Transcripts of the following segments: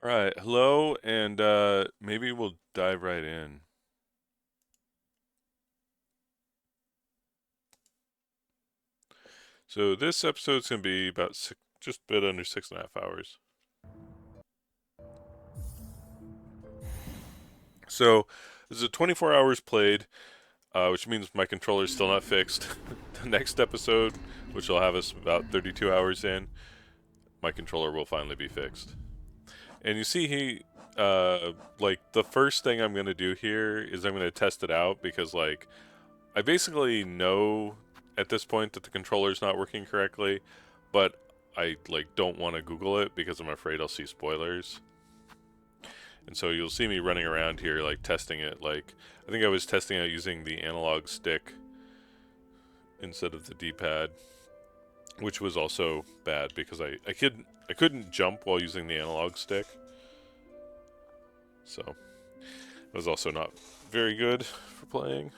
All right, hello, and maybe we'll dive right in. So this episode's gonna be about just a bit under 6.5 hours. So this is a 24 hours played, which means my controller's still not fixed. The next episode, which will have us about 32 hours in, my controller will finally be fixed. And you see, like the first thing I'm gonna do here is I'm gonna test it out because I basically know at this point that the controller's not working correctly, but I don't want to Google it because I'm afraid I'll see spoilers. And so you'll see me running around here testing it. I think I was testing out using the analog stick instead of the D-pad, which was also bad because I couldn't jump while using the analog stick. So it was also not very good for playing.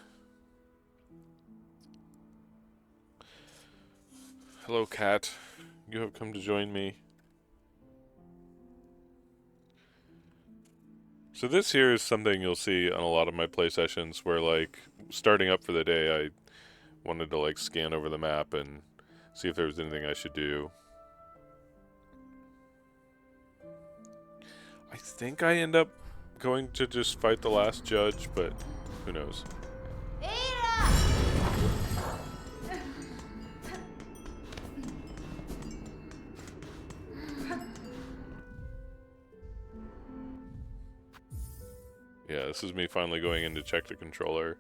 Hello, cat. You have come to join me. So this here is something you'll see on a lot of my play sessions where starting up for the day I wanted to scan over the map and see if there was anything I should do. I think I end up going to just fight the last judge, but who knows. Yeah, this is me finally going in to check the controller.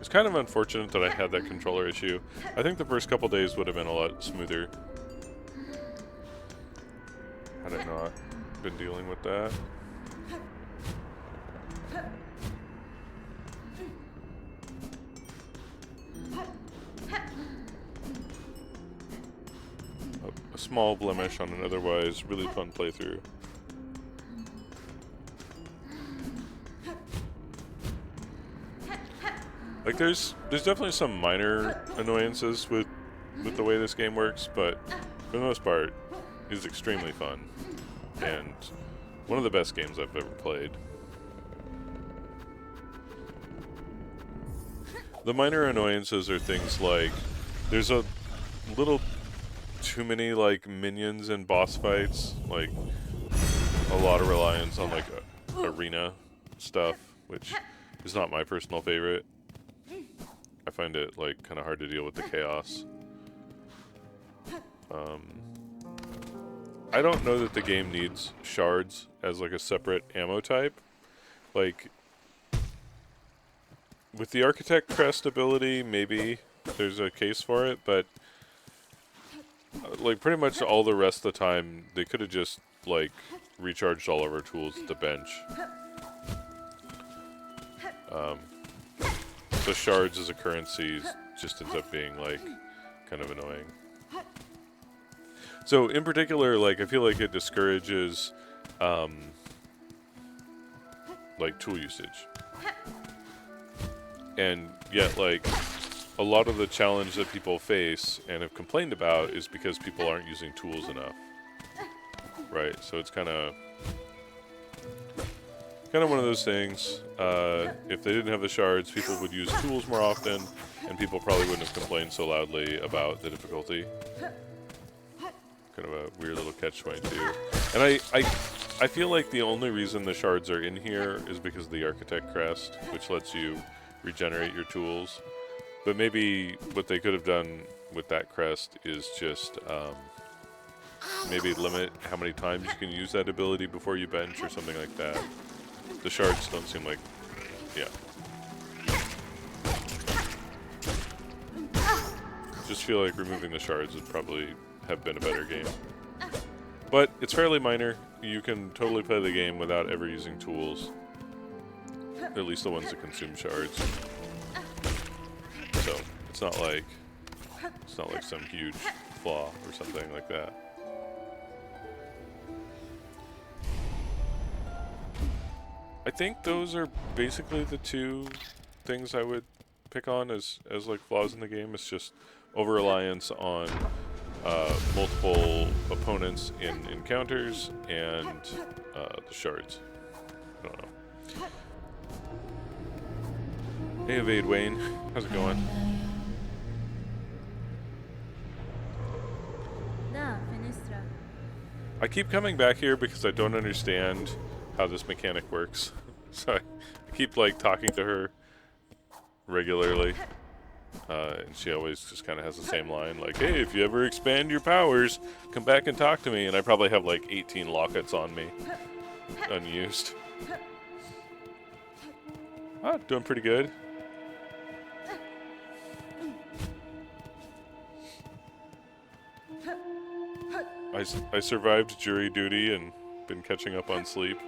It's kind of unfortunate that I had that controller issue. I think the first couple days would have been a lot smoother had I not been dealing with that. A small blemish on an otherwise really fun playthrough. There's definitely some minor annoyances with the way this game works, but for the most part, it's extremely fun and one of the best games I've ever played. The minor annoyances are things like there's a little too many minions and boss fights, a lot of reliance on arena stuff, which is not my personal favorite. I find it kind of hard to deal with the chaos. I don't know that the game needs shards as a separate ammo type. With the Architect Crest ability, maybe there's a case for it, but pretty much all the rest of the time, they could have just recharged all of our tools at the bench. The shards as a currency just ends up being kind of annoying. So in particular, I feel like it discourages tool usage. And yet a lot of the challenge that people face and have complained about is because people aren't using tools enough. Right? So it's kind of one of those things. If they didn't have the shards, people would use tools more often, and people probably wouldn't have complained so loudly about the difficulty. Kind of a weird little catch-22. And I feel like the only reason the shards are in here is because of the Architect Crest, which lets you regenerate your tools. But maybe what they could have done with that crest is just maybe limit how many times you can use that ability before you bench or something like that. The shards don't seem like... yeah. Just feel like removing the shards would probably have been a better game. But it's fairly minor. You can totally play the game without ever using tools. At least the ones that consume shards. So it's not like some huge flaw or something like that. I think those are basically the two things I would pick on as like flaws in the game. It's just over-reliance on multiple opponents in encounters and the shards. I don't know. Hey, Evade Wayne. How's it going? I keep coming back here because I don't understand how this mechanic works. So I keep like talking to her regularly. And she always just kind of has the same line, like, hey, if you ever expand your powers, come back and talk to me. And I probably have like 18 lockets on me, unused. Ah, doing pretty good. I survived jury duty and been catching up on sleep.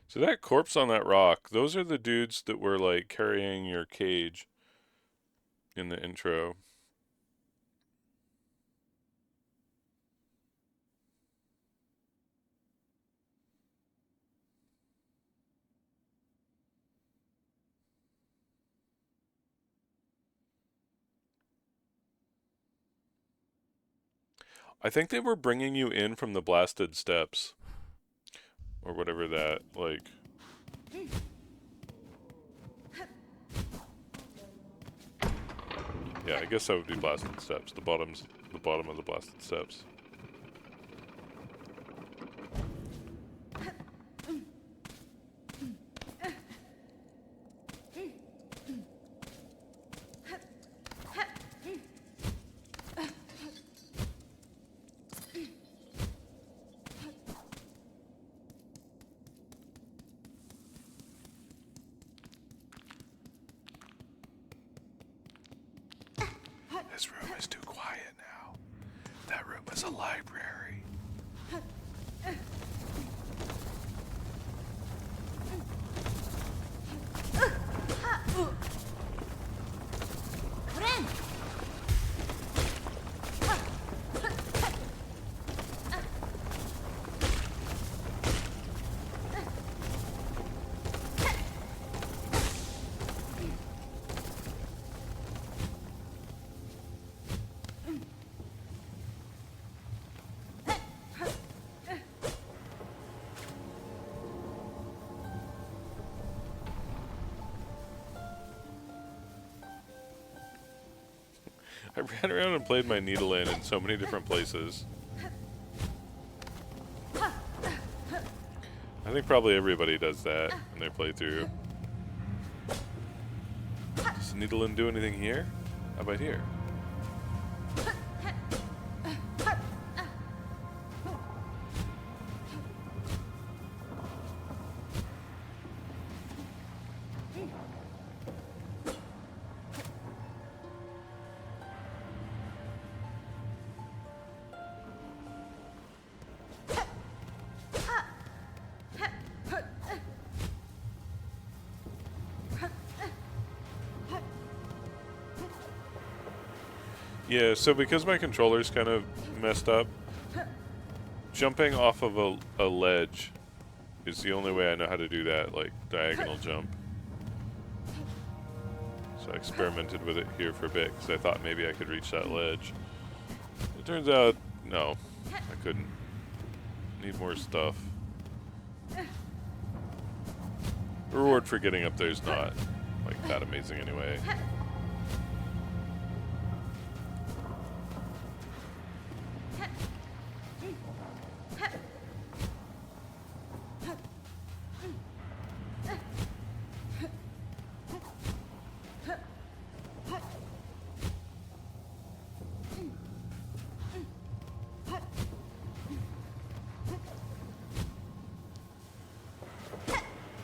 So that corpse on that rock, those are the dudes that were like carrying your cage in the intro. I think they were bringing you in from the blasted steps. Or whatever that, like... yeah, I guess that would be blasted steps. The bottom of the blasted steps. This room is too quiet now. That room is a library. I ran around and played my needle in so many different places. I think probably everybody does that when they play through. Does needle in do anything here? How about here? Yeah, so because my controller's kind of messed up, jumping off of a ledge is the only way I know how to do that, like diagonal jump. So I experimented with it here for a bit because I thought maybe I could reach that ledge. It turns out, no, I couldn't. Need more stuff. The reward for getting up there is not like that amazing anyway.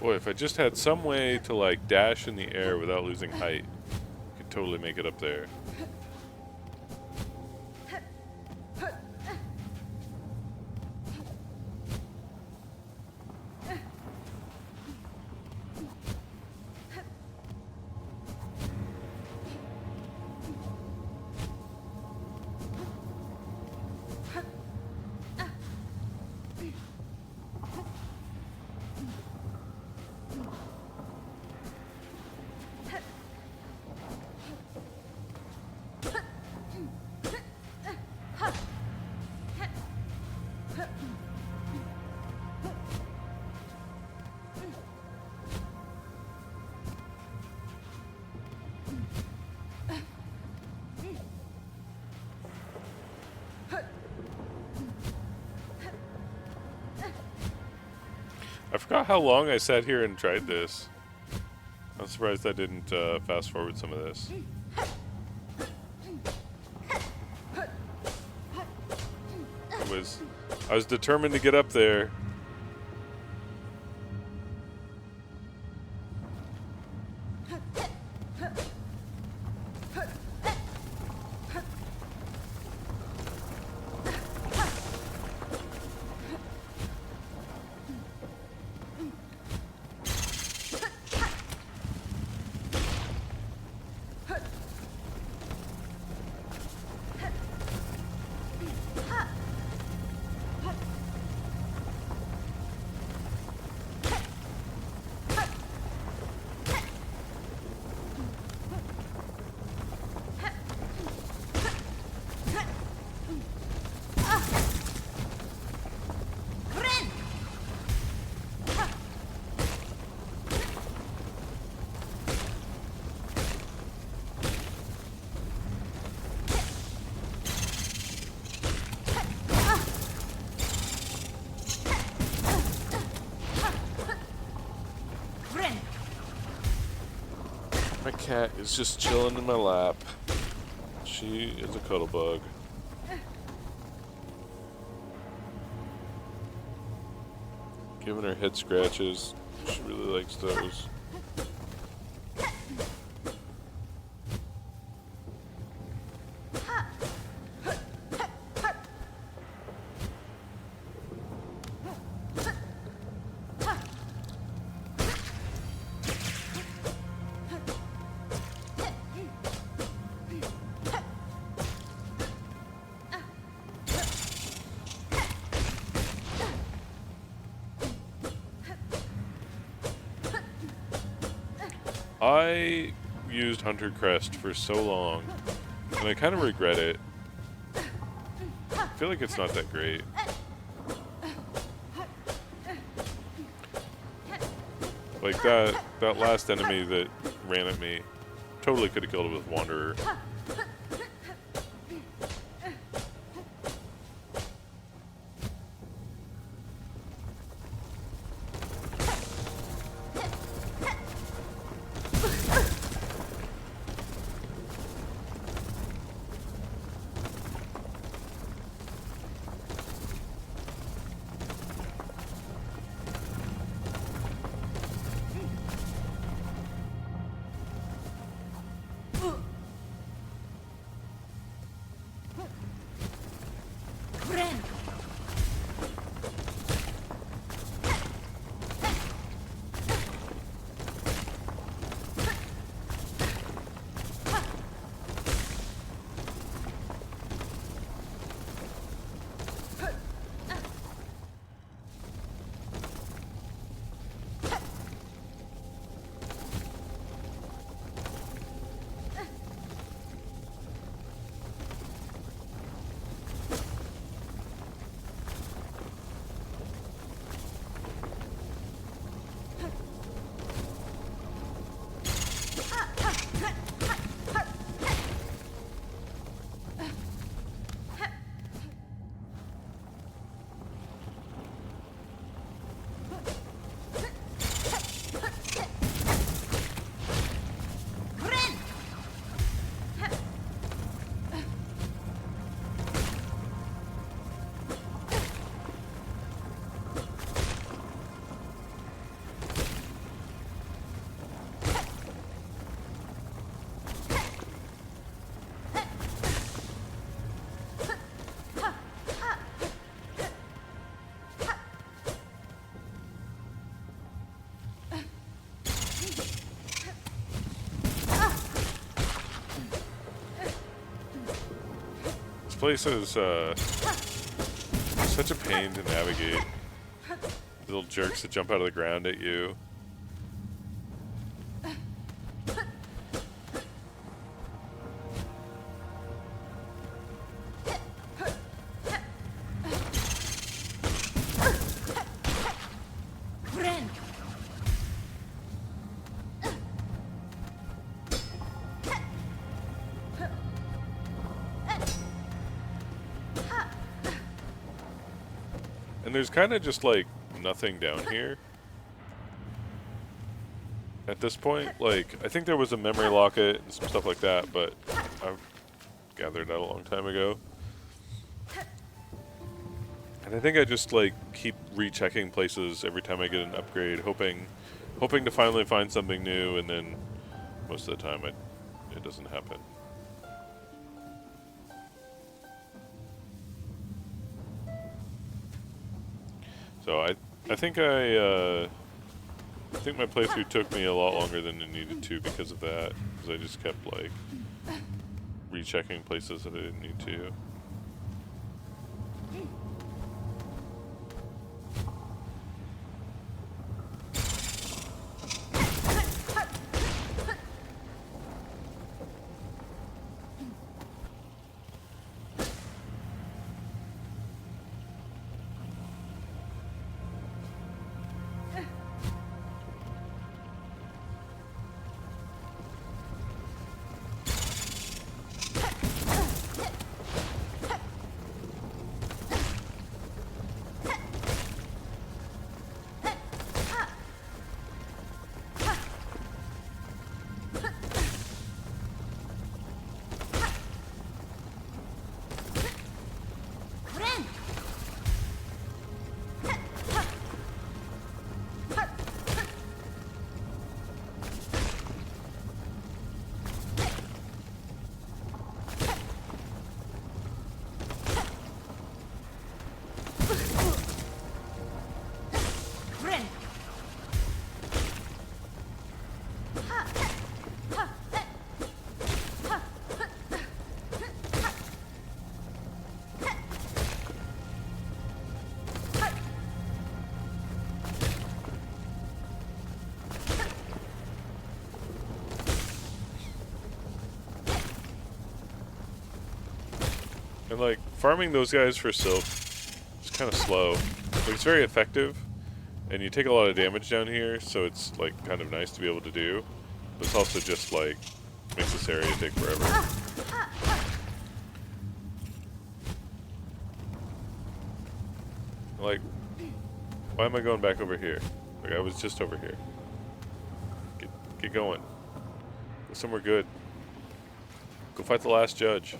Boy, if I just had some way to like dash in the air without losing height, I could totally make it up there. I forgot how long I sat here and tried this. I'm surprised I didn't fast forward some of this. I was determined to get up there. My cat is just chilling in my lap. She is a cuddle bug. Giving her head scratches. She really likes those. I used Hunter Crest for so long, and I kind of regret it. I feel like it's not that great. Like that last enemy that ran at me, totally could have killed it with Wanderer. place is such a pain to navigate. Little jerks that jump out of the ground at you. And there's kind of just like nothing down here at this point. Like, I think there was a memory locket and some stuff like that, but I've gathered that a long time ago. And I think I just like keep rechecking places every time I get an upgrade, hoping to finally find something new, and then most of the time it doesn't happen. So I think I think my playthrough took me a lot longer than it needed to because of that, because I just kept like rechecking places that I didn't need to. And like, farming those guys for silk is kind of slow, but it's very effective, and you take a lot of damage down here, so it's like kind of nice to be able to do, but it's also just like, makes this area take forever. Like, why am I going back over here? Like, I was just over here. Get going. Go somewhere good. Go fight the last judge.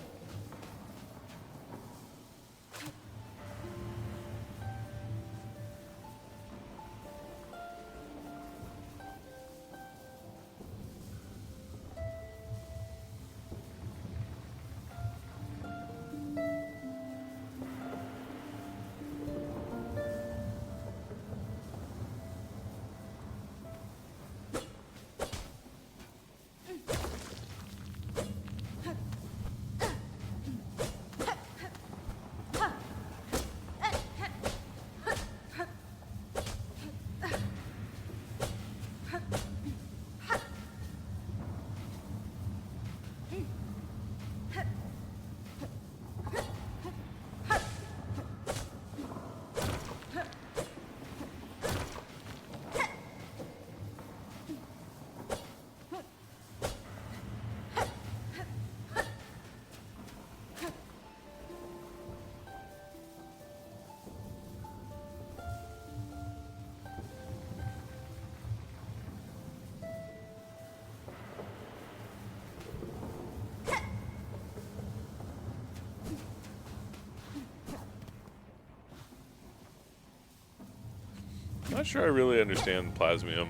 Not sure I really understand Plasmium.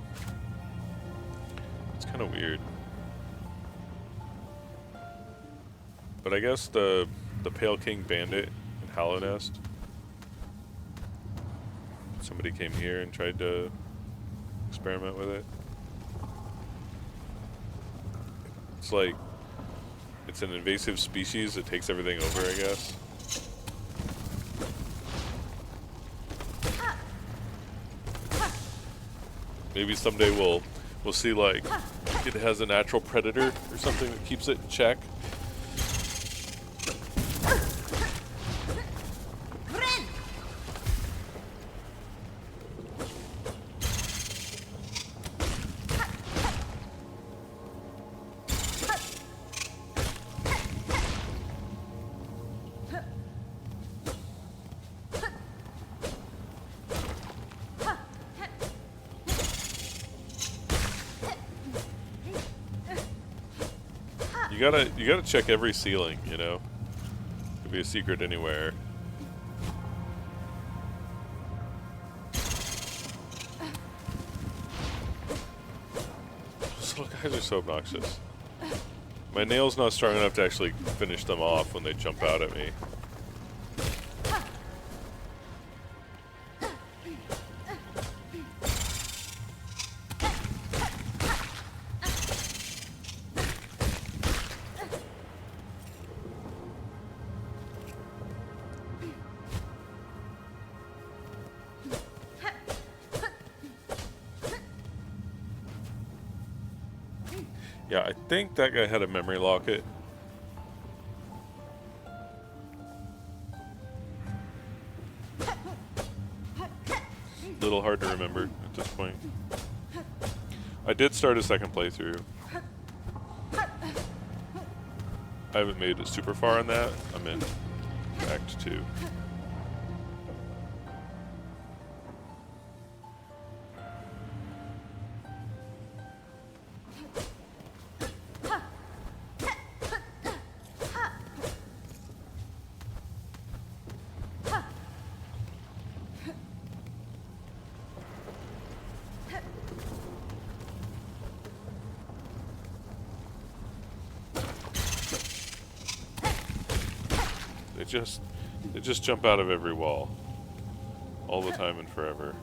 It's kind of weird. But I guess the Pale King Bandit in Hollow Nest, somebody came here and tried to experiment with it. It's like, it's an invasive species. It takes everything over, I guess. Maybe someday we'll see, like, it has a natural predator or something that keeps it in check. You gotta check every ceiling, you know? Could be a secret anywhere. Those little guys are so obnoxious. My nail's not strong enough to actually finish them off when they jump out at me. Yeah, I think that guy had a memory locket. Little hard to remember at this point. I did start a second playthrough. I haven't made it super far on that. I'm in Act 2. They just jump out of every wall. All the time and forever.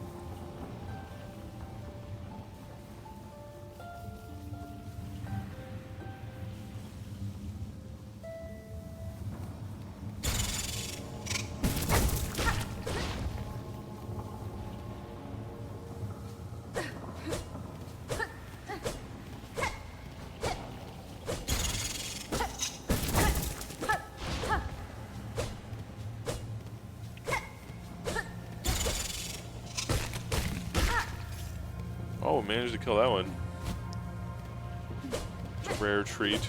Oh, managed to kill that one. Rare treat.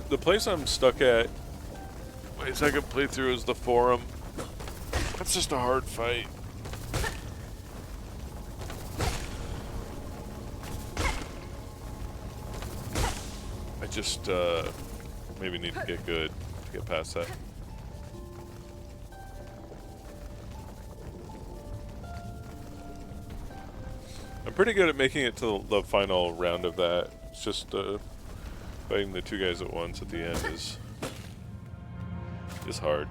The place I'm stuck at, my second playthrough is the forum. That's just a hard fight. I just, maybe need to get good to get past that. I'm pretty good at making it to the final round of that. It's just, fighting the two guys at once at the end is is hard.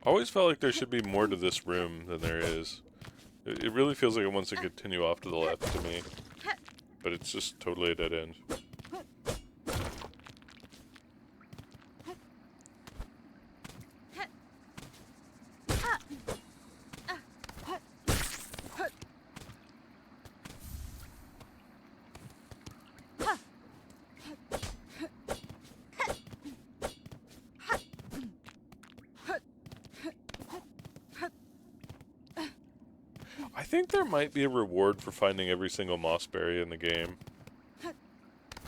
I always felt like there should be more to this room than there is. It really feels like it wants to continue off to the left to me. But it's just totally a dead end. I think there might be a reward for finding every single mossberry in the game.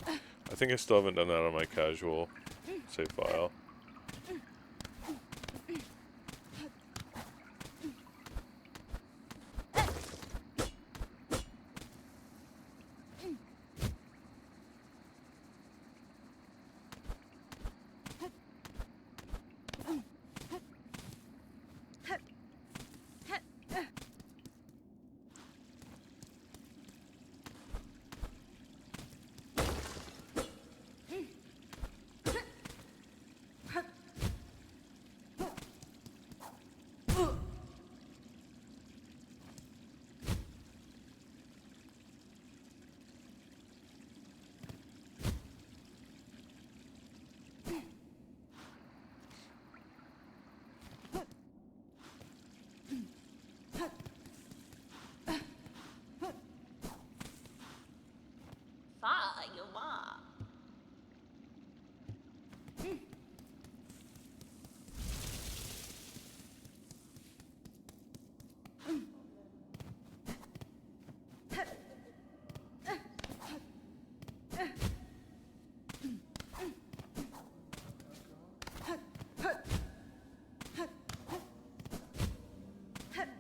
I think I still haven't done that on my casual save file.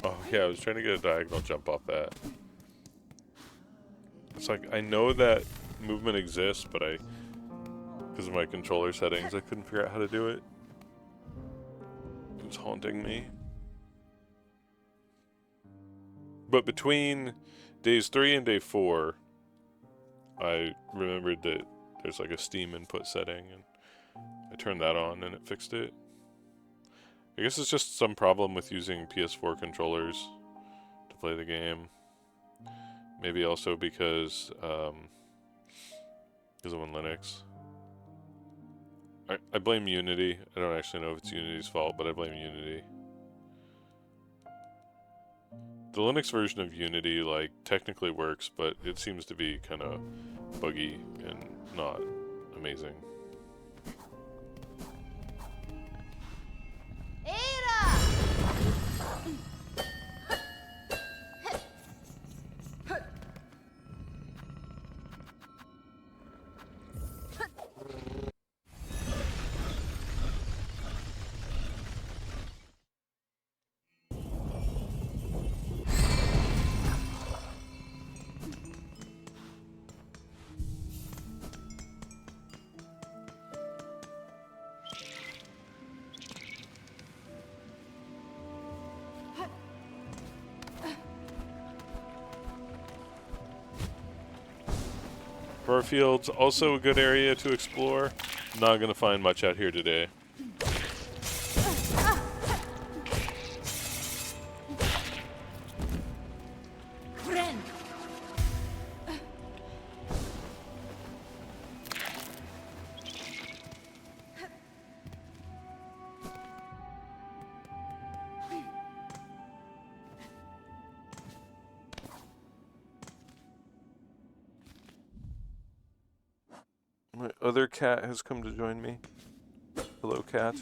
Oh yeah, I was trying to get a diagonal jump off that. It's like, I know that movement exists, but because of my controller settings, I couldn't figure out how to do it. It was haunting me. But between days 3 and day 4, I remembered that there's like a Steam input setting, and I turned that on and it fixed it. I guess it's just some problem with using PS4 controllers to play the game. Maybe also because I'm on Linux. I blame Unity. I don't actually know if it's Unity's fault, but I blame Unity. The Linux version of Unity, like, technically works, but it seems to be kind of buggy and not amazing. Burfield's also a good area to explore. Not gonna find much out here today. My other cat has come to join me. Hello, cat.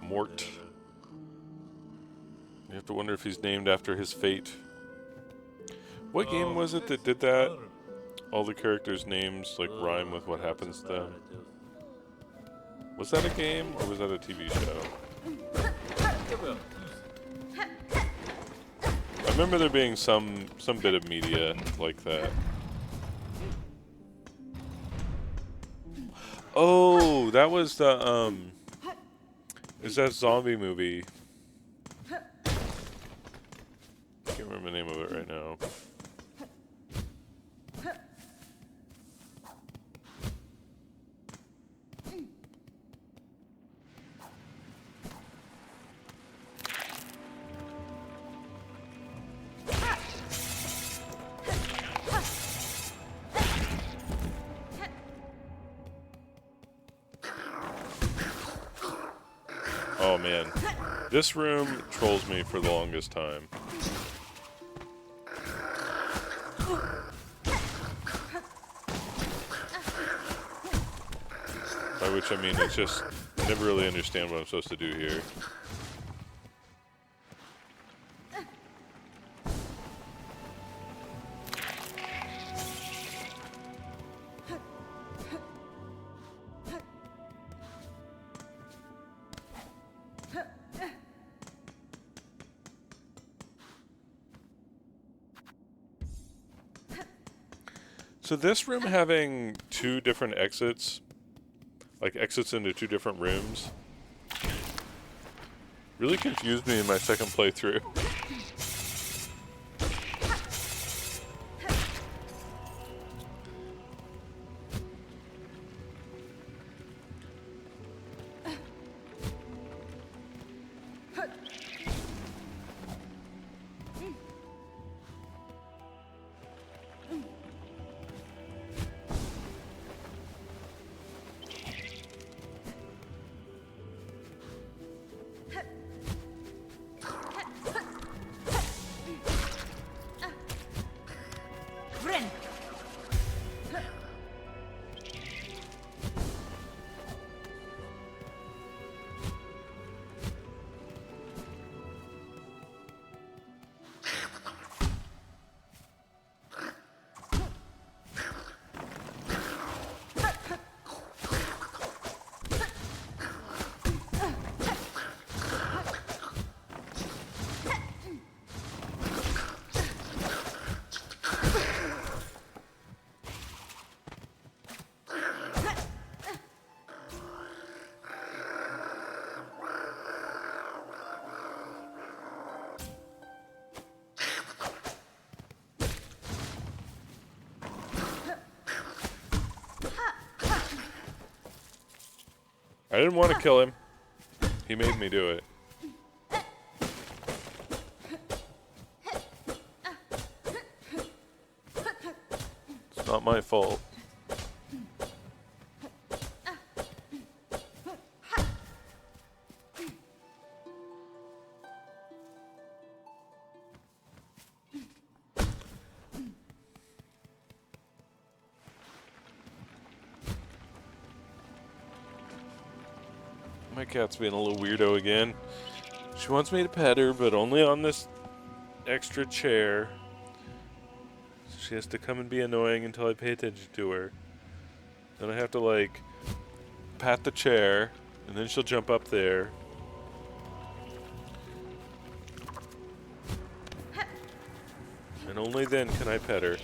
Mort. You have to wonder if he's named after his fate. What game was it that did that? All the characters' names like rhyme with what happens to them. Was that a game or was that a TV show? I remember there being some bit of media like that. Oh, that was the is that zombie movie? I can't remember the name of it right now. Oh man, this room trolls me for the longest time. By which I mean it's just, I never really understand what I'm supposed to do here. So this room having two different exits, like exits into two different rooms, really confused me in my second playthrough. I didn't want to kill him. He made me do it. It's not my fault. My cat's being a little weirdo again. She wants me to pet her, but only on this extra chair. So she has to come and be annoying until I pay attention to her. Then I have to, like, pat the chair, and then she'll jump up there. And only then can I pet her.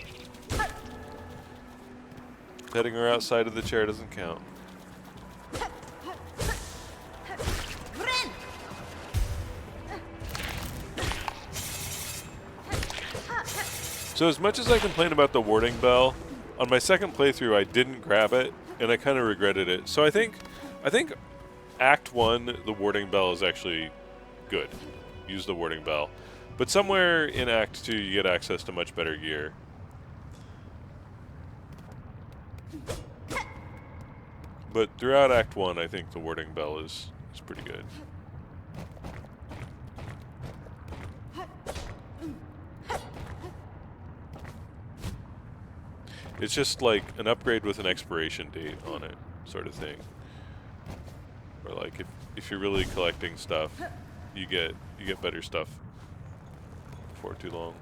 Petting her outside of the chair doesn't count. So as much as I complain about the warding bell, on my second playthrough I didn't grab it, and I kind of regretted it. So I think Act 1, the warding bell is actually good. Use the warding bell. But somewhere in Act 2 you get access to much better gear. But throughout Act 1 I think the warding bell is pretty good. It's just like an upgrade with an expiration date on it, sort of thing. Or like if you're really collecting stuff, you get better stuff before too long.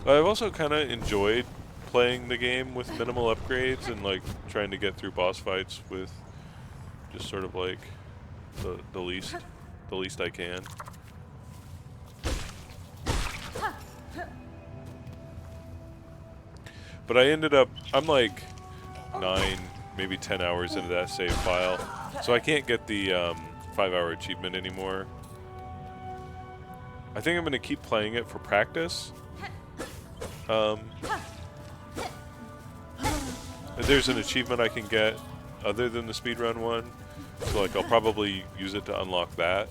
I've also kind of enjoyed playing the game with minimal upgrades and like trying to get through boss fights with just sort of like the least I can. But I ended up, I'm like 9, maybe 10 hours into that save file, so I can't get the 5-hour achievement anymore. I think I'm going to keep playing it for practice. There's an achievement I can get other than the speedrun one, so like I'll probably use it to unlock that.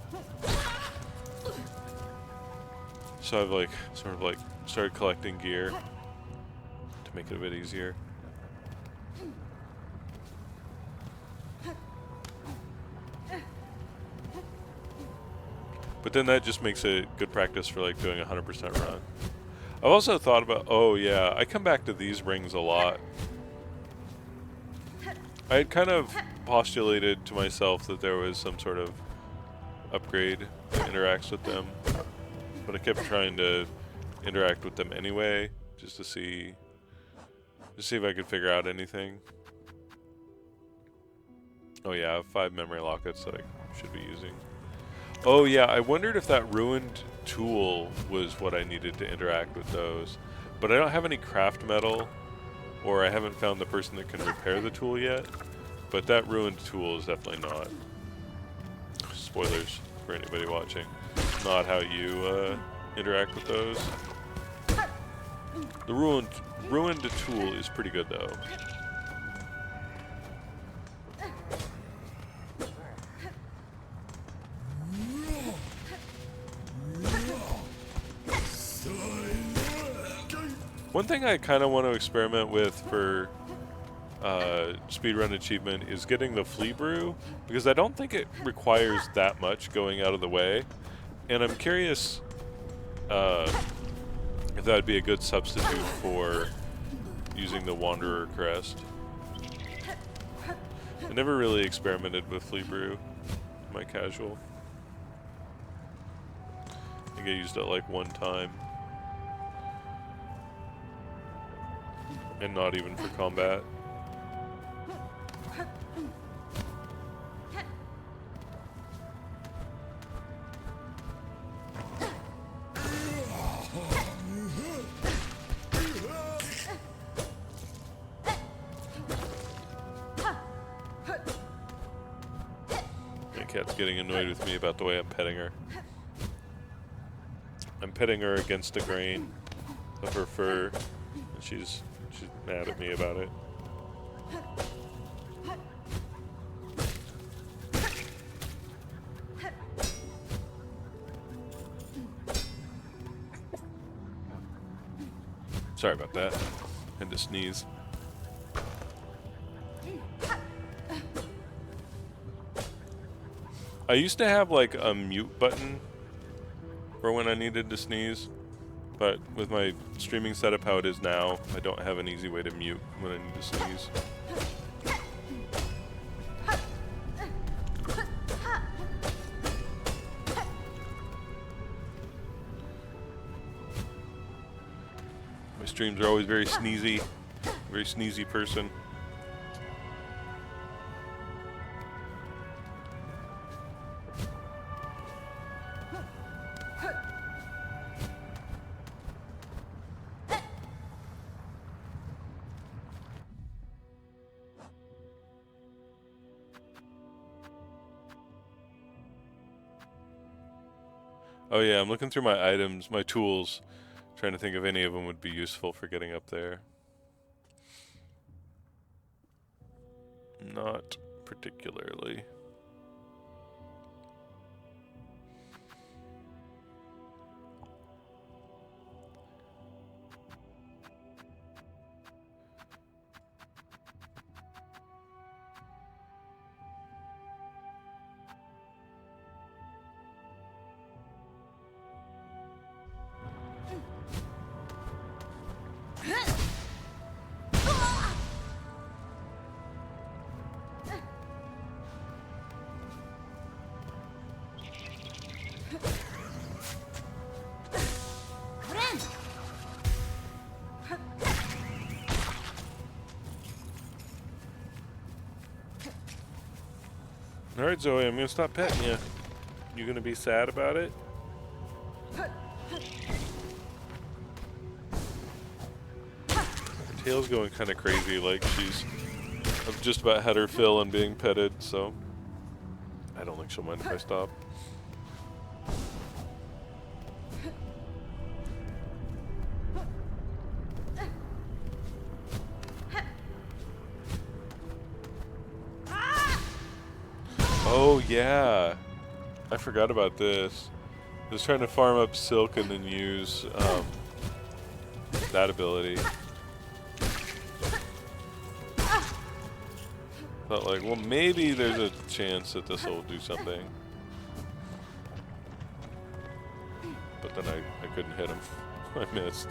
So I've like sort of like started collecting gear to make it a bit easier. But then that just makes it good practice for like doing a 100% run. I've also thought about, oh yeah, I come back to these rings a lot. I had kind of postulated to myself that there was some sort of upgrade that interacts with them, but I kept trying to interact with them anyway, just to see if I could figure out anything. Oh yeah, I have 5 memory lockets that I should be using. Oh yeah, I wondered if that ruined tool was what I needed to interact with those. But I don't have any craft metal, or I haven't found the person that can repair the tool yet. But that ruined tool is definitely not, spoilers for anybody watching, not how you interact with those. The ruined tool is pretty good though. One thing I kind of want to experiment with for speedrun achievement is getting the flea brew, because I don't think it requires that much going out of the way, and I'm curious if that would be a good substitute for using the Wanderer Crest. I never really experimented with flea brew in my casual. I think I used it like one time. And not even for combat. My cat's getting annoyed with me about the way I'm petting her. I'm petting her against the grain of her fur, and she's mad at me about it. Sorry about that. Had to sneeze. I used to have like a mute button for when I needed to sneeze, but with my streaming setup how it is now, I don't have an easy way to mute when I need to sneeze. My streams are always very sneezy person. Oh yeah, I'm looking through my items, my tools, trying to think if any of them would be useful for getting up there. Not particularly. Alright, Zoe, I'm gonna stop petting you. You gonna be sad about it? Her tail's going kind of crazy, like I've just about had her fill and being petted, so I don't think she'll mind if I stop. Oh yeah, I forgot about this. I was trying to farm up Silk and then use that ability. Thought like, well, maybe there's a chance that this will do something. But then I couldn't hit him. I missed.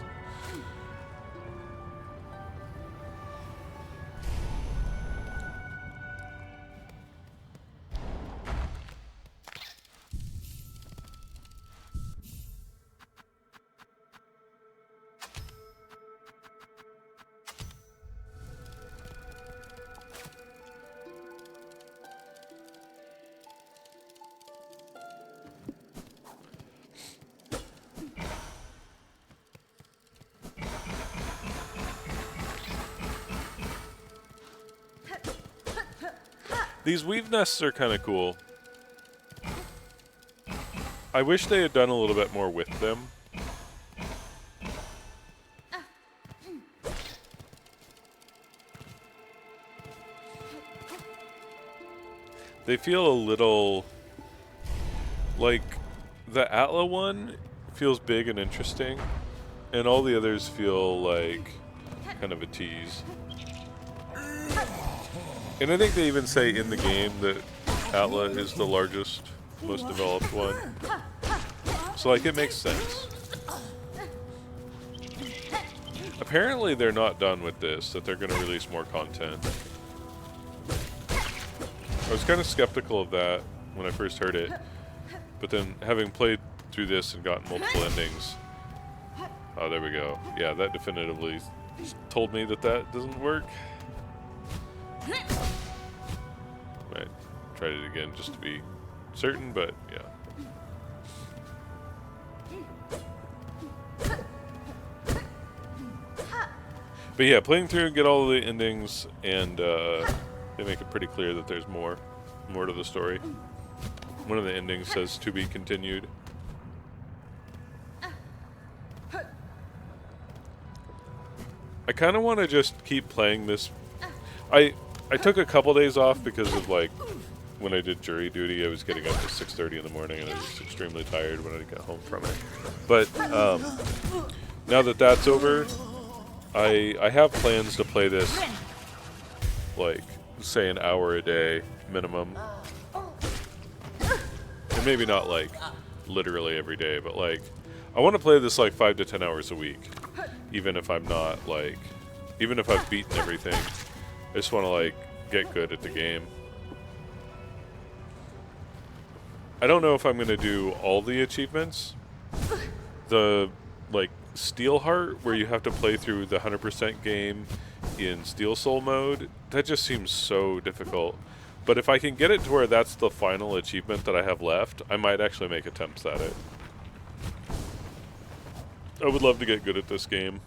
These weave nests are kind of cool. I wish they had done a little bit more with them. They feel a little like the Atla one feels big and interesting, and all the others feel like kind of a tease. And I think they even say in the game that Atla is the largest, most developed one. So like it makes sense. Apparently they're not done with this, that they're going to release more content. I was kind of skeptical of that when I first heard it, but then having played through this and gotten multiple endings, oh there we go. Yeah, that definitively told me that that doesn't work. Might try it again just to be certain, but yeah. But yeah, playing through and get all the endings, and they make it pretty clear that there's more to the story. One of the endings says to be continued. I kind of want to just keep playing this. I took a couple days off because of like when I did jury duty, I was getting up at 6:30 in the morning and I was extremely tired when I got home from it. But now that that's over, I have plans to play this like say an hour a day minimum, and maybe not like literally every day, but like I want to play this like 5 to 10 hours a week, even if I'm not like, even if I've beaten everything. I just want to like get good at the game. I don't know if I'm going to do all the achievements. The like Steelheart, where you have to play through the 100% game in Steel Soul mode, that just seems so difficult. But if I can get it to where that's the final achievement that I have left, I might actually make attempts at it. I would love to get good at this game.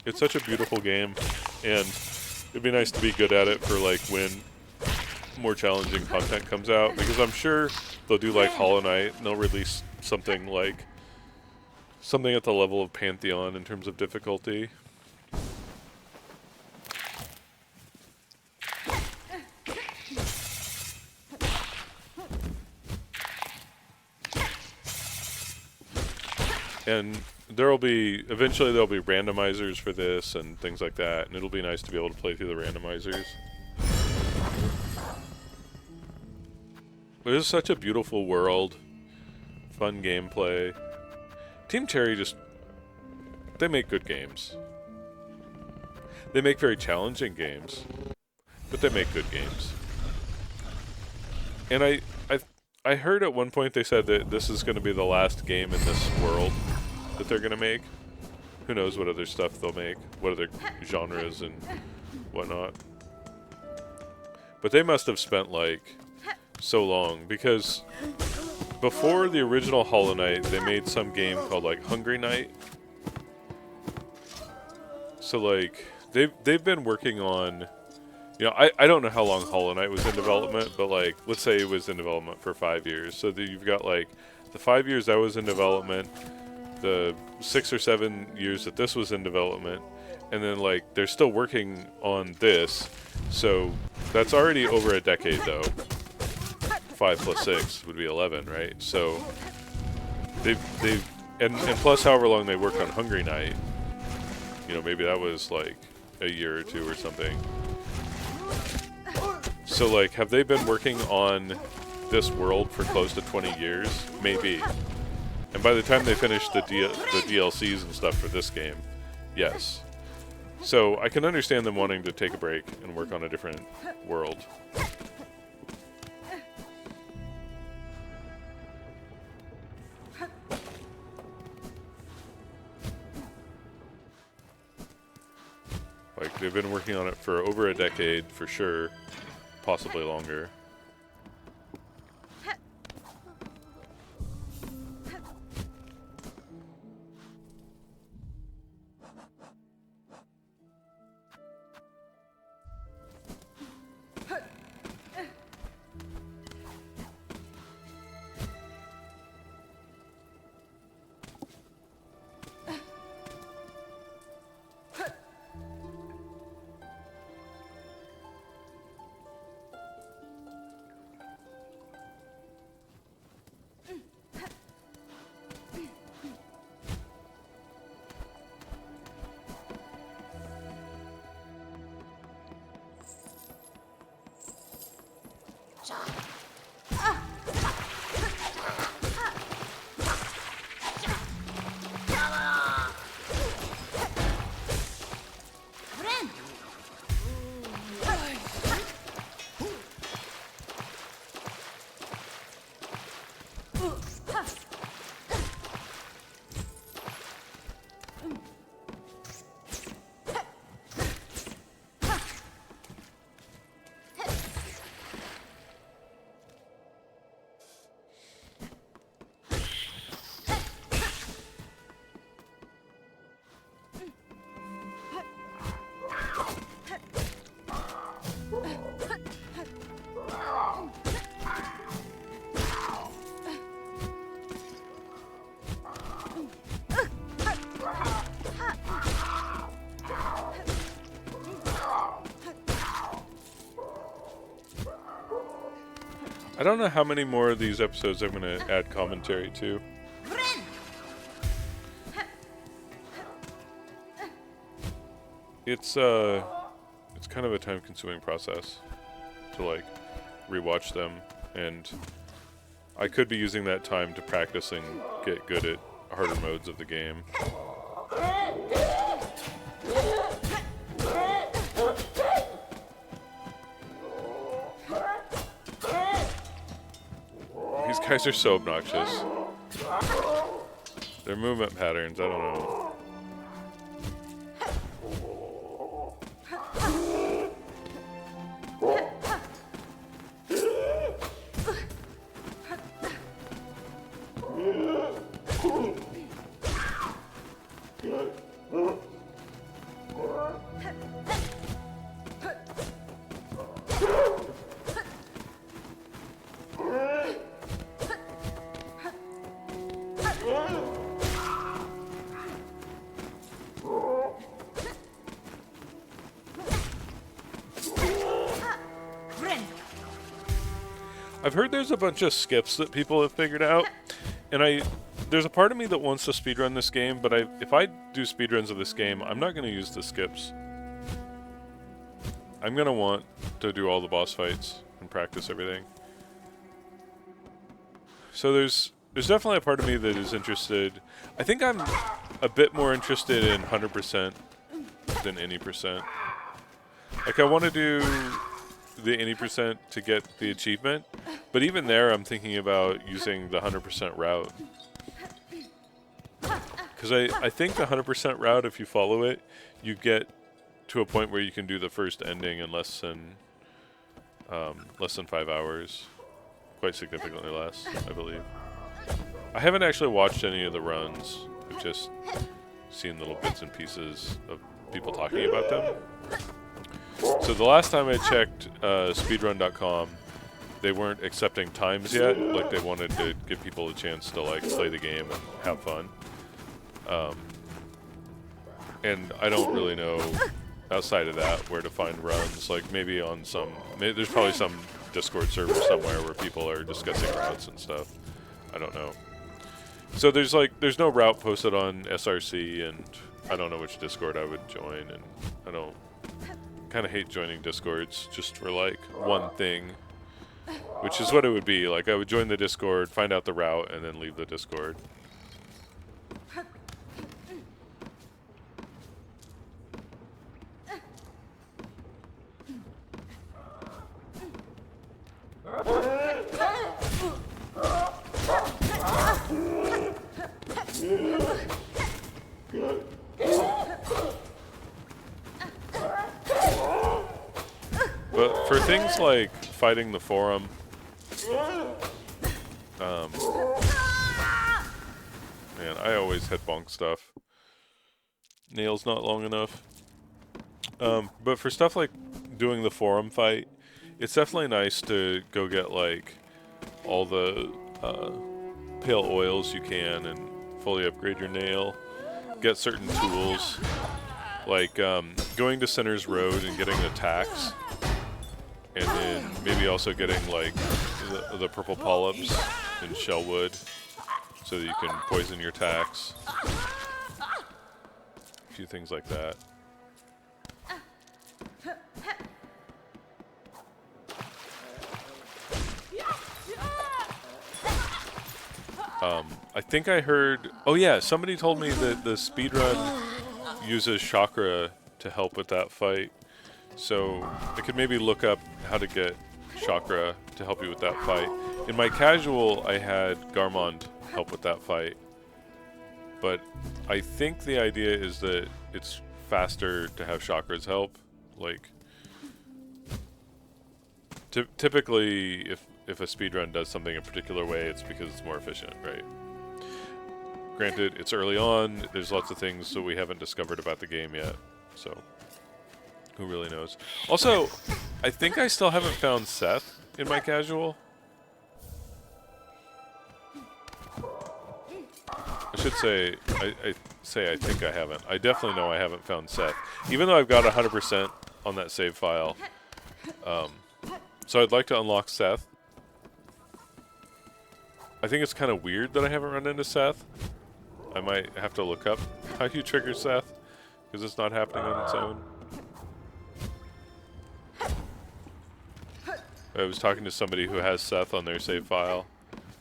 It's such a beautiful game, and it'd be nice to be good at it for like when more challenging content comes out, because I'm sure they'll do like Hollow Knight and they'll release something at the level of Pantheon in terms of difficulty. And eventually there'll be randomizers for this and things like that, and it'll be nice to be able to play through the randomizers. It is such a beautiful world, fun gameplay. Team Cherry they make good games. They make very challenging games, but they make good games. And I heard at one point they said that this is going to be the last game in this world that they're going to make. Who knows what other stuff they'll make, what other genres and whatnot. But they must have spent like so long, because before the original Hollow Knight, they made some game called like Hungry Knight. So like they've been working on, you know, I don't know how long Hollow Knight was in development, but like let's say it was in development for 5 years. So that you've got like the 5 years that was in development, the 6 or 7 years that this was in development, and then like they're still working on this. So that's already over a decade though. 5 plus 6 would be 11, right? So and plus however long they worked on Hungry Knight, you know, maybe that was like a year or two or something. So like, have they been working on this world for close to 20 years? Maybe. And by the time they finish the DLCs and stuff for this game, yes. So I can understand them wanting to take a break and work on a different world. Like, they've been working on it for over a decade, for sure. Possibly longer. I don't know how many more of these episodes I'm going to add commentary to. It's kind of a time-consuming process to like rewatch them, and I could be using that time to practice and get good at harder modes of the game. These guys are so obnoxious. Their movement patterns, I don't know. I've heard there's a bunch of skips that people have figured out, and there's a part of me that wants to speedrun this game, but if I do speedruns of this game, I'm not going to use the skips. I'm going to want to do all the boss fights and practice everything. So there's definitely a part of me that is interested. I think I'm a bit more interested in 100% than any percent. Like, I want to do the any percent to get the achievement, but even there I'm thinking about using the 100% route. Because I think the 100% route, if you follow it, you get to a point where you can do the first ending in less than 5 hours. Quite significantly less, I believe. I haven't actually watched any of the runs. I've just seen little bits and pieces of people talking about them. So the last time I checked speedrun.com, they weren't accepting times yet. Like, they wanted to give people a chance to like play the game and have fun. And I don't really know outside of that where to find runs. Like, maybe on there's probably some Discord server somewhere where people are discussing routes and stuff. I don't know. So there's no route posted on SRC, and I don't know which Discord I would join, and I don't kind of hate joining Discords just for like one thing, which is what it would be. Like, I would join the Discord, find out the route, and then leave the Discord. But for things like fighting the forum, man, I always head bonk stuff. Nail's not long enough. But for stuff like doing the forum fight, it's definitely nice to go get like all the pale oils you can and fully upgrade your nail. Get certain tools, like going to Center's Road and getting attacks. And then maybe also getting like the purple polyps in Shellwood so that you can poison your attacks. A few things like that. I think I heard... Oh yeah, somebody told me that the speedrun uses chakra to help with that fight. So I could maybe look up how to get chakra to help you with that fight. In my casual, I had Garmond help with that fight. But I think the idea is that it's faster to have chakras help. Like, typically, if a speedrun does something a particular way, it's because it's more efficient, right? Granted, it's early on. There's lots of things that we haven't discovered about the game yet. So... who really knows? Also, I think I still haven't found Seth in my casual. I should say, I think I haven't. I definitely know I haven't found Seth. Even though I've got 100% on that save file. So I'd like to unlock Seth. I think it's kind of weird that I haven't run into Seth. I might have to look up how you trigger Seth, because it's not happening on its own. I was talking to somebody who has Seth on their save file,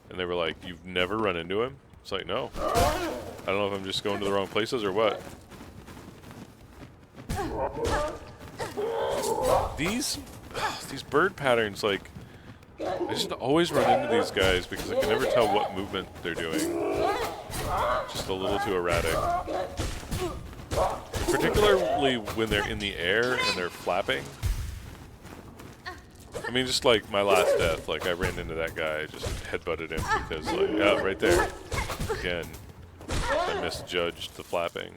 and they were like, "You've never run into him?" It's like, no. I don't know if I'm just going to the wrong places or what. These bird patterns, like, I just always run into these guys because I can never tell what movement they're doing. Just a little too erratic. Particularly when they're in the air and they're flapping. I mean, just like my last death, like I ran into that guy, I just headbutted him because, like, yeah, right there. Again, I misjudged the flapping.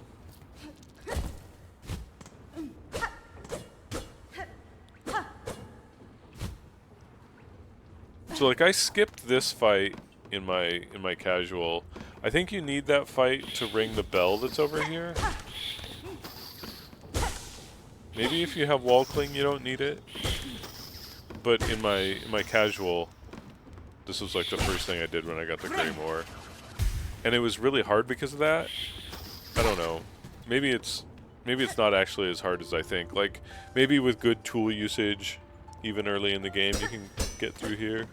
So, like, I skipped this fight in my casual. I think you need that fight to ring the bell that's over here. Maybe if you have wall cling, you don't need it. But in my casual, This was like the first thing I did when I got the Greymoor. And it was really hard because of that. I don't know. Maybe it's not actually as hard as I think. Like, maybe with good tool usage, even early in the game, you can get through here.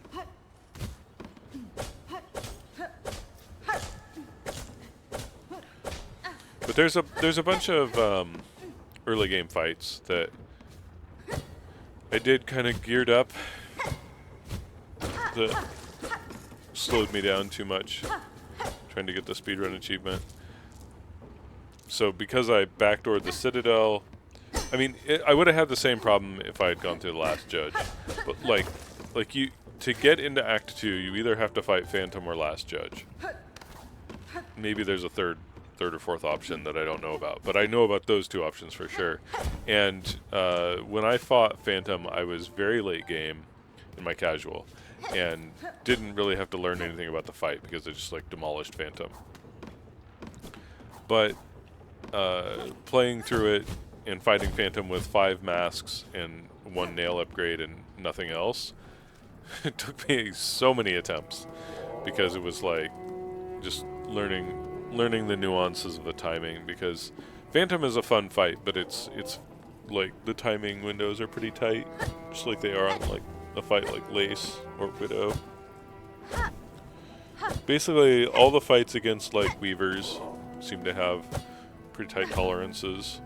But there's a bunch of early game fights that I did kind of geared up that slowed me down too much trying to get the speedrun achievement. So because I backdoored the Citadel, I mean, I would have had the same problem if I had gone through the last judge. But like you, to get into Act 2, you either have to fight Phantom or Last Judge. Maybe there's a third or fourth option that I don't know about, but I know about those two options for sure. And when I fought Phantom, I was very late game in my casual, and didn't really have to learn anything about the fight because I just like demolished Phantom. But playing through it and fighting Phantom with 5 masks and 1 nail upgrade and nothing else, it took me so many attempts because it was like just learning the nuances of the timing, because Phantom is a fun fight, but it's like the timing windows are pretty tight, just like they are on like a fight like Lace or Widow. Basically, all the fights against like Weavers seem to have pretty tight tolerances.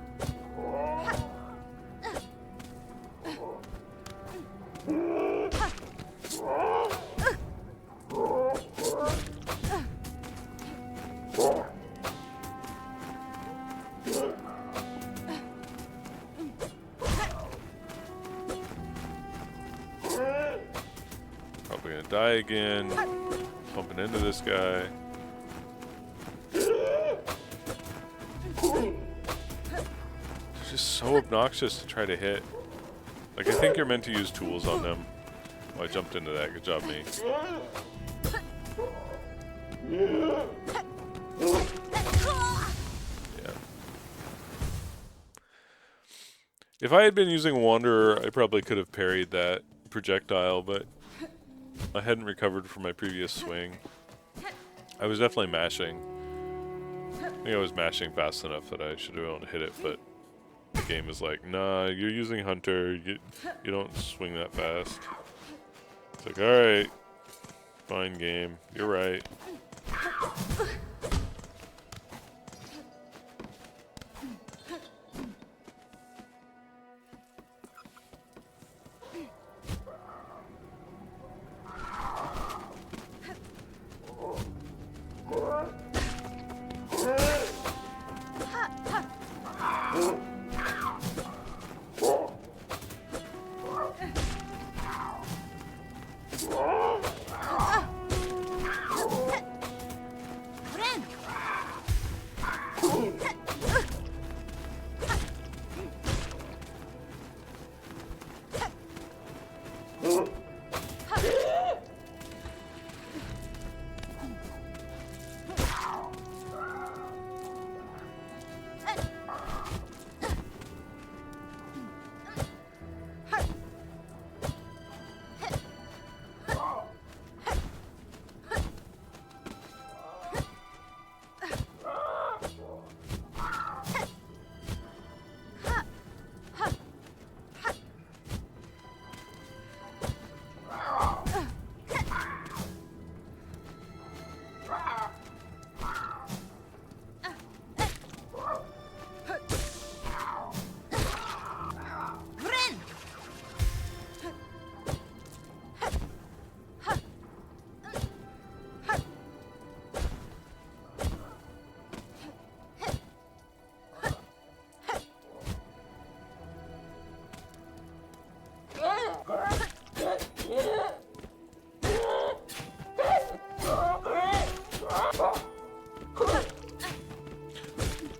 Probably gonna die again. Bumping into this guy. It's just so obnoxious to try to hit. Like, I think you're meant to use tools on them. Oh, I jumped into that. Good job, me. Yeah. If I had been using Wanderer, I probably could have parried that projectile, but I hadn't recovered from my previous swing. I was definitely mashing. I think I was mashing fast enough that I should have been able to hit it, but the game is like, nah, you're using Hunter, you don't swing that fast. It's like, alright, fine game, you're right.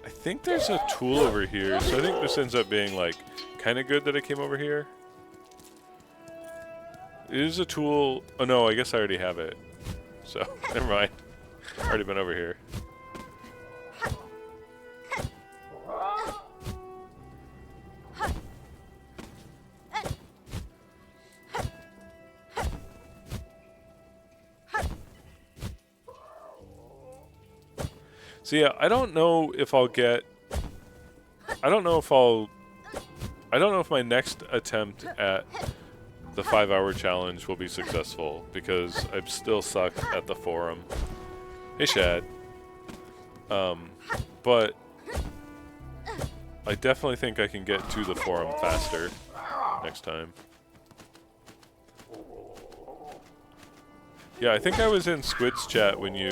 I think there's a tool over here, so I think this ends up being like kind of good that I came over here. It is a tool. Oh no, I guess I already have it. So never mind. Already been over here. So yeah, I don't know if I'll get... I don't know if my next attempt at the 5-hour challenge will be successful, because I still suck at the forum. Hey, Shad. But I definitely think I can get to the forum faster next time. Yeah, I think I was in Squid's chat when you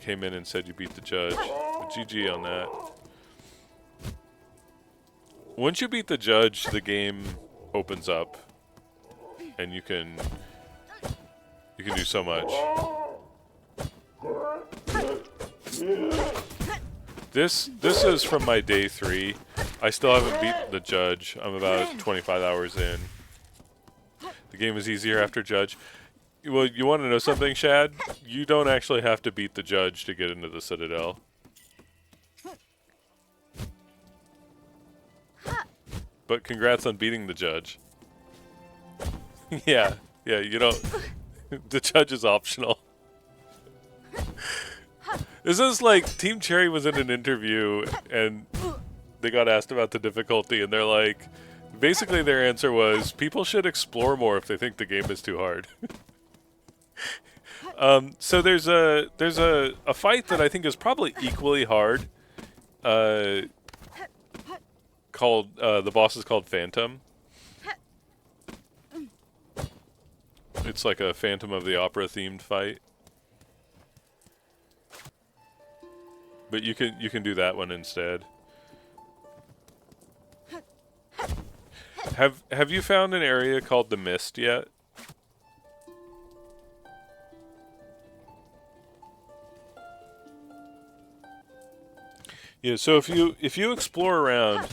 came in and said you beat the judge. But GG on that. Once you beat the judge, the game opens up, and you can do so much. This is from my day 3. I still haven't beaten the judge. I'm about 25 hours in. The game is easier after judge. Well, you want to know something, Shad? You don't actually have to beat the judge to get into the Citadel. But congrats on beating the judge. Yeah, you don't... The judge is optional. This is like, Team Cherry was in an interview, and they got asked about the difficulty, and they're like... Basically their answer was, people should explore more if they think the game is too hard. So there's a fight that I think is probably equally hard. Called the boss is called Phantom. It's like a Phantom of the Opera themed fight. But you can do that one instead. Have you found an area called the Mist yet? Yeah, so if you explore around,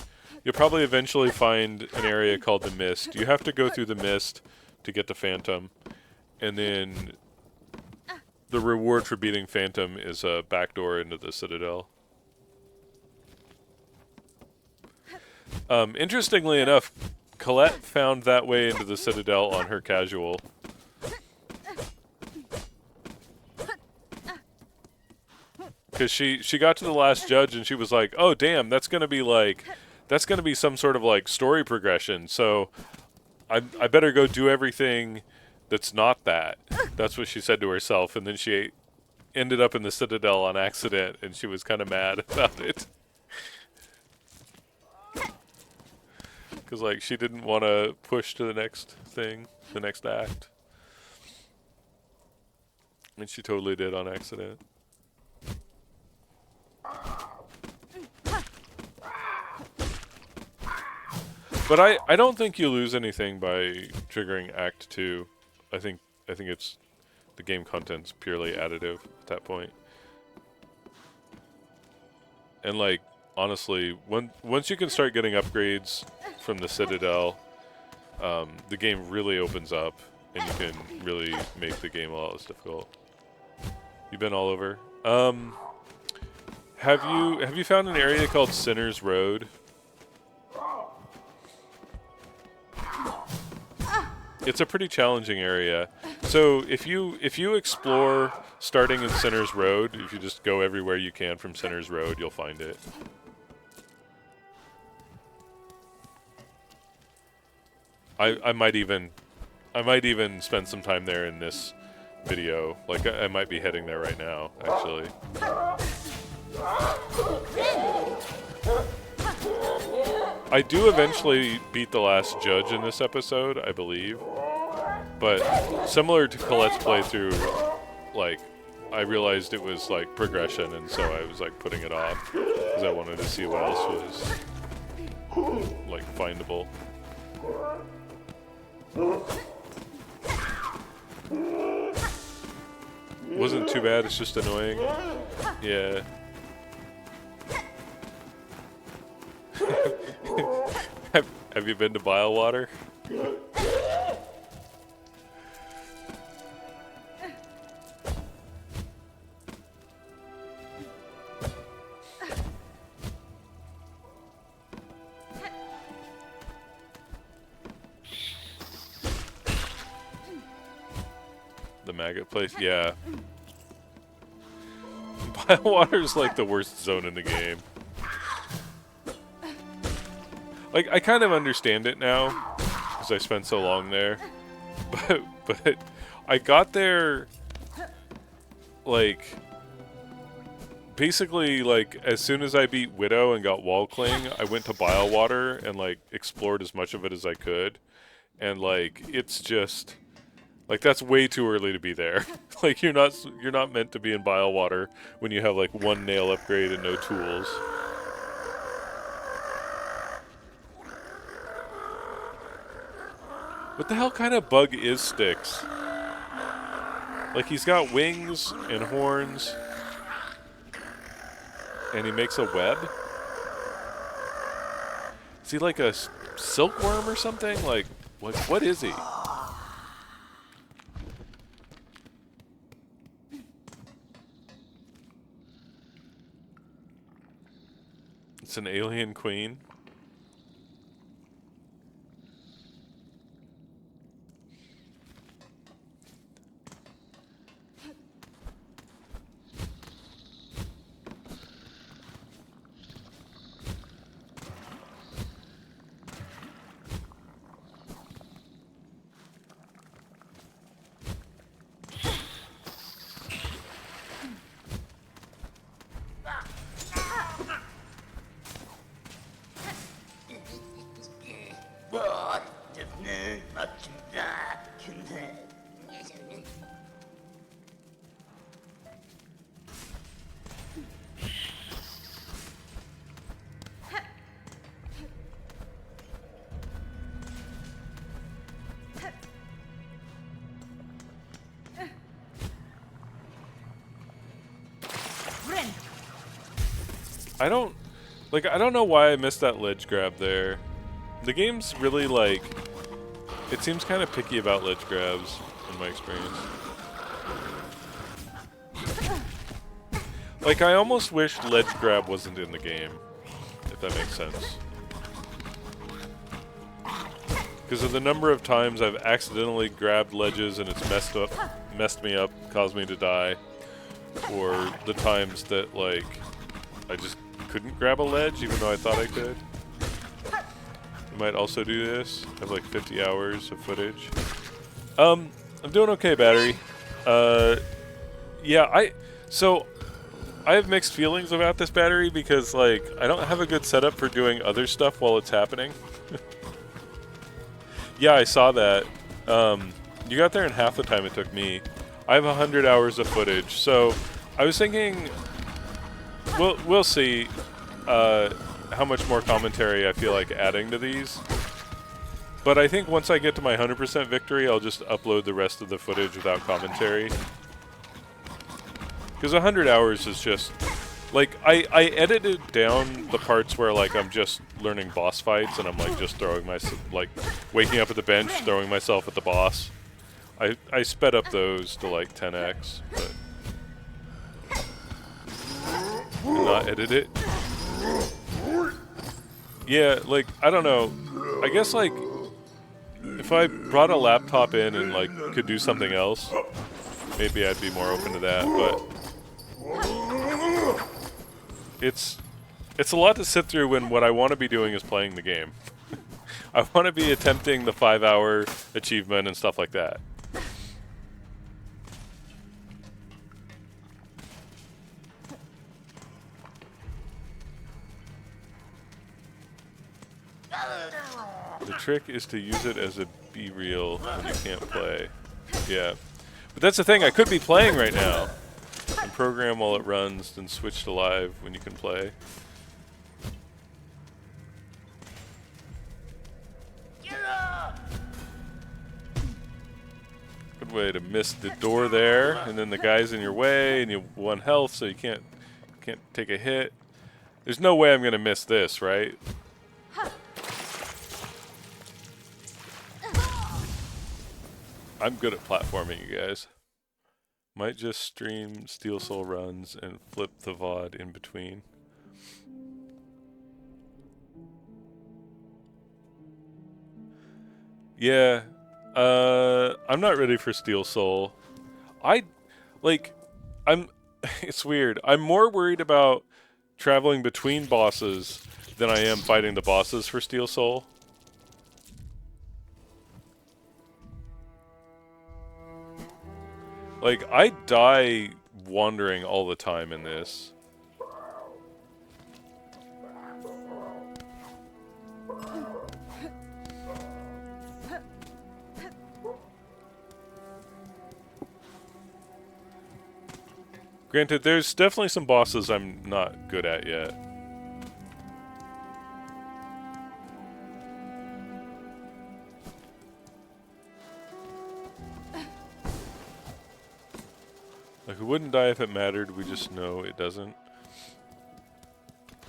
you'll probably eventually find an area called the Mist. You have to go through the Mist to get to Phantom, and then the reward for beating Phantom is a backdoor into the Citadel. Interestingly enough, Colette found that way into the Citadel on her casual. Because she got to the last judge and she was like, oh damn, that's gonna be some sort of like story progression, so I better go do everything that's not that. That's what she said to herself, and then she ended up in the Citadel on accident, and she was kind of mad about it. Because like she didn't want to push to the next thing, the next act. And she totally did on accident. But I don't think you lose anything by triggering Act 2. I think it's the game content's purely additive at that point. And like honestly, once you can start getting upgrades from the Citadel, the game really opens up, and you can really make the game a lot less difficult. You've been all over. Have you found an area called Sinner's Road? It's a pretty challenging area. So if you explore starting in Sinner's Road, if you just go everywhere you can from Sinner's Road, you'll find it. I might even spend some time there in this video. Like I might be heading there right now, actually. I do eventually beat the last judge in this episode, I believe. But similar to Colette's playthrough, like, I realized it was like progression, and so I was like putting it off because I wanted to see what else was like findable. Wasn't too bad, it's just annoying. Yeah. Have you been to Bilewater? The maggot place? Yeah. Water is like the worst zone in the game. Like, I kind of understand it now, because I spent so long there. But I got there, like, basically, like, as soon as I beat Widow and got Wall Cling, I went to Bilewater and, like, explored as much of it as I could. And, like, it's just... Like, that's way too early to be there. Like, you're not meant to be in Bilewater when you have, like, one nail upgrade and no tools. What the hell kind of bug is Styx? Like, he's got wings and horns. And he makes a web? Is he like a silkworm or something? Like, what is he? It's an alien queen. I don't know why I missed that ledge grab there. The game's really, like, it seems kind of picky about ledge grabs, in my experience. Like, I almost wish ledge grab wasn't in the game, if that makes sense. Because of the number of times I've accidentally grabbed ledges and it's messed me up, caused me to die. Or the times that, like, I just couldn't grab a ledge even though I thought I could. I might also do this. I have like 50 hours of footage. I'm doing okay, battery. Yeah, I have mixed feelings about this battery because, like, I don't have a good setup for doing other stuff while it's happening. Yeah, I saw that. You got there in half the time it took me. I have 100 hours of footage, so I was thinking, we'll see how much more commentary I feel like adding to these. But I think once I get to my 100% victory, I'll just upload the rest of the footage without commentary. Because 100 hours is just... Like, I edited down the parts where, like, I'm just learning boss fights and I'm, like, just throwing myself... Like, waking up at the bench, throwing myself at the boss. I sped up those to, like, 10x, but... And not edit it. Yeah, like, I don't know. I guess, like, if I brought a laptop in and, like, could do something else, maybe I'd be more open to that, but... It's a lot to sit through when what I want to be doing is playing the game. I want to be attempting the 5-hour achievement and stuff like that. The trick is to use it as a B-reel when you can't play. Yeah. But that's the thing, I could be playing right now. And program while it runs, then switch to live when you can play. Good way to miss the door there, and then the guy's in your way, and you have 1 health, so you can't take a hit. There's no way I'm gonna miss this, right? I'm good at platforming, you guys. Might just stream Steel Soul runs and flip the VOD in between. Yeah, I'm not ready for Steel Soul. I'm It's weird. I'm more worried about traveling between bosses than I am fighting the bosses for Steel Soul. Like, I die wandering all the time in this. Granted, there's definitely some bosses I'm not good at yet. Like, we wouldn't die if it mattered, we just know it doesn't.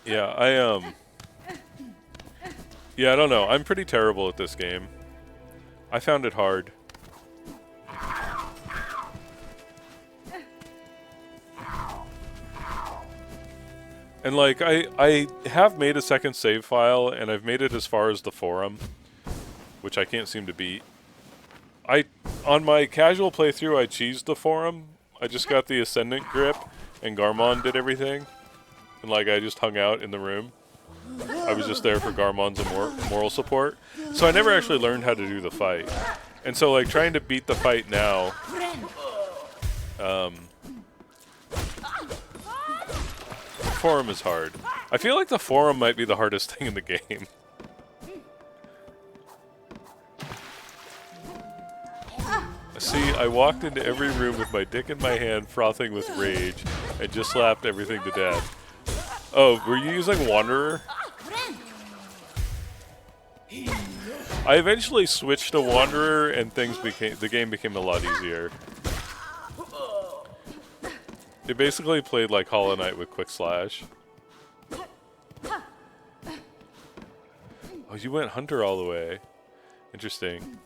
Yeah, yeah, I don't know. I'm pretty terrible at this game. I found it hard. And like, I have made a second save file, and I've made it as far as the forum, which I can't seem to beat. On my casual playthrough, I cheesed the forum. I just got the Ascendant grip, and Garmon did everything. And like, I just hung out in the room. I was just there for Garmon's moral support. So I never actually learned how to do the fight. And so like, trying to beat the fight now... forum is hard. I feel like the forum might be the hardest thing in the game. See, I walked into every room with my dick in my hand, frothing with rage, and just slapped everything to death. Oh, were you using Wanderer? I eventually switched to Wanderer, and the game became a lot easier. It basically played like Hollow Knight with Quick Slash. Oh, you went Hunter all the way. Interesting.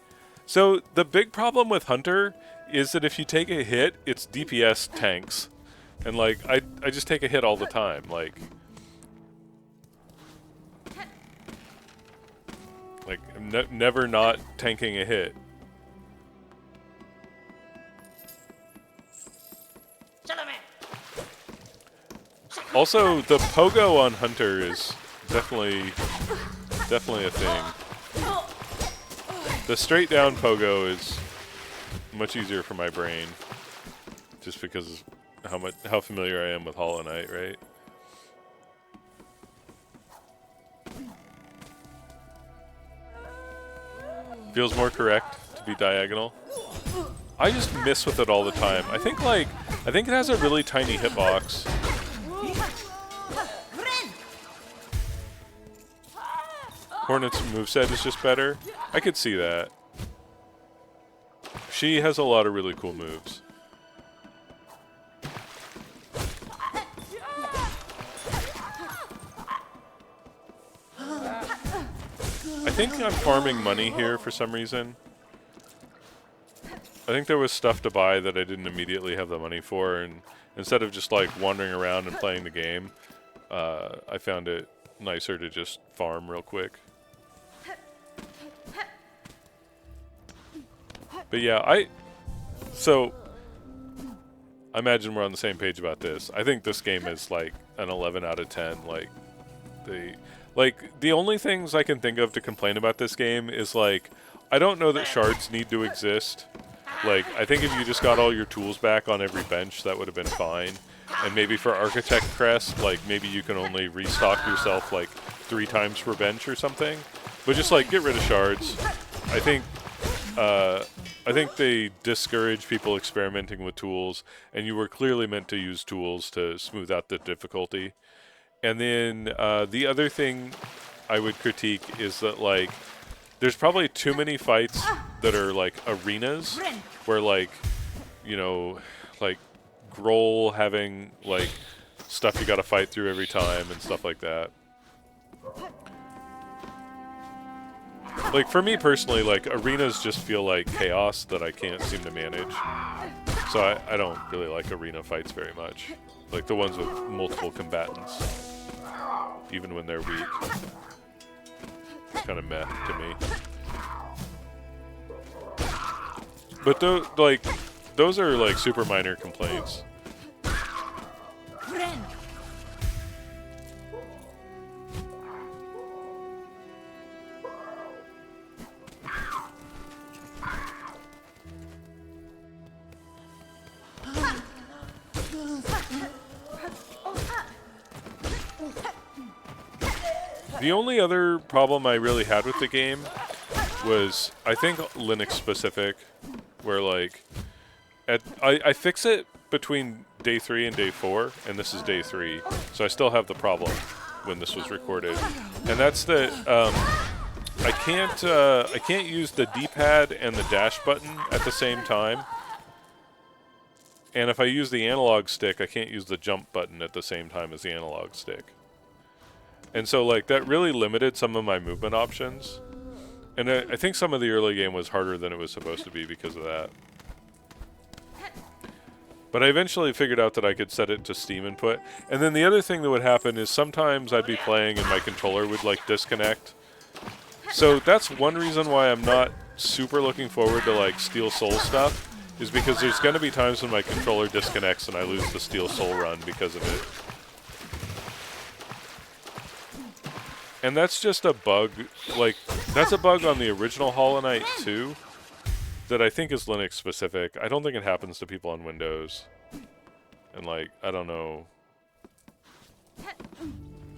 So, the big problem with Hunter is that if you take a hit, it's DPS tanks. And like, I just take a hit all the time, like... I'm never not tanking a hit. Also, the pogo on Hunter is definitely a thing. The straight down pogo is much easier for my brain, just because of how familiar I am with Hollow Knight, right? Feels more correct to be diagonal. I just miss with it all the time. I think it has a really tiny hitbox. Hornet's moveset is just better. I could see that. She has a lot of really cool moves. I think I'm farming money here for some reason. I think there was stuff to buy that I didn't immediately have the money for, and instead of just like wandering around and playing the game, I found it nicer to just farm real quick. But yeah, I imagine we're on the same page about this. I think this game is like an 11 out of 10. The only things I can think of to complain about this game is like, I don't know that shards need to exist. Like, I think if you just got all your tools back on every bench, that would have been fine. And maybe for Architect Crest, like, maybe you can only restock yourself like 3 times per bench or something. But just like, get rid of shards. I think they discourage people experimenting with tools, and you were clearly meant to use tools to smooth out the difficulty. And then the other thing I would critique is that, like, there's probably too many fights that are, like, arenas, where, like, you know, like, Grohl having, like, stuff you gotta fight through every time and stuff like that. Like, for me personally, like, arenas just feel like chaos that I can't seem to manage. So I don't really like arena fights very much. Like, the ones with multiple combatants. Even when they're weak. It's kind of meh to me. But those are, like, super minor complaints. The only other problem I really had with the game was, I think, Linux specific, where like, I fix it between day 3 and day 4, and this is day 3, so I still have the problem when this was recorded, and that's that I can't use the D-pad and the dash button at the same time, and if I use the analog stick, I can't use the jump button at the same time as the analog stick. And so, like, that really limited some of my movement options. And I think some of the early game was harder than it was supposed to be because of that. But I eventually figured out that I could set it to Steam input. And then the other thing that would happen is sometimes I'd be playing and my controller would, like, disconnect. So that's one reason why I'm not super looking forward to, like, Steel Soul stuff, is because there's going to be times when my controller disconnects and I lose the Steel Soul run because of it. And that's just a bug, like, that's a bug on the original Hollow Knight 2 that I think is Linux specific. I don't think it happens to people on Windows. And, like, I don't know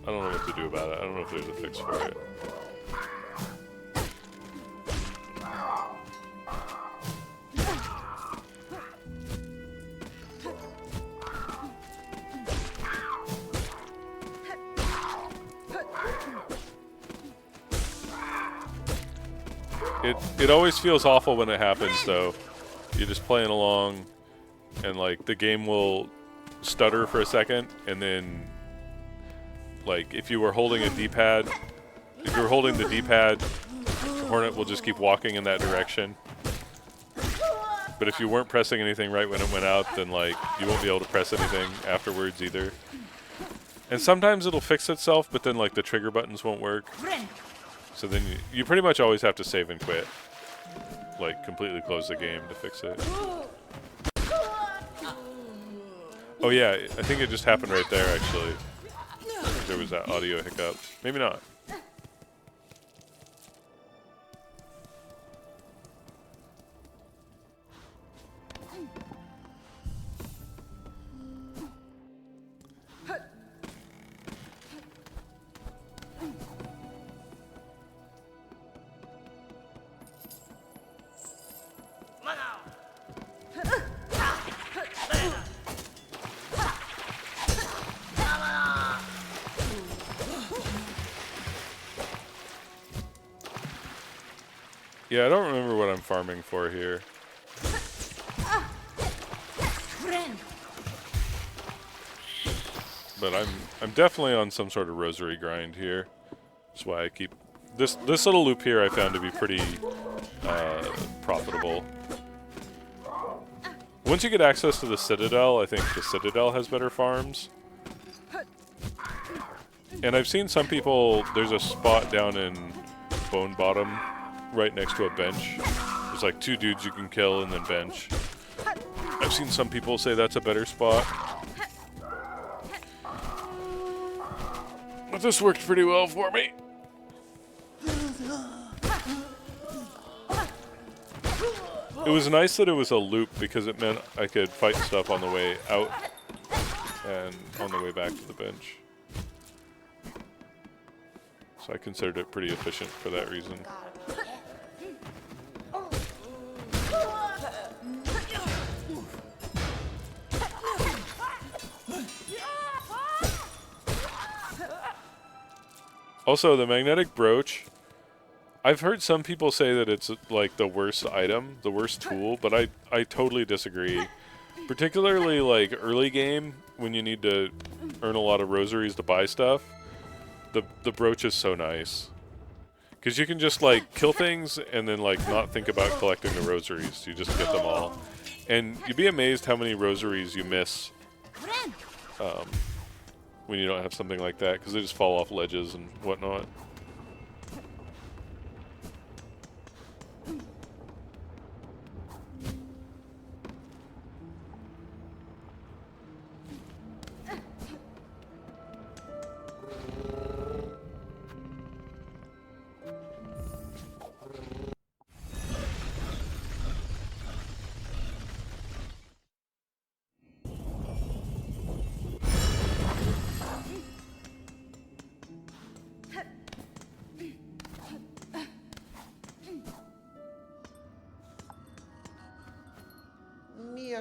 what to do about it. I don't know if there's a fix for it. It always feels awful when it happens, though. You're just playing along, and like the game will stutter for a second, and then, like, if you were holding a D-pad, if you were holding the D-pad, the Hornet will just keep walking in that direction. But if you weren't pressing anything right when it went out, then like you won't be able to press anything afterwards either. And sometimes it'll fix itself, but then like the trigger buttons won't work. So then you pretty much always have to save and quit. Like, completely close the game to fix it. Oh yeah, I think it just happened right there, actually. There was that audio hiccup. Maybe not. Yeah, I don't remember what I'm farming for here. But I'm definitely on some sort of rosary grind here. That's why I keep this little loop here I found to be pretty profitable. Once you get access to the Citadel, I think the Citadel has better farms. And I've seen some people, there's a spot down in Bone Bottom right next to a bench. There's like 2 dudes you can kill and then bench. I've seen some people say that's a better spot. But this worked pretty well for me. It was nice that it was a loop because it meant I could fight stuff on the way out and on the way back to the bench. So I considered it pretty efficient for that reason. Also, the magnetic brooch, I've heard some people say that it's like the worst item, the worst tool, but I totally disagree. Particularly like early game, when you need to earn a lot of rosaries to buy stuff, the brooch is so nice. Because you can just like kill things and then like not think about collecting the rosaries, you just get them all. And you'd be amazed how many rosaries you miss when you don't have something like that, because they just fall off ledges and whatnot.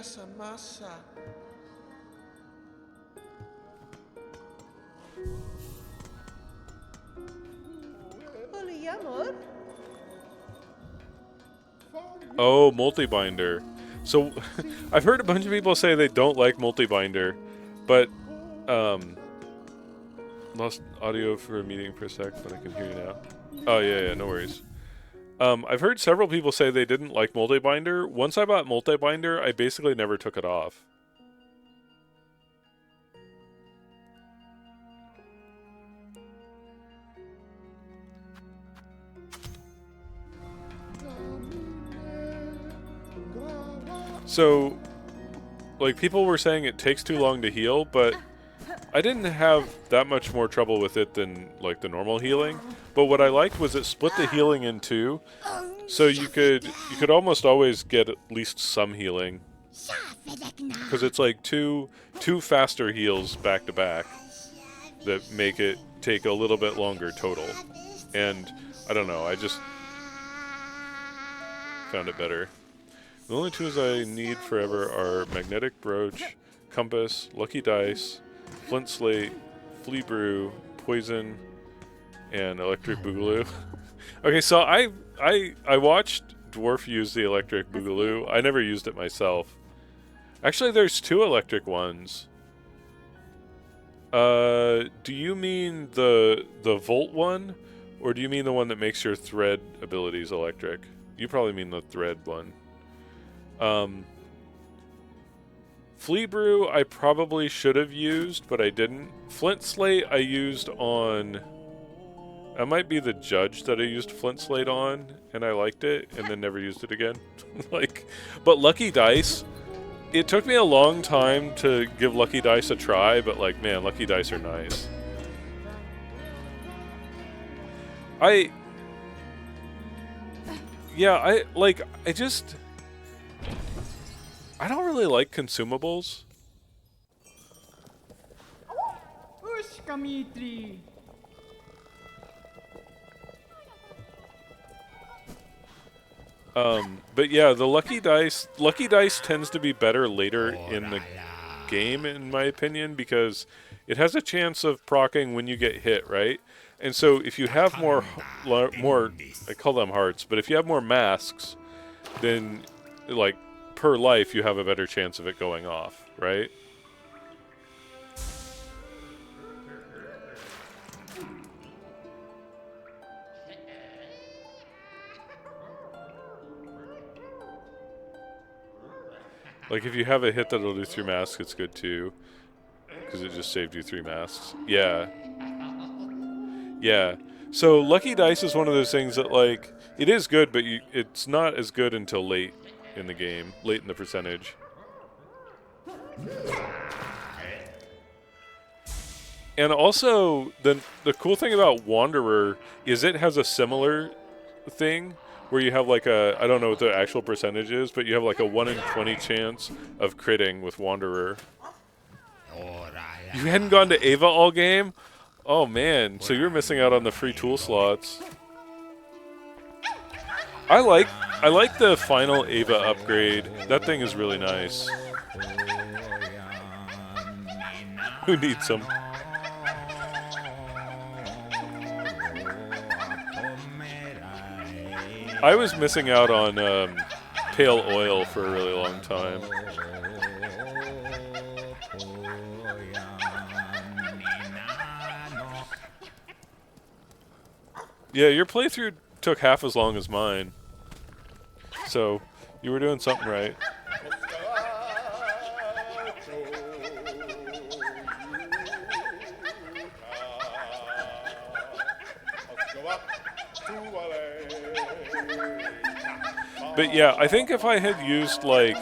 essa massa. Oh, multi-binder. So, I've heard a bunch of people say they don't like multi-binder, but, lost audio for a meeting for a sec, but I can hear you now. Oh, yeah, no worries. I've heard several people say they didn't like multi-binder. Once I bought multi-binder, I basically never took it off. So, like, people were saying it takes too long to heal, but I didn't have that much more trouble with it than, like, the normal healing. But what I liked was it split the healing in two, so you could almost always get at least some healing. Because it's like two faster heals back to back that make it take a little bit longer total. And, I don't know, I just found it better. The only tools I need forever are magnetic brooch, compass, lucky dice, flint slate, flea brew, poison, and electric boogaloo. Okay, so I watched Dwarf use the electric boogaloo. I never used it myself. Actually, there's two electric ones. Do you mean the Volt one, or do you mean the one that makes your thread abilities electric? You probably mean the thread one. Flea Brew I probably should have used, but I didn't. Flint Slate I used on... That might be the Judge that I used Flint Slate on, and I liked it, and then never used it again. But Lucky Dice, it took me a long time to give Lucky Dice a try, but man, Lucky Dice are nice. I don't really like consumables. But yeah, the Lucky Dice tends to be better later in the game, in my opinion, because it has a chance of proccing when you get hit, right? And so if you have more, I call them hearts, but if you have more masks, then, like, per life, you have a better chance of it going off, right? Like, if you have a hit that'll do 3 masks, it's good too. Because it just saved you 3 masks. Yeah. Yeah. So, Lucky Dice is one of those things that, like, it is good, but it's not as good until late in the game. Late in the percentage. And also, the cool thing about Wanderer is it has a similar thing where you have like I don't know what the actual percentage is, but you have like a 1 in 20 chance of critting with Wanderer. You hadn't gone to Ava all game? Oh man, so you're missing out on the free tool slots. I like the final Ava upgrade. That thing is really nice. Who needs them? I was missing out on Pale Oil for a really long time. Yeah, your playthrough took half as long as mine. So, you were doing something right. But yeah, I think if I had used like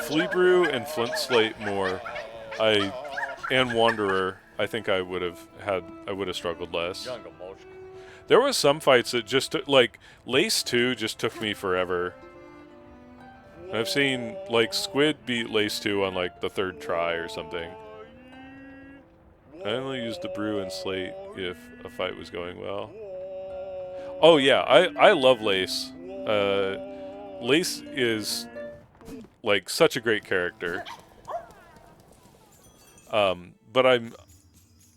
Flea Brew and Flint Slate more, and Wanderer, I think I would have struggled less. There was some fights that just took, like Lace 2 just took me forever. I've seen like Squid beat Lace 2 on like the 3rd try or something. I only used the Brew and Slate if a fight was going well. Oh yeah, I love Lace. Lace is like such a great character. But I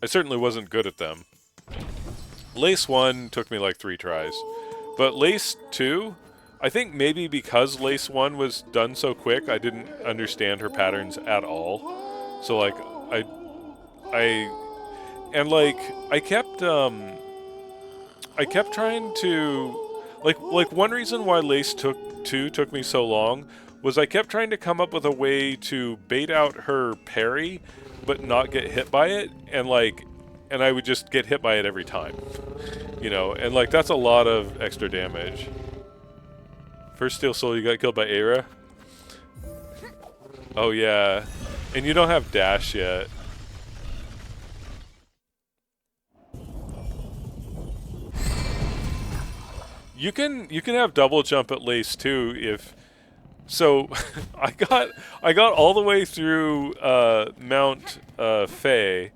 certainly wasn't good at them. Lace 1 took me like 3 tries. But Lace 2, I think maybe because Lace 1 was done so quick, I didn't understand her patterns at all. So like I kept trying to like one reason why Lace 2 took me so long was I kept trying to come up with a way to bait out her parry but not get hit by it, and I would just get hit by it every time. You know, and like that's a lot of extra damage. First Steel Soul, you got killed by Aira? Oh yeah. And you don't have dash yet. You can have double jump at Lace too if so. I got all the way through Mount Faye.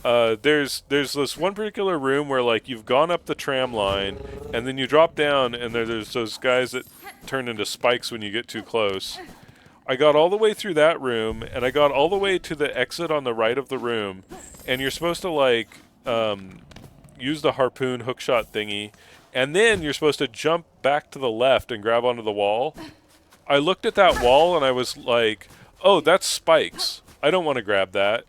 There's this one particular room where like you've gone up the tram line and then you drop down and there's those guys that turn into spikes when you get too close. I got all the way through that room and I got all the way to the exit on the right of the room, and you're supposed to like use the harpoon hookshot thingy, and then you're supposed to jump back to the left and grab onto the wall. I looked at that wall and I was like, oh, that's spikes. I don't want to grab that.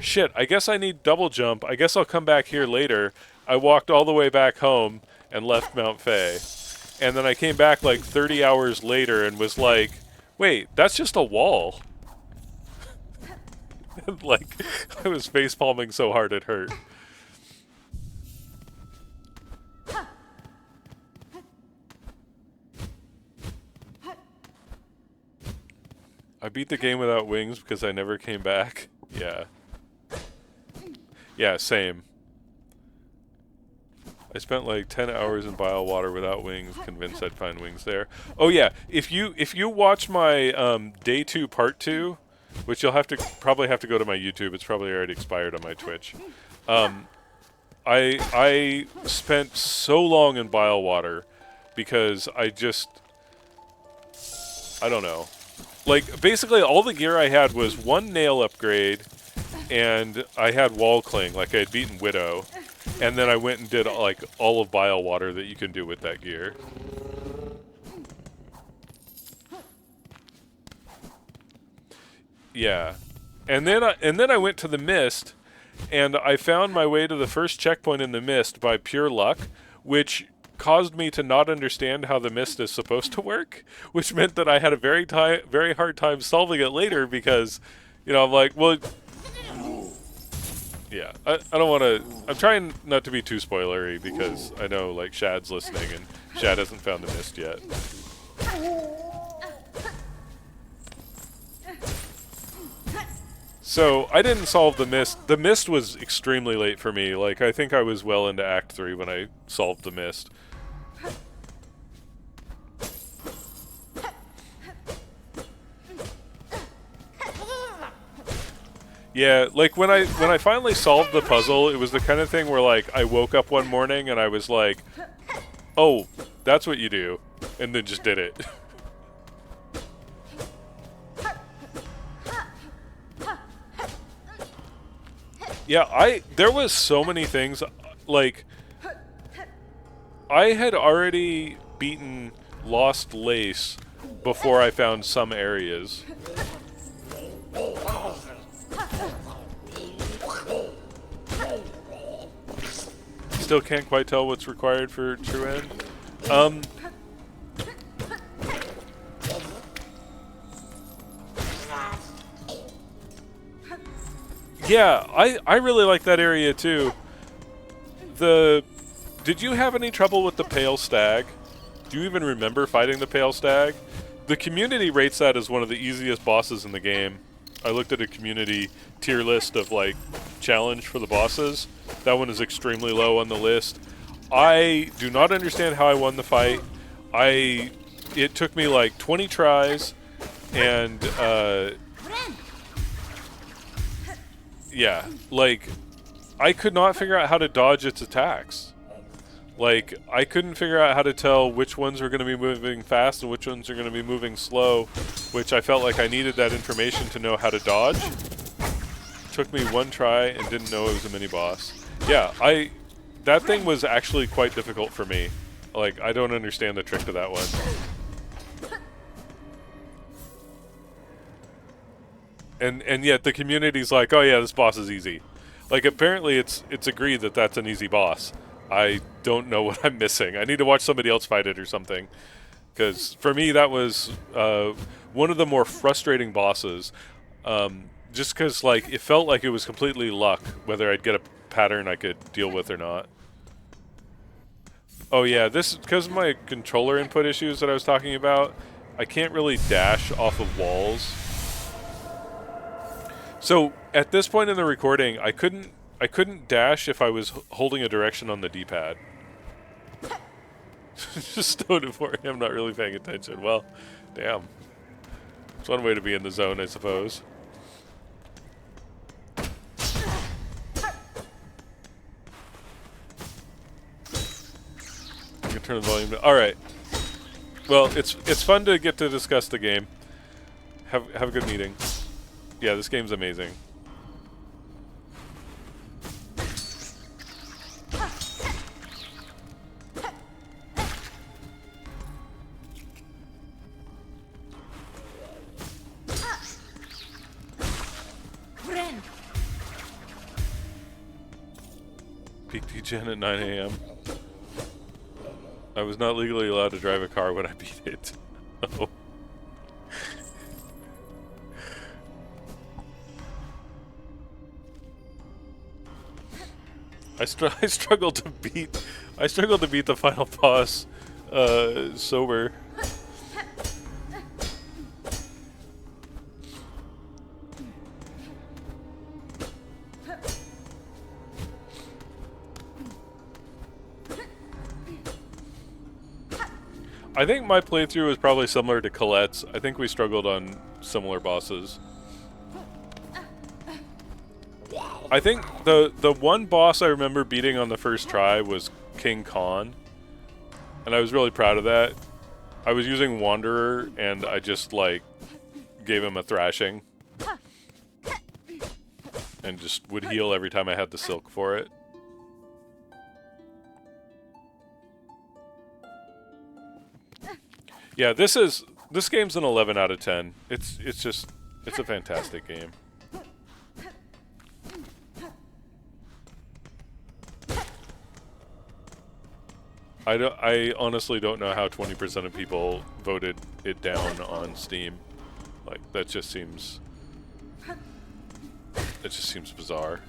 Shit, I guess I need double jump. I guess I'll come back here later. I walked all the way back home and left Mount Faye. And then I came back like 30 hours later and was like, wait, that's just a wall. And like, I was facepalming so hard it hurt. I beat the game without wings because I never came back. Yeah. Yeah, same. I spent like 10 hours in bile water without wings, convinced I'd find wings there. Oh yeah, if you watch my day 2 part 2, which you'll probably have to go to my YouTube. It's probably already expired on my Twitch. I spent so long in bile water because I don't know. Like, basically all the gear I had was 1 nail upgrade, and I had wall cling, like I had beaten Widow, and then I went and did like all of bile water that you can do with that gear. Yeah. And then I went to the mist, and I found my way to the first checkpoint in the mist by pure luck, which caused me to not understand how the mist is supposed to work, which meant that I had a very hard time solving it later because, you know, I'm like, well, yeah, I don't want to, I'm trying not to be too spoilery because I know, like, Shad's listening and Shad hasn't found the mist yet. So, I didn't solve the mist. The mist was extremely late for me. Like, I think I was well into Act 3 when I solved the mist. Yeah, like when I finally solved the puzzle, it was the kind of thing where like I woke up one morning and I was like, "Oh, that's what you do," and then just did it. Yeah, there was so many things, like, I had already beaten Lost Lace before I found some areas. Still can't quite tell what's required for true end. Yeah, I really like that area too. Did you have any trouble with the Pale Stag? Do you even remember fighting the Pale Stag? The community rates that as one of the easiest bosses in the game. I looked at a community tier list of like challenge for the bosses. That one is extremely low on the list. I do not understand how I won the fight. It took me like 20 tries, and yeah, like I could not figure out how to dodge its attacks. Like, I couldn't figure out how to tell which ones were going to be moving fast and which ones are going to be moving slow, which I felt like I needed that information to know how to dodge. Took me one try and didn't know it was a mini-boss. Yeah, that thing was actually quite difficult for me. Like, I don't understand the trick to that one. And yet the community's like, oh yeah, this boss is easy. Like, apparently it's agreed that that's an easy boss. I don't know what I'm missing. I need to watch somebody else fight it or something. Because for me, that was one of the more frustrating bosses. Just because, like, it felt like it was completely luck whether I'd get a pattern I could deal with or not. Oh yeah, this because of my controller input issues that I was talking about. I can't really dash off of walls. So at this point in the recording, I couldn't dash if I was holding a direction on the D-pad. Just stoned for him. I'm not really paying attention. Well, damn. It's one way to be in the zone, I suppose. I can turn the volume down. All right. Well, it's fun to get to discuss the game. Have a good meeting. Yeah, this game's amazing. Peak D-Gen at 9 a.m. I was not legally allowed to drive a car when I beat it. Oh. I struggled to beat the final boss sober. I think my playthrough was probably similar to Colette's. I think we struggled on similar bosses. I think the one boss I remember beating on the first try was King Khan, and I was really proud of that. I was using Wanderer, and I just, like, gave him a thrashing. And just would heal every time I had the silk for it. Yeah, this game's an 11 out of 10. It's a fantastic game. I honestly don't know how 20% of people voted it down on Steam. Like, that just seems bizarre.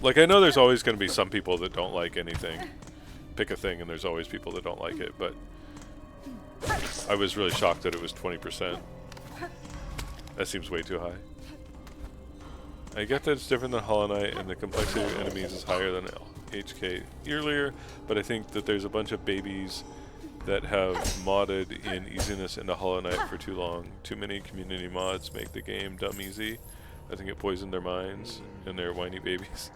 Like, I know there's always going to be some people that don't like anything. Pick a thing and there's always people that don't like it, but I was really shocked that it was 20%. That seems way too high. I get that it's different than Hollow Knight and the complexity of enemies is higher than HK earlier, but I think that there's a bunch of babies that have modded in easiness into Hollow Knight for too long. Too many community mods make the game dumb easy. I think it poisoned their minds and they're whiny babies.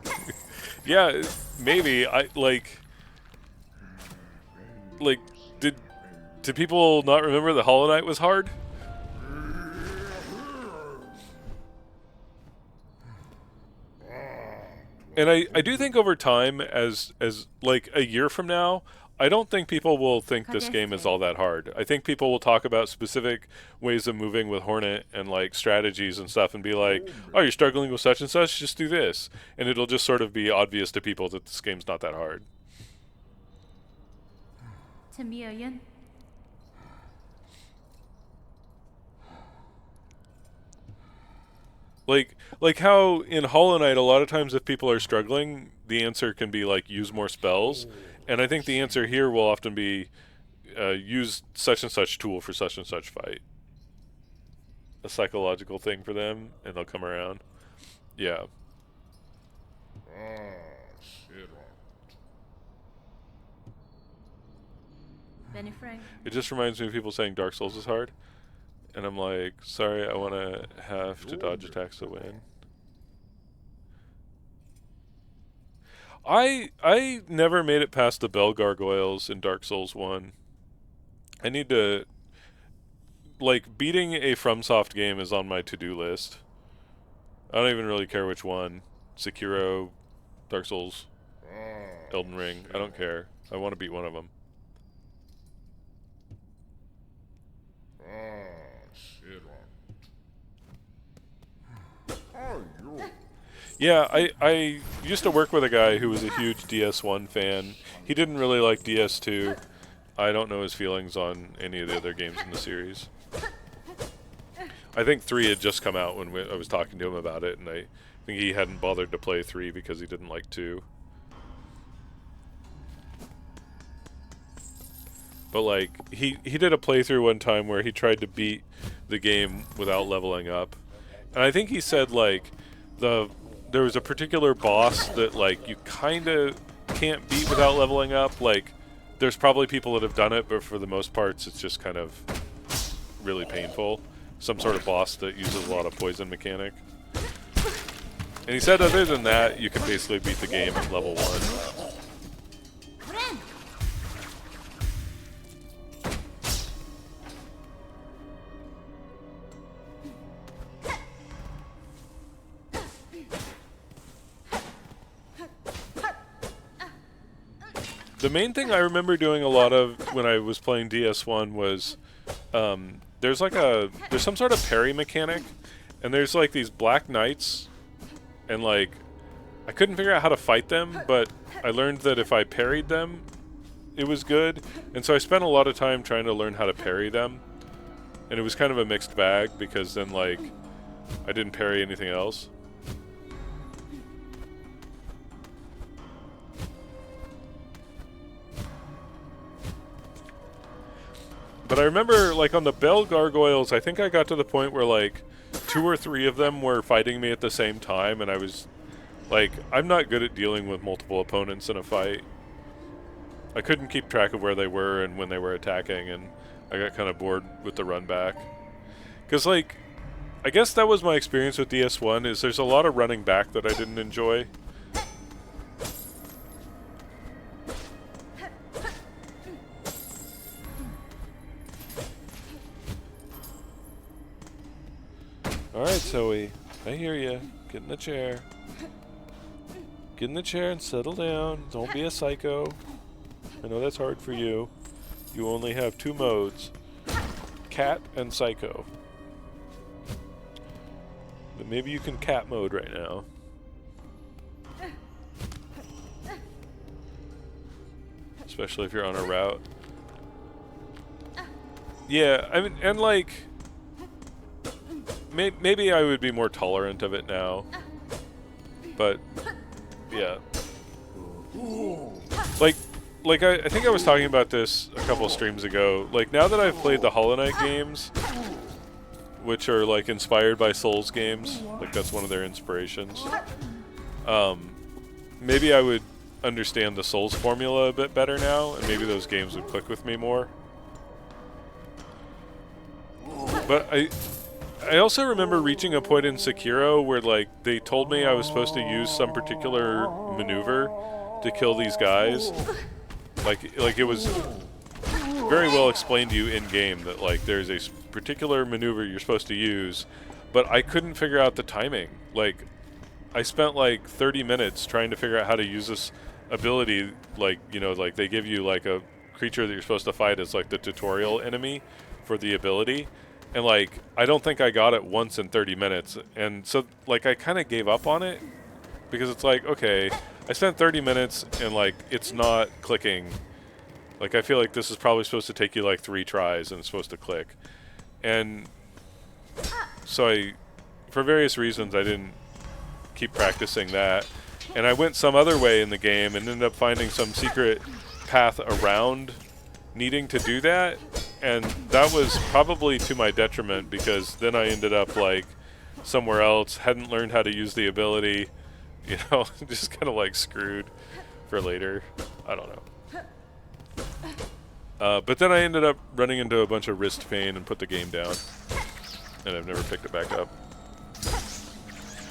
Yeah, maybe. Did people not remember that Hollow Knight was hard? And I do think over time, as like a year from now, I don't think people will think this game is all that hard. I think people will talk about specific ways of moving with Hornet and like strategies and stuff and be like, oh, you're struggling with such and such, just do this. And it'll just sort of be obvious to people that this game's not that hard. Like how in Hollow Knight, a lot of times if people are struggling, the answer can be like use more spells. And I think the answer here will often be use such and such tool for such and such fight. A psychological thing for them, and they'll come around. Yeah. It just reminds me of people saying Dark Souls is hard. And I'm like, sorry, I want to have to dodge attacks to win. I never made it past the bell gargoyles in Dark Souls 1. I need to, like, beating a FromSoft game is on my to-do list. I don't even really care which one. Sekiro, Dark Souls, Elden Ring. I don't care. I want to beat one of them. Yeah, I used to work with a guy who was a huge DS1 fan. He didn't really like DS2. I don't know his feelings on any of the other games in the series. I think 3 had just come out when I was talking to him about it, and I think he hadn't bothered to play 3 because he didn't like 2. But like, he did a playthrough one time where he tried to beat the game without leveling up. And I think he said like there was a particular boss that like you kinda can't beat without leveling up. Like there's probably people that have done it, but for the most parts it's just kind of really painful. Some sort of boss that uses a lot of poison mechanic. And he said other than that, you can basically beat the game at level 1. The main thing I remember doing a lot of when I was playing DS1 was there's some sort of parry mechanic, and there's like these black knights, and like I couldn't figure out how to fight them, but I learned that if I parried them, it was good, and so I spent a lot of time trying to learn how to parry them, and it was kind of a mixed bag because then like I didn't parry anything else. But I remember, like, on the bell gargoyles, I think I got to the point where, like, 2 or 3 of them were fighting me at the same time, and I was, like, I'm not good at dealing with multiple opponents in a fight. I couldn't keep track of where they were and when they were attacking, and I got kind of bored with the run back. Because, like, I guess that was my experience with DS1, is there's a lot of running back that I didn't enjoy. Alright, Zoe. I hear you. Get in the chair. Get in the chair and settle down. Don't be a psycho. I know that's hard for you. You only have 2 modes. Cat and psycho. But maybe you can cat mode right now. Especially if you're on a route. Yeah, I mean, and like... Maybe I would be more tolerant of it now, but yeah. Like I think I was talking about this a couple streams ago. Like now that I've played the Hollow Knight games, which are like inspired by Souls games, like that's one of their inspirations. Maybe I would understand the Souls formula a bit better now, and maybe those games would click with me more. But I also remember reaching a point in Sekiro where, like, they told me I was supposed to use some particular maneuver to kill these guys. Like it was very well explained to you in-game that, like, there's a particular maneuver you're supposed to use, but I couldn't figure out the timing. Like, I spent, like, 30 minutes trying to figure out how to use this ability, like, you know, like, they give you, like, a creature that you're supposed to fight as, like, the tutorial enemy for the ability. And, like, I don't think I got it once in 30 minutes. And so, like, I kind of gave up on it. Because it's like, okay, I spent 30 minutes and, like, it's not clicking. Like, I feel like this is probably supposed to take you, like, 3 tries and it's supposed to click. And so for various reasons, I didn't keep practicing that. And I went some other way in the game and ended up finding some secret path around needing to do that. And that was probably to my detriment because then I ended up like somewhere else, hadn't learned how to use the ability, you know, just kind of like screwed for later. I don't know. But then I ended up running into a bunch of wrist pain and put the game down. And I've never picked it back up.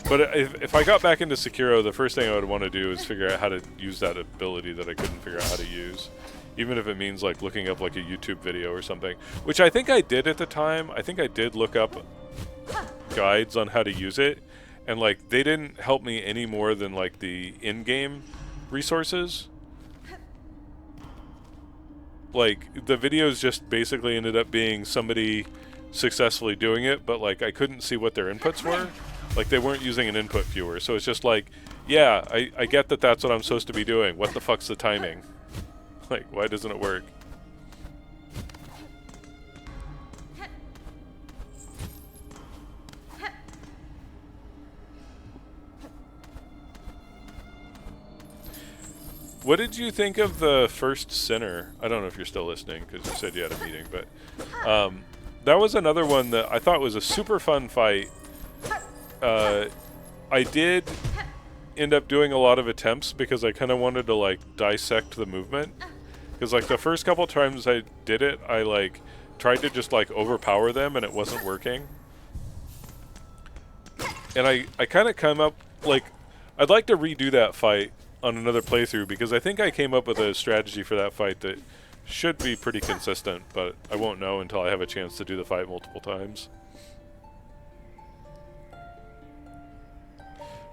But if I got back into Sekiro, the first thing I would want to do is figure out how to use that ability that I couldn't figure out how to use. Even if it means like looking up like a YouTube video or something. Which I think I did at the time. I think I did look up guides on how to use it. And like they didn't help me any more than like the in-game resources. Like the videos just basically ended up being somebody successfully doing it, but like I couldn't see what their inputs were. Like they weren't using an input viewer, so it's just like, yeah, I get that that's what I'm supposed to be doing. What the fuck's the timing? Like, why doesn't it work? What did you think of the first Sinner? I don't know if you're still listening because you said you had a meeting, but that was another one that I thought was a super fun fight. I did end up doing a lot of attempts because I kind of wanted to like dissect the movement. Because like the first couple times I did it, I like tried to just like overpower them and it wasn't working. And I kind of come up, like, I'd like to redo that fight on another playthrough because I think I came up with a strategy for that fight that should be pretty consistent, but I won't know until I have a chance to do the fight multiple times.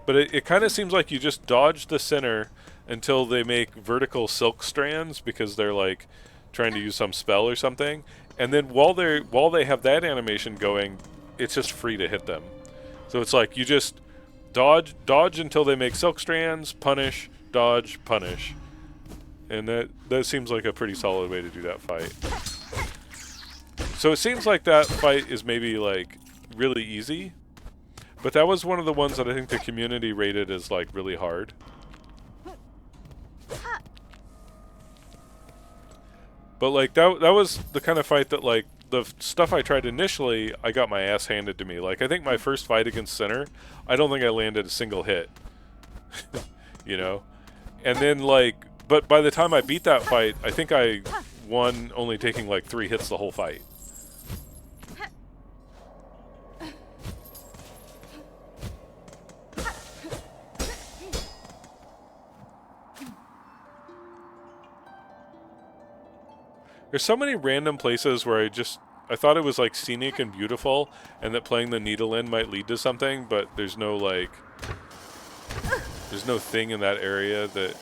But it kind of seems like you just dodge the Sinner until they make vertical silk strands because they're like trying to use some spell or something. And then while they have that animation going, it's just free to hit them. So it's like you just dodge until they make silk strands, punish, dodge, punish. And that seems like a pretty solid way to do that fight. So it seems like that fight is maybe like really easy. But that was one of the ones that I think the community rated as like really hard. But like that was the kind of fight that like the stuff I tried initially, I got my ass handed to me. Like I think my first fight against Sinner, I don't think I landed a single hit. You know? And then like, but by the time I beat that fight, I think I won only taking like 3 hits the whole fight. There's so many random places where I thought it was like scenic and beautiful and that playing the needle in might lead to something, but there's no thing in that area that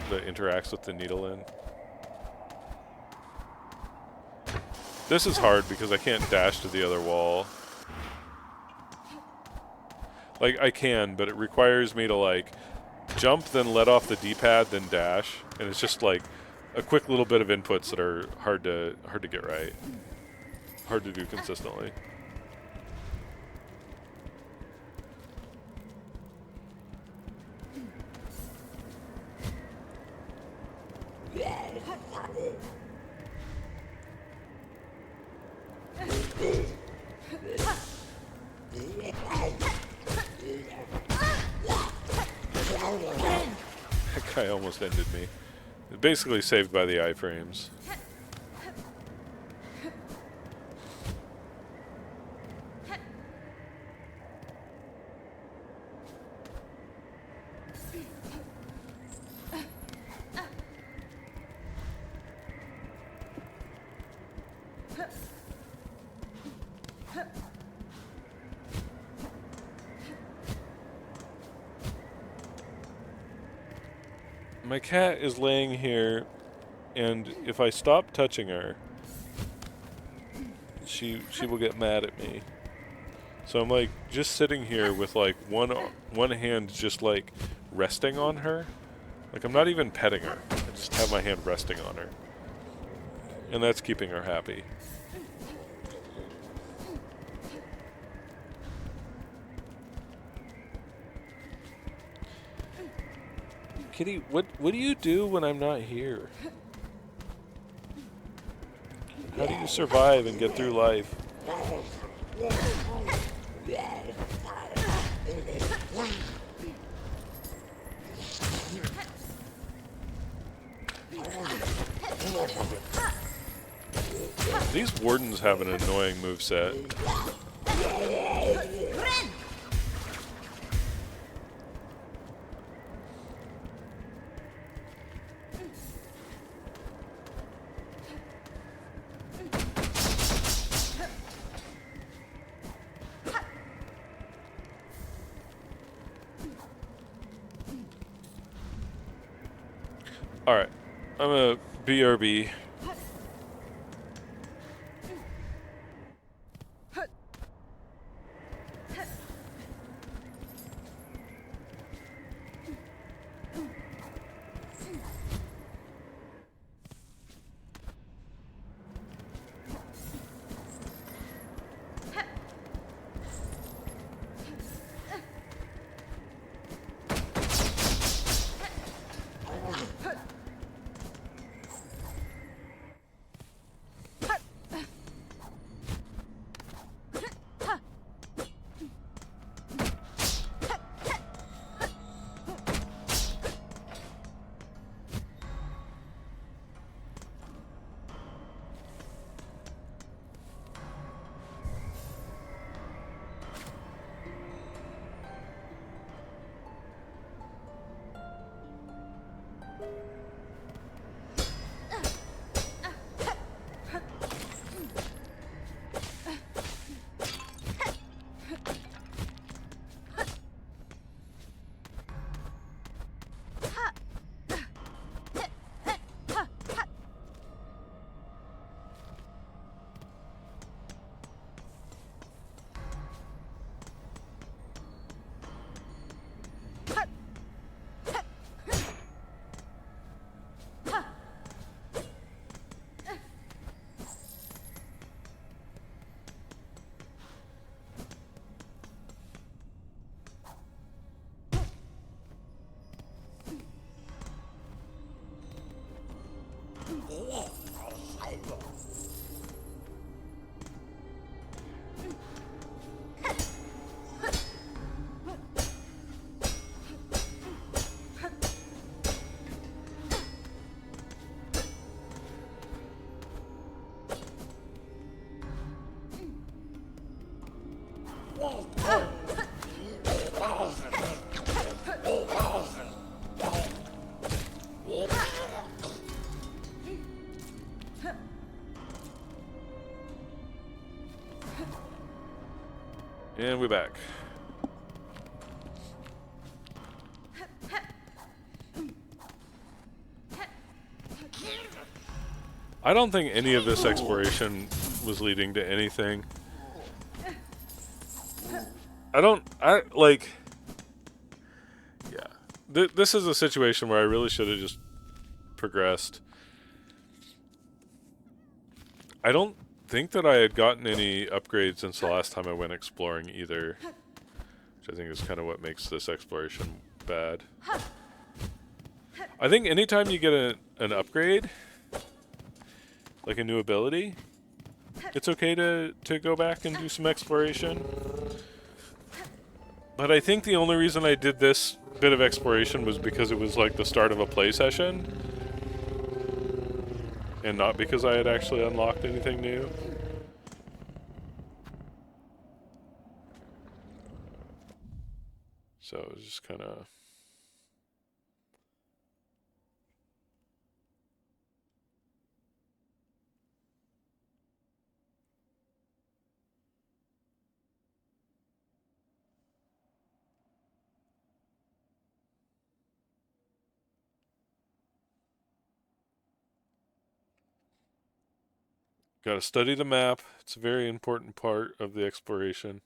interacts with the needle in. This is hard because I can't dash to the other wall. Like I can, but it requires me to like jump, then let off the D-pad, then dash, and it's just like a quick little bit of inputs that are hard to get right. Hard to do consistently. That guy almost ended me. Basically saved by the iframes. My cat is laying here, and if I stop touching her, she will get mad at me. So I'm like just sitting here with like one hand just like resting on her. Like I'm not even petting her. I just have my hand resting on her. And that's keeping her happy. Kitty, what do you do when I'm not here? How do you survive and get through life? These wardens have an annoying moveset. Alright. I'm gonna BRB. And we're back. I don't think any of this exploration was leading to anything. Yeah. This is a situation where I really should have just progressed. I don't think that I had gotten any upgrades since the last time I went exploring either, which I think is kind of what makes this exploration bad. I think anytime you get an upgrade, like a new ability, it's okay to go back and do some exploration. But I think the only reason I did this bit of exploration was because it was like the start of a play session, and not because I had actually unlocked anything new. So it was just kind of... Got to study the map. It's a very important part of the exploration.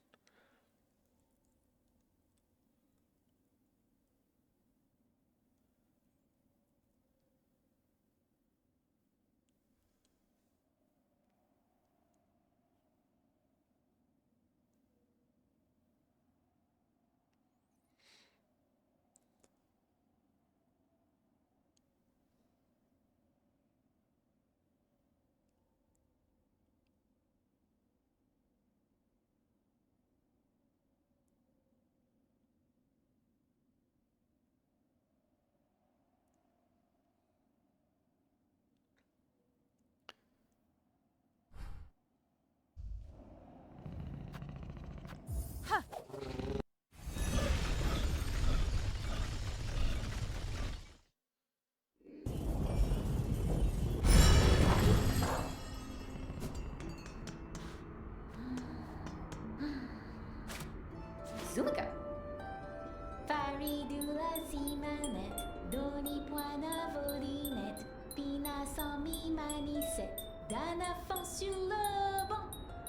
mi, mani, sept. D'un enfant sur le banc.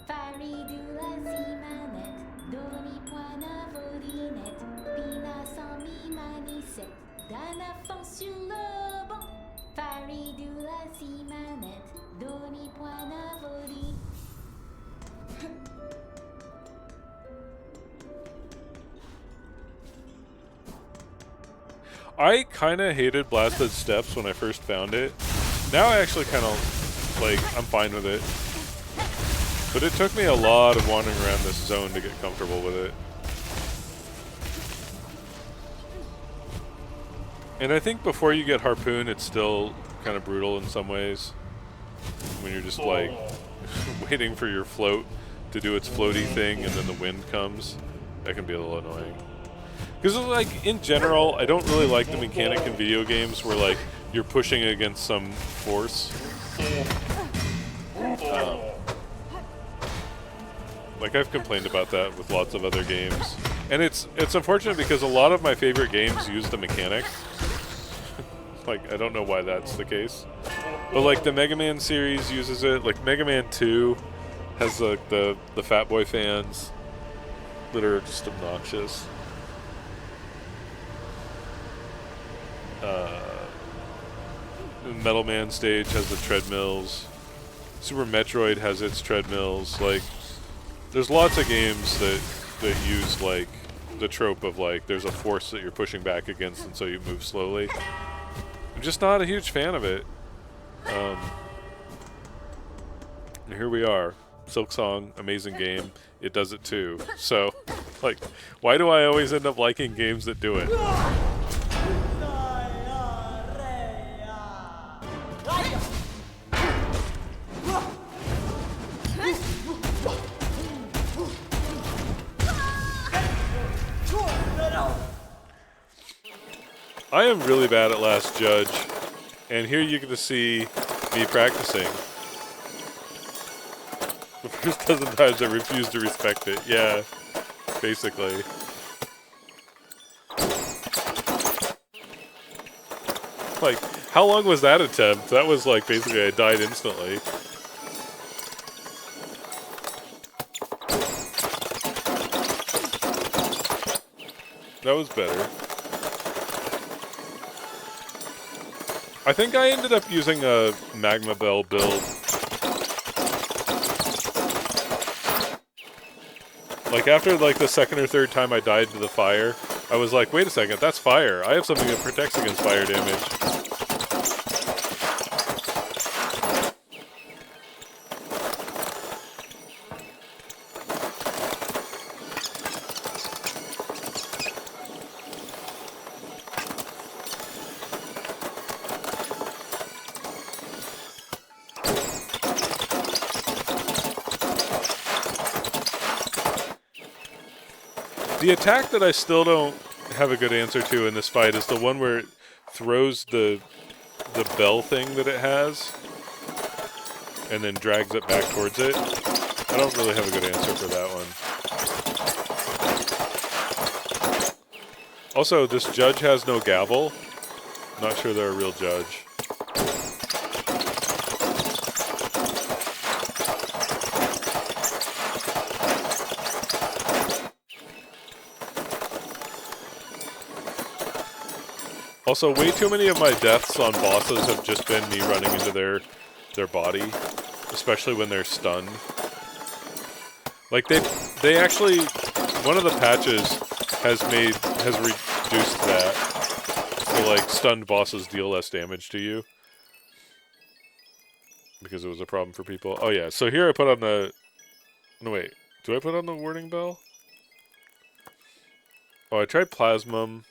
Faridula, si, manette. Doni, poina, volinette. Pina, sans mi, mani, sept. D'un enfant sur le banc. Faridula, si, manette. Doni, poina, volinette. I kind of hated Blasted Steps when I first found it. Now I actually kind of, like, I'm fine with it. But it took me a lot of wandering around this zone to get comfortable with it. And I think before you get Harpoon, it's still kind of brutal in some ways. When you're just, like, waiting for your float to do its floaty thing and then the wind comes. That can be a little annoying. Because, like, in general, I don't really like the mechanic in video games where, like, you're pushing against some force. Like, I've complained about that with lots of other games. And it's unfortunate because a lot of my favorite games use the mechanic. Like, I don't know why that's the case. But, like, the Mega Man series uses it. Like, Mega Man 2 has, like, the Fat Boy fans that are just obnoxious. Metal Man stage has the treadmills. Super Metroid has its treadmills. Like, there's lots of games that use, like, the trope of, like, there's a force that you're pushing back against and so you move slowly. I'm just not a huge fan of it. And here we are. Silksong, amazing game. It does it too. So, like, why do I always end up liking games that do it? I am really bad at Last Judge, and here you get to see me practicing. The first dozen times I refuse to respect it. Yeah, basically. Like, how long was that attempt? That was like, basically I died instantly. That was better. I think I ended up using a Magma Bell build. Like, after, like, the second or third time I died to the fire, I was like, wait a second, that's fire. I have something that protects against fire damage. The attack that I still don't have a good answer to in this fight is the one where it throws the bell thing that it has and then drags it back towards it. I don't really have a good answer for that one. Also, this judge has no gavel. Not sure they're a real judge. Also, way too many of my deaths on bosses have just been me running into their body, especially when they're stunned. Like, they actually, one of the patches has reduced that. So, like, stunned bosses deal less damage to you. Because it was a problem for people. Oh yeah, so here I put on the, no wait, do I put on the warning bell? Oh, I tried Plasmum.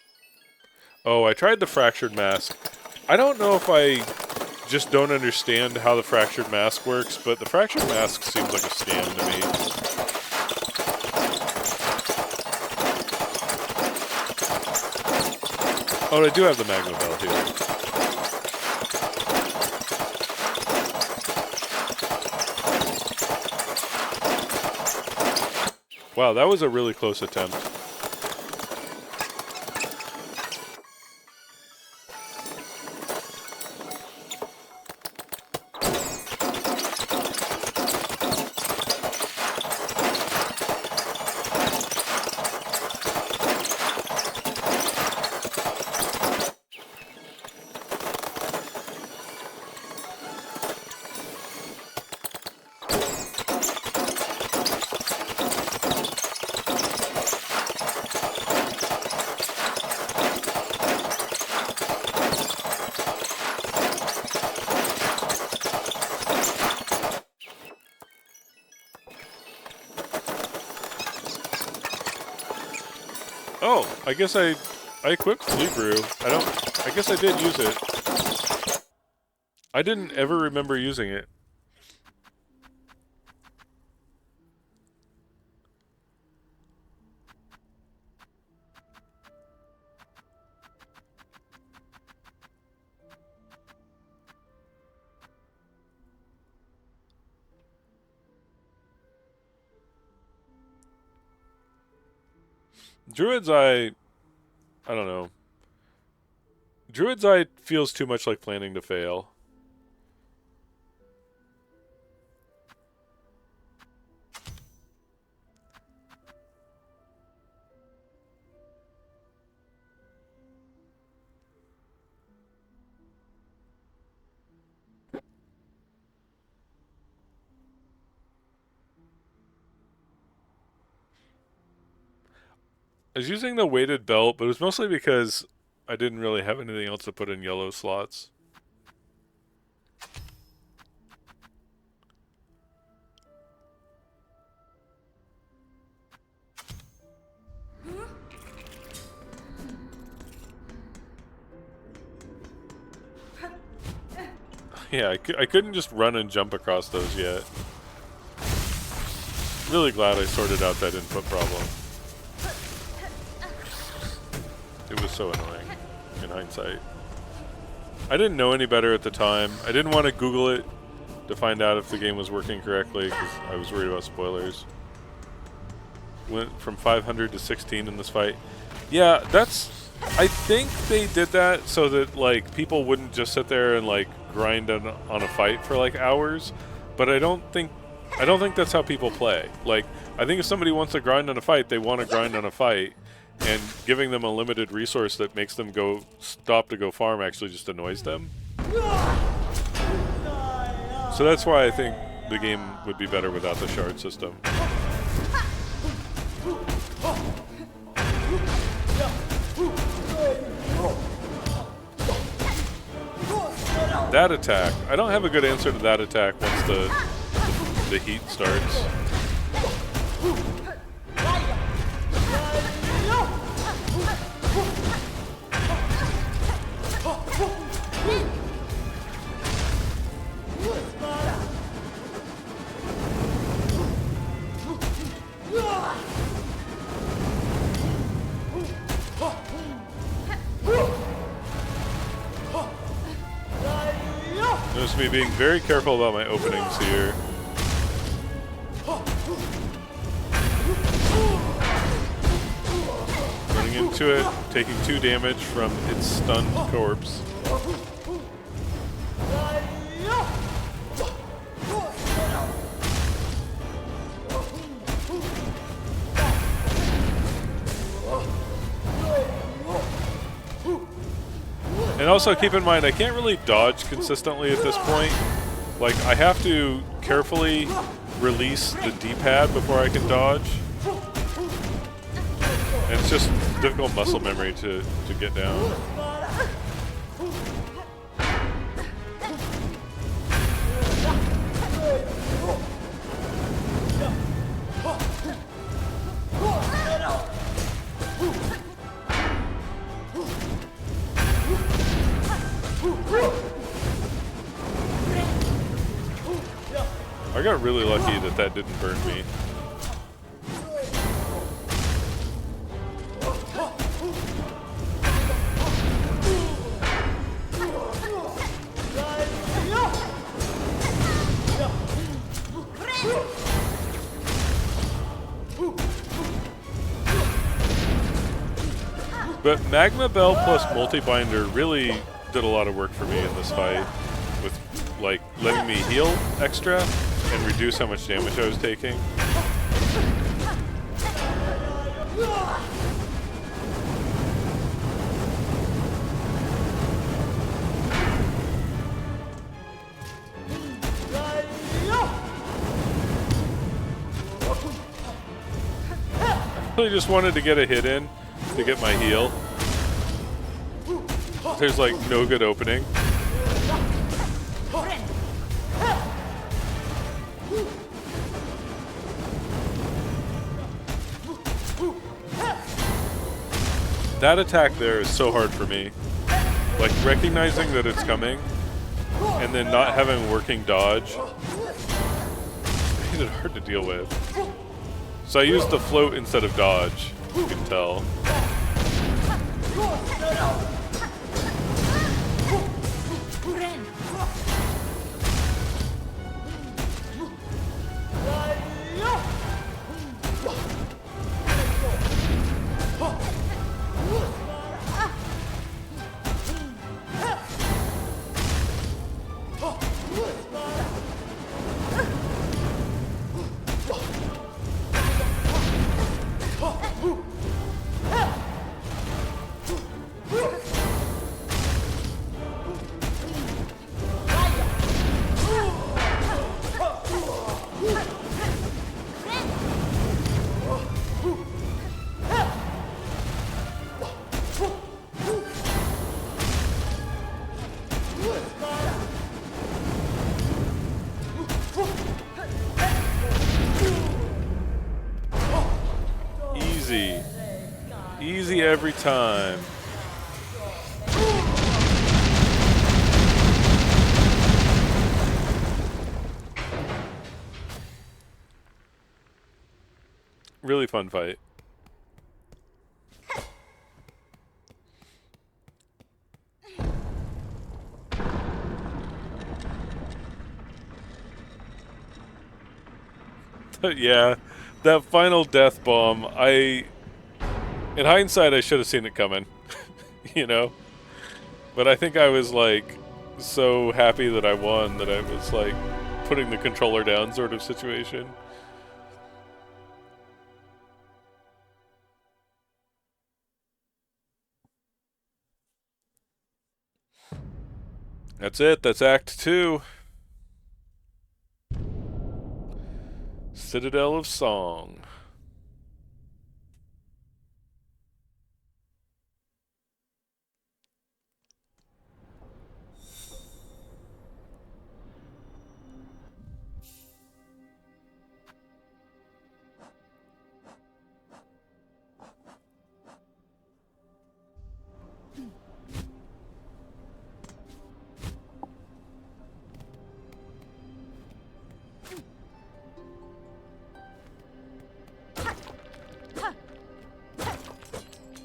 Oh, I tried the Fractured Mask. I don't know if I just don't understand how the Fractured Mask works, but the Fractured Mask seems like a scam to me. Oh, and I do have the Magma Bell here. Wow, that was a really close attempt. I guess I equipped Flea Brew. I guess I did use it. I didn't ever remember using it. Druid's Eye, I don't know. Druid's Eye feels too much like planning to fail. I was using the weighted belt, but it was mostly because I didn't really have anything else to put in yellow slots. Yeah, I couldn't just run and jump across those yet. Really glad I sorted out that input problem. It was so annoying, in hindsight. I didn't know any better at the time. I didn't want to Google it to find out if the game was working correctly, because I was worried about spoilers. Went from 500 to 16 in this fight. Yeah, that's... I think they did that so that, like, people wouldn't just sit there and, like, grind on a fight for, like, hours. But I don't think that's how people play. Like, I think if somebody wants to grind on a fight, they want to grind on a fight. And giving them a limited resource that makes them stop to go farm actually just annoys them. So that's why I think the game would be better without the shard system. That attack. I don't have a good answer to that attack once the heat starts. Notice me being very careful about my openings here. Running into it, taking 2 damage from its stunned corpse. And also keep in mind, I can't really dodge consistently at this point. Like, I have to carefully release the D-pad before I can dodge. And it's just difficult muscle memory to get down. I got really lucky that didn't burn me. But Magma Bell plus Multi-Binder really did a lot of work for me in this fight, with like letting me heal extra and reduce how much damage I was taking. I really just wanted to get a hit in to get my heal. There's like no good opening. That attack there is so hard for me. Like, recognizing that it's coming, and then not having working dodge, made it hard to deal with. So I used the float instead of dodge, you can tell. Easy. Easy every time. Really fun fight. Yeah, that final death bomb, in hindsight, I should have seen it coming, you know? But I think I was, like, so happy that I won that I was, like, putting the controller down sort of situation. That's it. That's Act 2. Citadel of Song.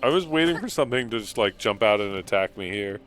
I was waiting for something to just, like, jump out and attack me here.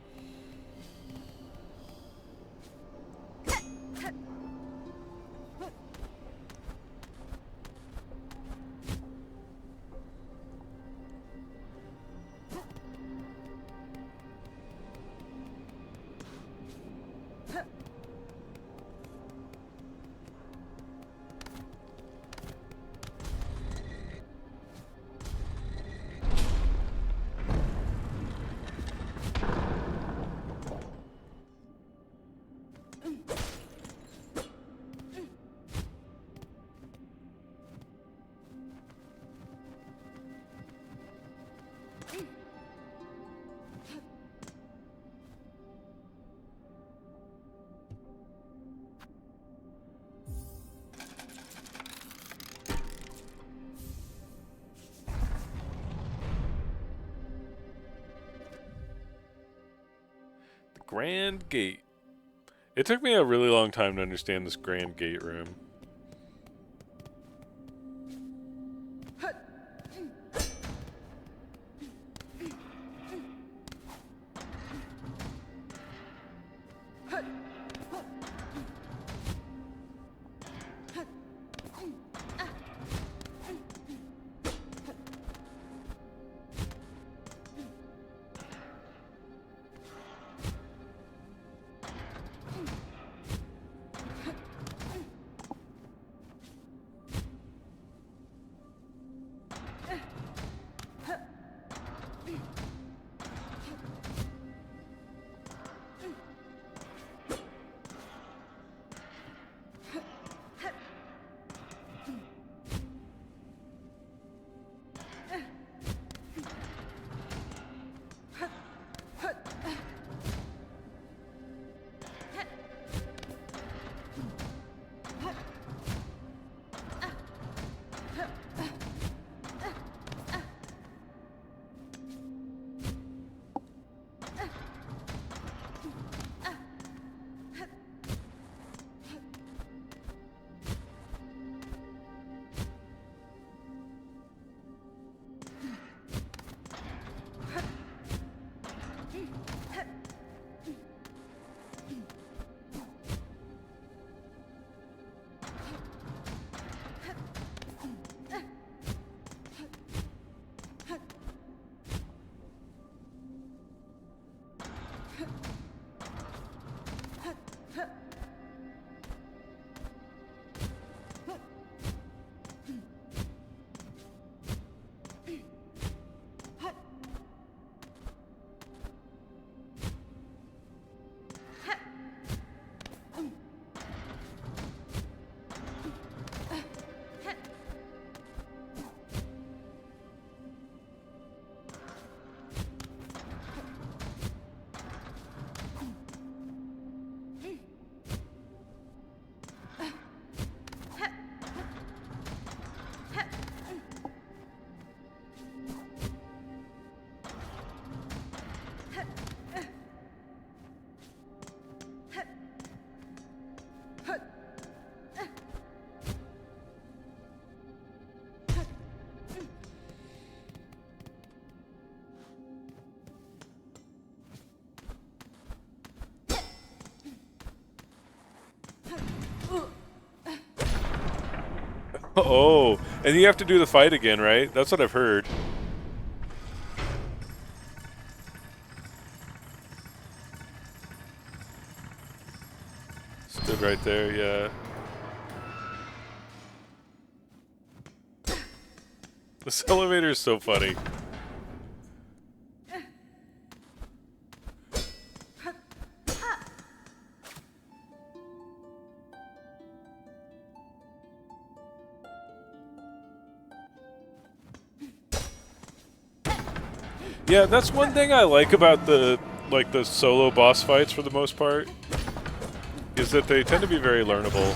Grand Gate. It took me a really long time to understand this Grand Gate room. Oh, and you have to do the fight again, right? That's what I've heard. Stood right there, yeah. This elevator is so funny. Yeah, that's one thing I like about the solo boss fights for the most part, is that they tend to be very learnable.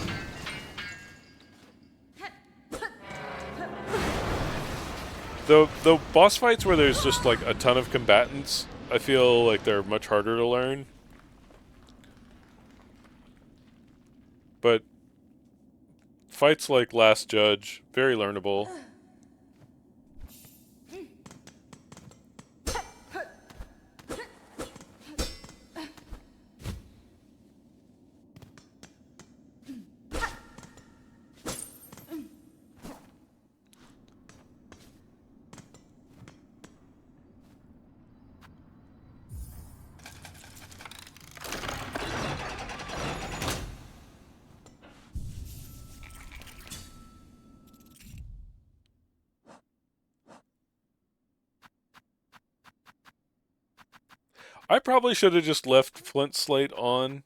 The boss fights where there's just like a ton of combatants, I feel like they're much harder to learn. But fights like Last Judge, very learnable. I probably should have just left Flint Slate on.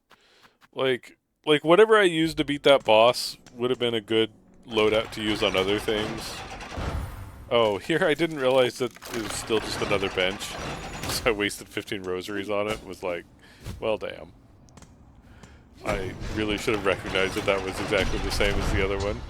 Like, whatever I used to beat that boss would have been a good loadout to use on other things. Oh, here I didn't realize that it was still just another bench. So I wasted 15 rosaries on it. Was like, well, damn. I really should have recognized that that was exactly the same as the other one.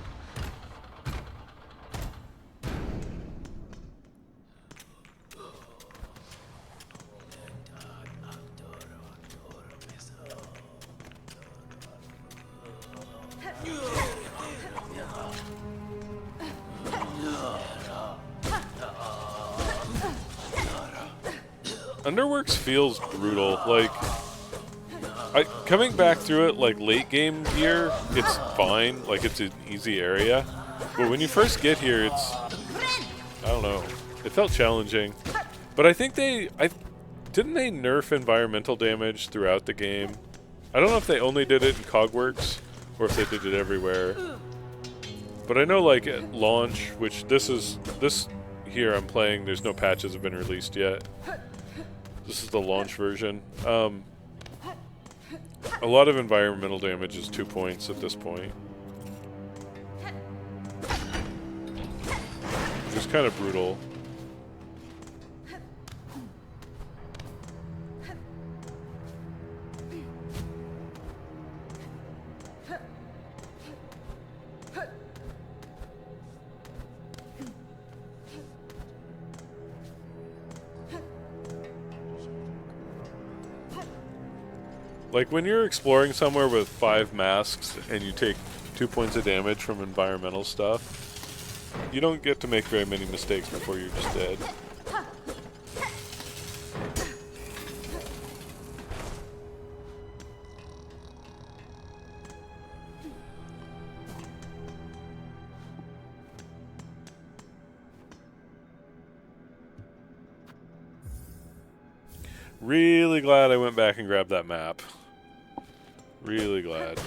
Underworks feels brutal. Like, coming back through it like late game gear, it's fine. Like, it's an easy area. But when you first get here, it's, I don't know. It felt challenging. But I think didn't they nerf environmental damage throughout the game? I don't know if they only did it in Cogworks or if they did it everywhere. But I know, like, at launch, which this here I'm playing, there's no patches have been released yet. This is the launch version. A lot of environmental damage is 2 points at this point. Which is kind of brutal. Like, when you're exploring somewhere with 5 masks and you take 2 points of damage from environmental stuff, you don't get to make very many mistakes before you're just dead. Really glad I went back and grabbed that map. Really glad.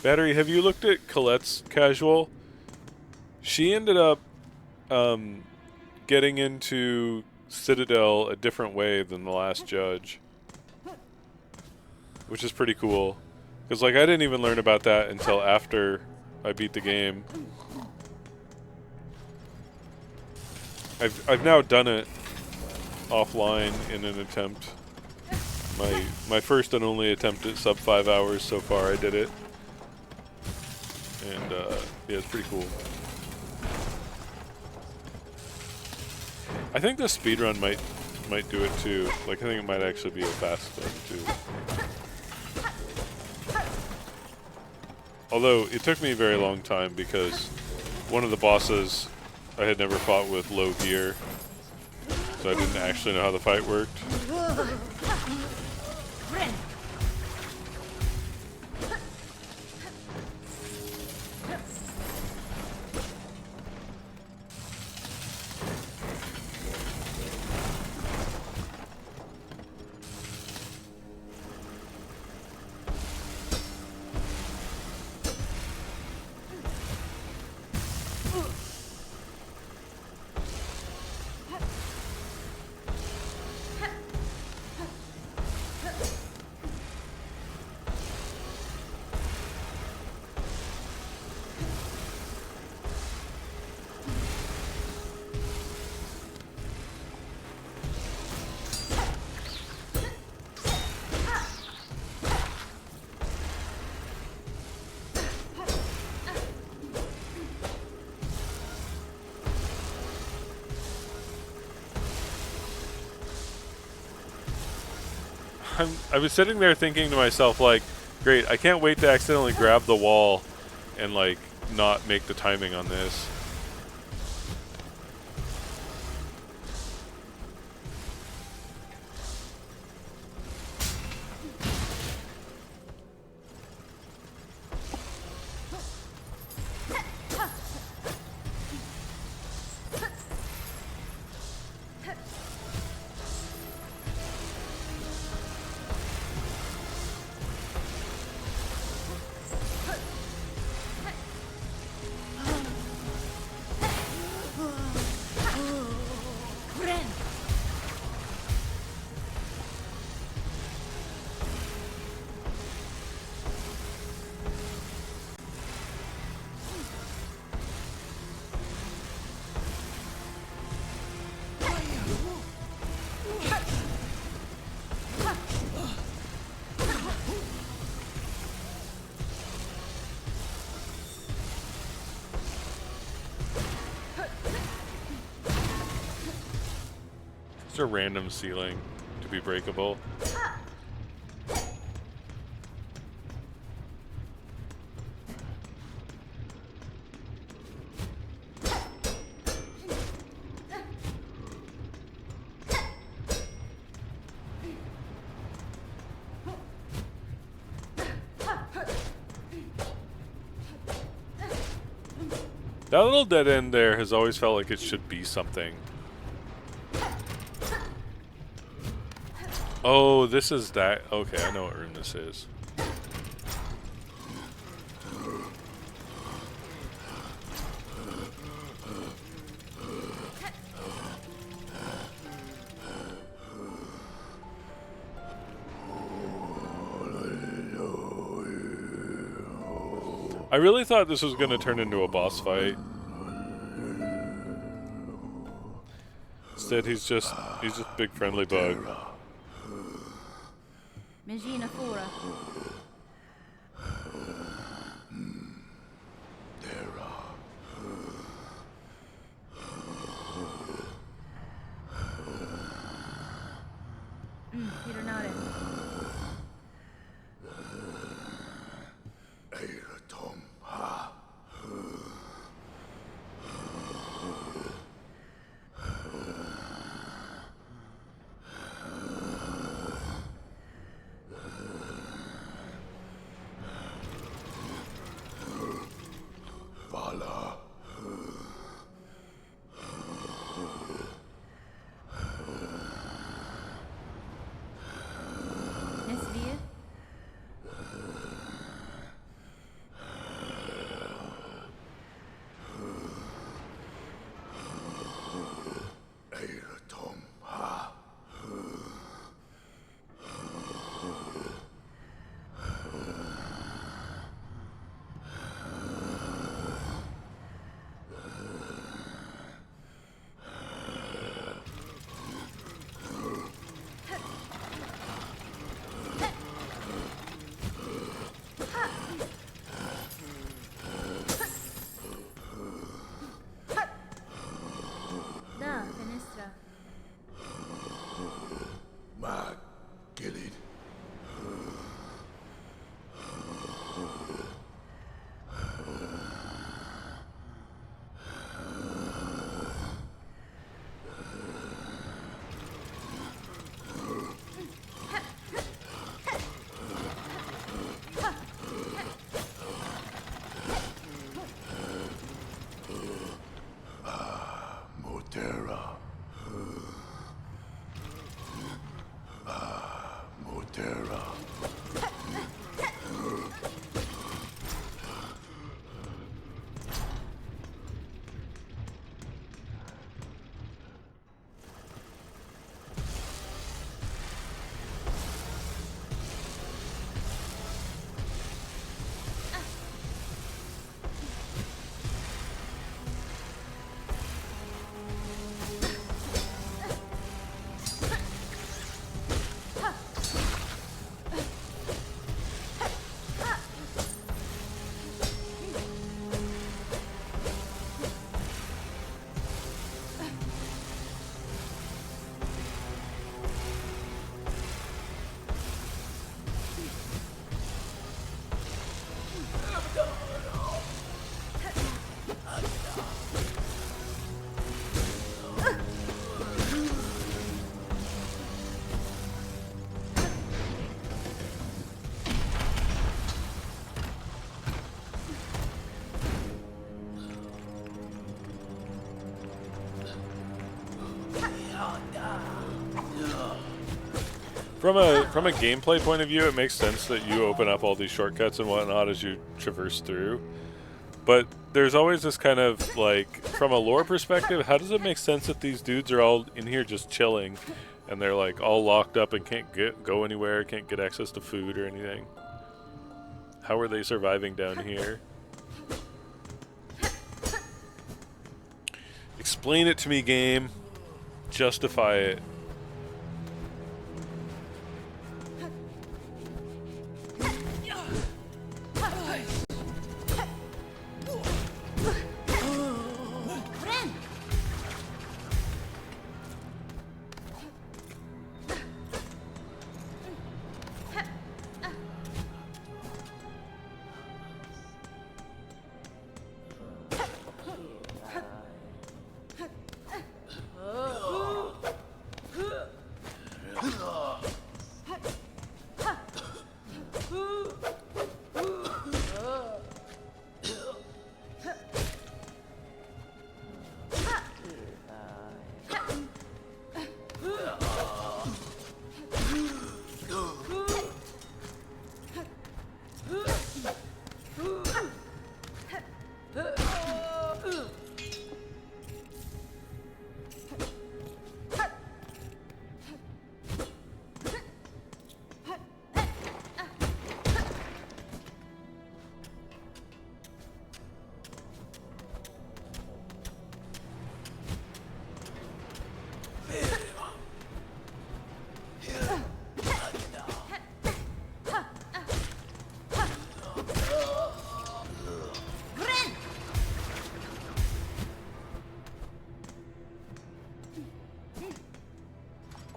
Battery, have you looked at Colette's casual? She ended up getting into Citadel a different way than the last judge. which is pretty cool. Because like I didn't even learn about that until after I beat the game. I've now done it offline in an attempt. My first and only attempt at sub 5 hours so far. I did it, and yeah, it's pretty cool. I think the speedrun might do it too. Like I think it might actually be a fast thing too. Although it took me a very long time because one of the bosses I had never fought with low gear, so I didn't actually know how the fight worked. I was sitting there thinking to myself, like, great, I can't wait to accidentally grab the wall and, like, not make the timing on this. It's a random ceiling to be breakable. That little dead end there has always felt like it should be something. Oh, this is that. Okay, I know what room this is. I really thought this was going to turn into a boss fight. Instead, he's just a big friendly bug. Magina Fora. Peter nodded. Moterra. Moterra. From a gameplay point of view, it makes sense that you open up all these shortcuts and whatnot as you traverse through. But there's always this kind of, like, from a lore perspective, how does it make sense that these dudes are all in here just chilling and they're like all locked up and can't go anywhere, can't get access to food or anything? How are they surviving down here? Explain it to me, game. Justify it.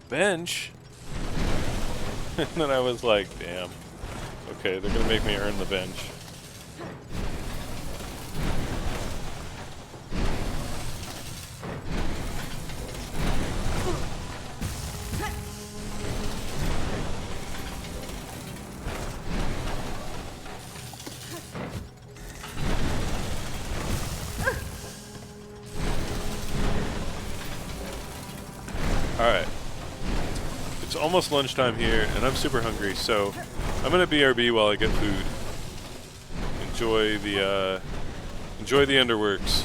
Bench? And then I was like, damn. Okay, they're gonna make me earn the bench. Alright. It's almost lunchtime here, and I'm super hungry, so I'm gonna BRB while I get food. Enjoy the underworks.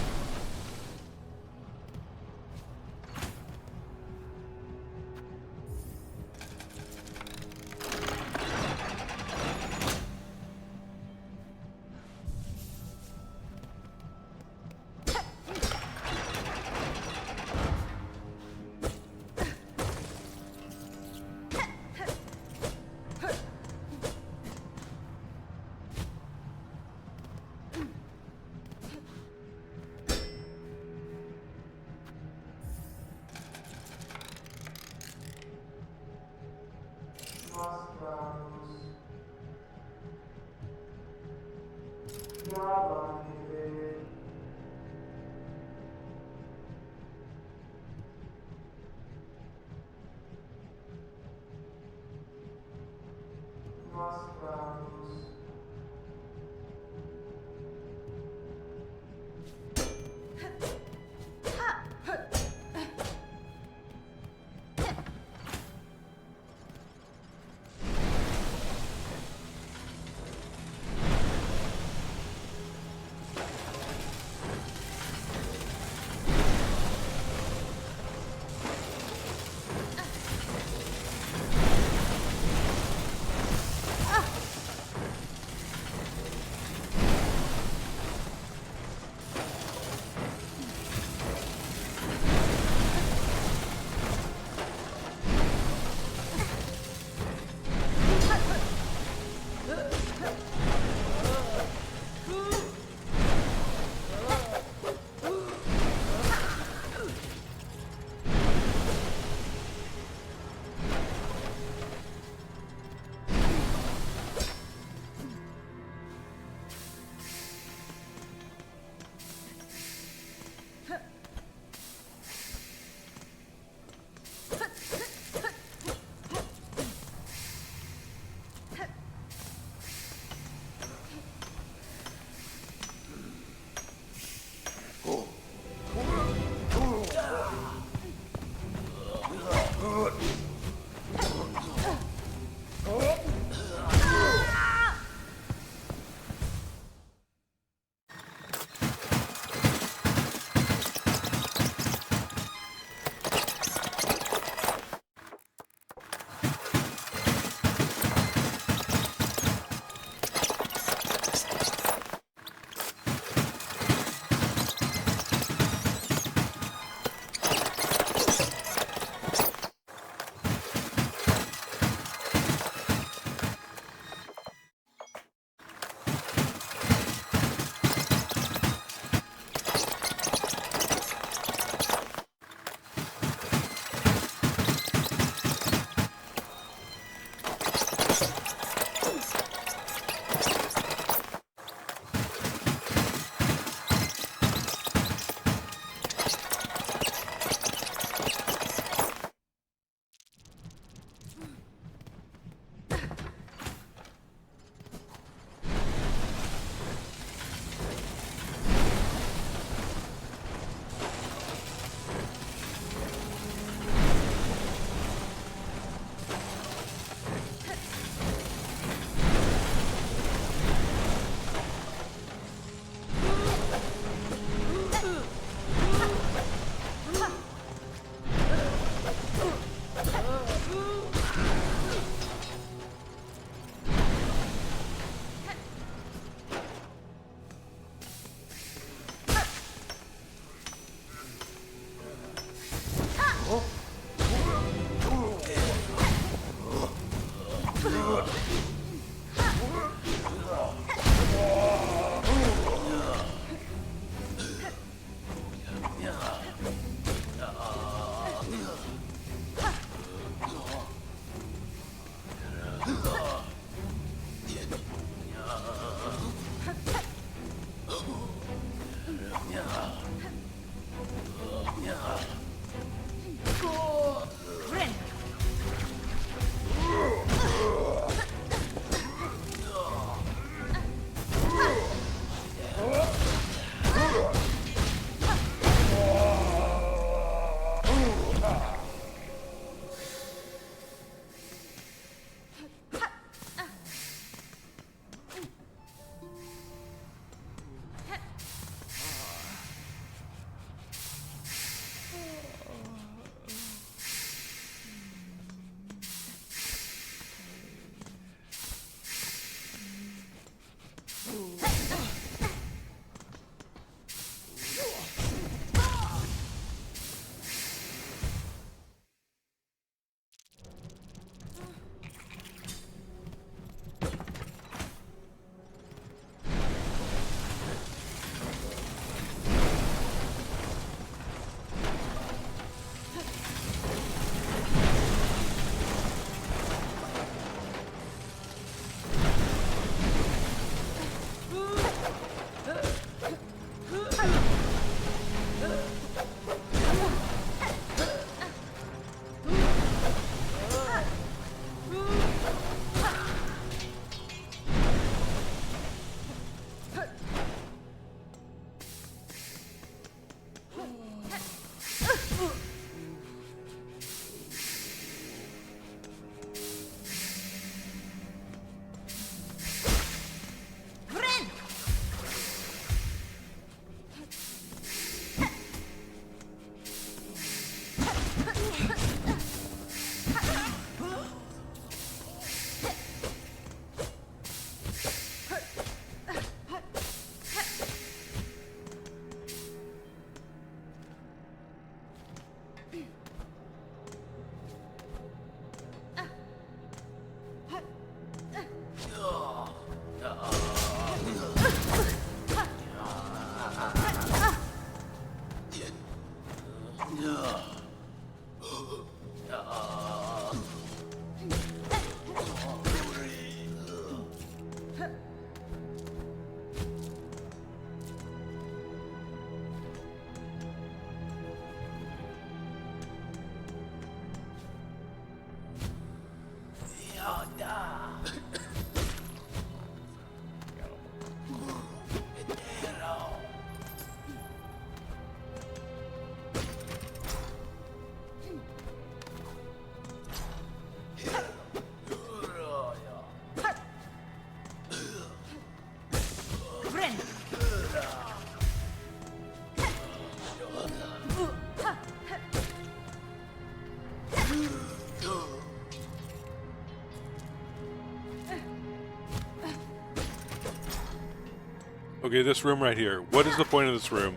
Okay, this room right here. What is the point of this room?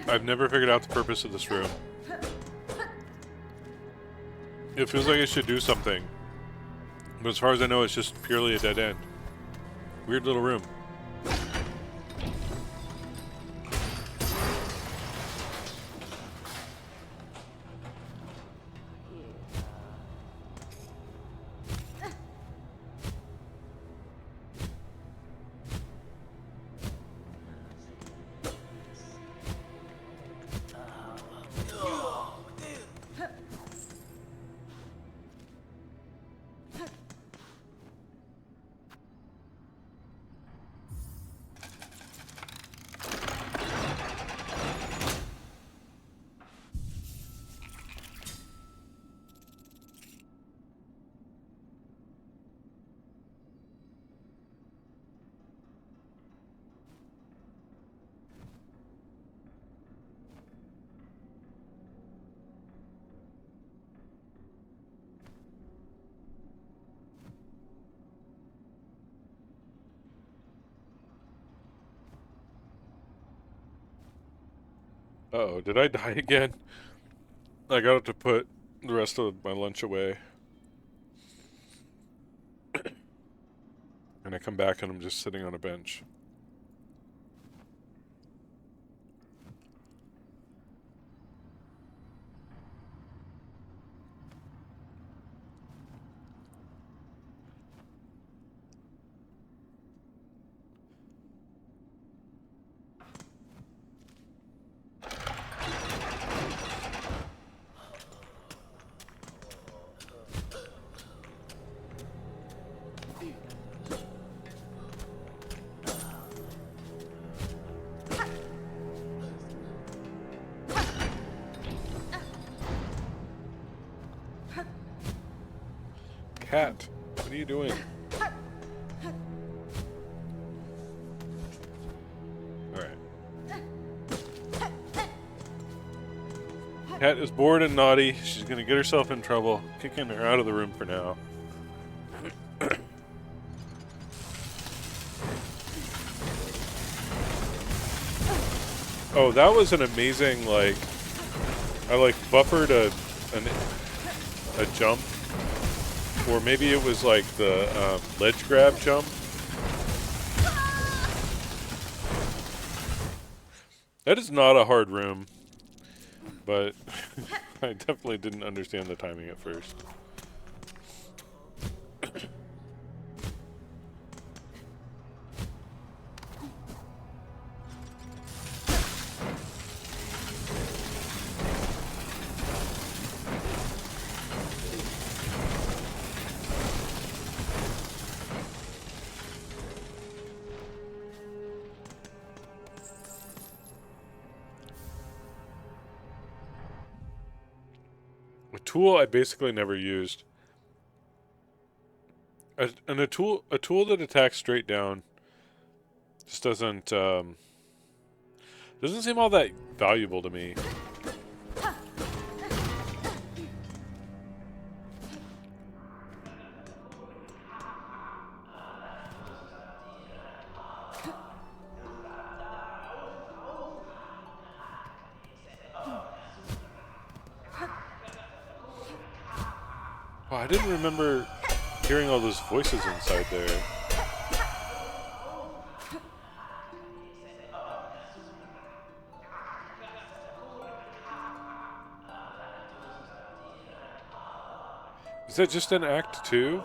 I've never figured out the purpose of this room. It feels like it should do something. But as far as I know, it's just purely a dead end. Weird little room. Uh-oh, did I die again? I got to put the rest of my lunch away. And I come back and I'm just sitting on a bench. Cat, what are you doing? Alright. Cat is bored and naughty. She's gonna get herself in trouble. Kicking her out of the room for now. Oh, that was an amazing, like... I, like, buffered a jump. Or maybe it was, like, the ledge grab jump. That is not a hard room. But I definitely didn't understand the timing at first. A tool I basically never used. And a tool that attacks straight down just doesn't seem all that valuable to me. Oh, I didn't remember hearing all those voices inside there. Is that just in Act 2?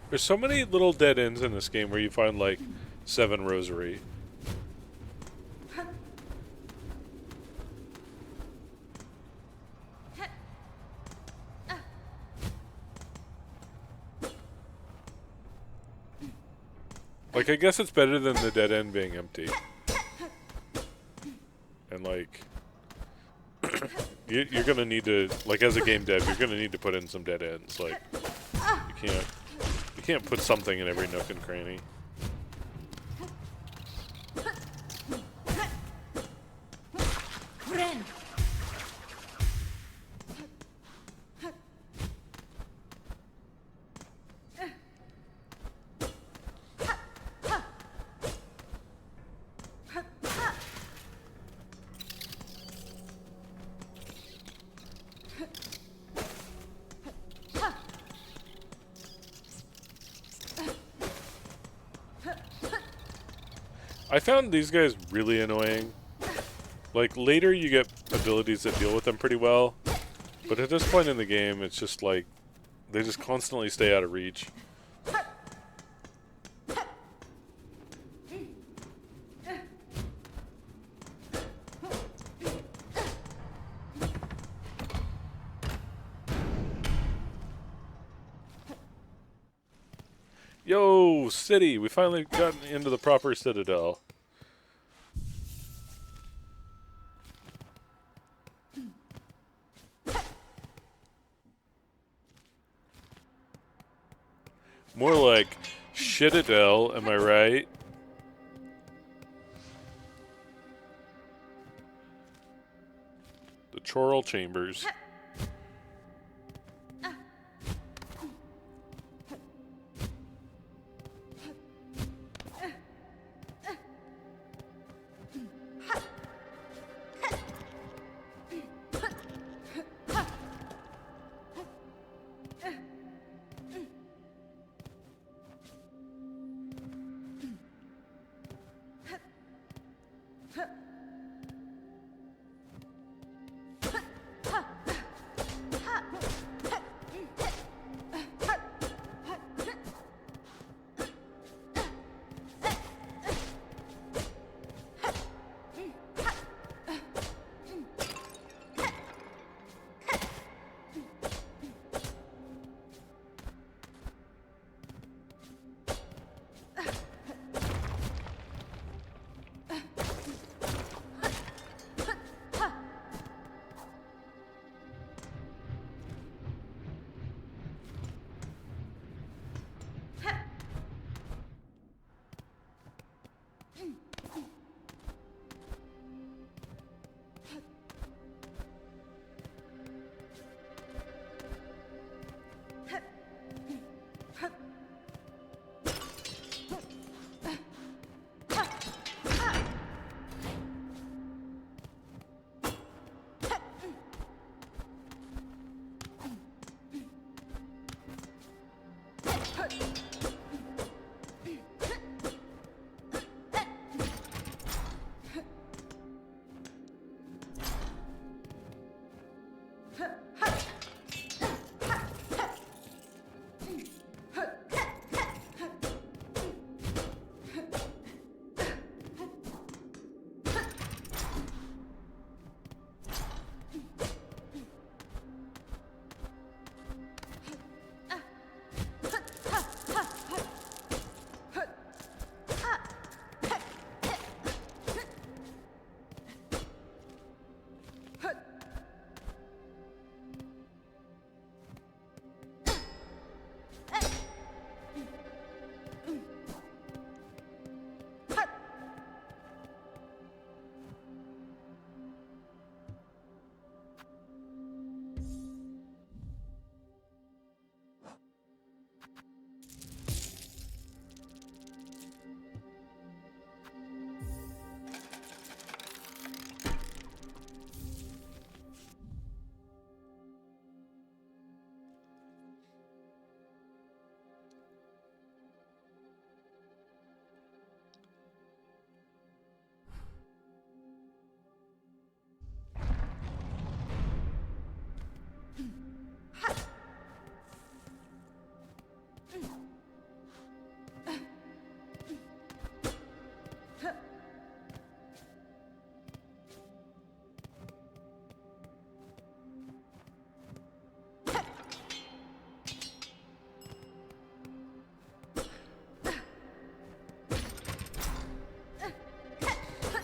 There's so many little dead ends in this game where you find like 7 rosary. Like, I guess it's better than the dead end being empty. And like, you're gonna need to, like, as a game dev, you're gonna need to put in some dead ends. Like, you can't put something in every nook and cranny. Friend. I found these guys really annoying. Like, later you get abilities that deal with them pretty well, but at this point in the game, it's just like, they just constantly stay out of reach. Yo, city! We finally got into the proper citadel. More like shitadel, am I right? The choral chambers.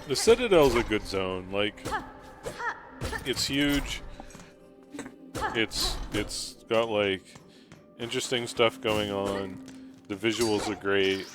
The Citadel's a good zone. Like, it's huge. It's got like interesting stuff going on. The visuals are great.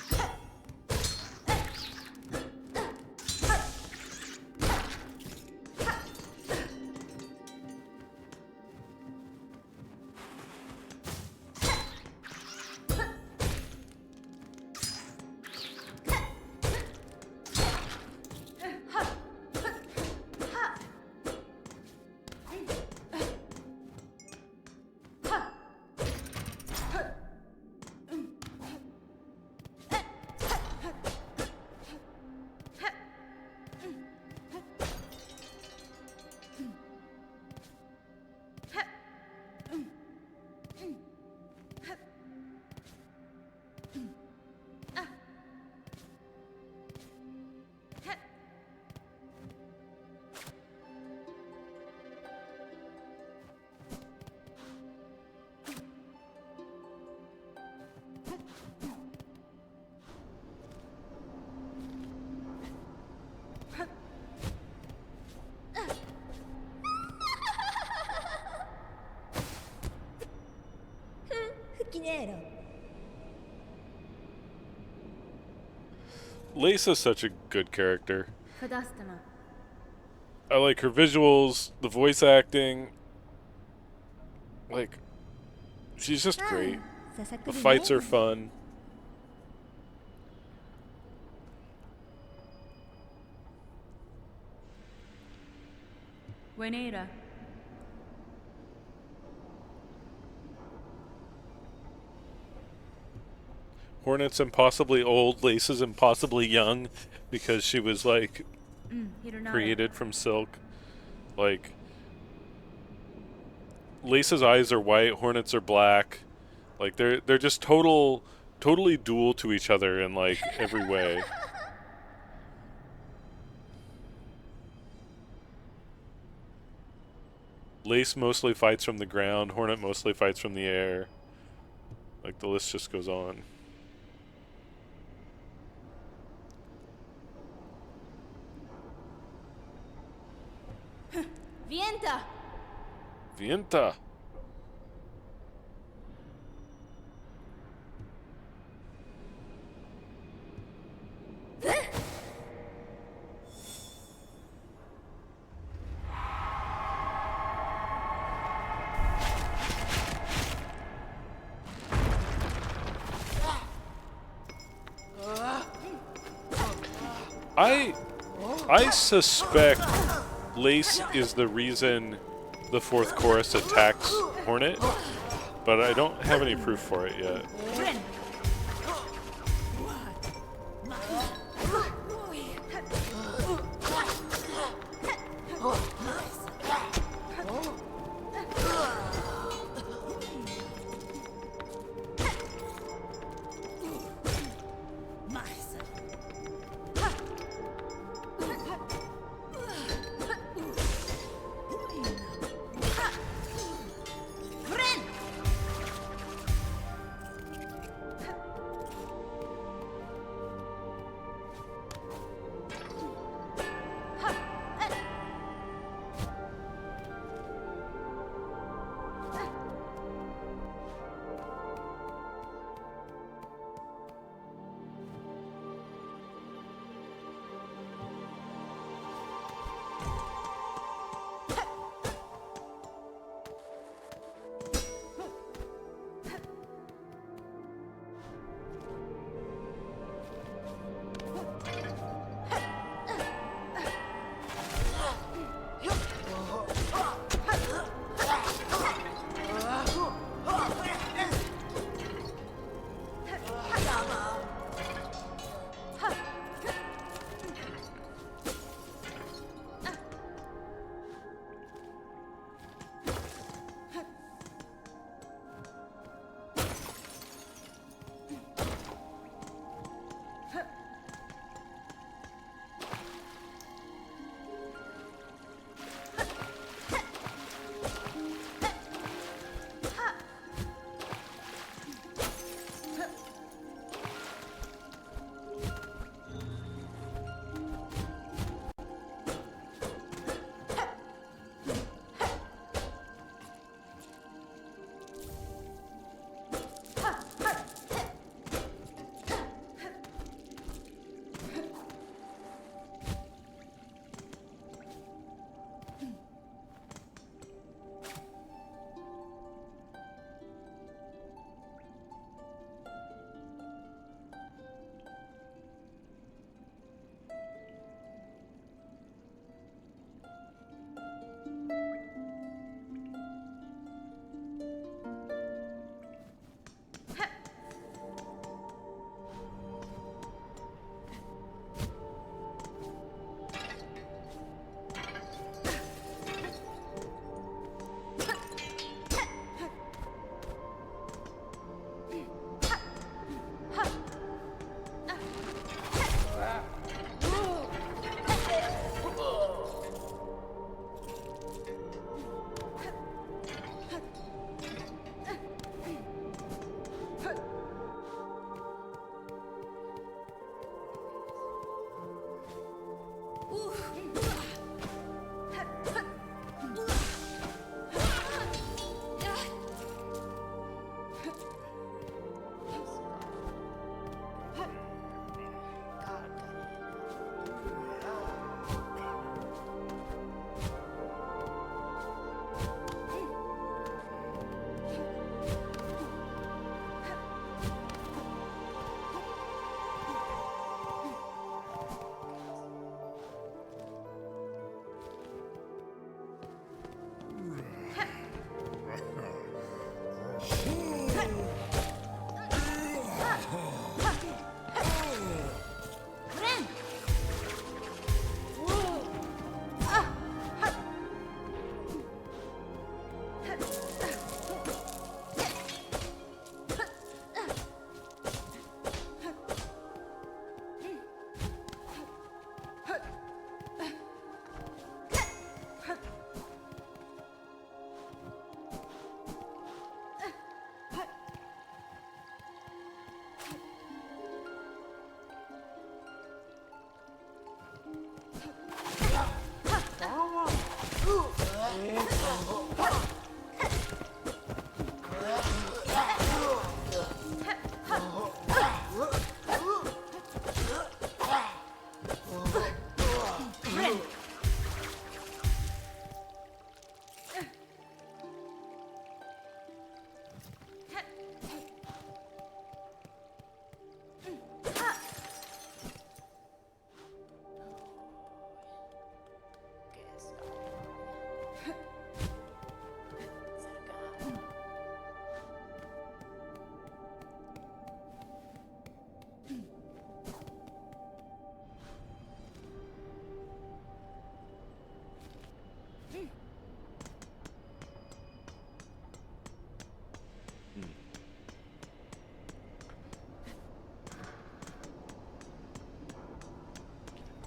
Lisa's such a good character. I like her visuals, the voice acting. Like, she's just great. The fights are fun. Buenera. Hornet's impossibly old, Lisa's impossibly young because she was like created from silk. Like, Lisa's eyes are white, Hornet's are black. Like, they're just totally dual to each other in like every way. Lace mostly fights from the ground, Hornet mostly fights from the air. Like, the list just goes on. Vienta! Vienta! I suspect Lace is the reason the fourth chorus attacks Hornet, but I don't have any proof for it yet.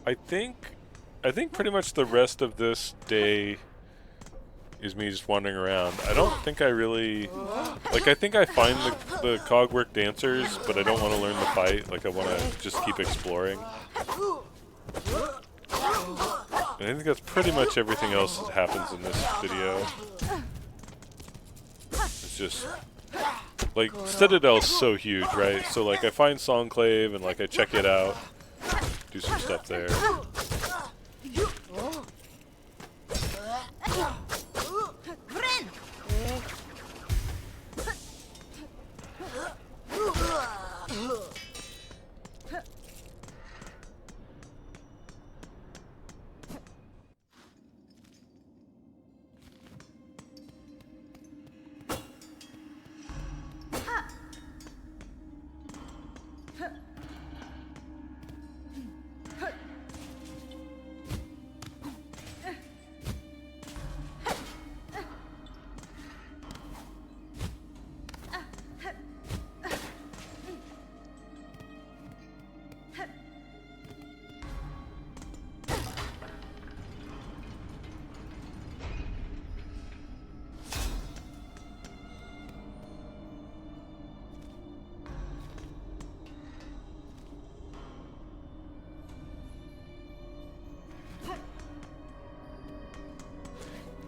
I think pretty much the rest of this day is me just wandering around. I don't think I really like. I think I find the cogwork dancers, but I don't want to learn the fight. Like I want to just keep exploring. And I think that's pretty much everything else that happens in this video. It's just like Citadel's so huge, right? So like I find Songclave and like I check it out, do some stuff there.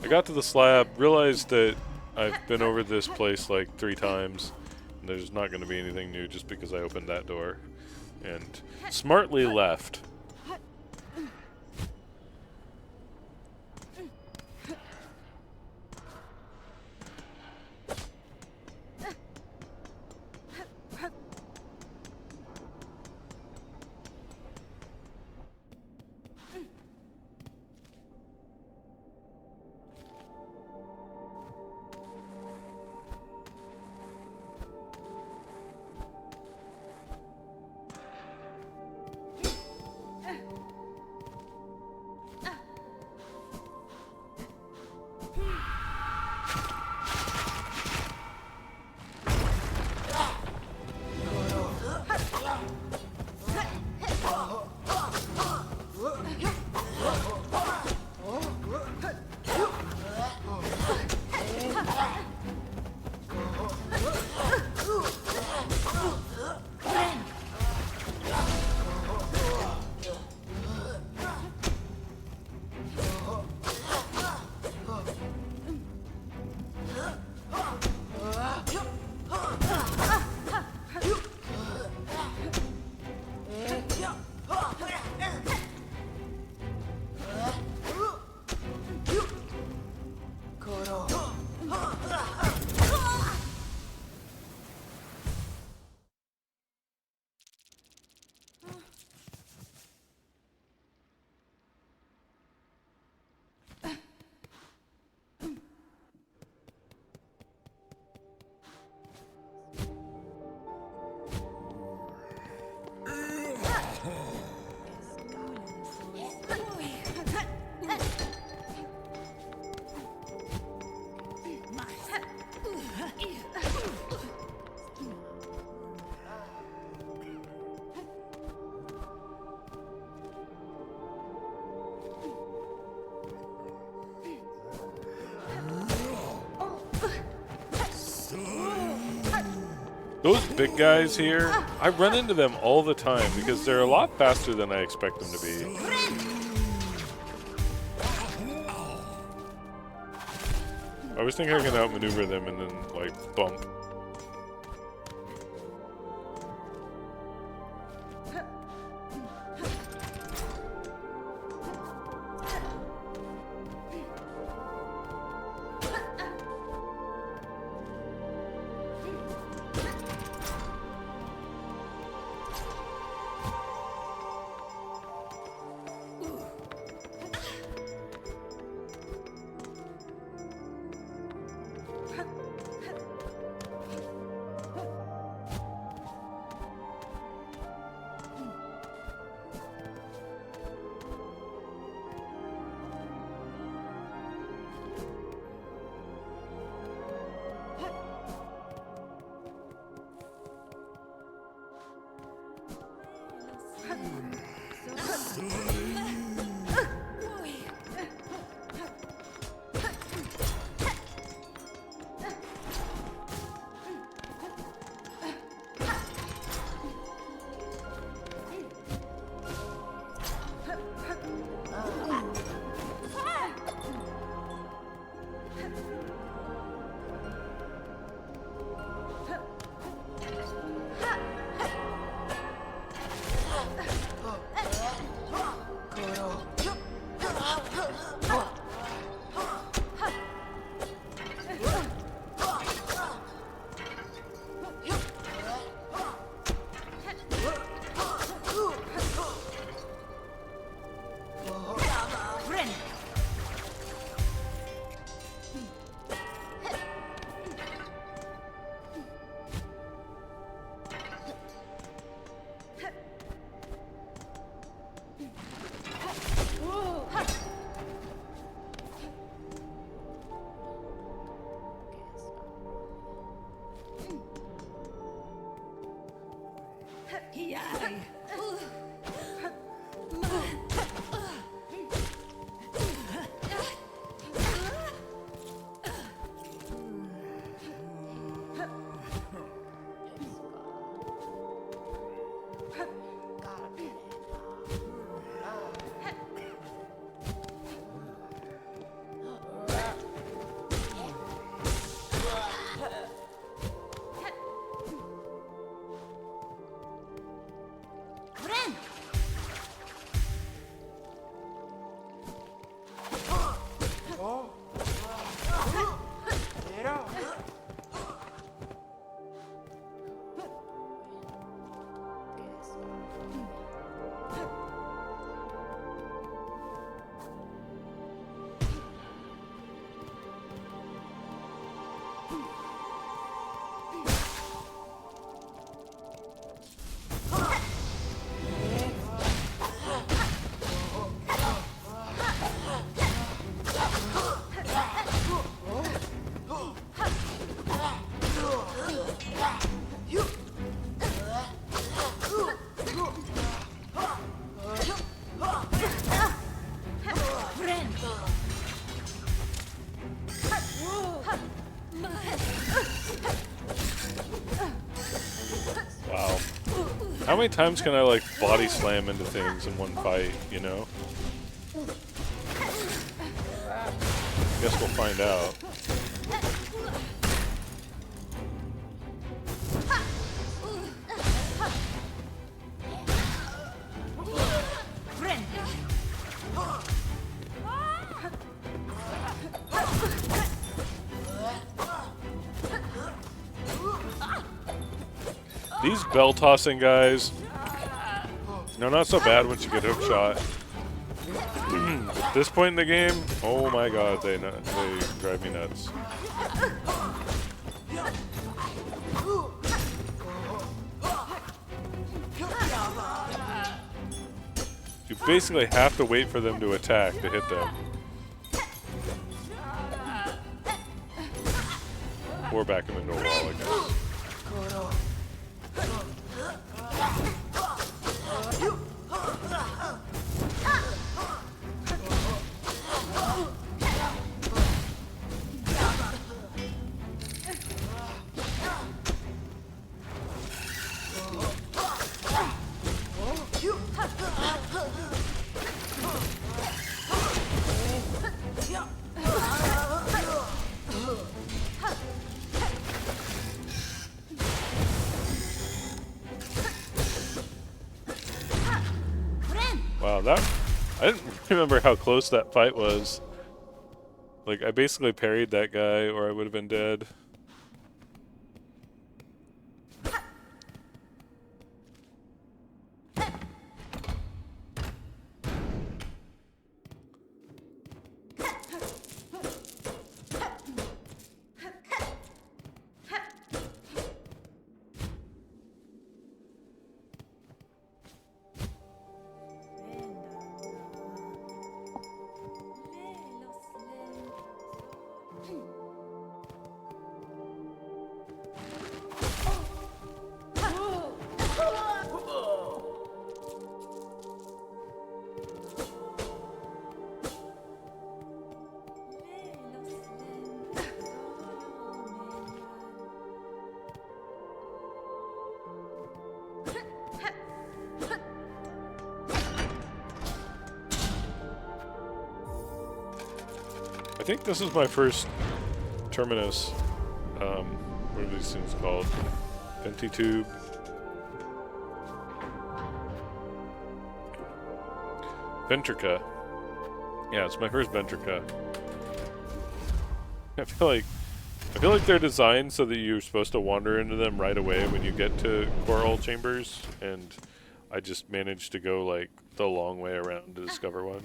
I got to the slab, realized that I've been over this place like 3 times, and there's not going to be anything new just because I opened that door, and smartly left. Those big guys here, I run into them all the time because they're a lot faster than I expect them to be. I always think I can outmaneuver them and then, like, bump. Wow. How many times can I like body slam into things in one fight, you know? Guess we'll find out. These bell tossing guys, no, not so bad once you get hook shot. At this point in the game, oh my god, they drive me nuts. You basically have to wait for them to attack to hit them. Or back them into a wall, I guess. Wow, I didn't remember how close that fight was. Like, I basically parried that guy or I would have been dead. I think this is my first terminus. What are these things called? Venti tube. Ventrica. Yeah, it's my first Ventrica. I feel like they're designed so that you're supposed to wander into them right away when you get to coral chambers, and I just managed to go like the long way around to discover one.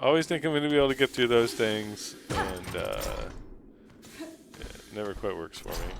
Always think I'm going to be able to get through those things, and it never quite works for me.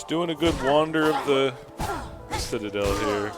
Just doing a good wander of the Citadel here.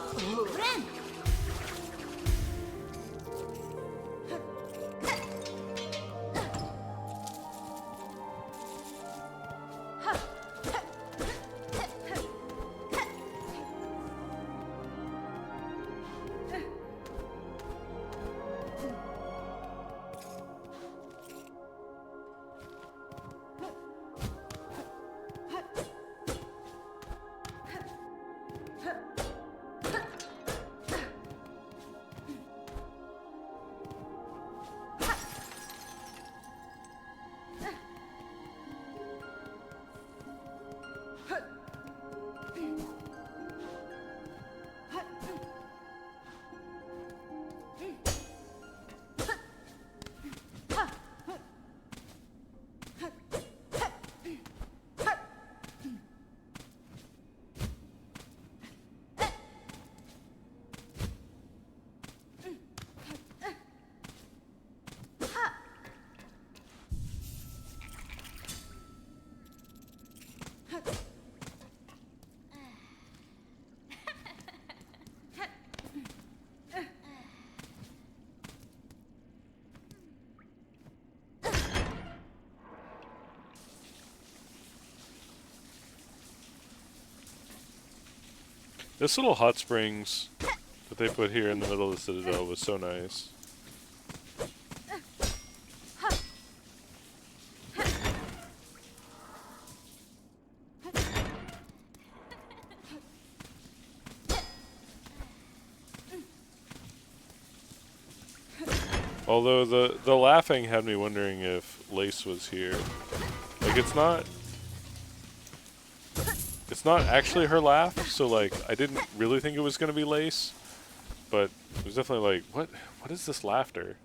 This little hot springs that they put here in the middle of the citadel was so nice. Although the laughing had me wondering if Lace was here. Like it's not actually her laugh, so like I didn't really think it was gonna be Lace, but it was definitely like, what is this laughter?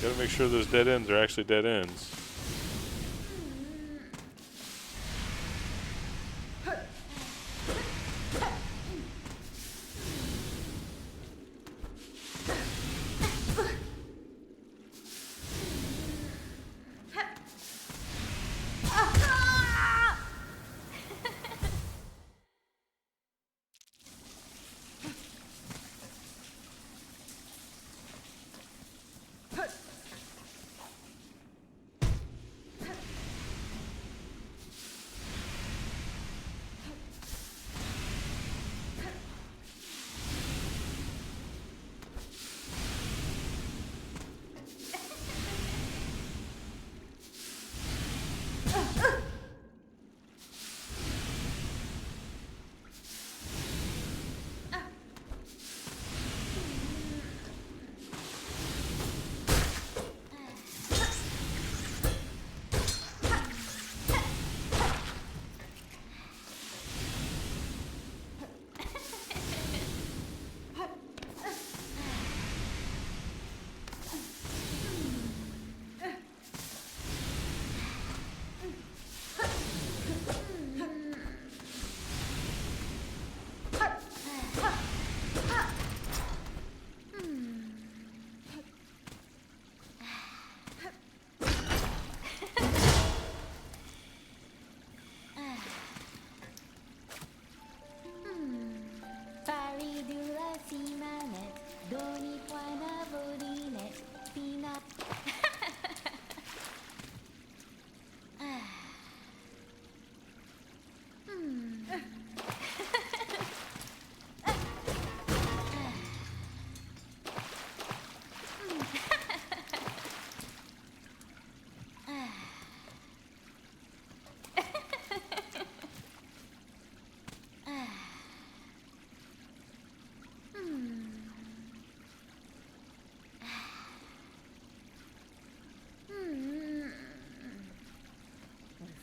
Gotta make sure those dead ends are actually dead ends.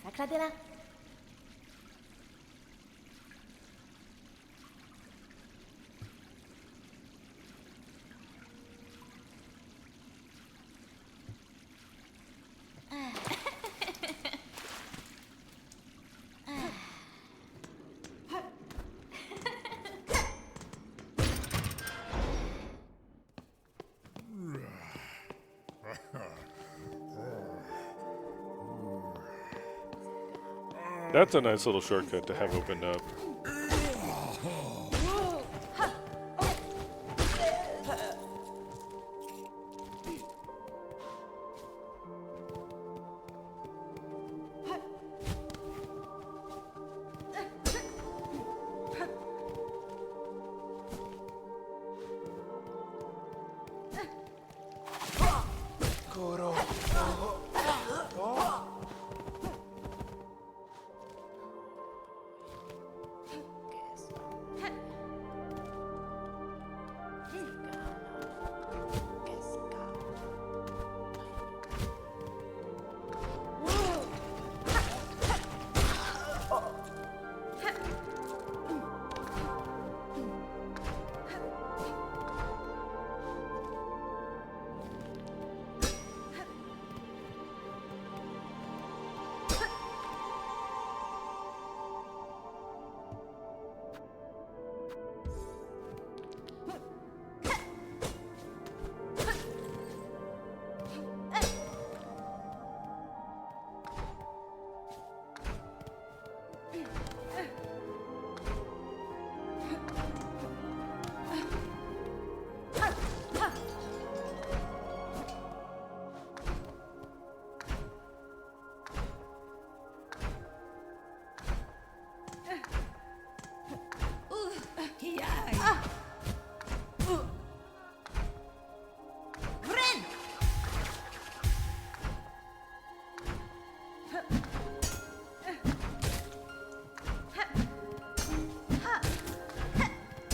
Sacradera. That's a nice little shortcut to have opened up.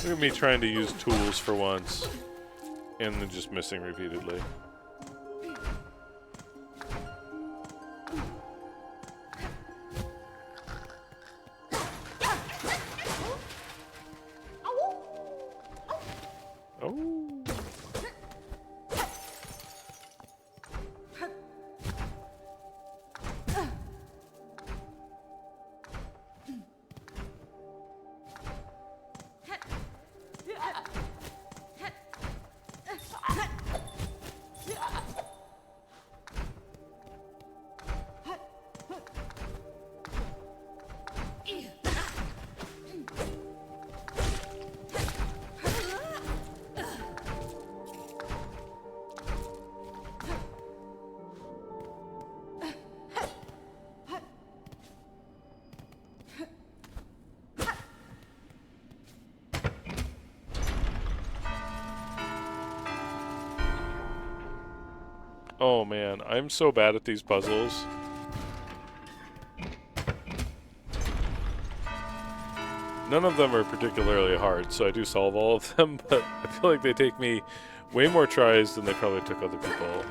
Look at me trying to use tools for once, and then just missing repeatedly. Oh. Oh man, I'm so bad at these puzzles. None of them are particularly hard, so I do solve all of them, but I feel like they take me way more tries than they probably took other people.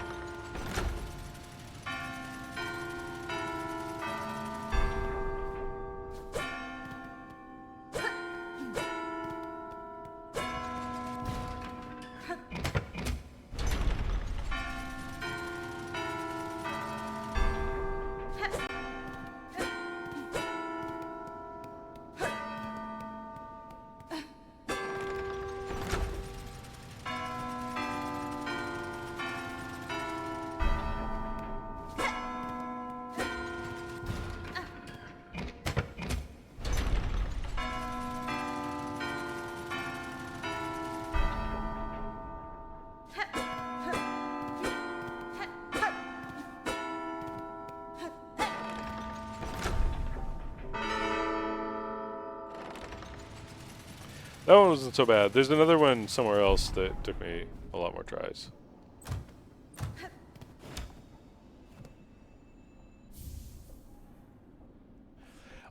That one wasn't so bad. There's another one somewhere else that took me a lot more tries.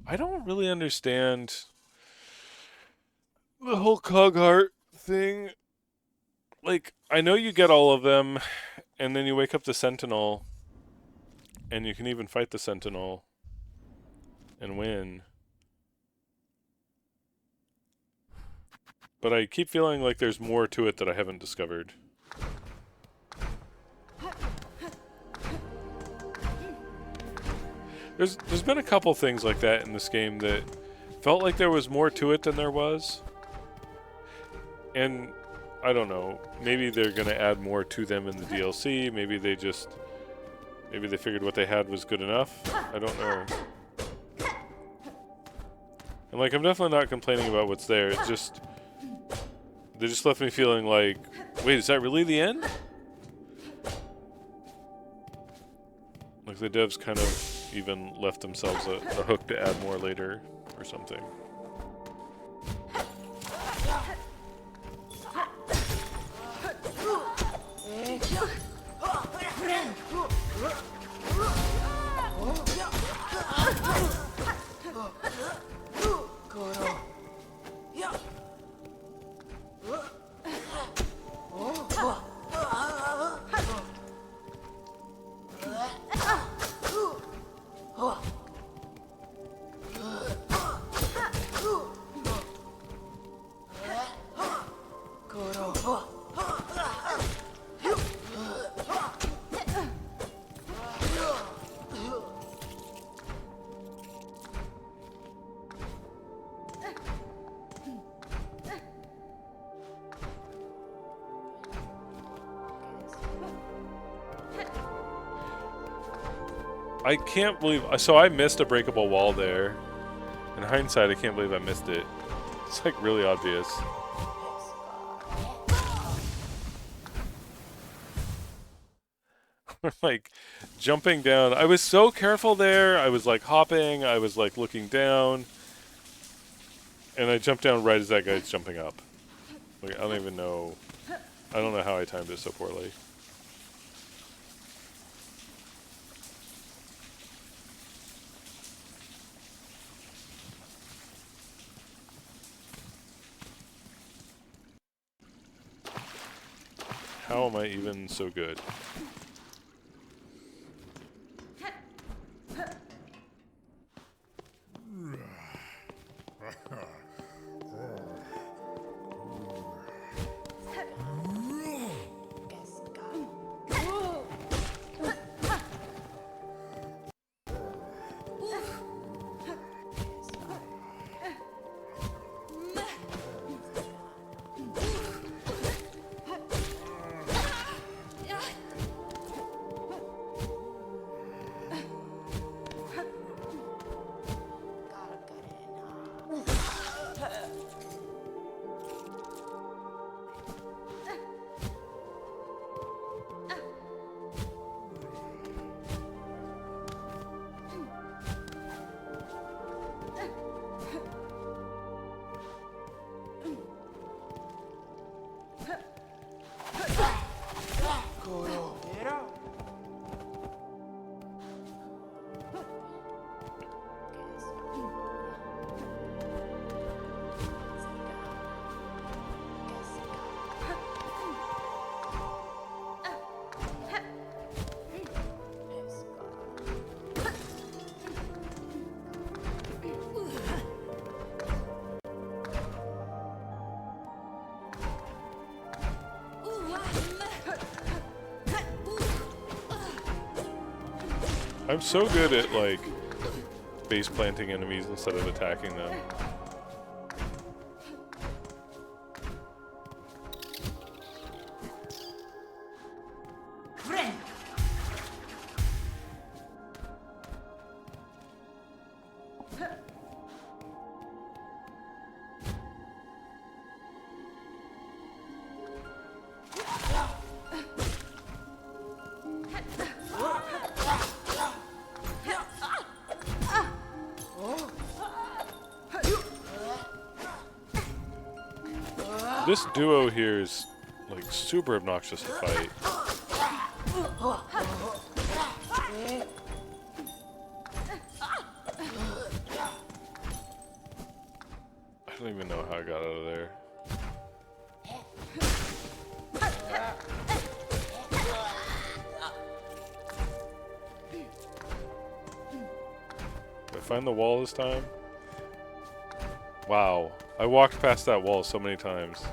I don't really understand the whole cog heart thing. Like, I know you get all of them, and then you wake up the Sentinel, and you can even fight the Sentinel and win. But I keep feeling like there's more to it that I haven't discovered. There's been a couple things like that in this game that felt like there was more to it than there was. And I don't know, maybe they're going to add more to them in the DLC, maybe they figured what they had was good enough. I don't know. And like, I'm definitely not complaining about what's there. It's just they just left me feeling like, wait, is that really the end? Like the devs kind of even left themselves a hook to add more later or something. I can't believe... So I missed a breakable wall there. In hindsight, I can't believe I missed it. It's like really obvious. Like jumping down. I was so careful there. I was like hopping. I was like looking down. And I jumped down right as that guy's jumping up. Like, I don't even know. I don't know how I timed it so poorly. How am I even so good? I'm so good at, like, base planting enemies instead of attacking them. This duo here is, like, super obnoxious to fight. I don't even know how I got out of there. Did I find the wall this time? Wow. I walked past that wall so many times.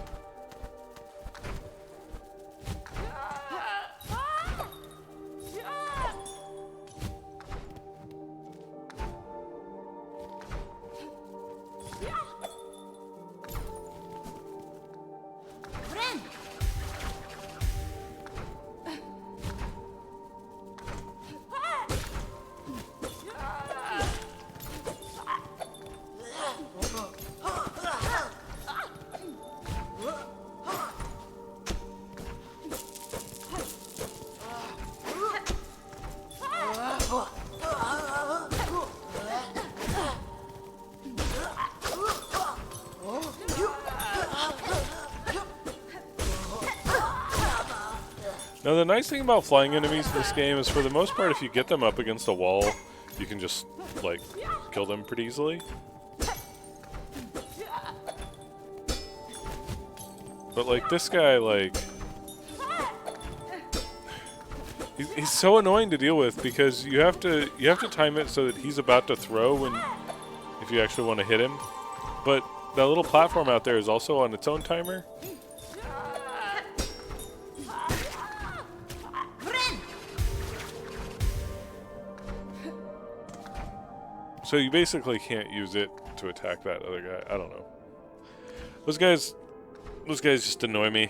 Now, the nice thing about flying enemies in this game is, for the most part, if you get them up against a wall, you can just, like, kill them pretty easily. But, like, this guy, like... He's so annoying to deal with, because you have to time it so that he's about to throw if you actually want to hit him. But that little platform out there is also on its own timer. So you basically can't use it to attack that other guy. I don't know. Those guys just annoy me.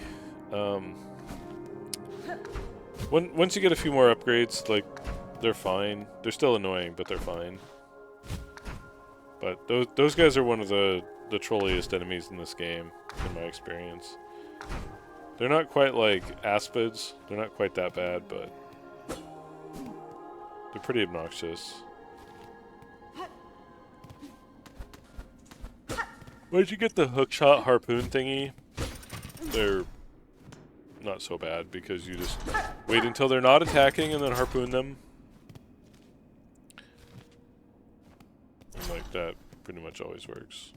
Once you get a few more upgrades, like, they're fine. They're still annoying, but they're fine. But those guys are one of the trolliest enemies in this game, in my experience. They're not quite like aspids. They're not quite that bad, but they're pretty obnoxious. Once you get the hookshot harpoon thingy, they're not so bad, because you just wait until they're not attacking and then harpoon them. And like that pretty much always works.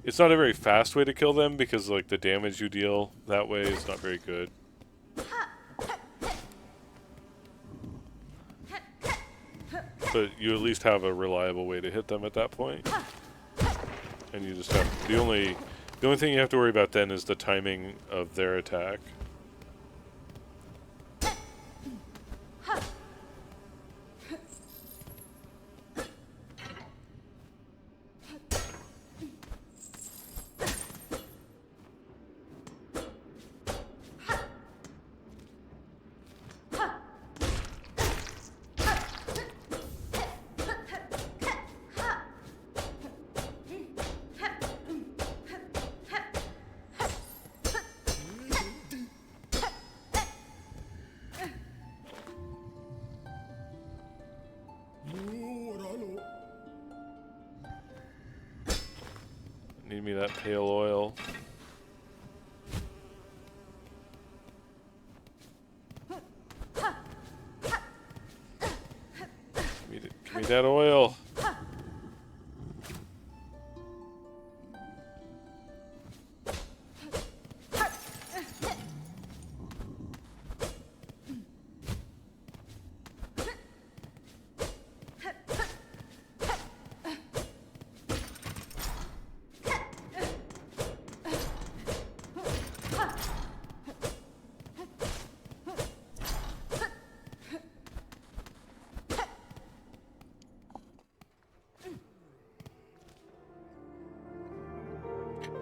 It's not a very fast way to kill them, because like the damage you deal that way is not very good. But you at least have a reliable way to hit them at that point. And you just have the only thing you have to worry about then is the timing of their attack. Need me that pale oil. Give me that oil.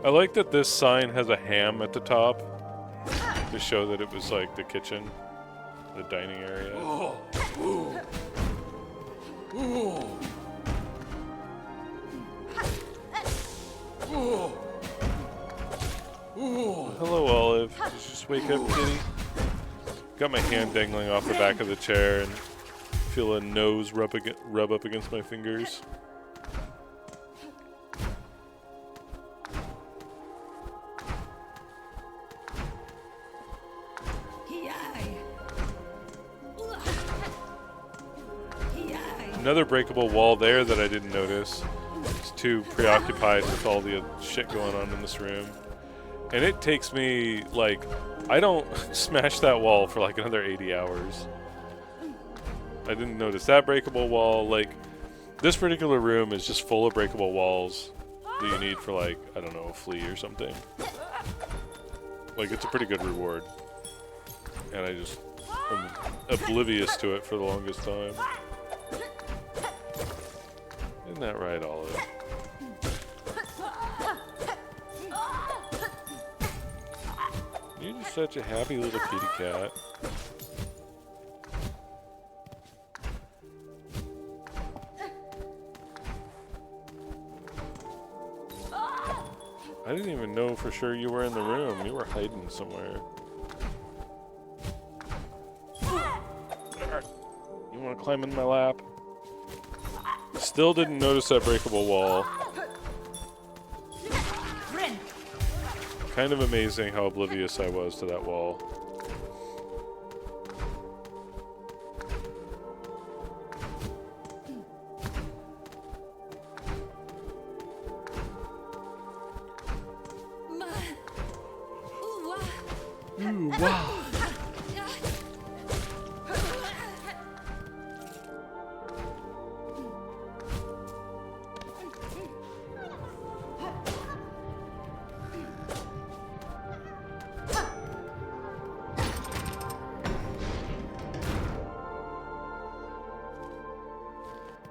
I like that this sign has a ham at the top to show that it was like the kitchen, the dining area. Hello, Olive. Did you just wake up, kitty? Got my hand dangling off the back of the chair and feel a nose rub up against my fingers. Another breakable wall there that I didn't notice. It's too preoccupied with all the shit going on in this room. And it takes me, like, I don't smash that wall for like another 80 hours. I didn't notice that breakable wall. Like, this particular room is just full of breakable walls that you need for, like, I don't know, a flea or something. Like, it's a pretty good reward. And I just am oblivious to it for the longest time. Isn't that right, Olive? You're just such a happy little kitty cat. I didn't even know for sure you were in the room. You were hiding somewhere. You want to climb in my lap? Still didn't notice that breakable wall. Kind of amazing how oblivious I was to that wall. Ooh, wow.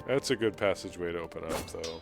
That's a good passageway to open up, though.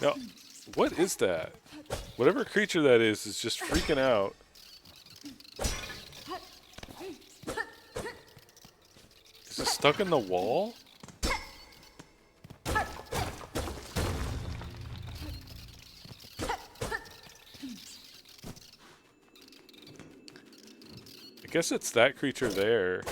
Now, what is that? Whatever creature that is just freaking out. Is it stuck in the wall? I guess it's that creature there.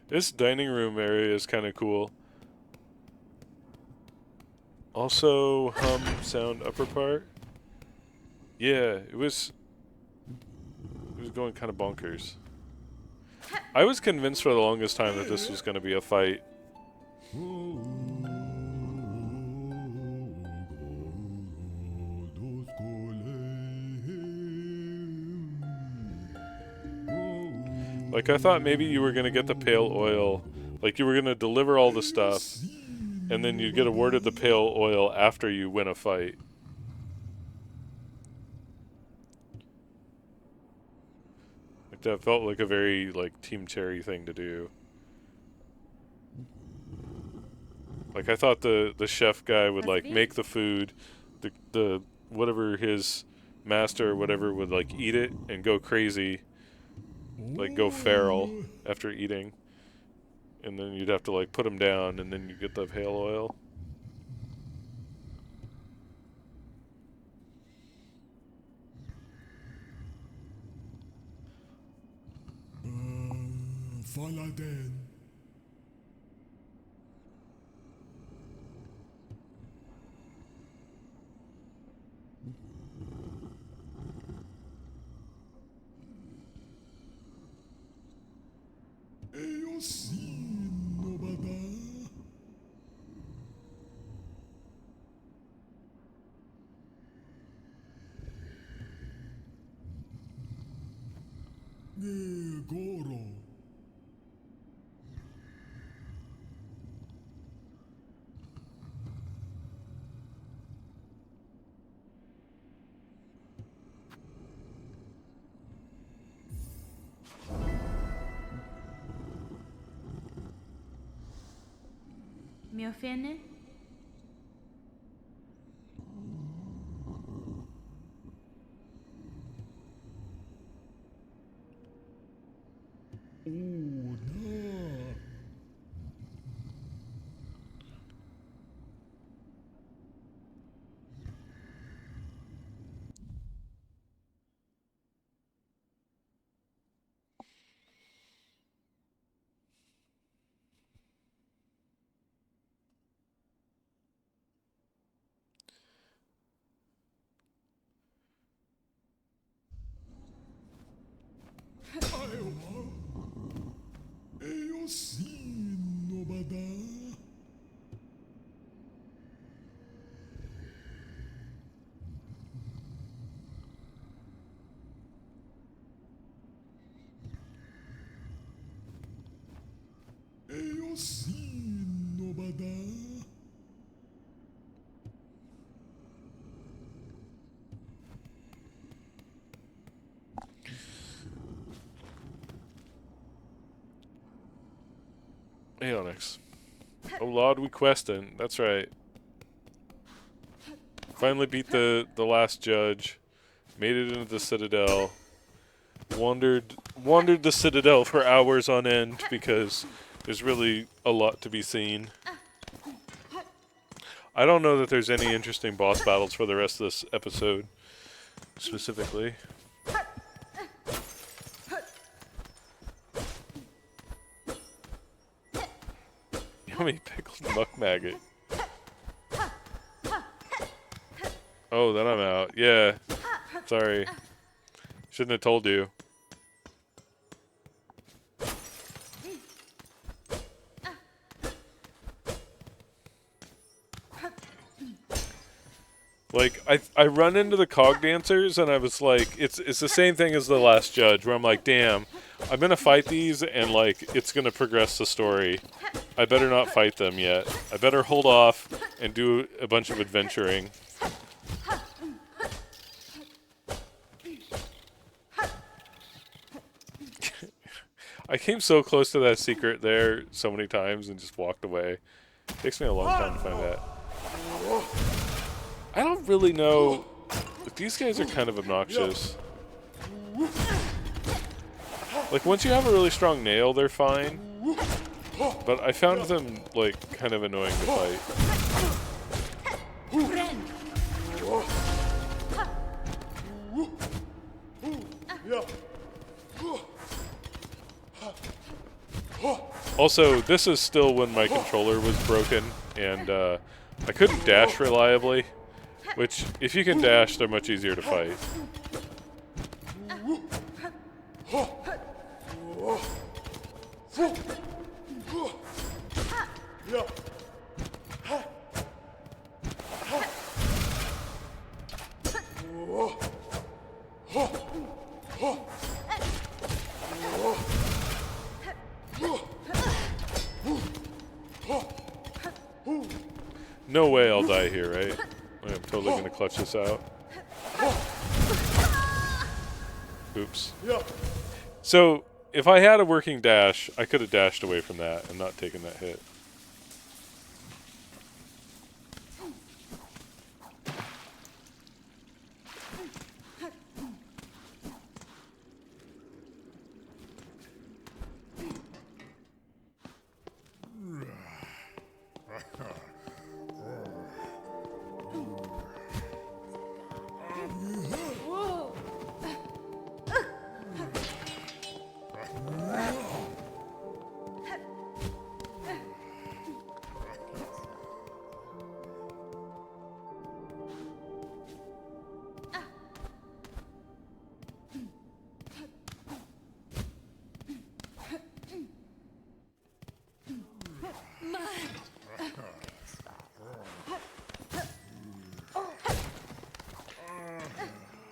This dining room area is kind of cool. Also, hum sound upper part. Yeah, it was going kind of bonkers. I was convinced for the longest time that this was going to be a fight. Like, I thought maybe you were going to get the pale oil. Like, you were going to deliver all the stuff, and then you'd get awarded the pale oil after you win a fight. Like, that felt like a very, like, Team Cherry thing to do. Like, I thought the chef guy would, like, make the food, the whatever his master or whatever would, like, eat it and go crazy. Like, go feral after eating. And then you'd have to, like, put him down, and then you get the pale oil. Faladen. Eyosin obada. Goro. Me ofende? Una. Aiwa. Eyosin no bada. Eyosin no bada. Hey, Onyx. Oh, Lord, we questing. That's right. Finally beat the last judge. Made it into the Citadel. Wandered the Citadel for hours on end because there's really a lot to be seen. I don't know that there's any interesting boss battles for the rest of this episode, specifically. Yummy pickled muck maggot. Oh, then I'm out. Yeah. Sorry. Shouldn't have told you. Like, I run into the cog dancers and I was like, it's the same thing as the last judge where I'm like, damn, I'm gonna fight these and like it's gonna progress the story. I better not fight them yet. I better hold off and do a bunch of adventuring. I came so close to that secret there so many times and just walked away. Takes me a long time to find that. I don't really know, but these guys are kind of obnoxious. Like, once you have a really strong nail, they're fine. But I found them, like, kind of annoying to fight. Also, this is still when my controller was broken, and I couldn't dash reliably. Which, if you can dash, they're much easier to fight. No way I'll die here, right? I'm totally gonna clutch this out. Oops. So, if I had a working dash, I could have dashed away from that and not taken that hit.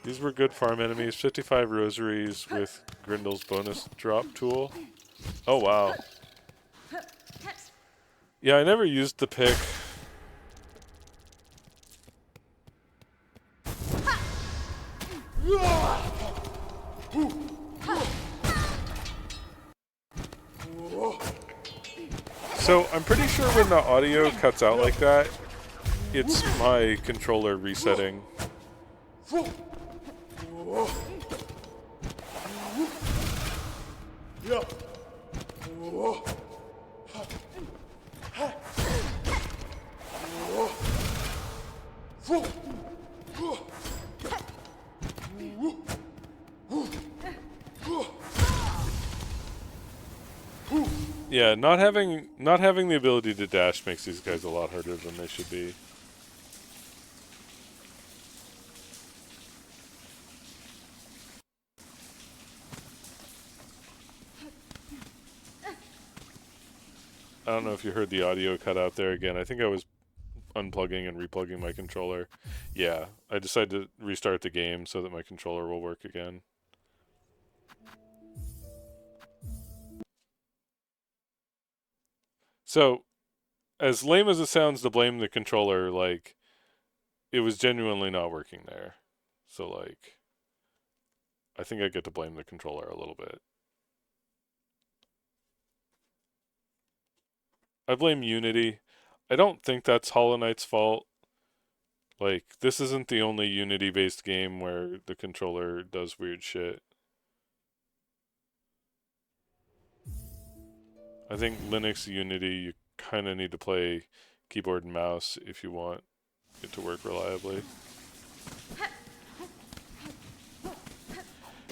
These were good farm enemies. 55 rosaries with Grindel's bonus drop tool. Oh, wow. Yeah, I never used the pick. So, I'm pretty sure when the audio cuts out like that, it's my controller resetting. Yeah, not having the ability to dash makes these guys a lot harder than they should be. I don't know if you heard the audio cut out there again. I think I was unplugging and replugging my controller. Yeah, I decided to restart the game so that my controller will work again. So, as lame as it sounds to blame the controller, like, it was genuinely not working there. So, like, I think I get to blame the controller a little bit. I blame Unity. I don't think that's Hollow Knight's fault. Like, this isn't the only Unity-based game where the controller does weird shit. I think Linux Unity, you kind of need to play keyboard and mouse if you want it to work reliably.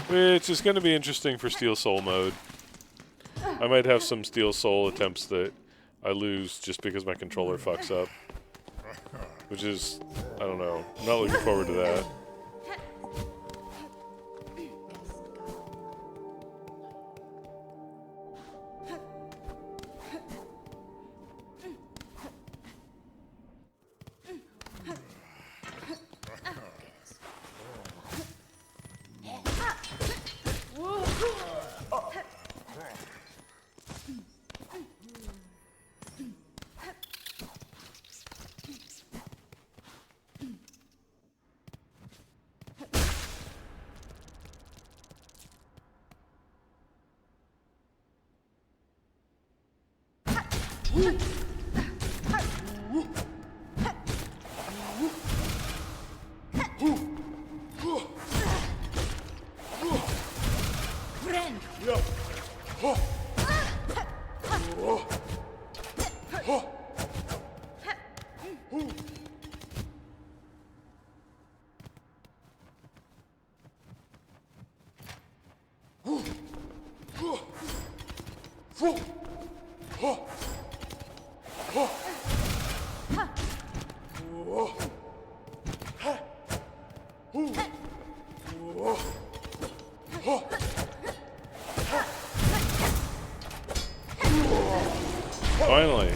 Which is going to be interesting for Steel Soul mode. I might have some Steel Soul attempts that I lose just because my controller fucks up. Which is, I don't know, I'm not looking forward to that. Finally.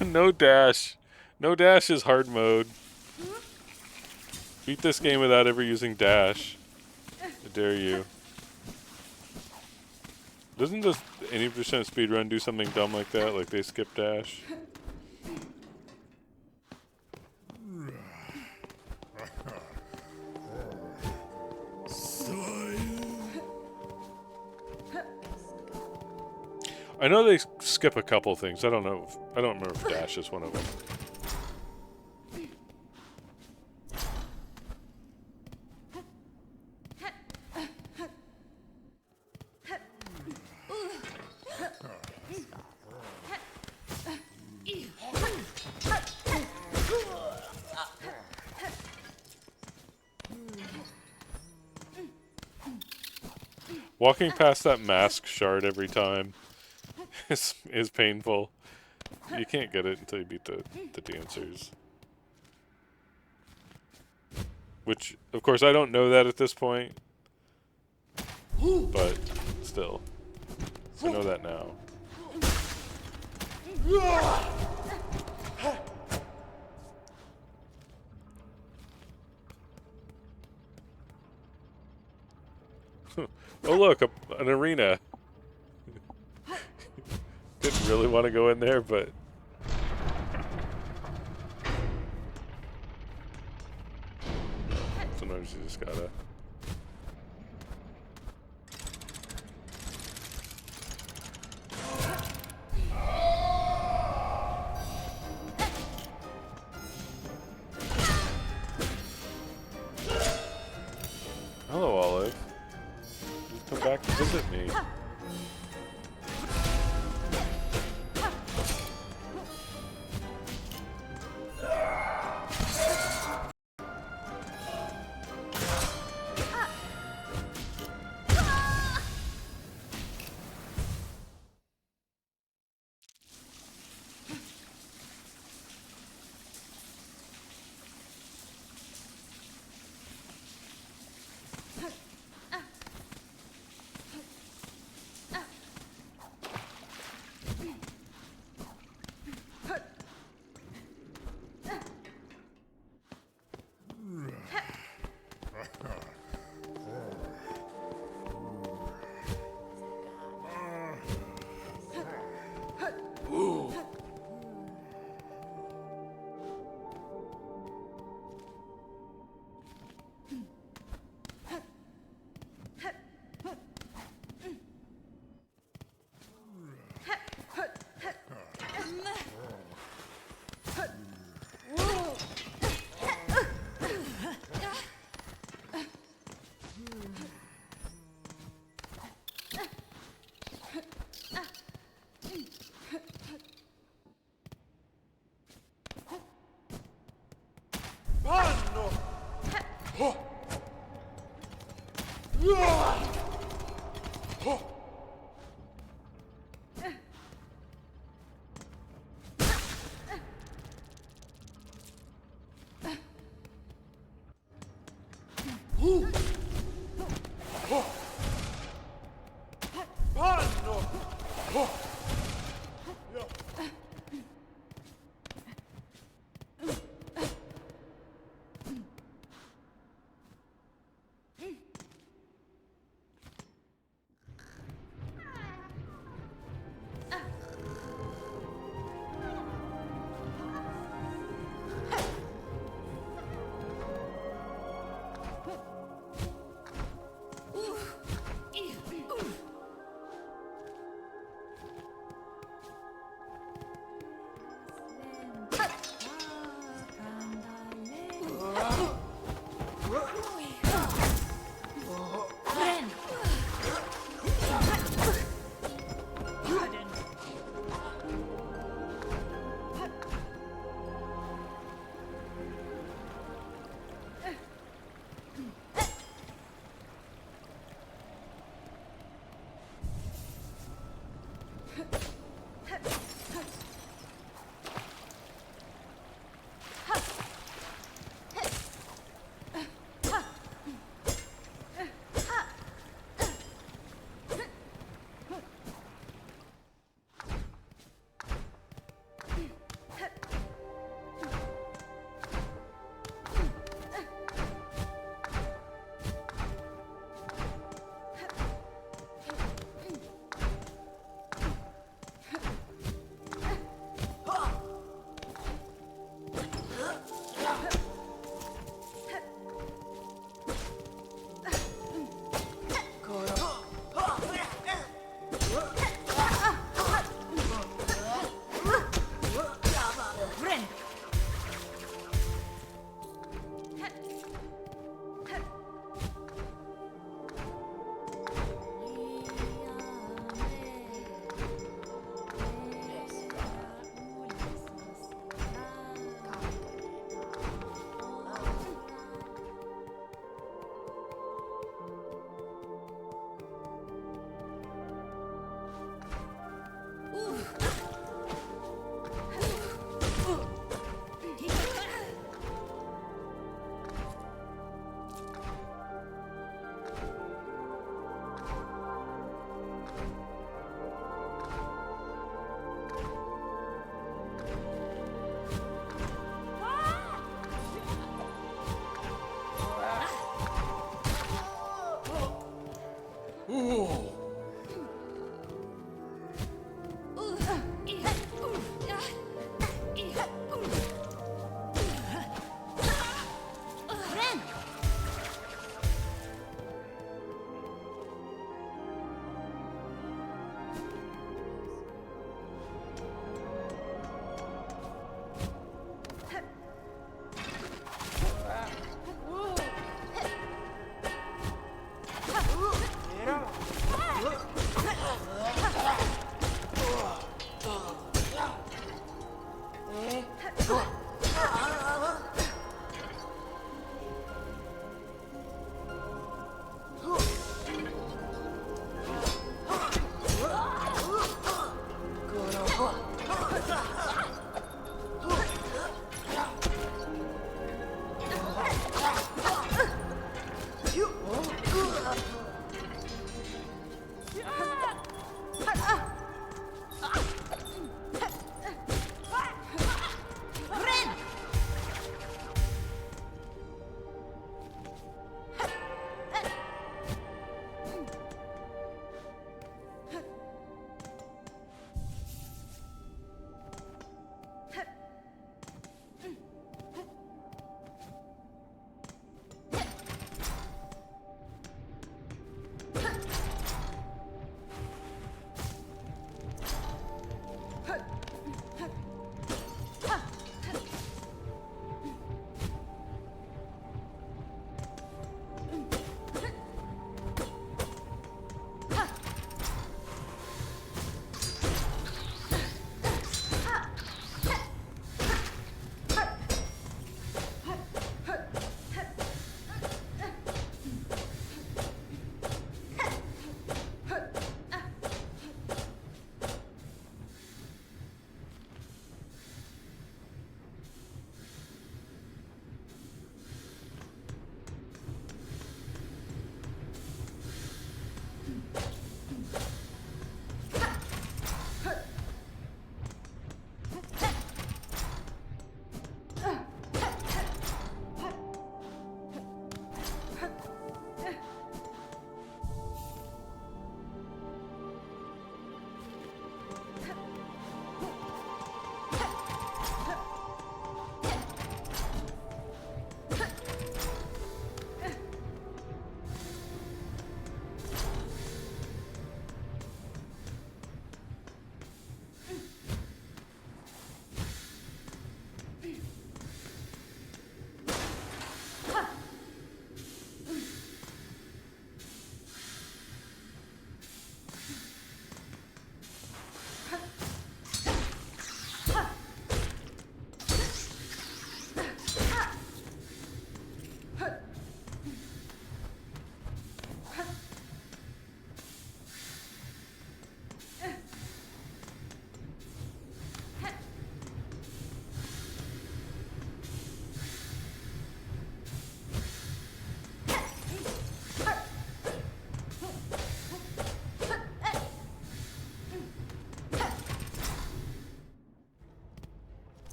No dash. No dash is hard mode. Beat this game without ever using dash. I dare you. Doesn't the 80% speedrun do something dumb like that? Like they skip dash? I know they skip a couple things. I don't know. I don't remember if dash is one of them. Walking past that mask shard every time is painful. You can't get it until you beat the dancers. Which, of course, I don't know that at this point. But still, I know that now. Oh look, an arena. Didn't really want to go in there, but sometimes you just gotta. Hello, Olive. Just come back and visit me.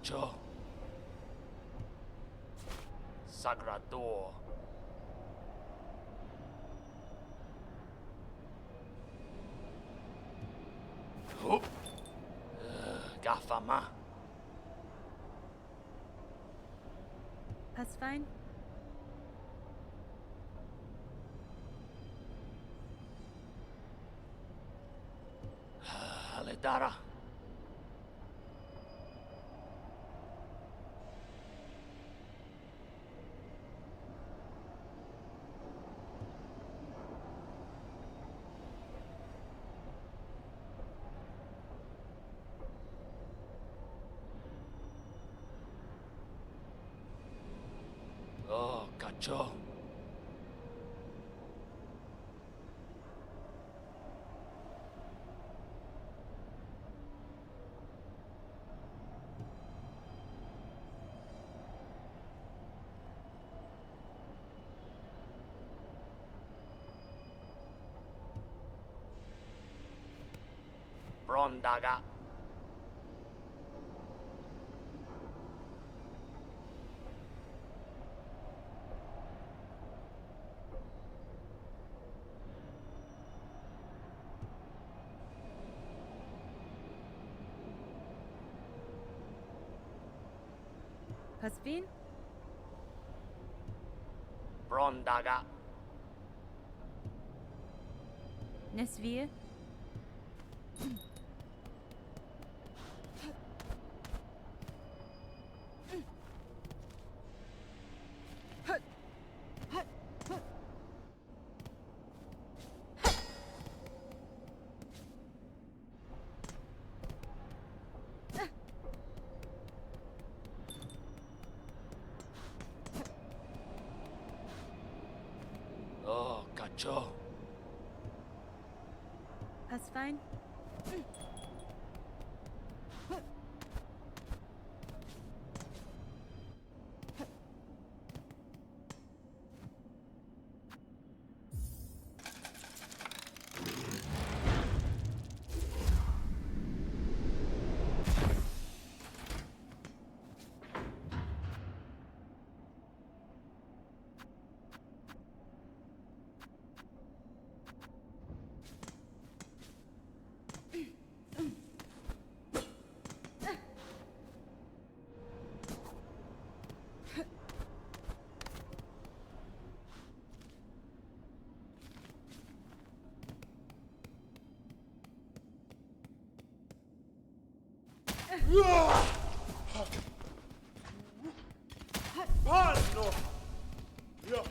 Cacho. Sagrador. Oh. Gafama. That's fine. Aledara. Oh, cacho. Brondaga. Pasvin? Brondaga. Nesvir? Oh, cacho. That's fine. Panno! Ja.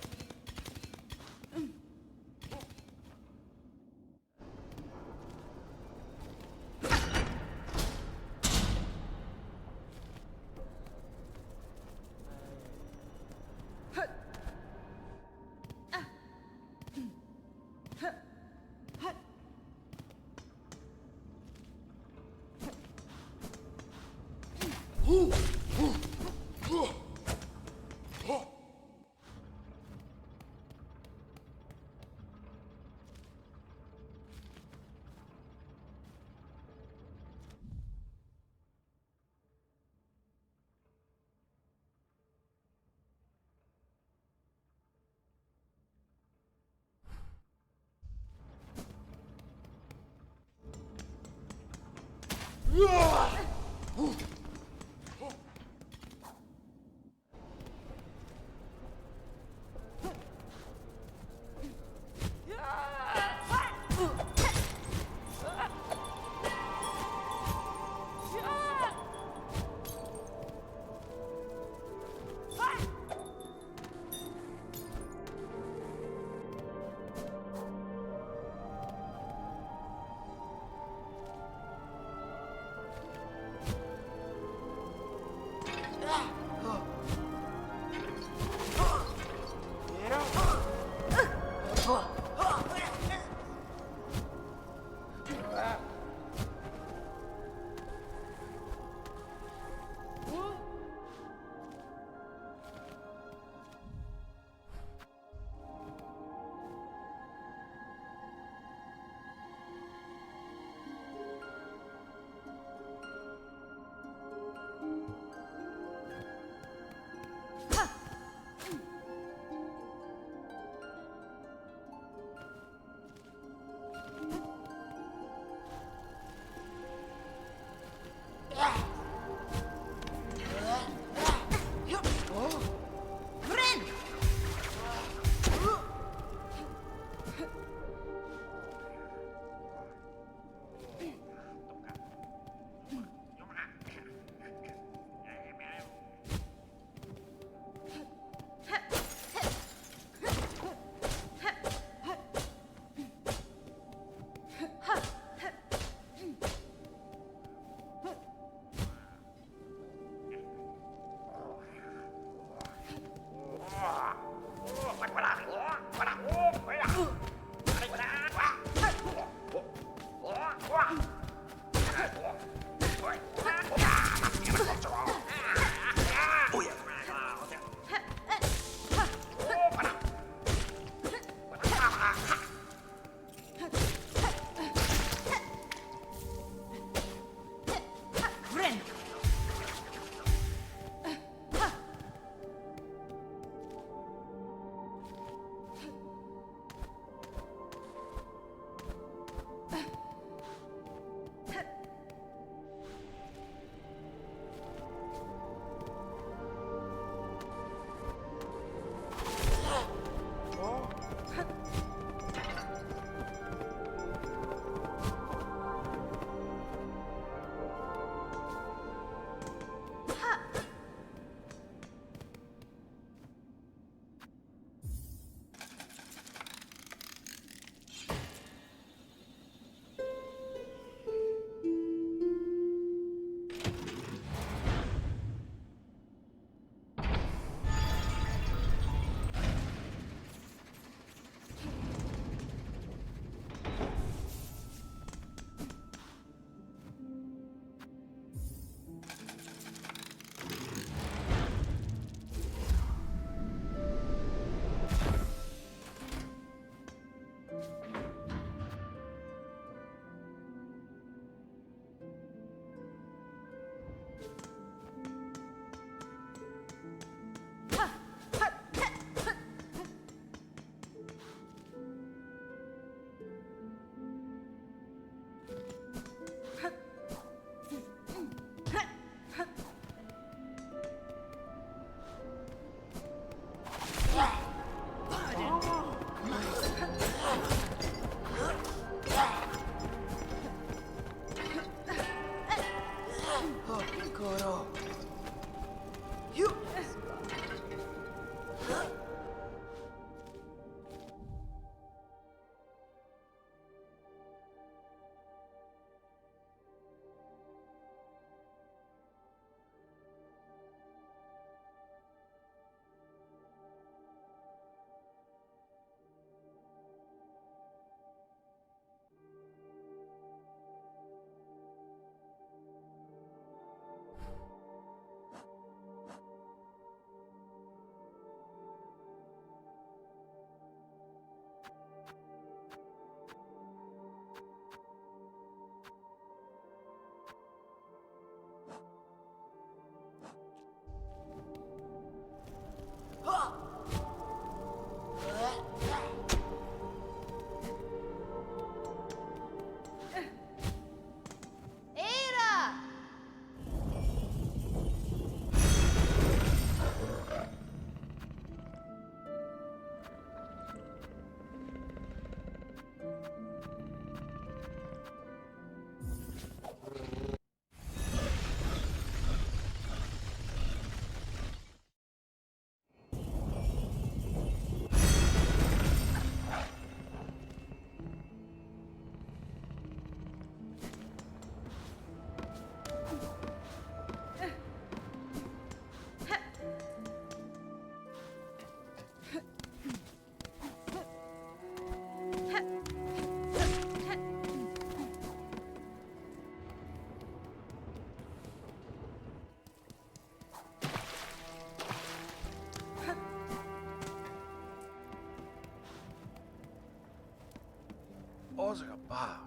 Osaka ba.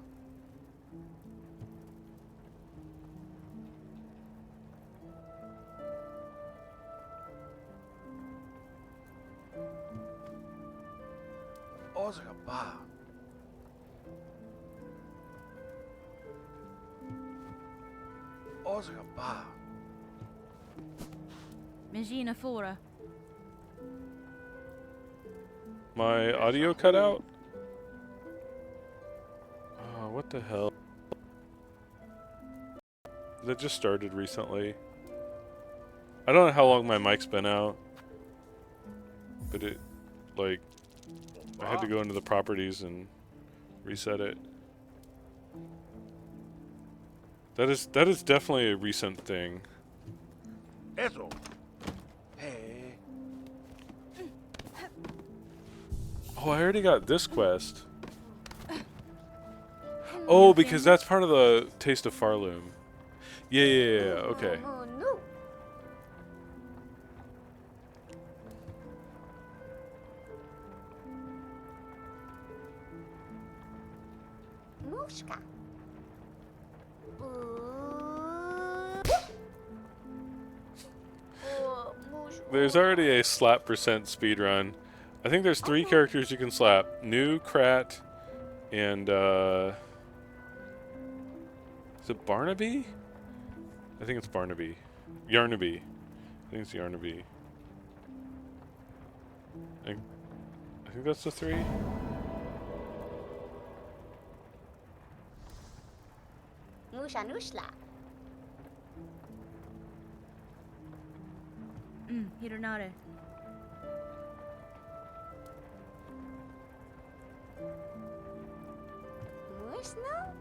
Osaka ba. Osaka ba. Magina Fora. My audio cut out? Oh, what the hell? That just started recently. I don't know how long my mic's been out. But it, like, I had to go into the properties and reset it. That is definitely a recent thing. Eso. Hey. Oh, I already got this quest. Oh, because that's part of the Taste of Farloom. Yeah, okay. Oh no. Mushka. There's already a slap percent speedrun. I think there's 3 characters you can slap. New, Krat, and is it Barnaby? I think it's Barnaby. Yarnaby. I think it's Yarnaby. I think think that's the 3. Musha nushla. Hironare. Mushno?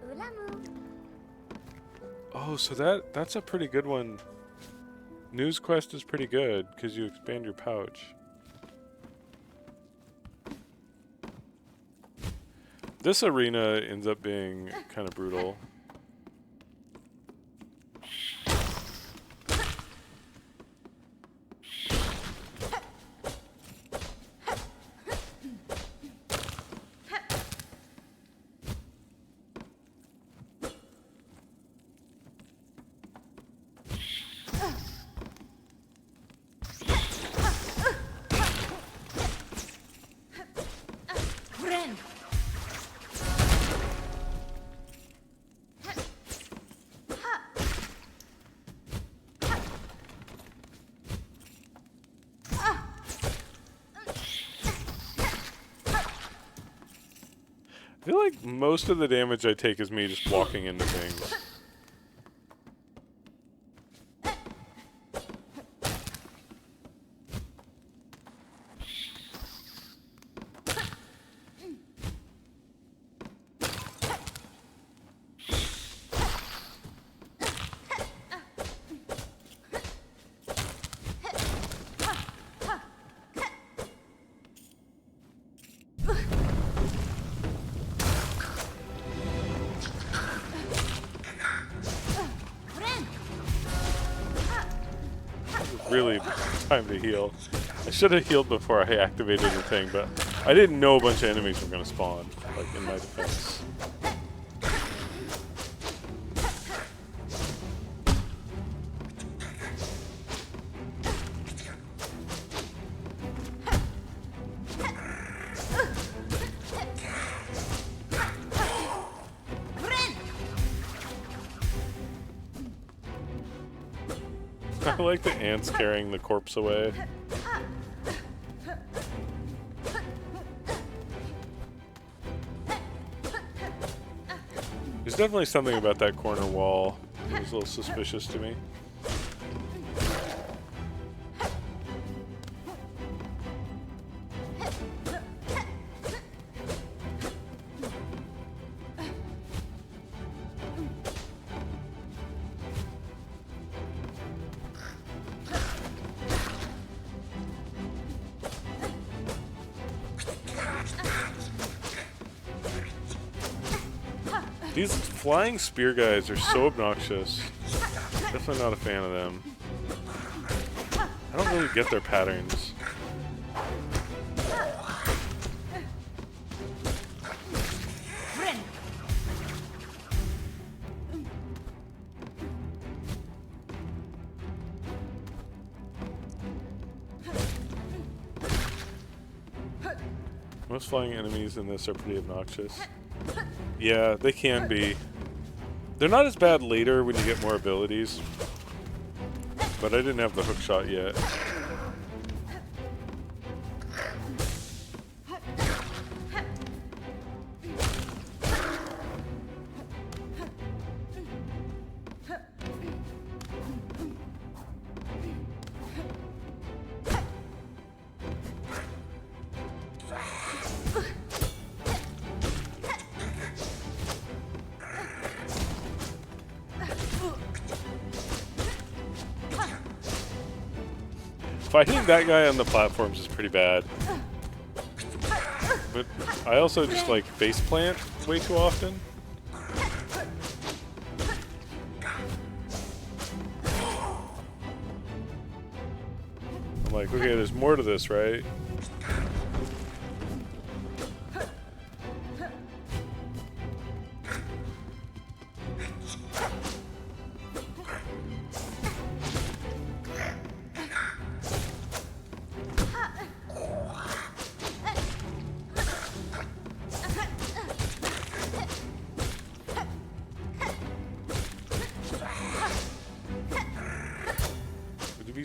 Ulamu. Oh, so that's a pretty good one. News quest is pretty good because you expand your pouch. This arena ends up being kind of brutal. Ren! I feel like most of the damage I take is me just walking into things. Really time to heal. I should have healed before I activated the thing, but I didn't know a bunch of enemies were going to spawn, like, in my defense. I like the ants carrying the corpse away. There's definitely something about that corner wall that was a little suspicious to me. These flying spear guys are so obnoxious. Definitely not a fan of them. I don't really get their patterns. Most flying enemies in this are pretty obnoxious. Yeah, they can be. They're not as bad later when you get more abilities. But I didn't have the hook shot yet. Fighting that guy on the platforms is pretty bad. But I also just like face plant way too often. I'm like, okay, there's more to this, right?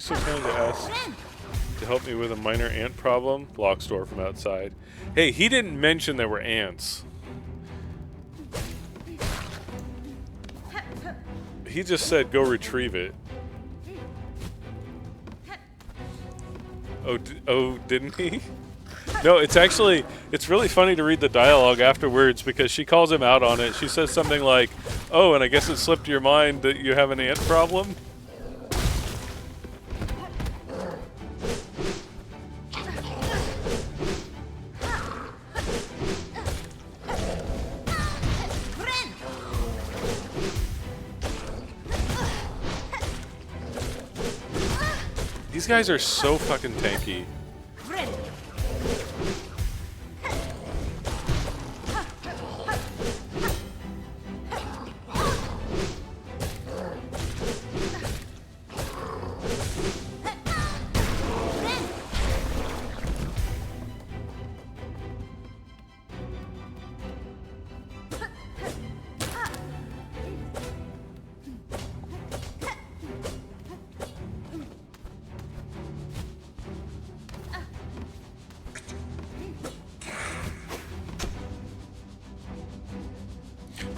so kind to ask to help me with a minor ant problem. Locks door from outside. Hey, he didn't mention there were ants. He just said go retrieve it. Oh, didn't he? No, it's really funny to read the dialogue afterwards because she calls him out on it. She says something like, "Oh, and I guess it slipped your mind that you have an ant problem?" These guys are so fucking tanky.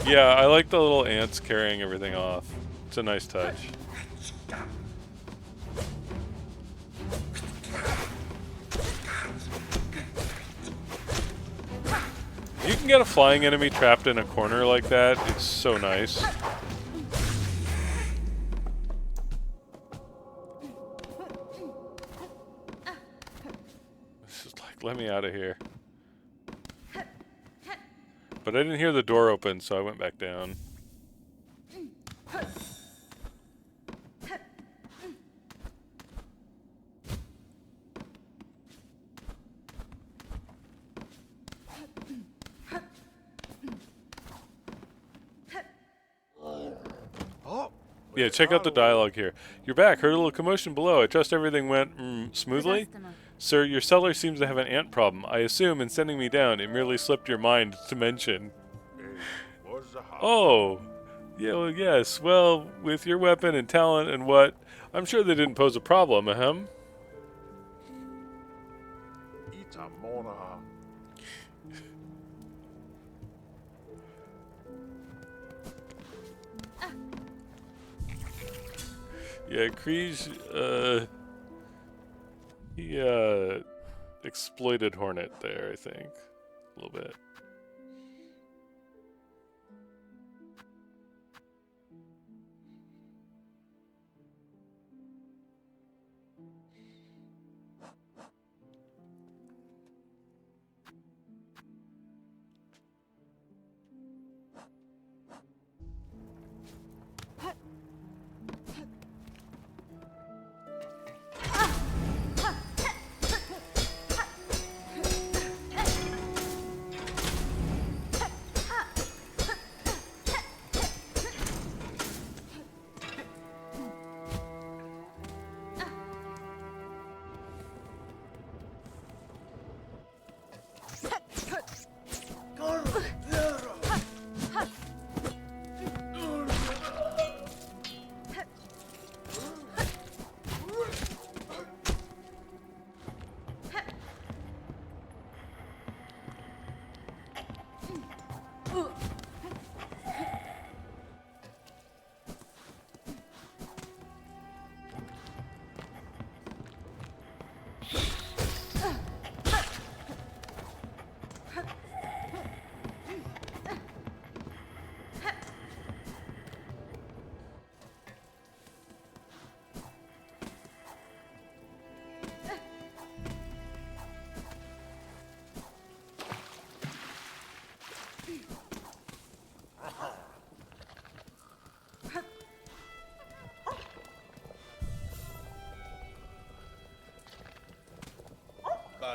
Yeah, I like the little ants carrying everything off. It's a nice touch. You can get a flying enemy trapped in a corner like that. It's so nice. It's just like, let me out of here. But I didn't hear the door open, so I went back down. Oh, Yeah, check out the dialogue here. You're back. Heard a little commotion below. I trust everything went smoothly? Customer. Sir, your cellar seems to have an ant problem. I assume in sending me down, it merely slipped your mind to mention. what's the house? Oh, yeah, well, yes. Well, with your weapon and talent and what, I'm sure they didn't pose a problem, ahem. Itamona. Yeah, Kriege, he, exploited Hornet there, I think. A little bit.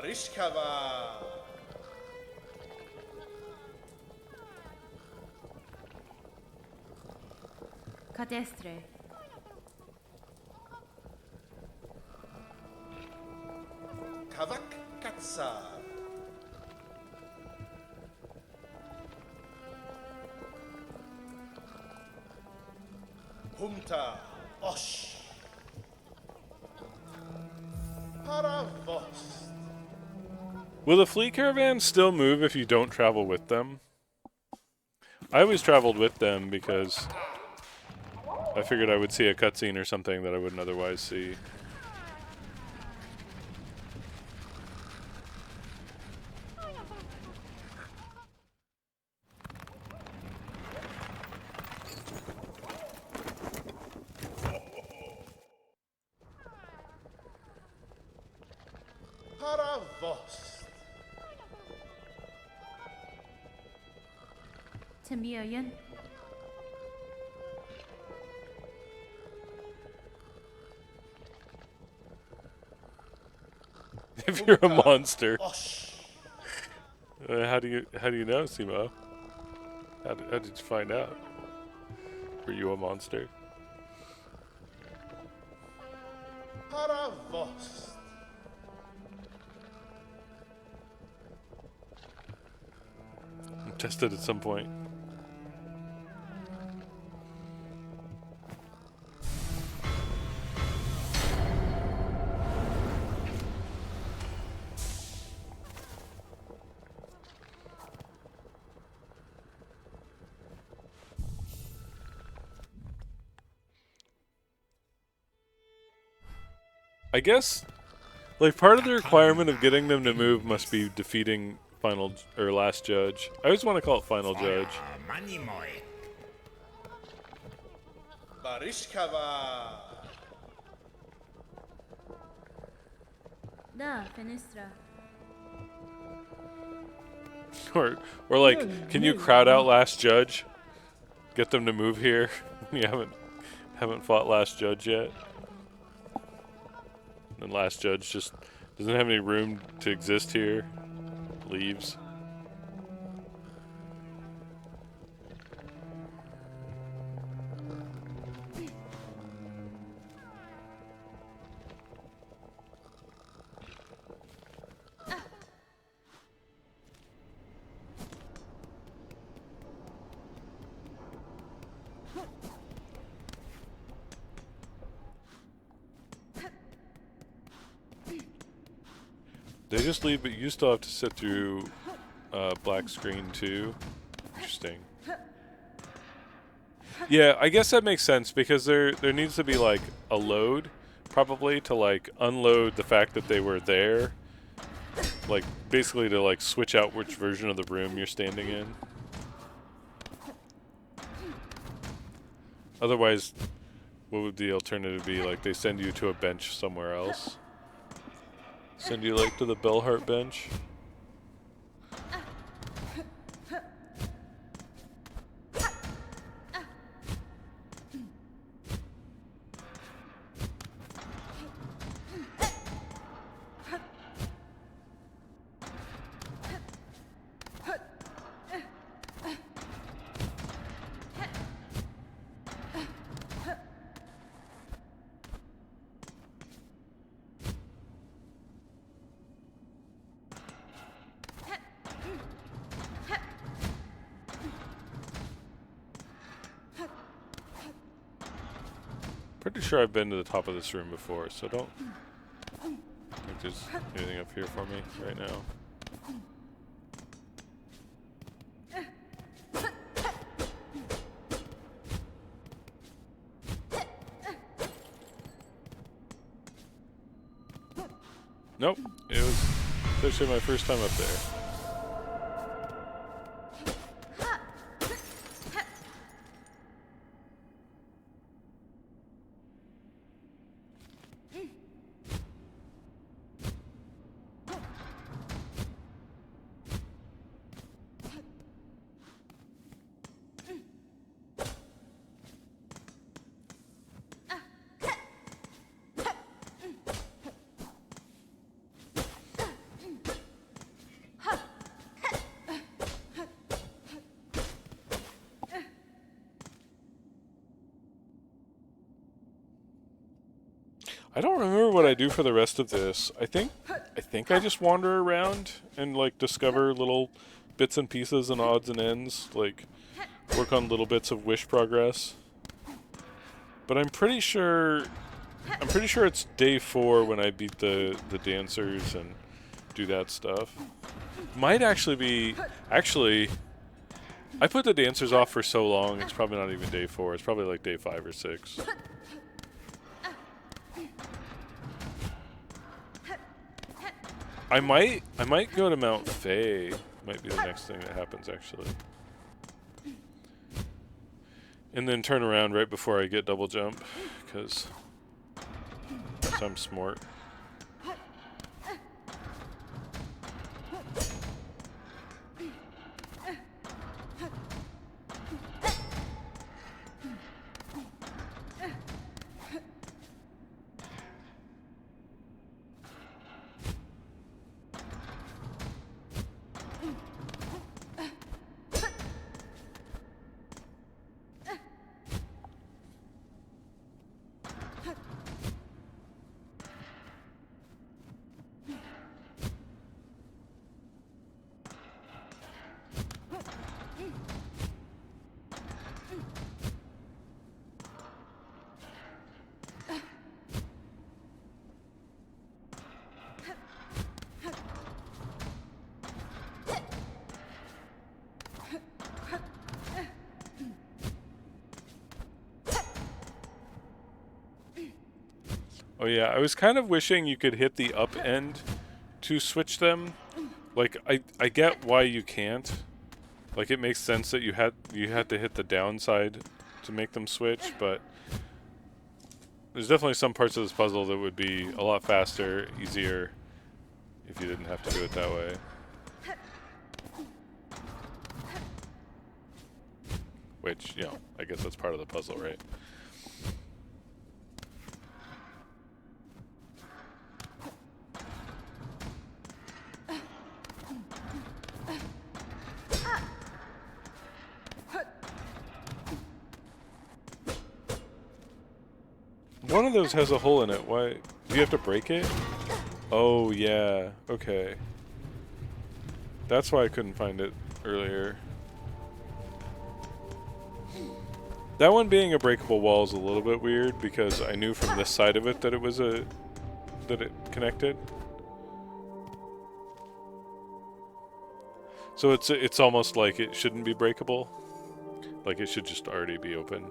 Barishkava. Cadestre. Kavak Katsa. Humta Osh. Haravost. Will the fleet caravans still move if you don't travel with them? I always traveled with them because I figured I would see a cutscene or something that I wouldn't otherwise see. Haravost. Tamiyoyan. If you're a monster, Osh. how do you know, Simo? How did you find out? Were you a monster? Haravost. I'm tested at some point. I guess, like, part of the requirement of getting them to move must be defeating final or last judge. I always want to call it final judge. Barishkava. Da, Fenistra. Or like, can you crowd out last judge? Get them to move here. You haven't fought last judge yet. And last judge just doesn't have any room to exist here. Leaves. They just leave, but you still have to sit through black screen too. Interesting. Yeah, I guess that makes sense because there needs to be like a load, probably to like unload the fact that they were there, like basically to like switch out which version of the room you're standing in. Otherwise, what would the alternative be? Like they send you to a bench somewhere else. Send you like to the Bellhart bench. Pretty sure I've been to the top of this room before, so don't think there's anything up here for me right now. Nope, it was actually my first time up there. I don't remember what I do for the rest of this. I think I just wander around and like discover little bits and pieces and odds and ends, like work on little bits of wish progress. But I'm pretty sure I'm pretty sure it's day 4 when I beat the dancers and do that stuff. Might actually be... Actually, I put the dancers off for so long, it's probably not even day 4. It's probably like day 5 or 6. I might go to Mount Faye. Might be the next thing that happens, actually. And then turn around right before I get double jump, because I'm smart. Oh yeah, I was kind of wishing you could hit the up end to switch them. Like, I get why you can't. Like, it makes sense that you had to hit the downside to make them switch, but there's definitely some parts of this puzzle that would be a lot faster, easier, if you didn't have to do it that way. Which, you know, I guess that's part of the puzzle, right? One of those has a hole in it. Why? Do you have to break it? Oh, yeah. Okay. That's why I couldn't find it earlier. That one being a breakable wall is a little bit weird because I knew from this side of it that it was that it connected. So it's almost like it shouldn't be breakable. Like it should just already be open.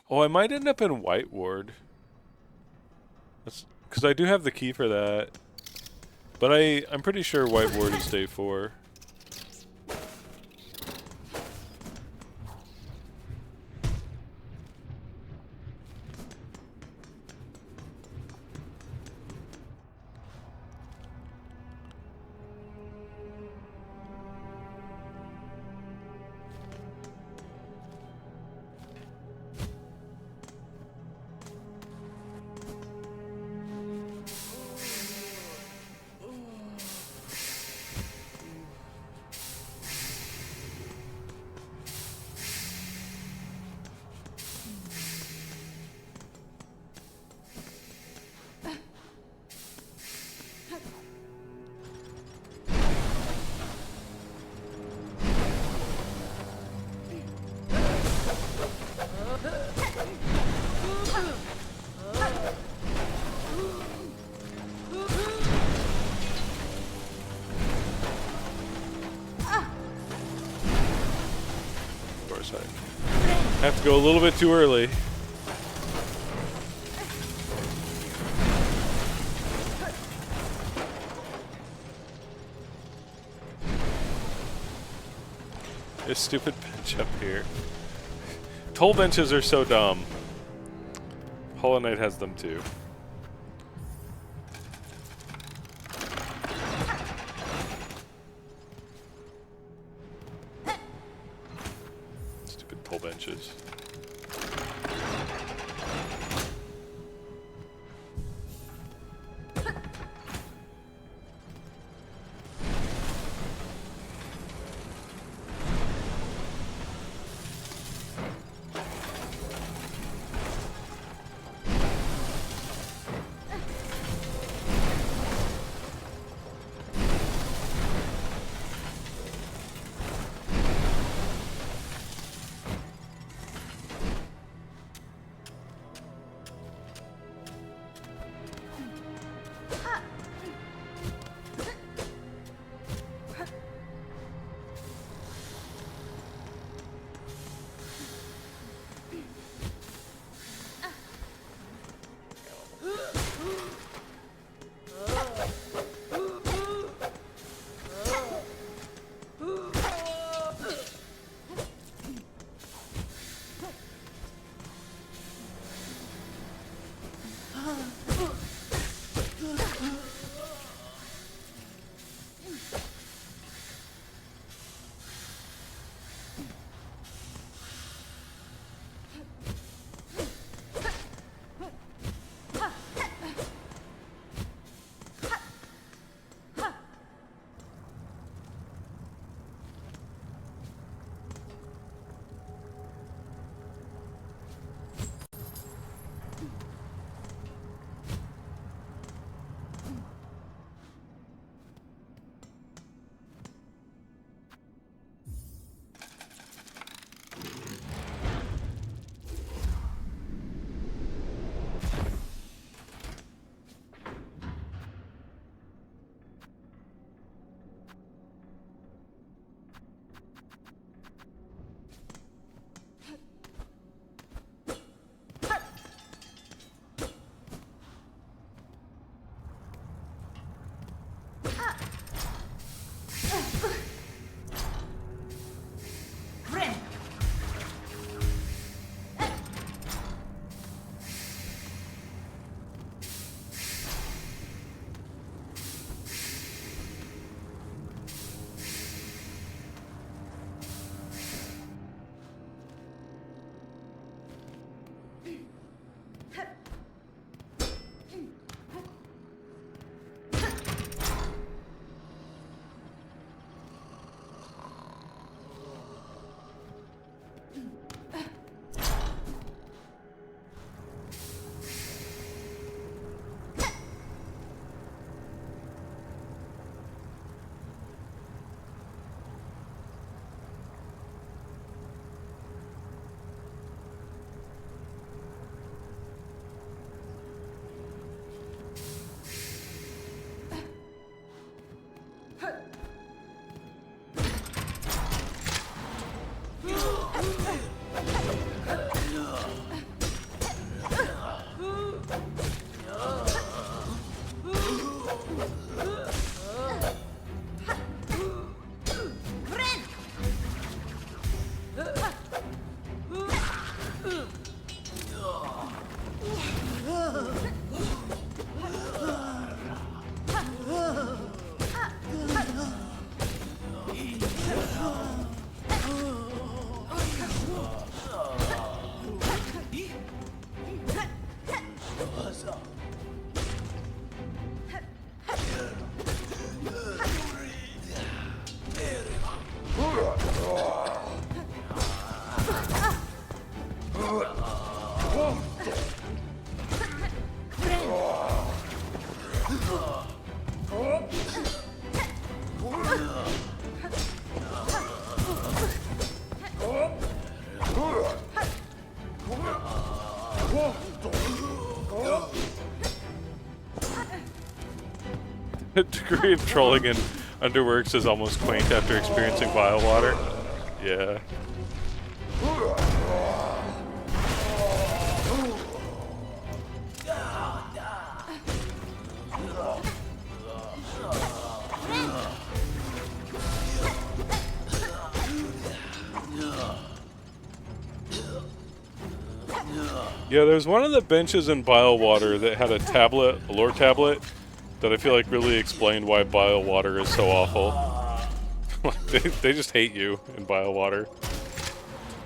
Oh, I might end up in White Ward. Because I do have the key for that. But I'm pretty sure White Ward is day 4. I have to go a little bit too early. This stupid bench up here. Toll benches are so dumb. Hollow Knight has them too. Stupid pull benches. Degree of trolling in Underworks is almost quaint after experiencing vile water. Yeah. Ugh. Yeah, there's one of the benches in Bile Water that had a tablet, a lore tablet, that I feel like really explained why Bile Water is so awful. they just hate you in Bile Water.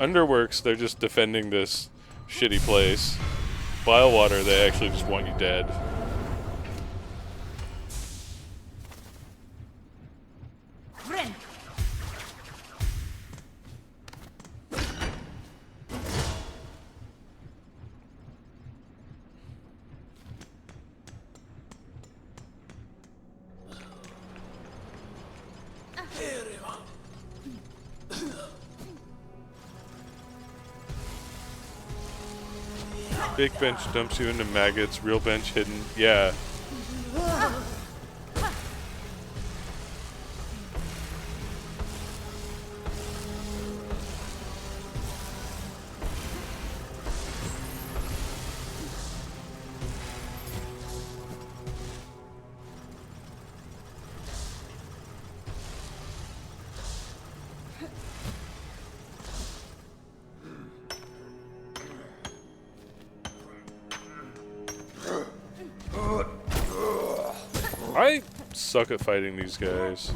Underworks, they're just defending this shitty place. Bile Water, they actually just want you dead. Ren. Big bench dumps you into maggots, real bench hidden. Yeah. I suck at fighting these guys.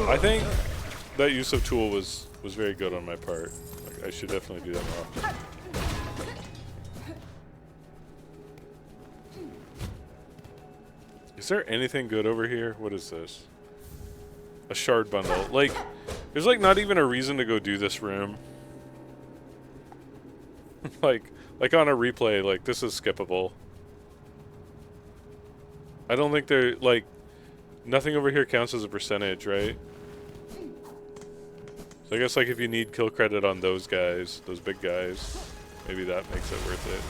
I think that use of tool was very good on my part. Like, I should definitely do that more often. Is there anything good over here? What is this? A shard bundle. Like, there's like not even a reason to go do this room. like on a replay, like this is skippable. I don't think they're like nothing over here counts as a percentage, right? So I guess like if you need kill credit on those guys, those big guys, maybe that makes it worth it.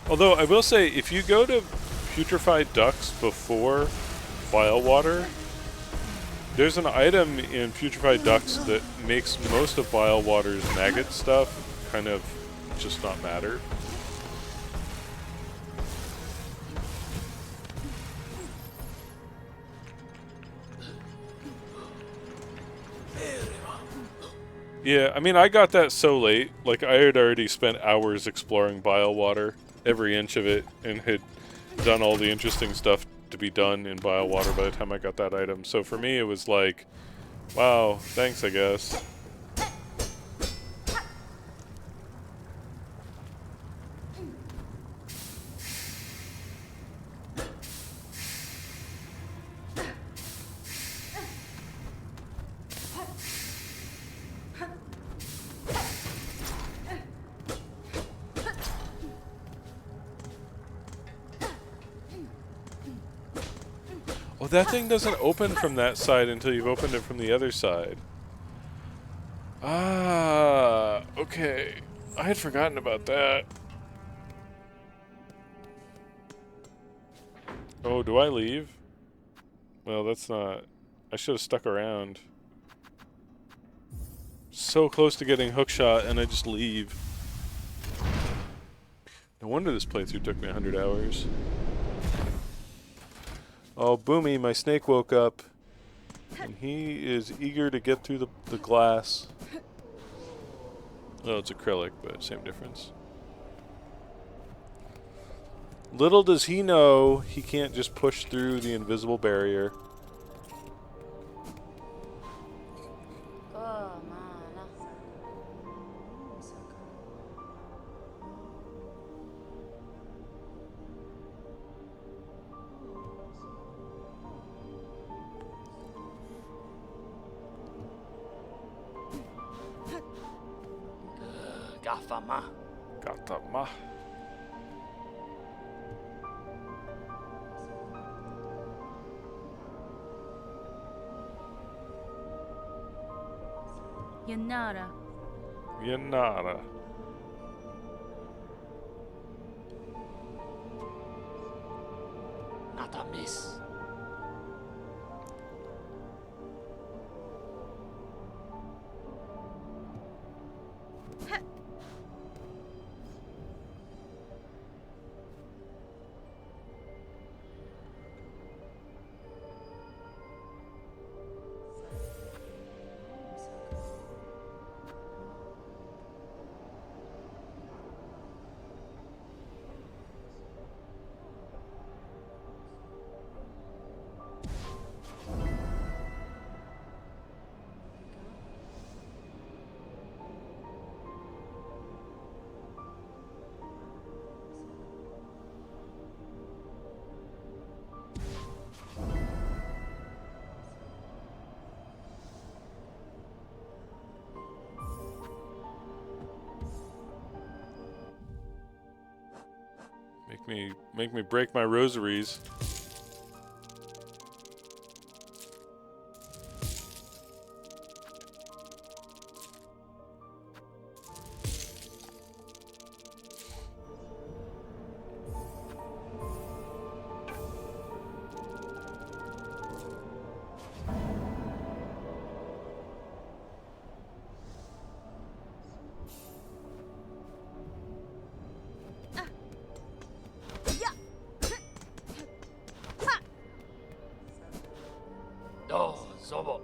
Although I will say, if you go to putrefied ducks before Bile Water, there's an item in putrefied ducks that makes most of Bile Water's maggot stuff kind of just not matter. Yeah, I mean, I got that so late. Like, I had already spent hours exploring Bile Water, every inch of it, and had done all the interesting stuff to be done in Bile Water by the time I got that item. So for me, it was like, wow, thanks, I guess. Oh, that thing doesn't open from that side until you've opened it from the other side. Ah, okay. I had forgotten about that. Oh, do I leave? Well, that's not... I should have stuck around. So close to getting hookshot, and I just leave. No wonder this playthrough took me 100 hours. Oh, Boomy, my snake woke up. And he is eager to get through the glass. Oh, it's acrylic, but same difference. Little does he know he can't just push through the invisible barrier. Gafama. Gatama. Yanara. Yanara. Not a miss. Make me break my rosaries. Oh, Zobo.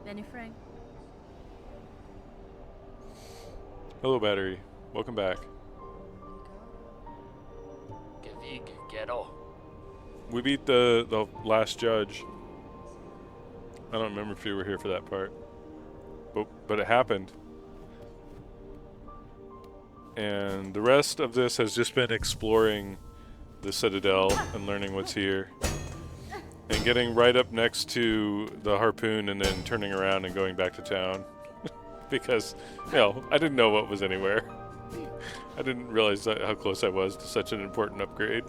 Benny Frank. Hello, battery. Welcome back. Gevig Gero. We beat the last judge. I don't remember if you were here for that part, but it happened. And the rest of this has just been exploring the Citadel and learning what's here. And getting right up next to the harpoon and then turning around and going back to town. Because, you know, I didn't know what was anywhere. I didn't realize how close I was to such an important upgrade.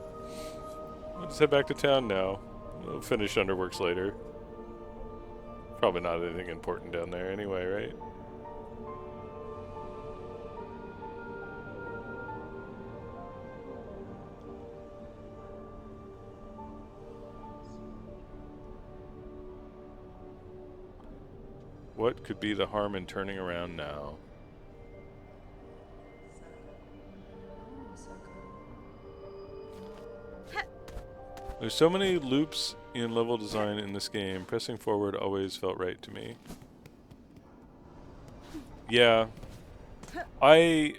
I'll just head back to town now. We'll finish Underworks later. Probably not anything important down there anyway, right? What could be the harm in turning around now? There's so many loops in level design in this game. Pressing forward always felt right to me. Yeah. I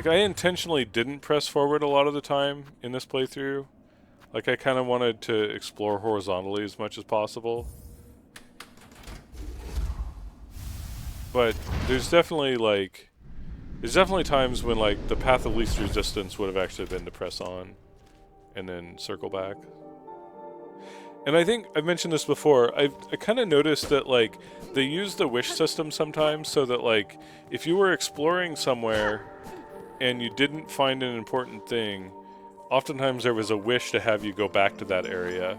intentionally didn't press forward a lot of the time in this playthrough. Like, I kind of wanted to explore horizontally as much as possible. But there's definitely times when like the path of least resistance would have actually been to press on and then circle back. And I think I've mentioned this before. I kind of noticed that like they use the wish system sometimes so that like if you were exploring somewhere and you didn't find an important thing, oftentimes there was a wish to have you go back to that area.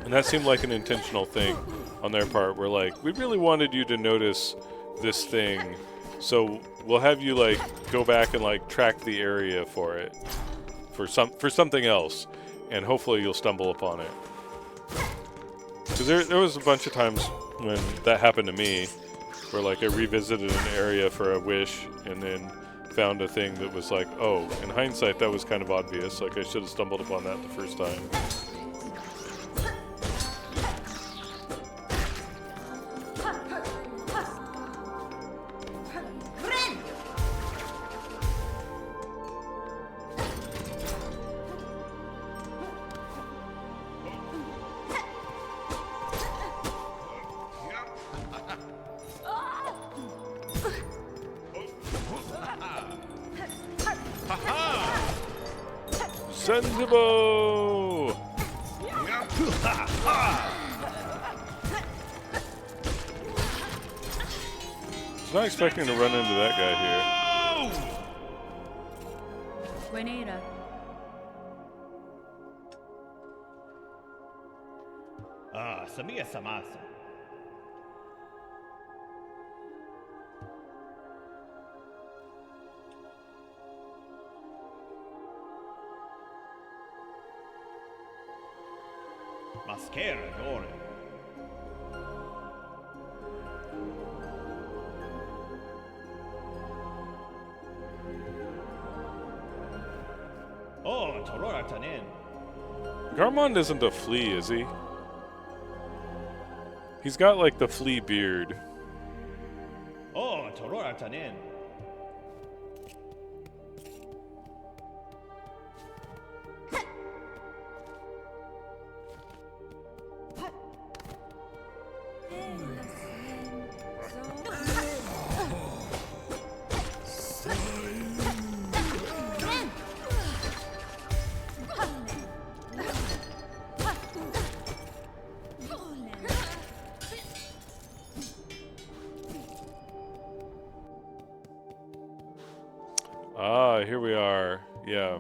And that seemed like an intentional thing on their part, where like, we really wanted you to notice this thing, so we'll have you like go back and like track the area for it, for something else, and hopefully you'll stumble upon it. Because there was a bunch of times when that happened to me, where like I revisited an area for a wish and then found a thing that was like, oh, in hindsight that was kind of obvious, like I should have stumbled upon that the first time. Sensible! I was not expecting to run into that guy here. Guinea. samia samasa. Mascara dore. Oh, Torora Tanin. Garmond isn't a flea, is he? He's got like the flea beard. Oh, Torora Tanin. Ah, here we are. Yeah.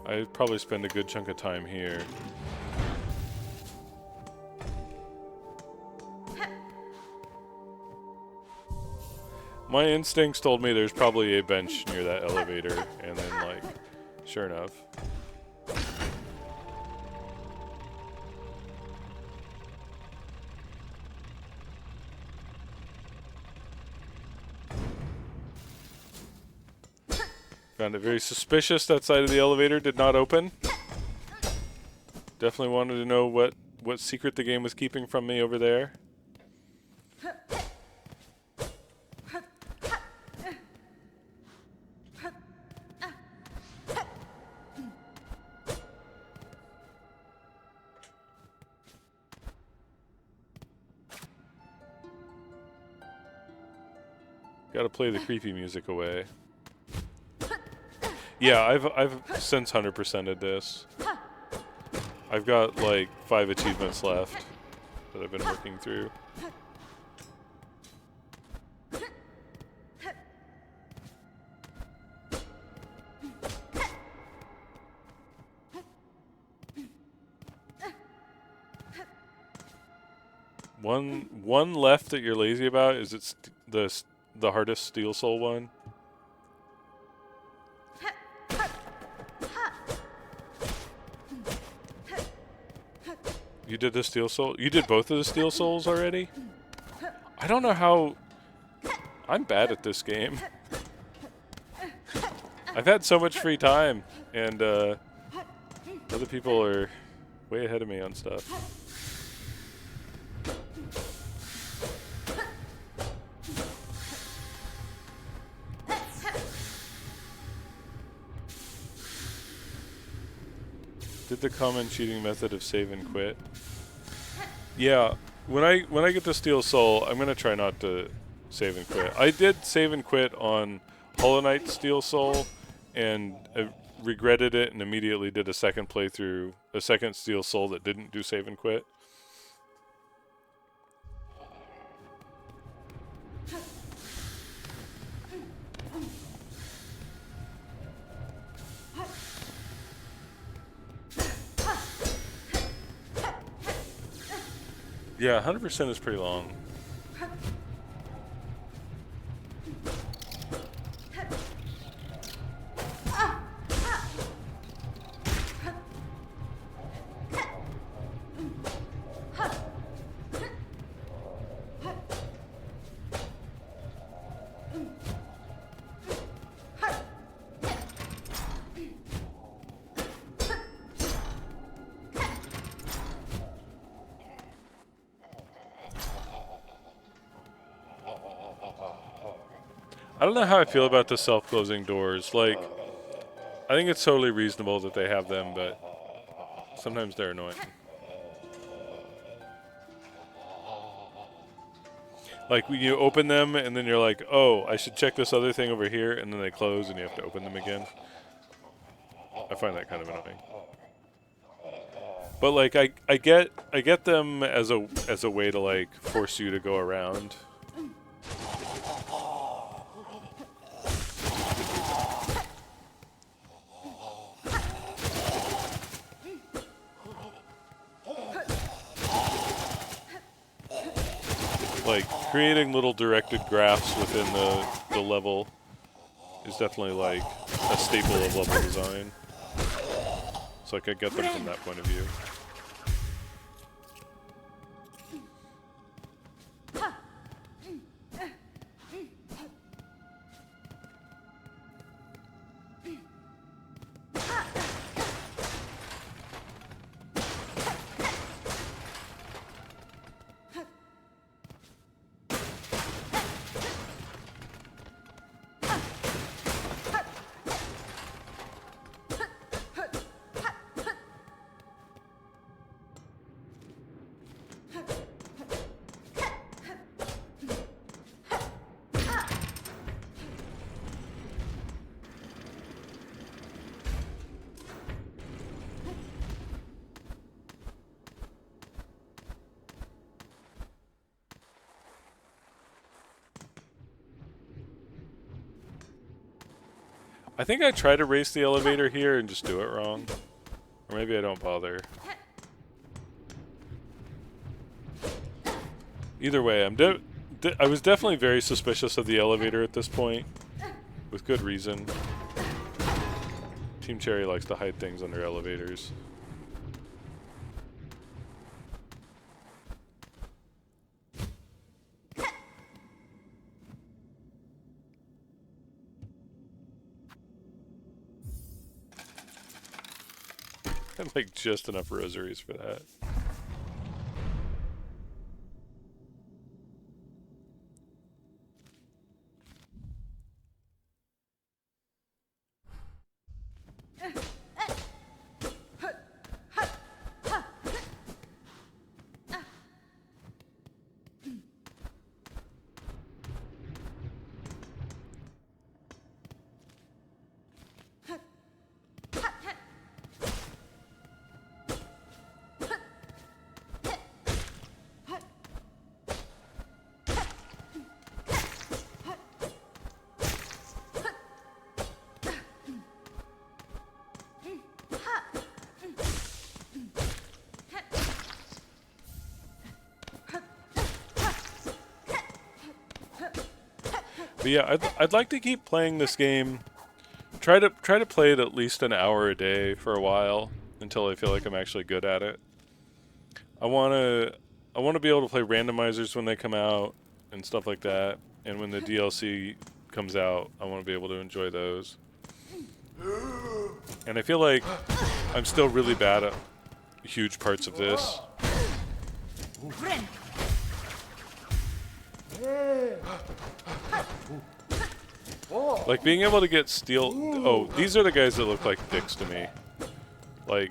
I'd probably spend a good chunk of time here. My instincts told me there's probably a bench near that elevator, and then, like, sure enough. Found it very suspicious that side of the elevator did not open. Definitely wanted to know what secret the game was keeping from me over there. Gotta play the creepy music away. Yeah, I've since 100%ed this. I've got like 5 achievements left that I've been working through. One left that you're lazy about is the hardest Steel Soul one. You did the Steel Soul? You did both of the Steel Souls already? I don't know how... I'm bad at this game. I've had so much free time, and other people are way ahead of me on stuff. Did the common cheating method of save and quit? Yeah, when I get the Steel Soul, I'm gonna try not to save and quit. I did save and quit on Hollow Knight Steel Soul, and I regretted it and immediately did a second playthrough, a second Steel Soul that didn't do save and quit. Yeah, 100% is pretty long. I don't know how I feel about the self-closing doors. Like, I think it's totally reasonable that they have them, but sometimes they're annoying. Like, when you open them, and then you're like, oh, I should check this other thing over here, and then they close, and you have to open them again. I find that kind of annoying. But, like, I get them as a way to, like, force you to go around. like creating little directed graphs within the level is definitely like a staple of level design. So like I get them from that point of view. I think I try to race the elevator here and just do it wrong. Or maybe I don't bother. Either way, I was definitely very suspicious of the elevator at this point. With good reason. Team Cherry likes to hide things under elevators. I'd like just enough rosaries for that. But yeah, I'd like to keep playing this game. Try to play it at least an hour a day for a while until I feel like I'm actually good at it. I wanna be able to play randomizers when they come out and stuff like that. And when the DLC comes out, I want to be able to enjoy those. And I feel like I'm still really bad at huge parts of this. Like being able to get steel. Oh, these are the guys that look like dicks to me. Like,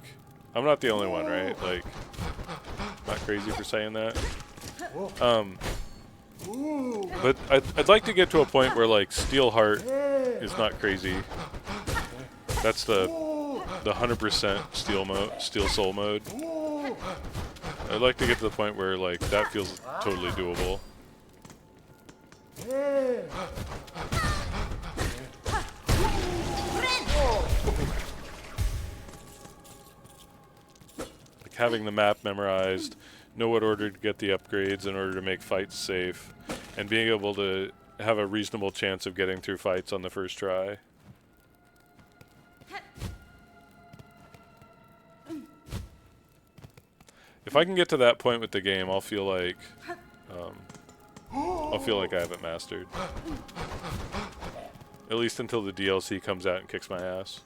I'm not the only one, right? Like, not crazy for saying that. But I'd like to get to a point where like Steel Heart is not crazy. That's the 100% Steel Soul mode. I'd like to get to the point where like that feels totally doable. Like having the map memorized, know what order to get the upgrades in order to make fights safe, and being able to have a reasonable chance of getting through fights on the first try. If I can get to that point with the game, I'll feel like I have it mastered. At least until the DLC comes out and kicks my ass.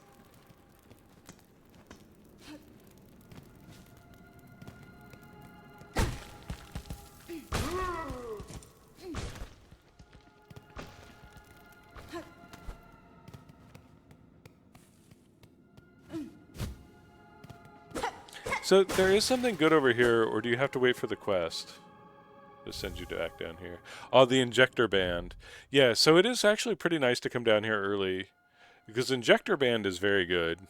So there is something good over here, or do you have to wait for the quest to send you back down here? Oh, the injector band. Yeah, so it is actually pretty nice to come down here early, because injector band is very good.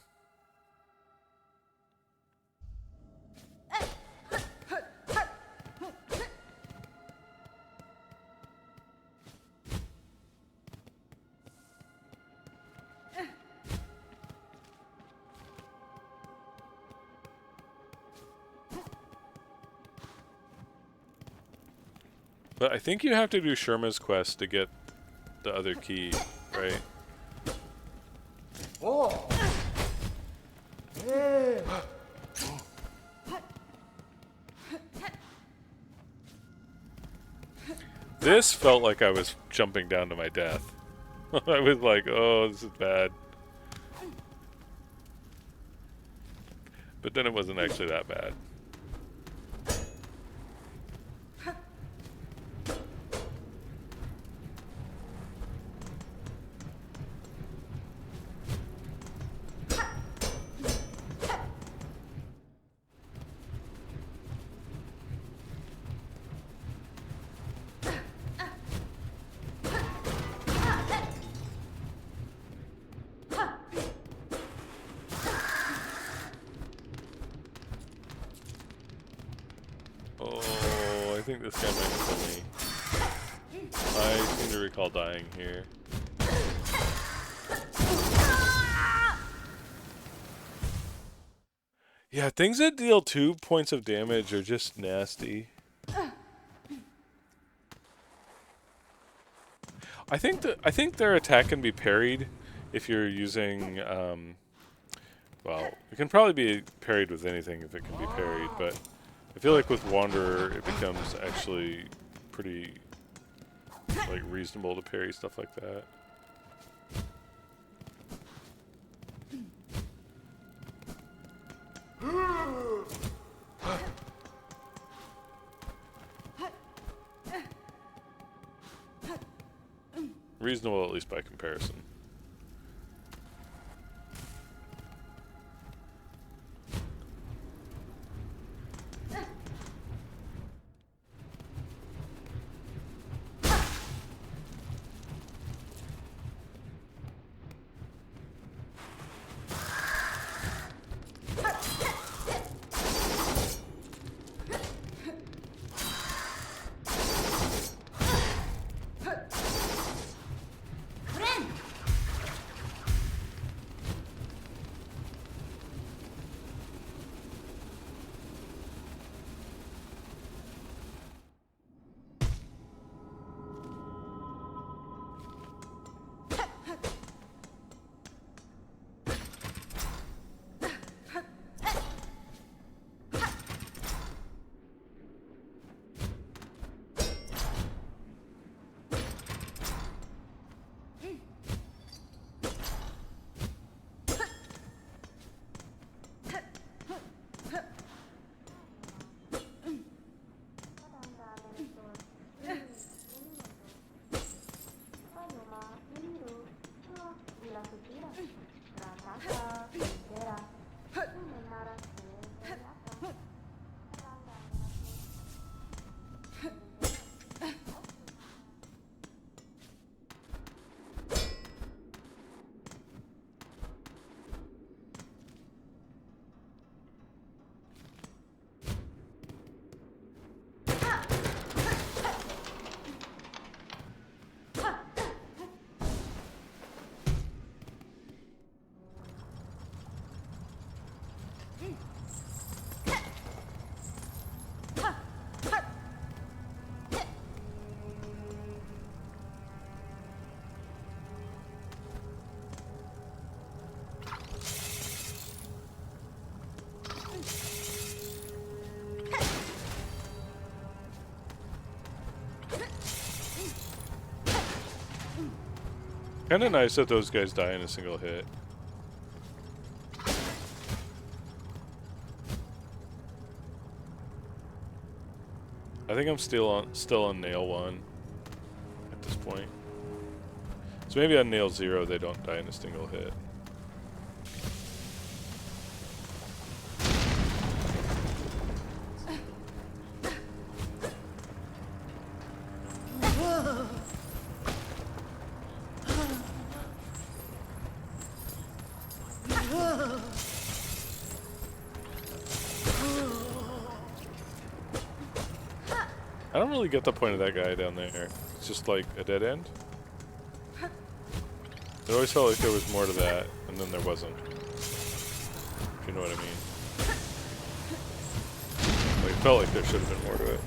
But I think you have to do Sherma's quest to get the other key, right? Oh. Yeah. This felt like I was jumping down to my death. I was like, oh, this is bad. But then it wasn't actually that bad. Oh, I think this guy might kill me. I seem to recall dying here. Yeah, things that deal 2 points of damage are just nasty. I think their attack can be parried if you're using well, it can probably be parried with anything if it can be parried, but I feel like with Wanderer it becomes actually pretty like reasonable to parry stuff like that. Reasonable, at least by comparison. Kinda nice that those guys die in a single hit. I think I'm still on nail 1 at this point. So maybe on nail 0 they don't die in a single hit. I don't really get the point of that guy down there. It's just like a dead end. It always felt like there was more to that, and then there wasn't. If you know what I mean. Like, it felt like there should have been more to it.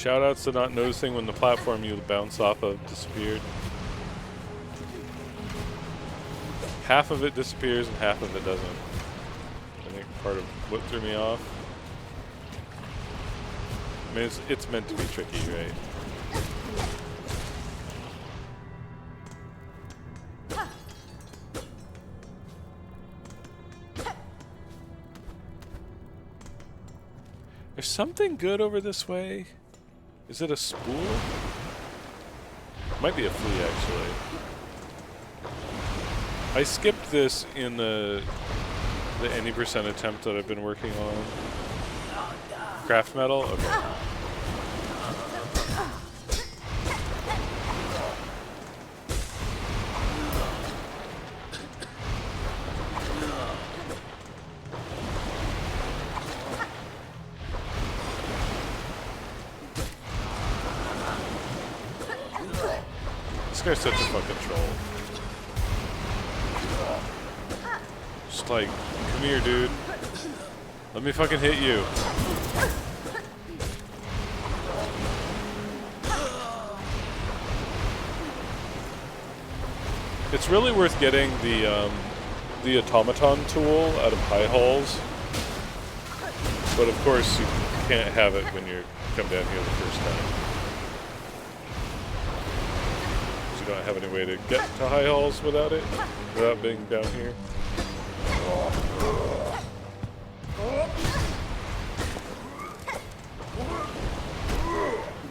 Shoutouts to not noticing when the platform you bounce off of disappeared. Half of it disappears and half of it doesn't. I think part of what threw me off. I mean, it's meant to be tricky, right? There's something good over this way. Is it a spool? Might be a flea, actually. I skipped this in the any percent attempt that I've been working on. Craft metal? Okay. This guy's such a fucking troll. Just like, come here, dude. Let me fucking hit you. It's really worth getting the automaton tool out of high halls, but of course you can't have it when you come down here the first time. You don't have any way to get to high halls without it, without being down here.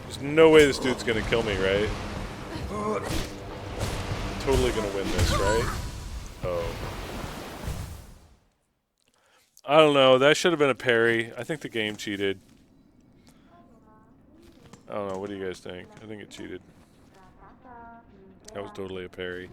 There's no way this dude's gonna kill me, right? Totally gonna win this, right? Oh. I don't know, that should have been a parry. I think the game cheated. I don't know, what do you guys think? I think it cheated. That was totally a parry.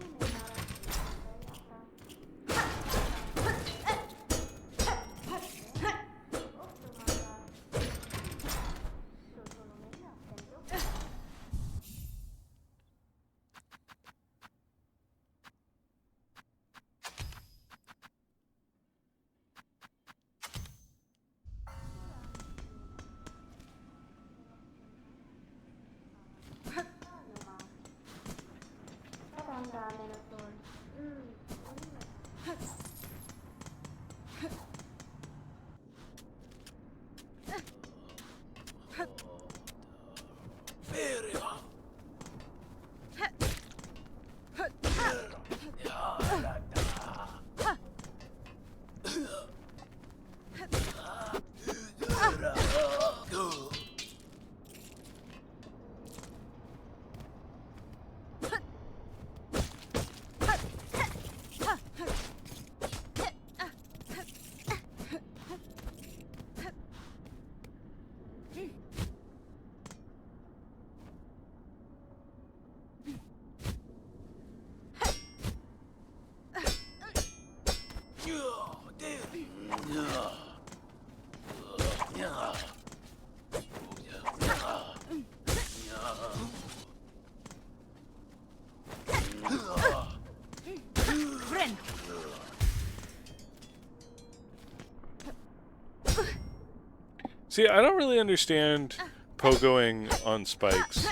See, I don't really understand pogoing on spikes.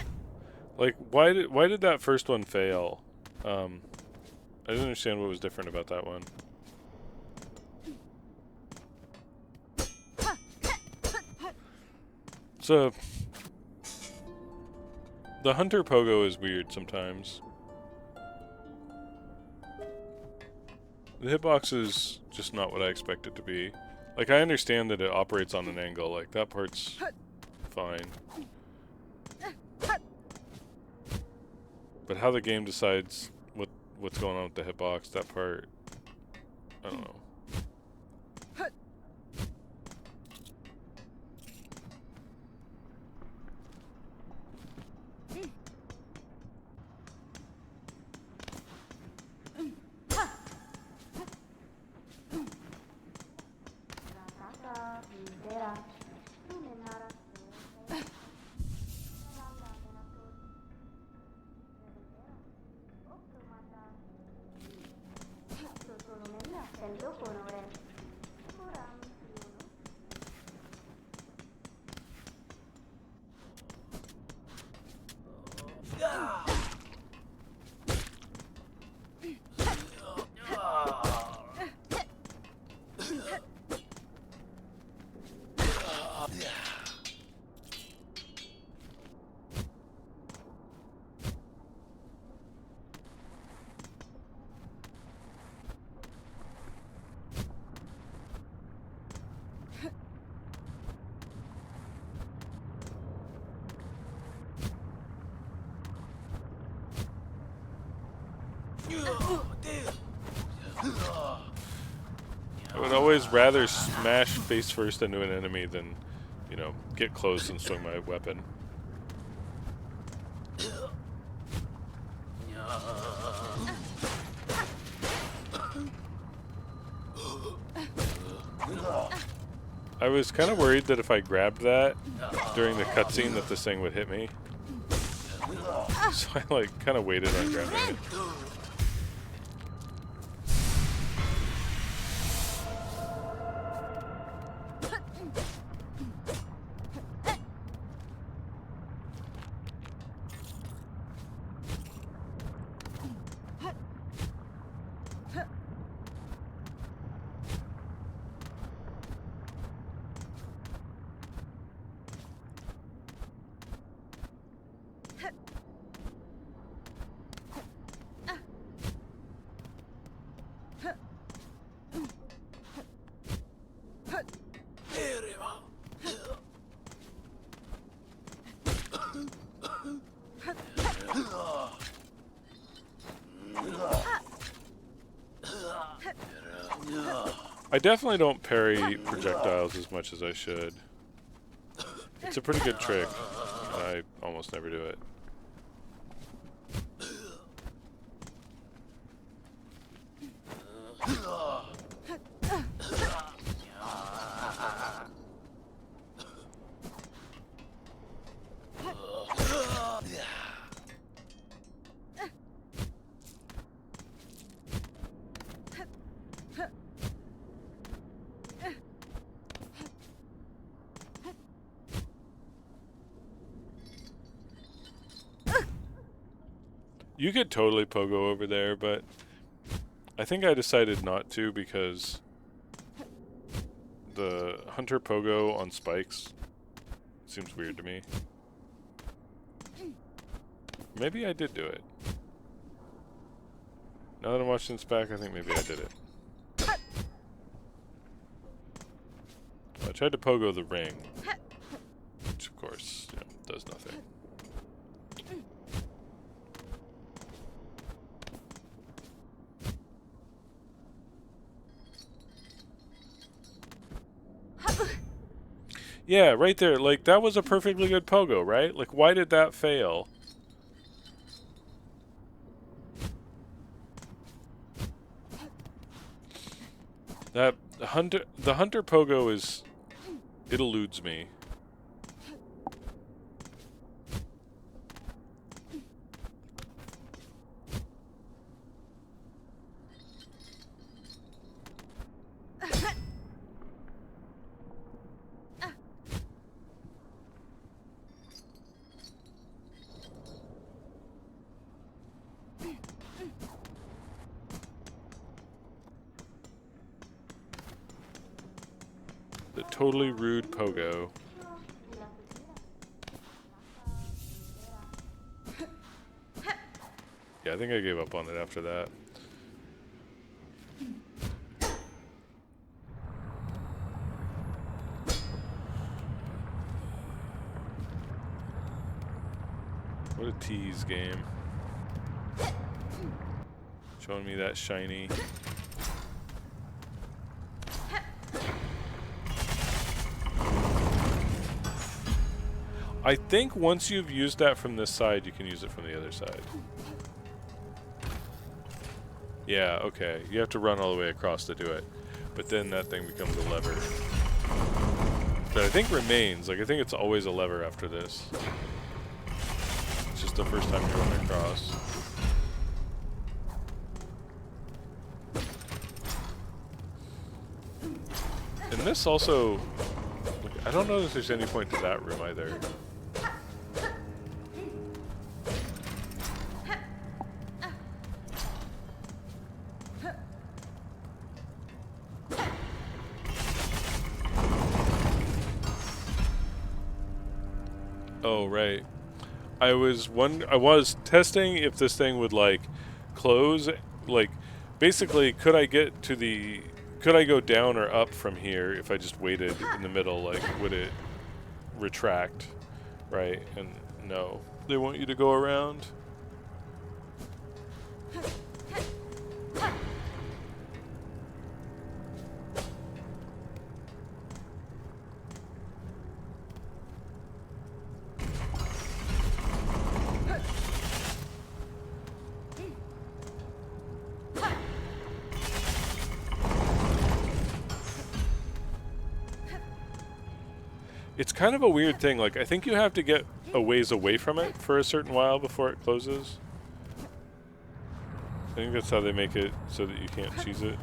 Like, why did that first one fail? I didn't understand what was different about that one. So, the hunter pogo is weird sometimes. The hitbox is just not what I expect it to be. Like, I understand that it operates on an angle, like, that part's fine. But how the game decides what's going on with the hitbox, that part, I don't know. I would always rather smash face first into an enemy than, you know, get close and swing my weapon. I was kind of worried that if I grabbed that during the cutscene that this thing would hit me. So I like kind of waited on grabbing it. I definitely don't parry projectiles as much as I should. It's a pretty good trick, and I almost never do it. You could totally pogo over there, but I think I decided not to because the hunter pogo on spikes seems weird to me. Maybe I did do it. Now that I'm watching this back, I think maybe I did it. I tried to pogo the ring, which of course, you know, does nothing. Yeah, right there. Like, that was a perfectly good pogo, right? Like, why did that fail? The hunter pogo is... It eludes me. The totally rude pogo. Yeah, I think I gave up on it after that. What a tease game. Showing me that shiny. I think once you've used that from this side, you can use it from the other side. Yeah, okay. You have to run all the way across to do it. But then that thing becomes a lever. But I think remains. Like, I think it's always a lever after this. It's just the first time you run across. And this also... Like, I don't know if there's any point to that room either. Oh, right. I was testing if this thing would, like, close. Like, basically, could I go down or up from here if I just waited in the middle? Like, would it retract? Right? And no. They want you to go around. It's kind of a weird thing. Like, I think you have to get a ways away from it for a certain while before it closes. I think that's how they make it so that you can't cheese it.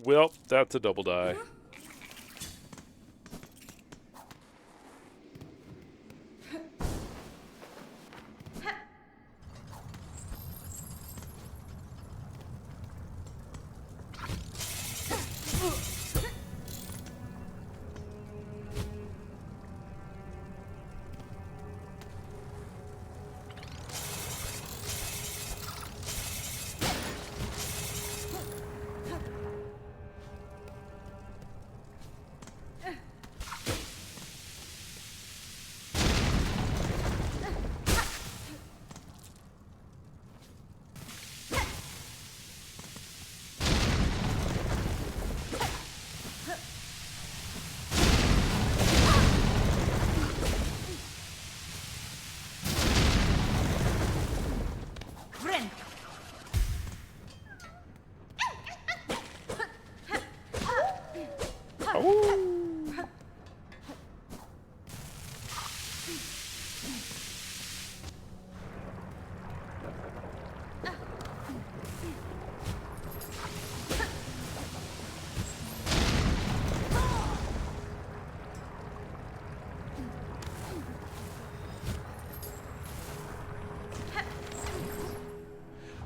Well, that's a double die.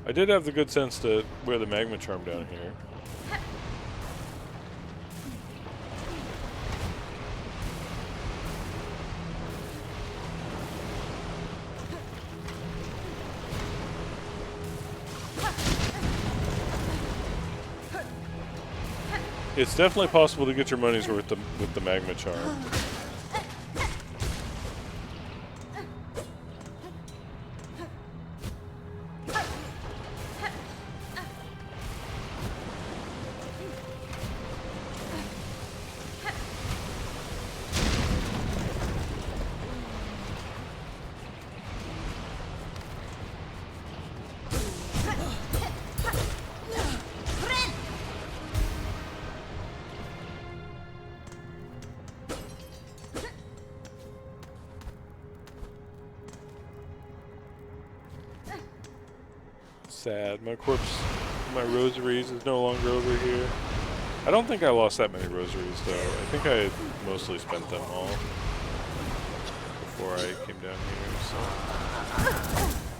I did have the good sense to wear the magma charm down here. It's definitely possible to get your money's worth with the magma charm. Sad. My corpse, my rosaries is no longer over here. I don't think I lost that many rosaries though. I think I had mostly spent them all before I came down here,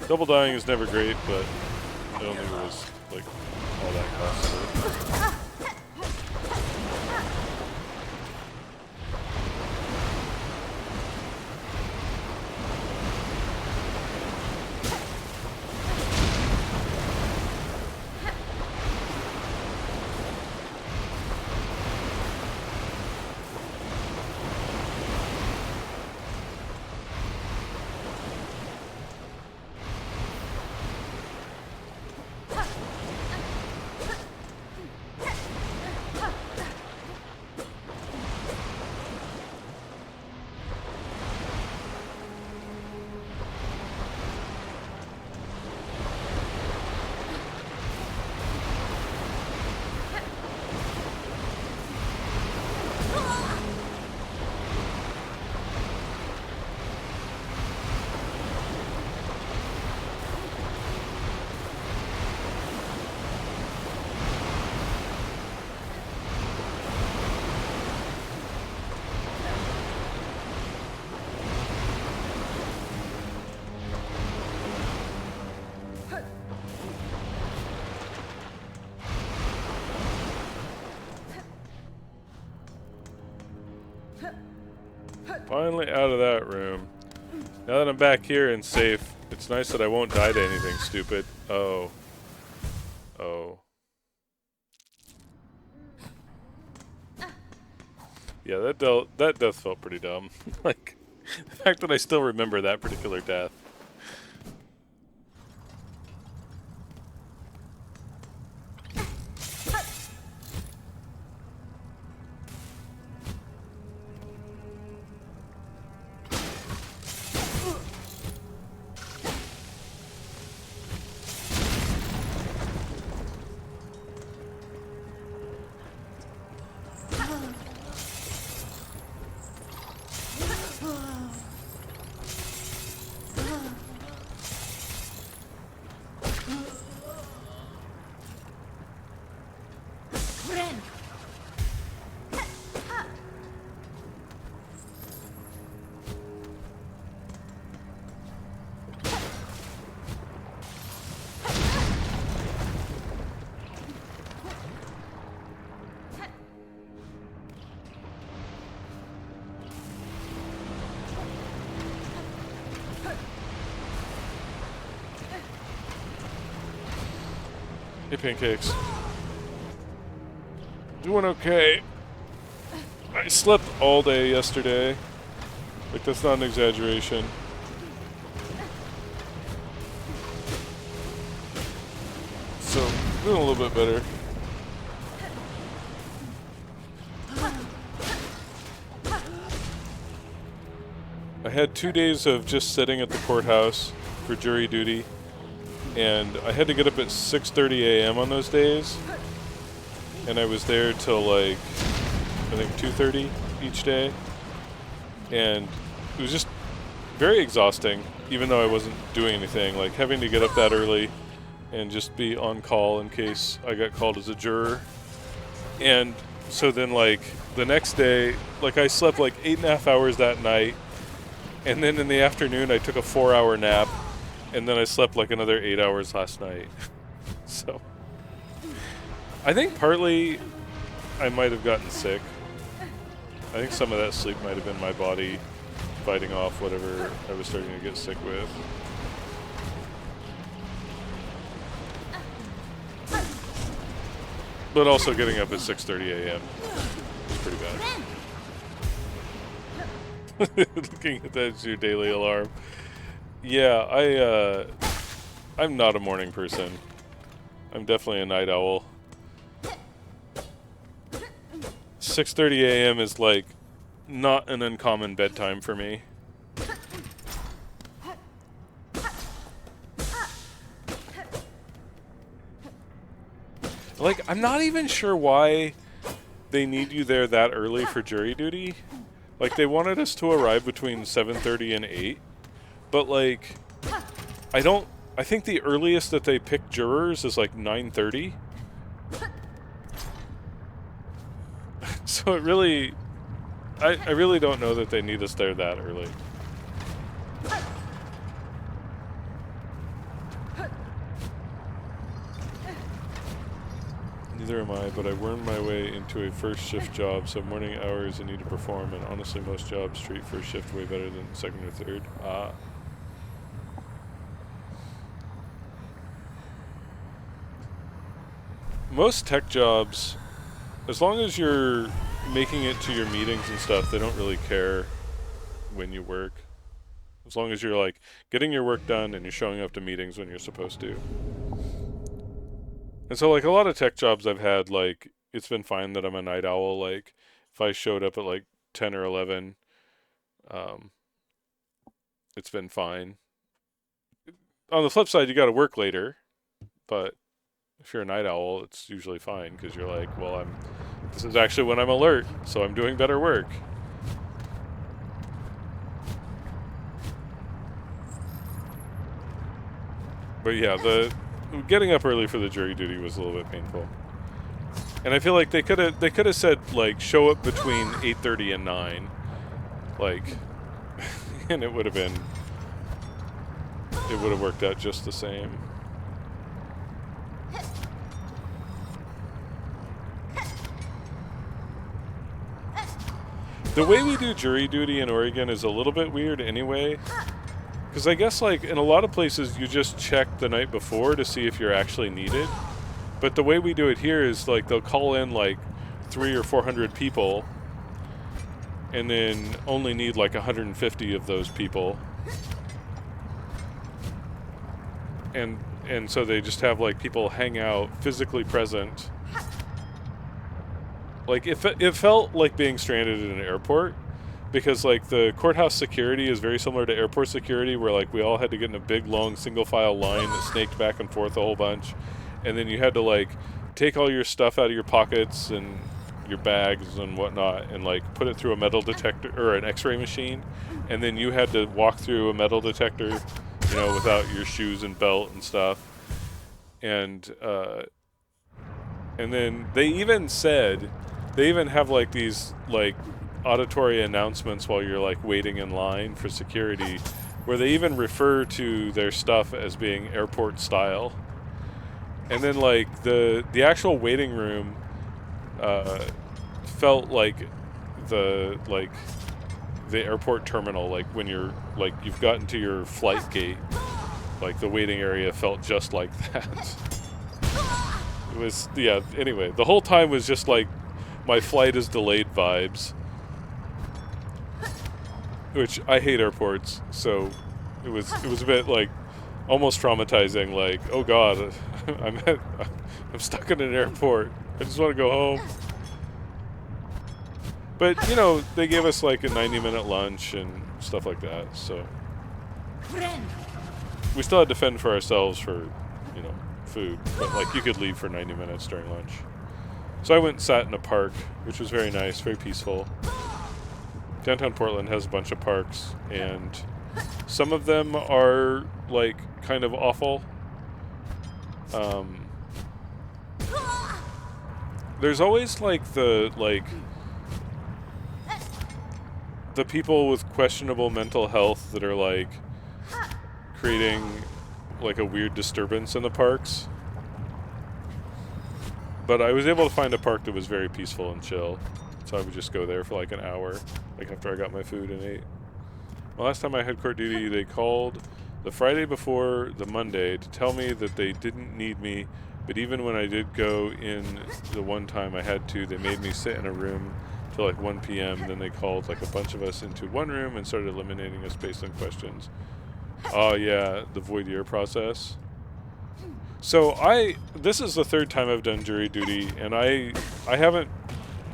so. Double dying is never great, but I don't think it was like all that costly. Finally out of that room. Now that I'm back here and safe, it's nice that I won't die to anything stupid. Oh. Oh. Yeah, that death felt pretty dumb. Like, the fact that I still remember that particular death. Hey, pancakes. Doing okay. I slept all day yesterday. Like, that's not an exaggeration. So, doing a little bit better. I had 2 days of just sitting at the courthouse for jury duty, and I had to get up at 6:30 a.m. on those days, and I was there till like, I think 2:30 each day, and it was just very exhausting, even though I wasn't doing anything, like having to get up that early and just be on call in case I got called as a juror. And so then, like, the next day, like, I slept like 8.5 hours that night, and then in the afternoon I took a 4-hour nap, and then I slept like another 8 hours last night. So I think partly I might have gotten sick. I think some of that sleep might have been my body fighting off whatever I was starting to get sick with. But also getting up at 6:30 a.m. is pretty bad. Looking at that as your daily alarm. Yeah, I'm not a morning person. I'm definitely a night owl. 6:30 a.m. is like not an uncommon bedtime for me. Like, I'm not even sure why they need you there that early for jury duty. Like, they wanted us to arrive between 7:30 and 8. But, like, I think the earliest that they pick jurors is like 9:30. So it really, I really don't know that they need us there that early. Neither am I, but I wormed my way into a first shift job, so morning hours I need to perform, and honestly most jobs treat first shift way better than second or third. Most tech jobs, as long as you're making it to your meetings and stuff, they don't really care when you work. As long as you're, like, getting your work done and you're showing up to meetings when you're supposed to. And so, like, a lot of tech jobs I've had, like, it's been fine that I'm a night owl. Like, if I showed up at, like, 10 or 11, it's been fine. On the flip side, you gotta work later, but if you're a night owl, it's usually fine, because you're like, well, this is actually when I'm alert, so I'm doing better work. But yeah, the getting up early for the jury duty was a little bit painful. And I feel like they could have said, like, show up between 8:30 and 9. Like, and it would have worked out just the same. The way we do jury duty in Oregon is a little bit weird anyway. Because I guess, like, in a lot of places, you just check the night before to see if you're actually needed. But the way we do it here is, like, they'll call in, like, 300 or 400 people, and then only need, like, 150 of those people. And so they just have, like, people hang out, physically present. Like, it felt like being stranded in an airport. Because, like, the courthouse security is very similar to airport security, where, like, we all had to get in a big, long, single-file line that snaked back and forth a whole bunch. And then you had to, like, take all your stuff out of your pockets and your bags and whatnot and, like, put it through a metal detector or an x-ray machine. And then you had to walk through a metal detector, you know, without your shoes and belt and stuff. And then they even have, like, these, like, auditory announcements while you're, like, waiting in line for security, where they even refer to their stuff as being airport style. And then, like, the actual waiting room felt like the airport terminal, like when you're, like, you've gotten to your flight gate, like the waiting area felt just like that. It was, yeah, anyway, the whole time was just like my flight is delayed vibes. Which I hate airports, so it was a bit, like, almost traumatizing. Like, oh god, I'm stuck in an airport. I just want to go home. But, you know, they gave us, like, a 90-minute lunch and stuff like that. So we still had to fend for ourselves for, you know, food. But, like, you could leave for 90 minutes during lunch. So I went and sat in a park, which was very nice, very peaceful. Downtown Portland has a bunch of parks, and some of them are, like, kind of awful. There's always, like, the people with questionable mental health that are, like, creating, like, a weird disturbance in the parks. But I was able to find a park that was very peaceful and chill. So I would just go there for, like, an hour, like, after I got my food and ate. The last time I had court duty, they called the Friday before the Monday to tell me that they didn't need me, but even when I did go in the one time I had to, they made me sit in a room till, like, 1 p.m. Then they called, like, a bunch of us into one room and started eliminating us based on questions. Oh, yeah, the voir dire process. So this is the third time I've done jury duty, and I haven't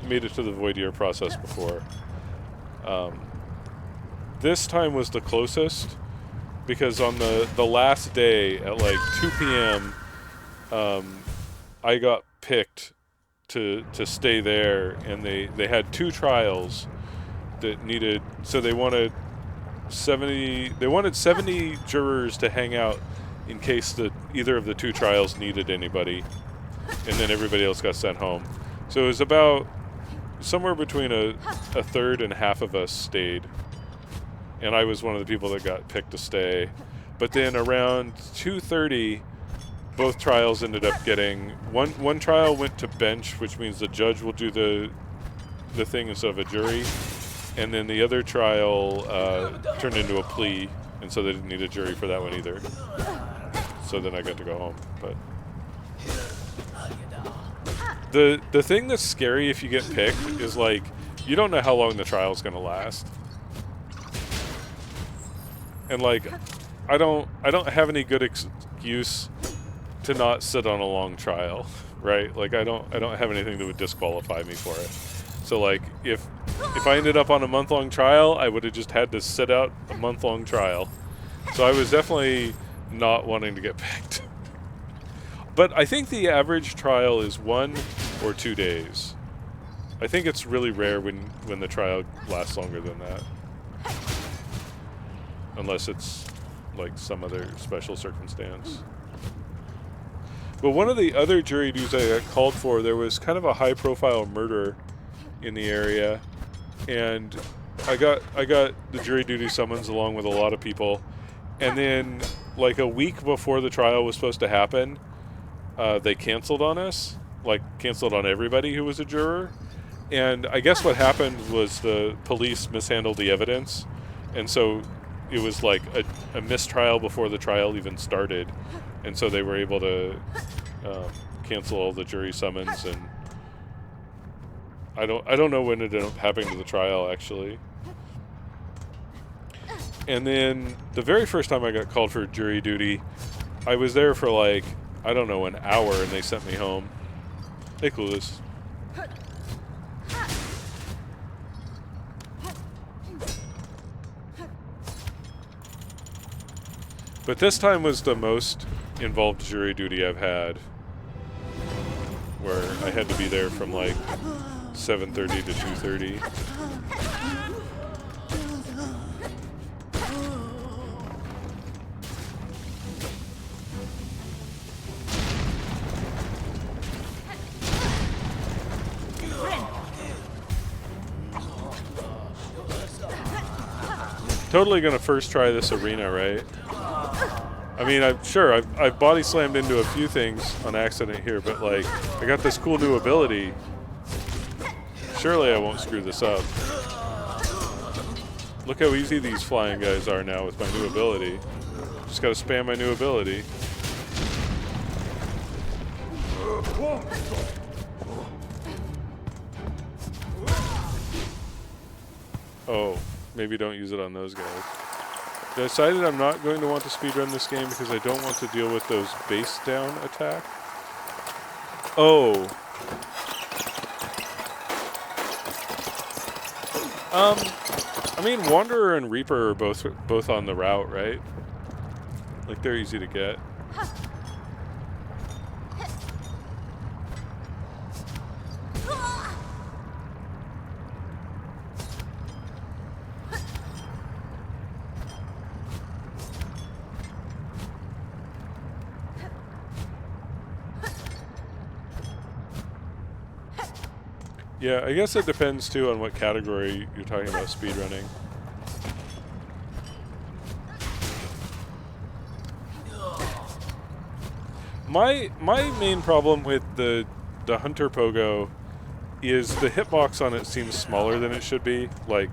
made it to the voir dire process before. This time was the closest, because on the last day at, like, 2 p.m. I got picked to stay there, and they had 2 trials that needed, so they wanted 70 jurors to hang out in case that either of the 2 trials needed anybody, and then everybody else got sent home. So it was about somewhere between a third and half of us stayed, and I was one of the people that got picked to stay. But then around 2:30, both trials ended up getting one trial went to bench, which means the judge will do the thing instead of a jury, and then the other trial turned into a plea, and so they didn't need a jury for that one either. So then I got to go home. But the thing that's scary if you get picked is, like, you don't know how long the trial's gonna last. And, like, I don't have any good excuse to not sit on a long trial, right? Like, I don't have anything that would disqualify me for it. So, like, if I ended up on a month-long trial, I would have just had to sit out a month-long trial. So I was definitely not wanting to get picked. But I think the average trial is 1 or 2 days. I think it's really rare when the trial lasts longer than that. Unless it's, like, some other special circumstance. But one of the other jury duties I got called for, there was kind of a high-profile murder in the area, and I got the jury duty summons along with a lot of people, and then, like, a week before the trial was supposed to happen, they canceled on us, like, canceled on everybody who was a juror, And I guess what happened was the police mishandled the evidence, and so it was like a mistrial before the trial even started, and so they were able to cancel all the jury summons. And I don't know when it ended up happening to the trial actually. And then the very first time I got called for jury duty, I was there for like, I don't know, an hour, and they sent me home. Hey, Clueless. But this time was the most involved jury duty I've had, where I had to be there from like 7:30 to 2:30. Totally gonna first try this arena, right? I mean, I've body slammed into a few things on accident here, but like, I got this cool new ability. Surely I won't screw this up. Look how easy these flying guys are now with my new ability. Just gotta spam my new ability. Oh, maybe don't use it on those guys. I decided I'm not going to want to speedrun this game because I don't want to deal with those base down attack. Oh. I mean, Wanderer and Reaper are both on the route, right? Like, they're easy to get. Yeah, I guess it depends too on what category you're talking about speedrunning. My main problem with the Hunter Pogo is the hitbox on it seems smaller than it should be. Like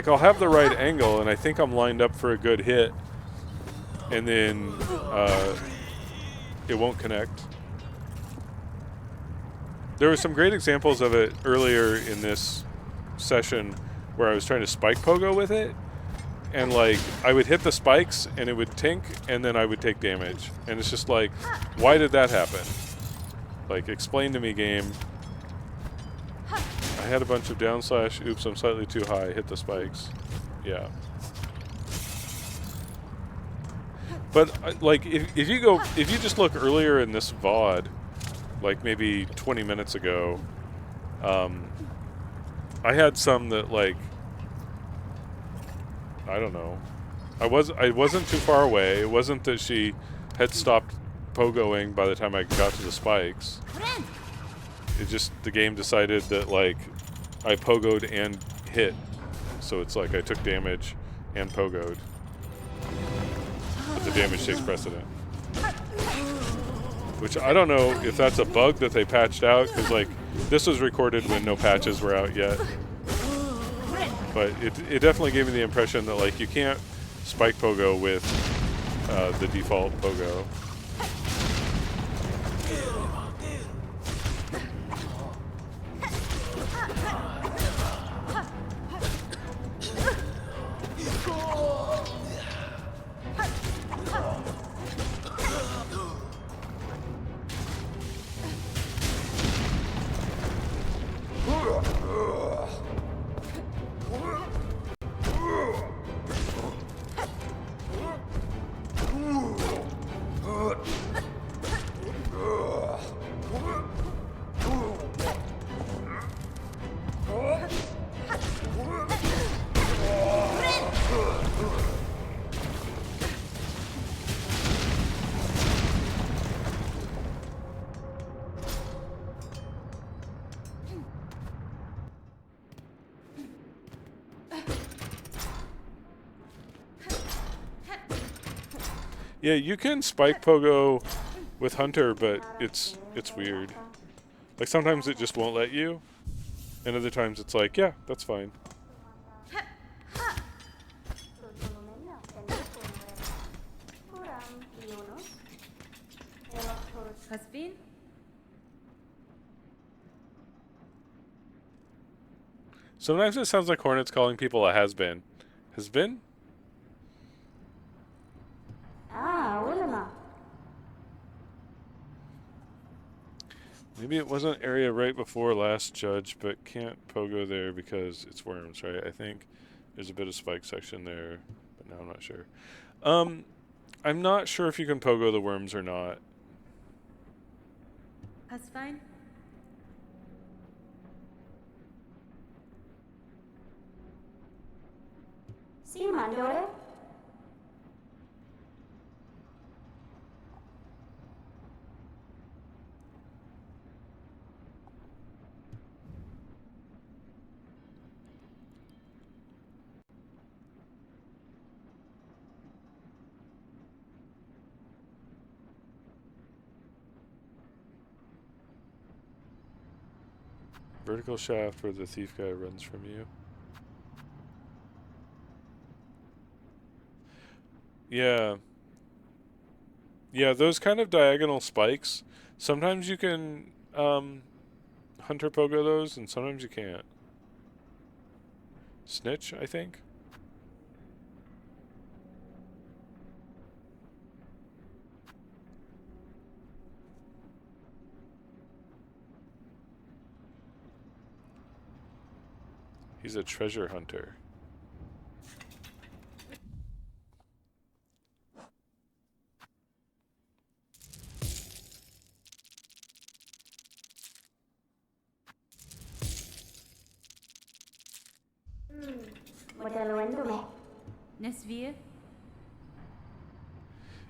I'll have the right angle and I think I'm lined up for a good hit, and then it won't connect. There were some great examples of it earlier in this session where I was trying to spike pogo with it, and like I would hit the spikes and it would tink and then I would take damage. And it's just like, why did that happen? Like, explain to me, game. I had a bunch of down slash, oops, I'm slightly too high, hit the spikes. Yeah. But like if you just look earlier in this VOD, like maybe 20 minutes ago, I had some that like, I don't know, I wasn't too far away. It wasn't that she had stopped pogoing by the time I got to the spikes. It just, the game decided that like I pogoed and hit, so it's like I took damage and pogoed, but the damage takes precedent. Which I don't know if that's a bug that they patched out, because like this was recorded when no patches were out yet. But it definitely gave me the impression that like you can't spike pogo with the default pogo. Yeah, you can spike pogo with Hunter, but it's weird. Like sometimes it just won't let you, and other times it's like, yeah, that's fine. Hasbin? Sometimes it sounds like Hornets calling people a has-been. Has-been? Maybe it wasn't area right before last judge, but can't pogo there because it's worms, right? I think there's a bit of spike section there, but now I'm not sure. I'm not sure if you can pogo the worms or not. Hasfine? Sì, mandore? Vertical shaft where the thief guy runs from you. Yeah. Yeah, those kind of diagonal spikes, sometimes you can hunter pogo those and sometimes you can't. Snitch, I think. He's a treasure hunter. Nesvir?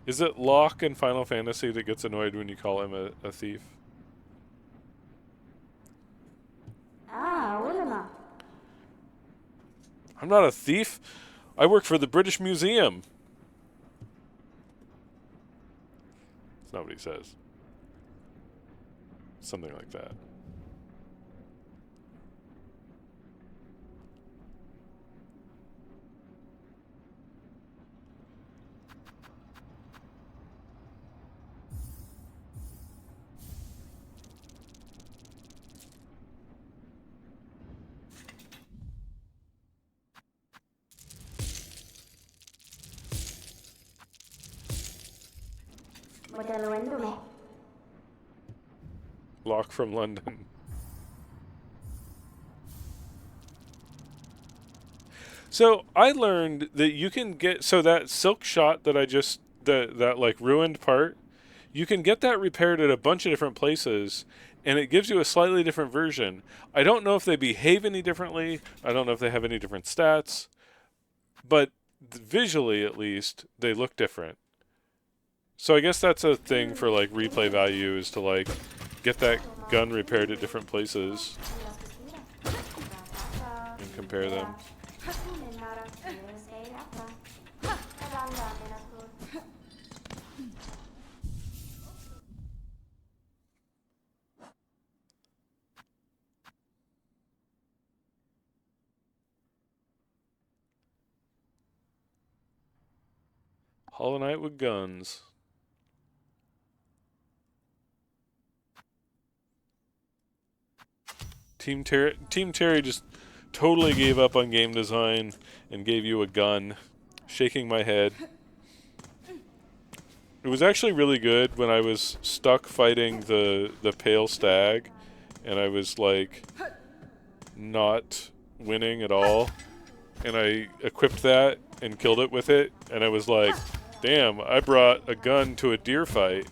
Is it Locke in Final Fantasy that gets annoyed when you call him a thief? I'm not a thief. I work for the British Museum. That's not what he says. Something like that. Locke from London. So I learned that you can get that silk shot that I just that like ruined part, you can get that repaired at a bunch of different places and it gives you a slightly different version. I don't know if they behave any differently. I don't know if they have any different stats, but visually at least they look different. So I guess that's a thing for like replay value is to like get that gun repaired at different places and compare them. Hollow Knight with guns. Team Terry just totally gave up on game design and gave you a gun. Shaking my head. It was actually really good when I was stuck fighting the pale stag and I was like not winning at all. And I equipped that and killed it with it and I was like, damn, I brought a gun to a deer fight.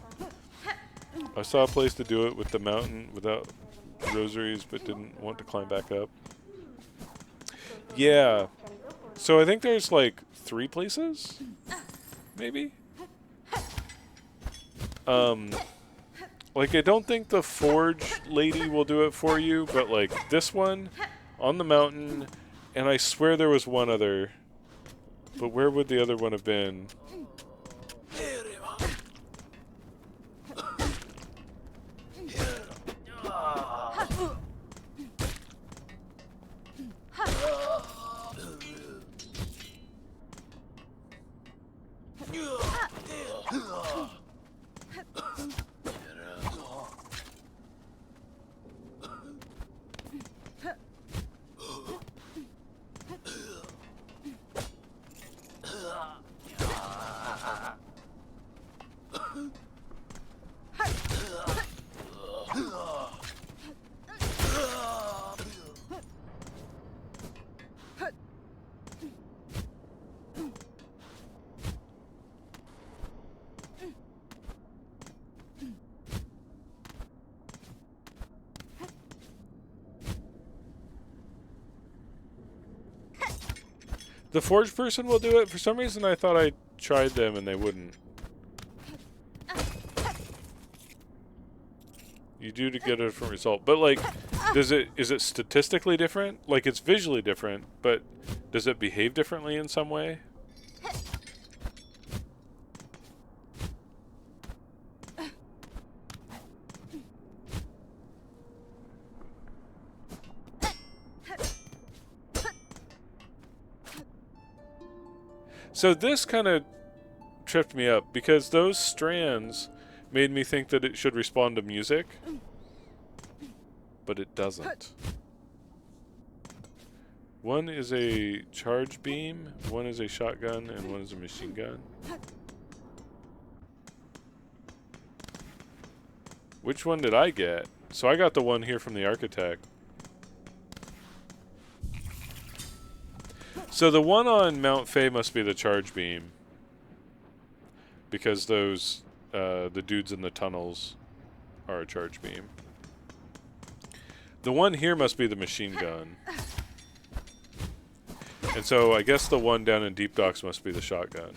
I saw a place to do it with the mountain without rosaries but didn't want to climb back up. Yeah. So I think there's like 3 places? Maybe? Like I don't think the forge lady will do it for you, but like this one on the mountain, and I swear there was one other. But where would the other one have been? The forge person will do it. For some reason, I thought I tried them and they wouldn't. You do to get a different result, but like, is it statistically different? Like, it's visually different, but does it behave differently in some way? So this kind of tripped me up because those strands made me think that it should respond to music, but it doesn't. One is a charge beam, one is a shotgun, and one is a machine gun. Which one did I get? So I got the one here from the architect. So the one on Mount Fay must be the charge beam, because those the dudes in the tunnels are a charge beam. The one here must be the machine gun, and so I guess the one down in Deep Docks must be the shotgun.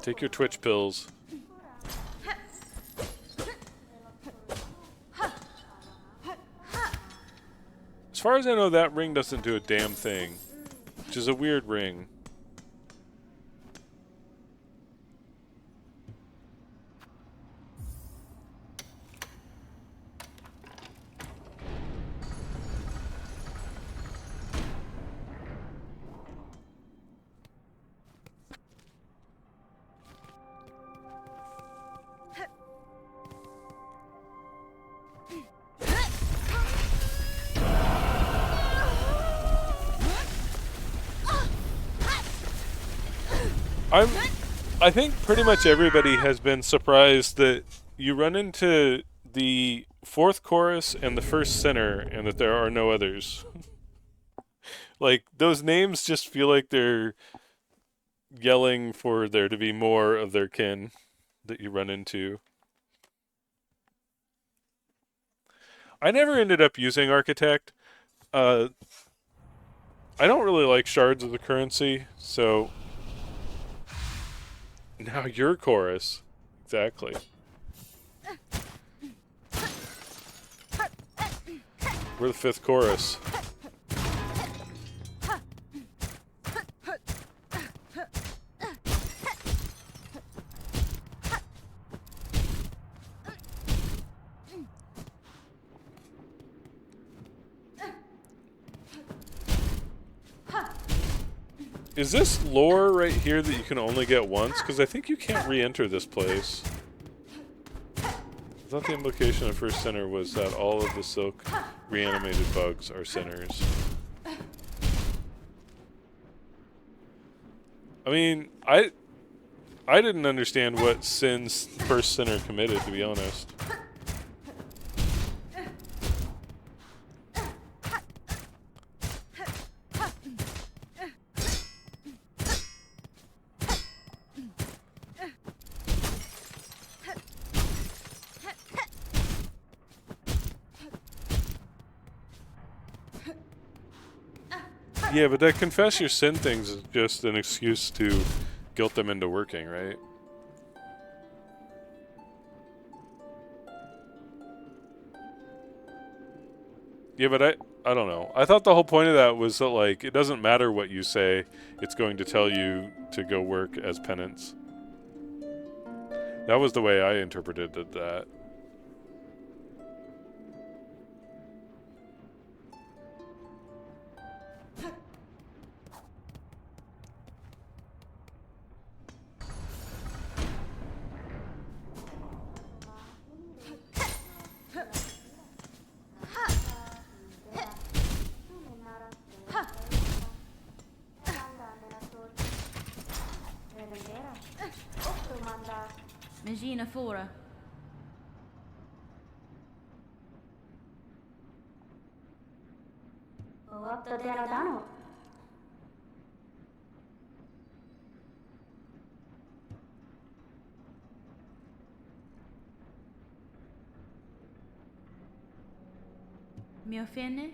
Take your Twitch pills. As far as I know, that ring doesn't do a damn thing, which is a weird ring. I think pretty much everybody has been surprised that you run into the fourth chorus and the first center and that there are no others. Like, those names just feel like they're yelling for there to be more of their kin that you run into. I never ended up using Architect. I don't really like shards of the currency, so... Now your chorus. Exactly. We're the fifth chorus. Is this lore right here that you can only get once? Because I think you can't re-enter this place. I thought the implication of First Center was that all of the Silk reanimated bugs are sinners. I mean, I didn't understand what sins First Sinner committed, to be honest. Yeah, but that confess your sin things is just an excuse to guilt them into working, right? Yeah, but I don't know. I thought the whole point of that was that, like, it doesn't matter what you say, it's going to tell you to go work as penance. That was the way I interpreted that. Magina fora. Otto Teradano. Mi offende?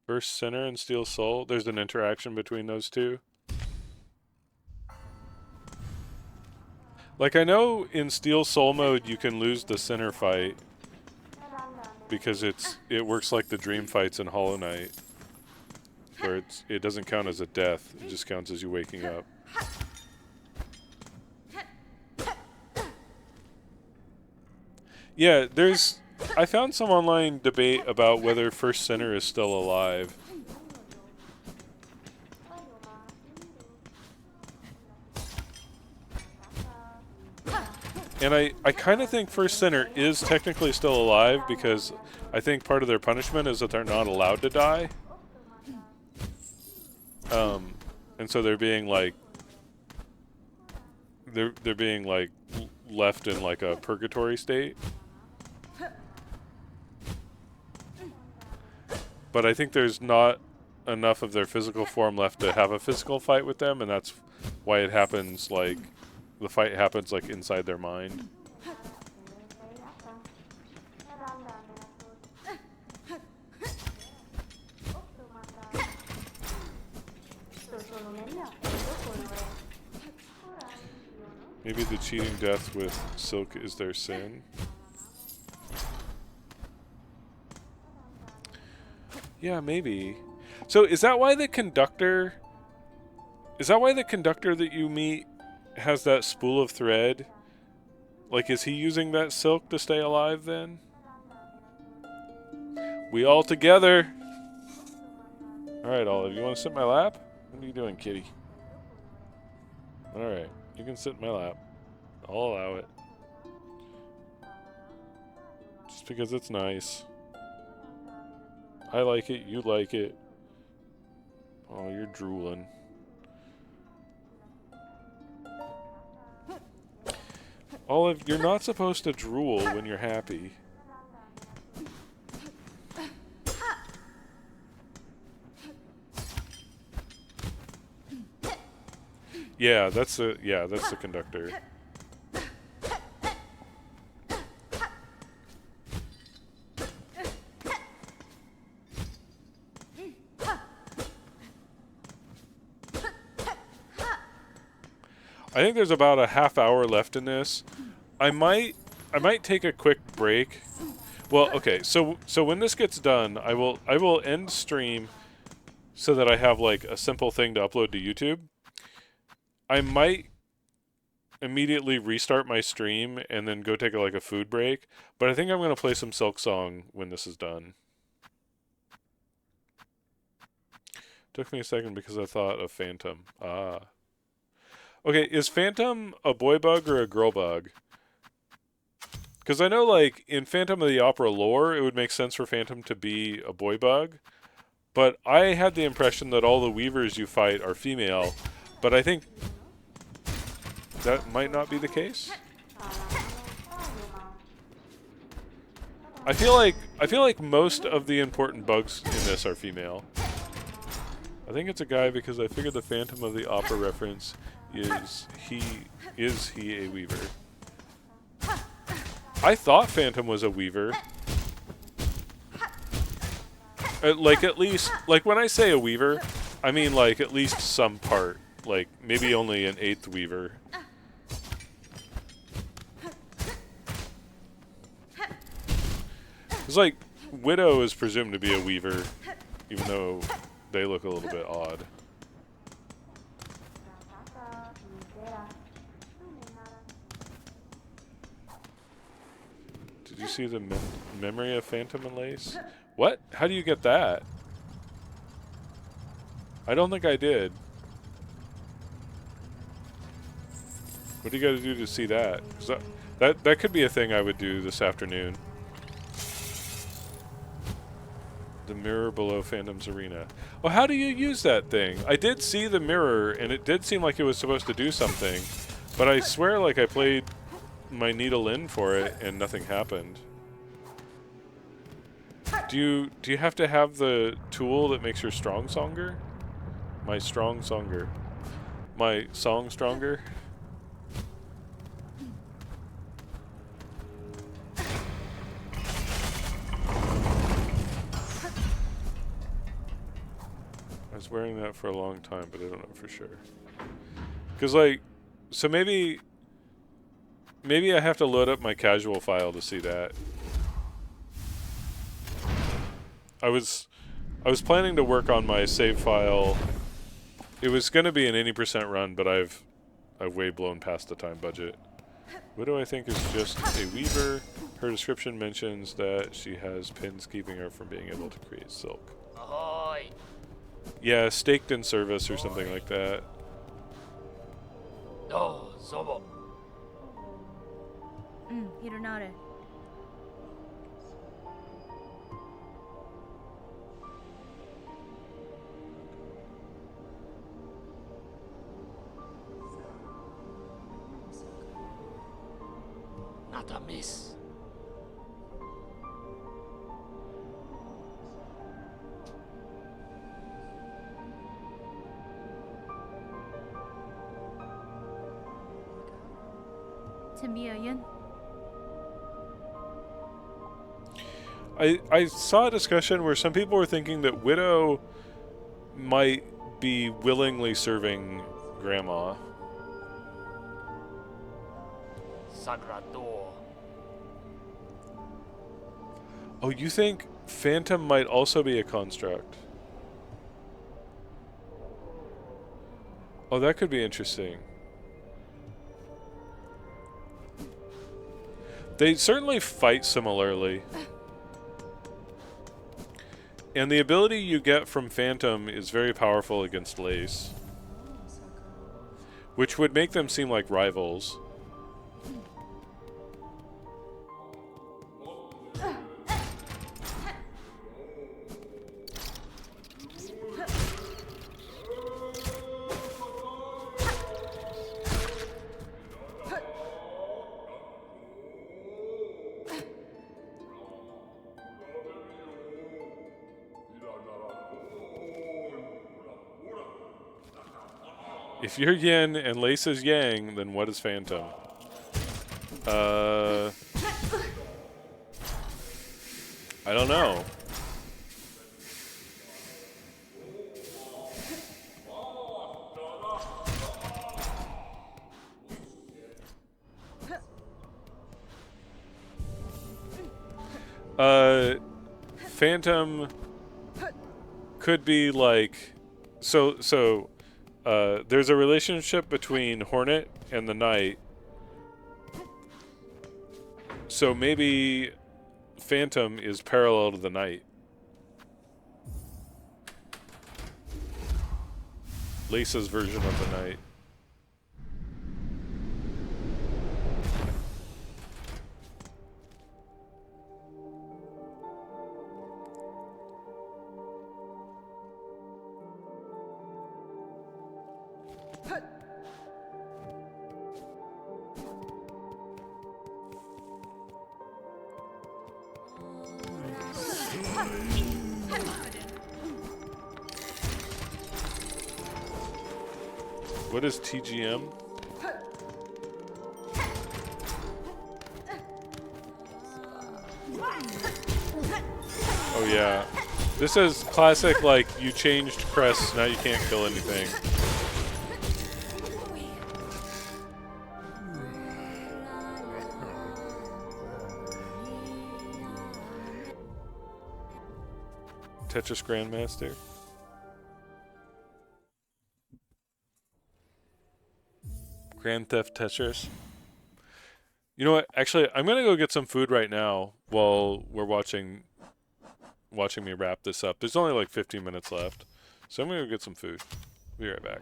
First Sinner and Steel Soul, there's an interaction between those two. Like, I know in Steel Soul mode you can lose the Sinner fight because it works like the dream fights in Hollow Knight, where it doesn't count as a death, it just counts as you waking up. Yeah, I found some online debate about whether First Sinner is still alive. And I kind of think First Sinner is technically still alive because I think part of their punishment is that they're not allowed to die. And so they're being like they're being like left in like a purgatory state. But I think there's not enough of their physical form left to have a physical fight with them, and that's why it happens like the fight happens like inside their mind. Maybe the cheating death with Silk is their sin. Yeah, maybe. So is that why the conductor... Is that why the conductor that you meet has that spool of thread? Like, is he using that silk to stay alive then? We all together! Alright, Olive, you want to sit in my lap? What are you doing, kitty? Alright, you can sit in my lap. I'll allow it. Just because it's nice. I like it, you like it. Oh, you're drooling. Olive, you're not supposed to drool when you're happy. Yeah, that's the conductor. I think there's about a half hour left in this. I might take a quick break. Well, okay, so when this gets done, I will end stream so that I have like a simple thing to upload to YouTube. I might immediately restart my stream and then go take like a food break, but I think I'm going to play some Silksong when this is done. Took me a second because I thought of Phantom. Ah. Okay, is Phantom a boy bug or a girl bug? Because I know, like, in Phantom of the Opera lore, it would make sense for Phantom to be a boy bug. But I had the impression that all the weavers you fight are female. But I think that might not be the case. I feel like most of the important bugs in this are female. I think it's a guy because I figured the Phantom of the Opera reference is he a weaver? I thought Phantom was a weaver. Like at least, like when I say a weaver, I mean like at least some part, like maybe only an eighth weaver. It's like Widow is presumed to be a weaver, even though they look a little bit odd. Did you see the memory of Phantom and Lace? What? How do you get that? I don't think I did. What do you got to do to see that? 'Cause that could be a thing I would do this afternoon. The mirror below Phantom's arena. Oh, how do you use that thing? I did see the mirror, and it did seem like it was supposed to do something, but I swear like I played my needle in for it, and nothing happened. Do you have to have the tool that makes your strong songer? My strong songer. My song stronger? I was wearing that for a long time, but I don't know for sure. Because, like, so maybe I have to load up my casual file to see that. I was planning to work on my save file. It was going to be an 80% run, but I've way blown past the time budget. Widow, I think, is just a weaver. Her description mentions that she has pins keeping her from being able to create silk. Ahoy! Yeah, staked in service or something like that. Oh, Zobo. Hironare. Not a miss. Tamiyan. I saw a discussion where some people were thinking that Widow might be willingly serving Grandma. Sagrador. Oh, you think Phantom might also be a construct? Oh, that could be interesting. They certainly fight similarly. And the ability you get from Phantom is very powerful against Lace, which would make them seem like rivals. If you're yin and Lace is yang, then what is Phantom? I don't know. Phantom could be like, there's a relationship between Hornet and the Knight. So maybe Phantom is parallel to the Knight. Lisa's version of the Knight. What is TGM? Oh yeah. This is classic, like, you changed crests, now you can't kill anything. Tetris Grandmaster. Grand Theft Tetris. You know what? Actually, I'm gonna go get some food right now while we're watching me wrap this up. There's only like 15 minutes left, so I'm gonna go get some food. Be right back.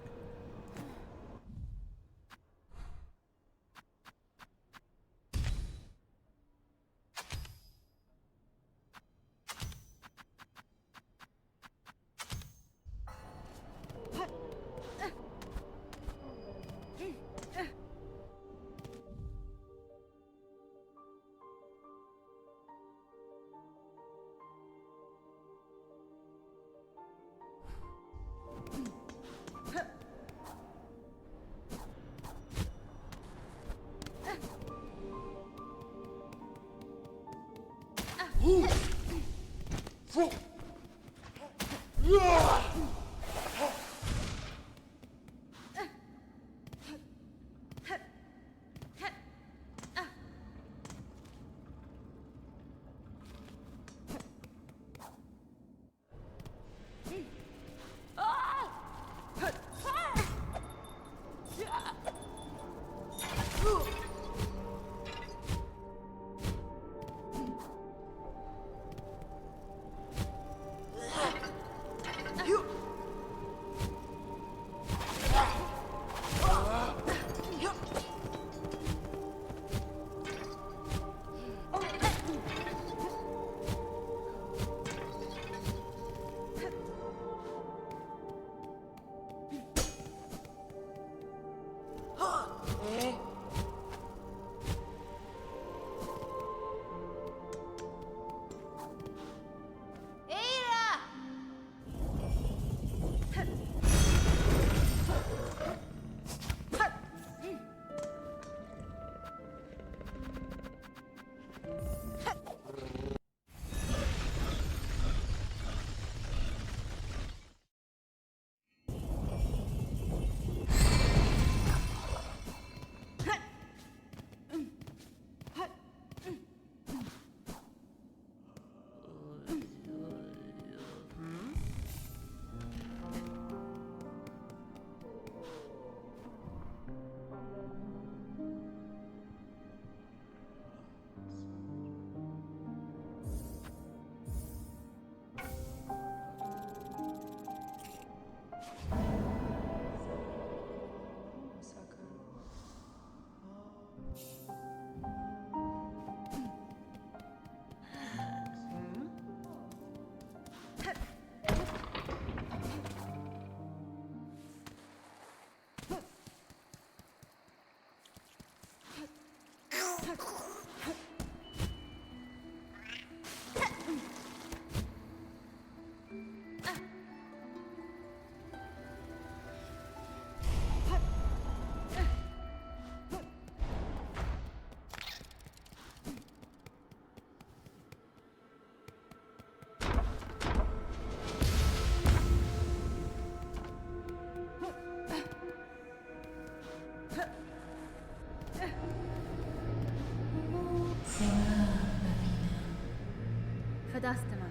Fadastama.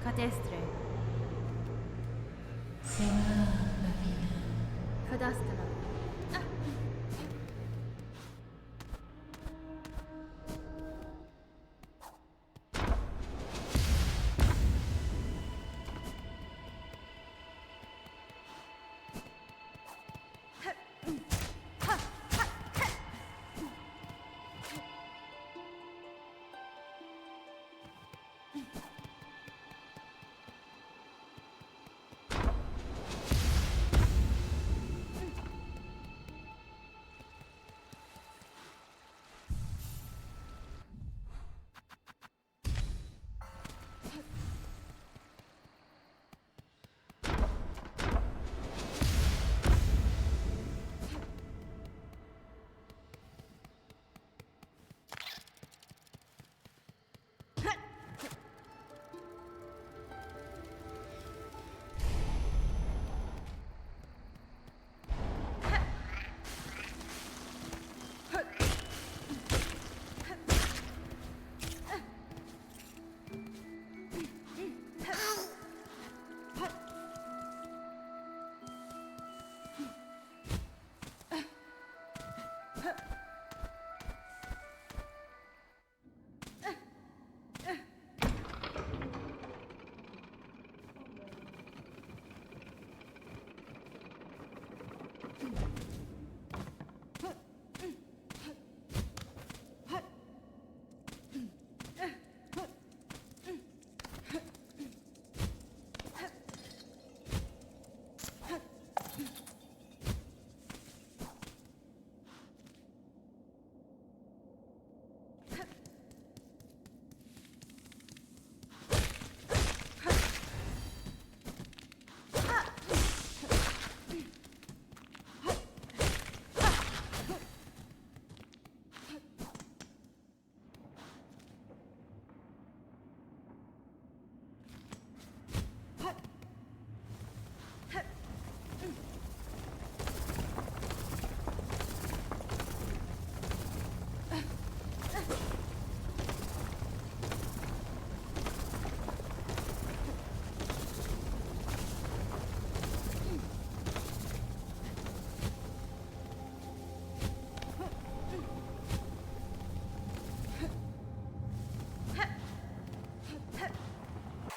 Catestre. Fadastama.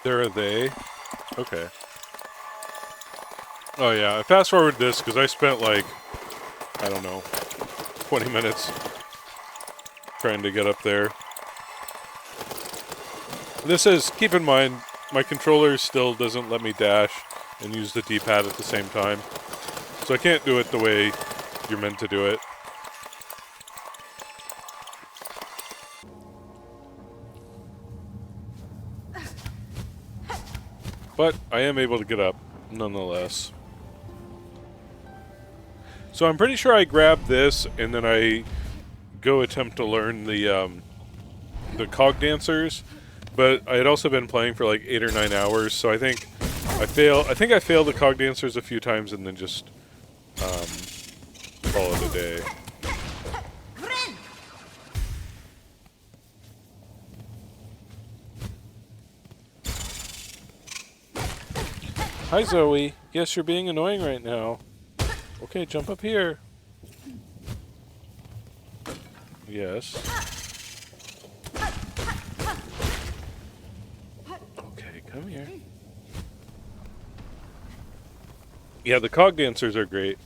There are they. Okay. Oh yeah, I fast forward this because I spent like, I don't know, 20 minutes trying to get up there. This is, keep in mind, my controller still doesn't let me dash and use the D-pad at the same time. So I can't do it the way you're meant to do it. But I am able to get up, nonetheless. So I'm pretty sure I grab this and then I go attempt to learn the cog dancers. But I had also been playing for like 8 or 9 hours, so I think I failed the cog dancers a few times and then just call it a day. Hi Zoe. Yes, you're being annoying right now. Okay, jump up here. Yes. Okay, come here. Yeah, the cog dancers are great.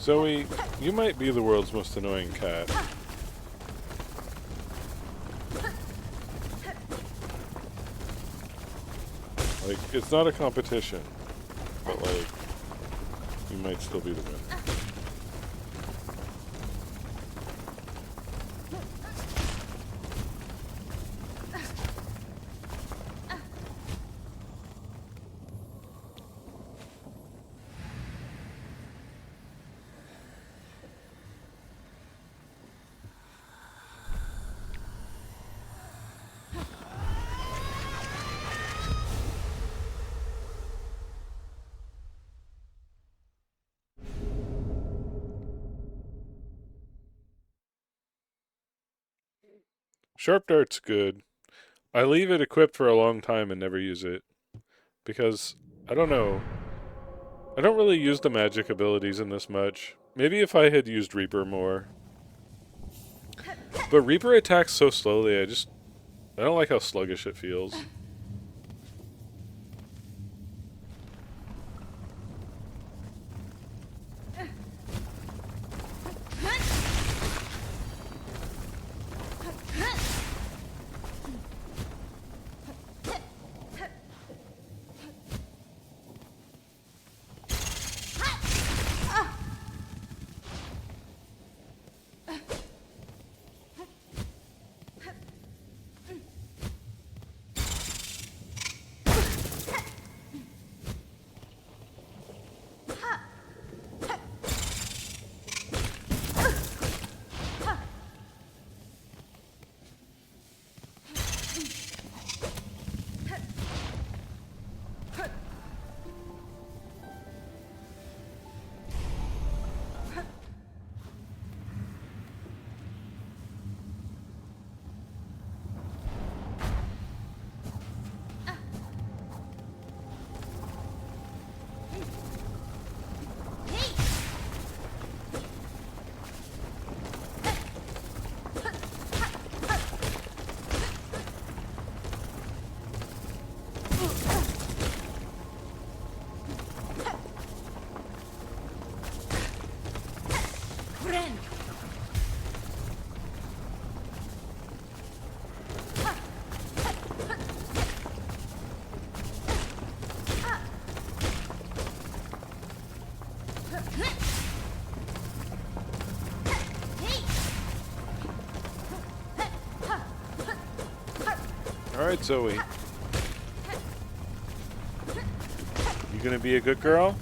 Zoe, you might be the world's most annoying cat. Like, it's not a competition, but like, you might still be the winner. Sharp Dart's good. I leave it equipped for a long time and never use it. Because, I don't know. I don't really use the magic abilities in this much. Maybe if I had used Reaper more. But Reaper attacks so slowly, I don't like how sluggish it feels. Alright, Zoe. You gonna be a good girl?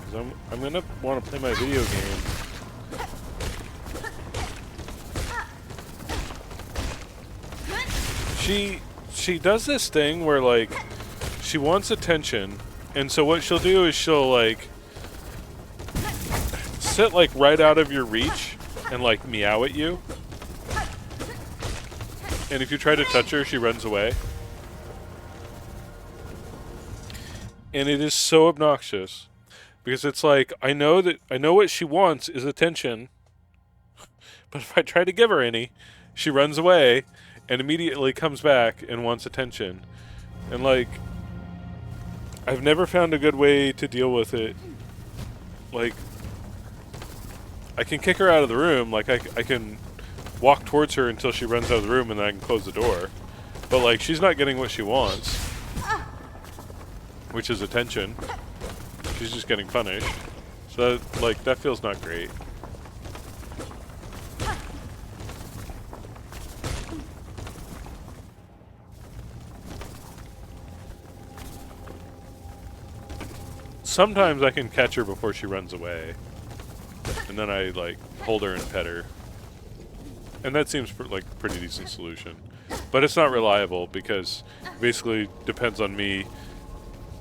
'Cause I'm gonna want to play my video game. She does this thing where, like, she wants attention, and so what she'll do is she'll, like, sit, like, right out of your reach and, like, meow at you. And if you try to touch her, she runs away. And it is so obnoxious. Because it's like, I know what she wants is attention, but if I try to give her any, she runs away and immediately comes back and wants attention. And, like, I've never found a good way to deal with it. Like, I can kick her out of the room, like, I can walk towards her until she runs out of the room and then I can close the door. But, like, she's not getting what she wants, which is attention. She's just getting punished. So, like, that feels not great. Sometimes I can catch her before she runs away. And then I, like, hold her and pet her. And that seems like a pretty decent solution. But it's not reliable because it basically depends on me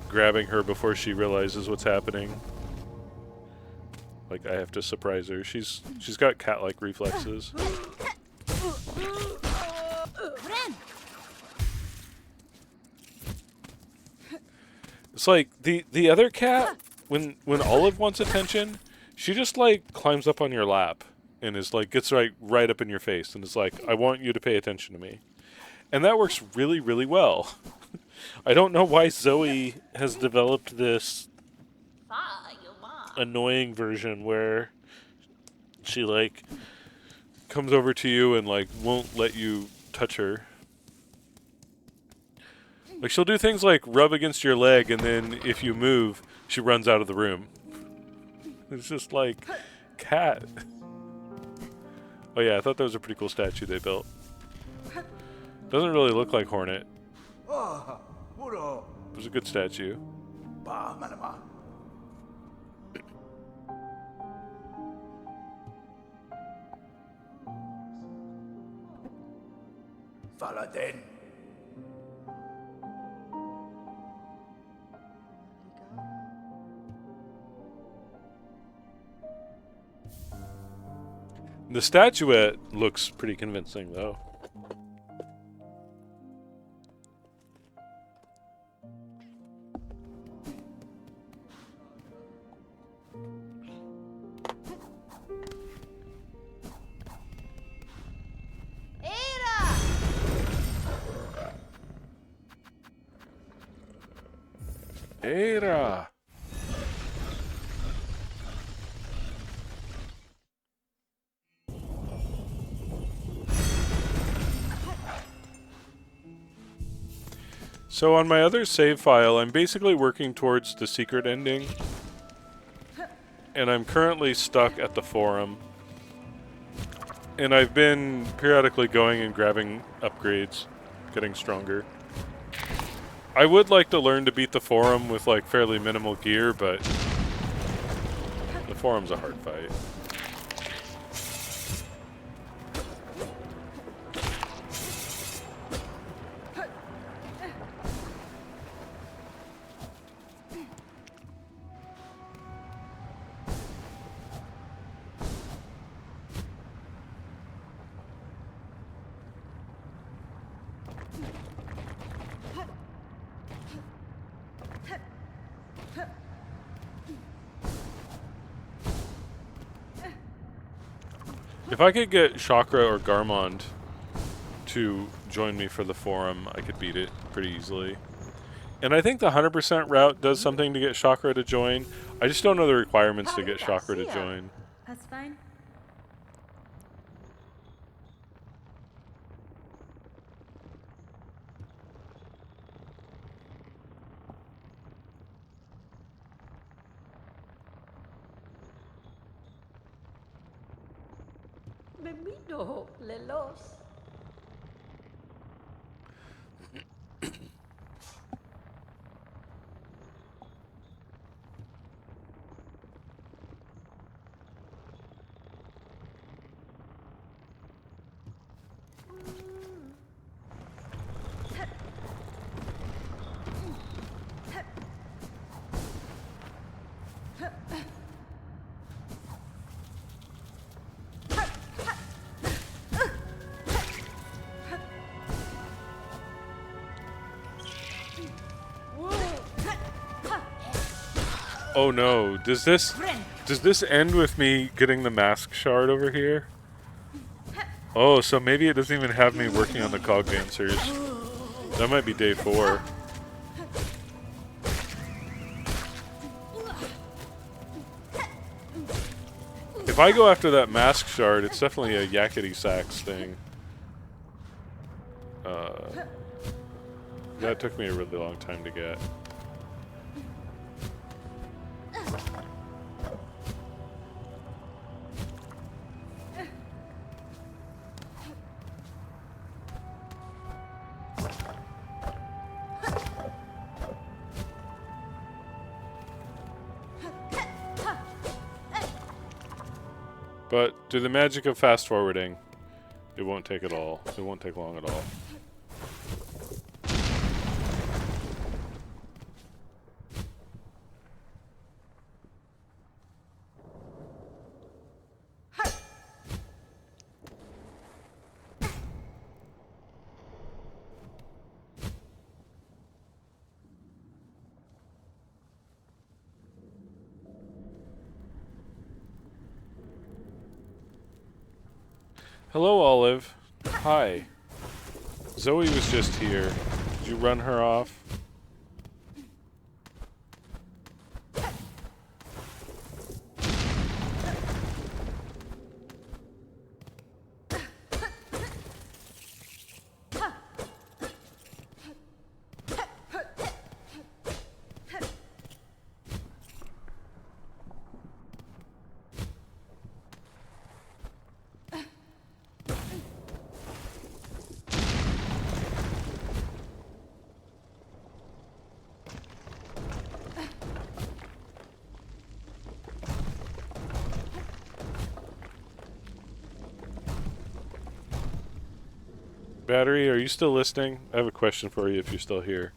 grabbing her before she realizes what's happening. Like, I have to surprise her. She's got cat-like reflexes. It's like the other cat, when Olive wants attention, she just, like, climbs up on your lap and is like, gets right up in your face and is like, I want you to pay attention to me. And that works really, really well. I don't know why Zoe has developed this annoying version where she, like, comes over to you and, like, won't let you touch her. Like, she'll do things like rub against your leg, and then if you move, she runs out of the room. It's just like, cat. Oh yeah, I thought that was a pretty cool statue they built. Doesn't really look like Hornet. It was a good statue. Faladin. The statuette looks pretty convincing, though. Era. So on my other save file, I'm basically working towards the secret ending. And I'm currently stuck at the forum. And I've been periodically going and grabbing upgrades, getting stronger. I would like to learn to beat the forum with, like, fairly minimal gear, but the forum's a hard fight. If I could get Chakra or Garmond to join me for the forum, I could beat it pretty easily. And I think the 100% route does something to get Chakra to join. I just don't know the requirements to get Chakra to join. That's fine. Memito lelos. Oh no, does this end with me getting the mask shard over here? Oh, so maybe it doesn't even have me working on the cog dancers. That might be day 4. If I go after that mask shard, it's definitely a yakety sax thing. That took me a really long time to get. But through the magic of fast forwarding, it won't take at all. It won't take long at all. Hello, Olive. Hi. Zoe was just here. Did you run her off? Battery, are you still listening? I have a question for you if you're still here.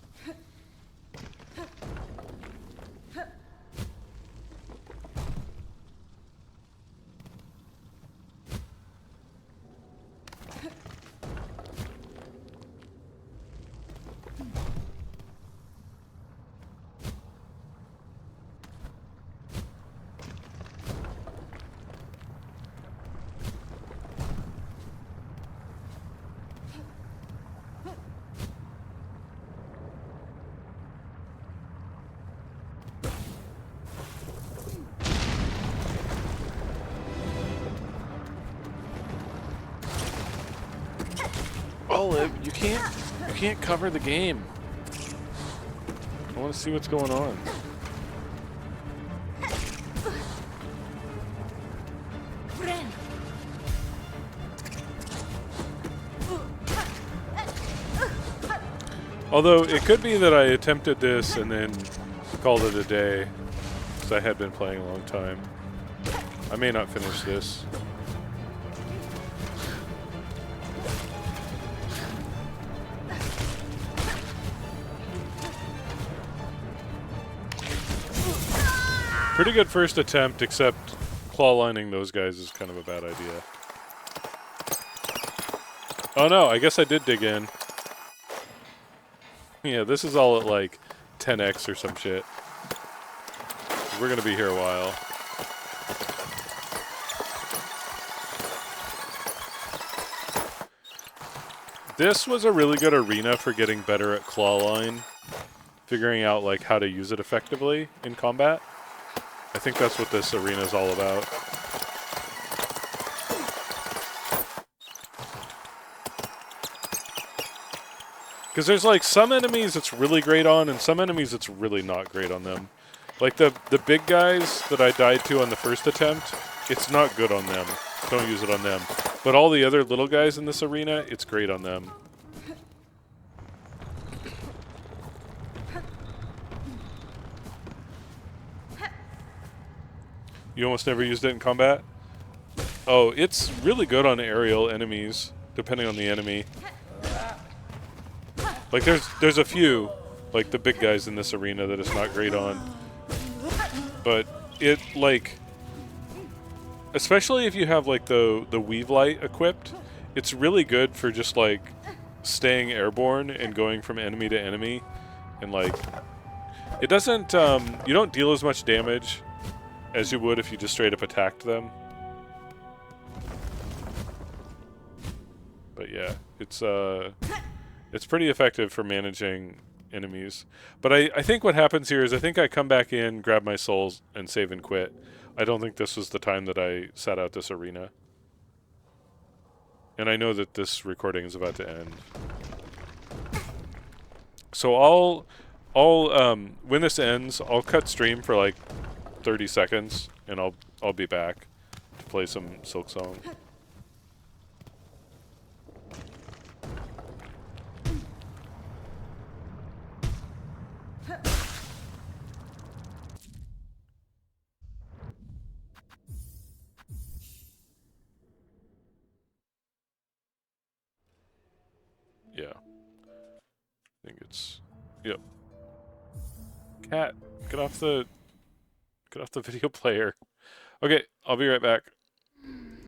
Olive, you can't cover the game. I want to see what's going on. Although it could be that I attempted this and then called it a day, because I had been playing a long time. I may not finish this. Pretty good first attempt, except claw lining those guys is kind of a bad idea. Oh no, I guess I did dig in. Yeah, this is all at like 10x or some shit. We're gonna be here a while. This was a really good arena for getting better at claw line, figuring out like how to use it effectively in combat. I think that's what this arena is all about. Because there's like some enemies it's really great on and some enemies it's really not great on them. Like the big guys that I died to on the first attempt, it's not good on them. Don't use it on them. But all the other little guys in this arena, it's great on them. You almost never used it in combat? Oh, it's really good on aerial enemies, depending on the enemy. Like there's a few, like the big guys in this arena that it's not great on. But it like, especially if you have like the weave light equipped, it's really good for just like staying airborne and going from enemy to enemy, and like it doesn't you don't deal as much damage as you would if you just straight up attacked them. But yeah, it's pretty effective for managing enemies. But I think what happens here is I think I come back in, grab my souls, and save and quit. I don't think this was the time that I sat out this arena. And I know that this recording is about to end. So when this ends, I'll cut stream for like 30 seconds, and I'll be back to play some Silksong. Yeah. I think it's... Yep. Cat, get off the video player. Okay, I'll be right back.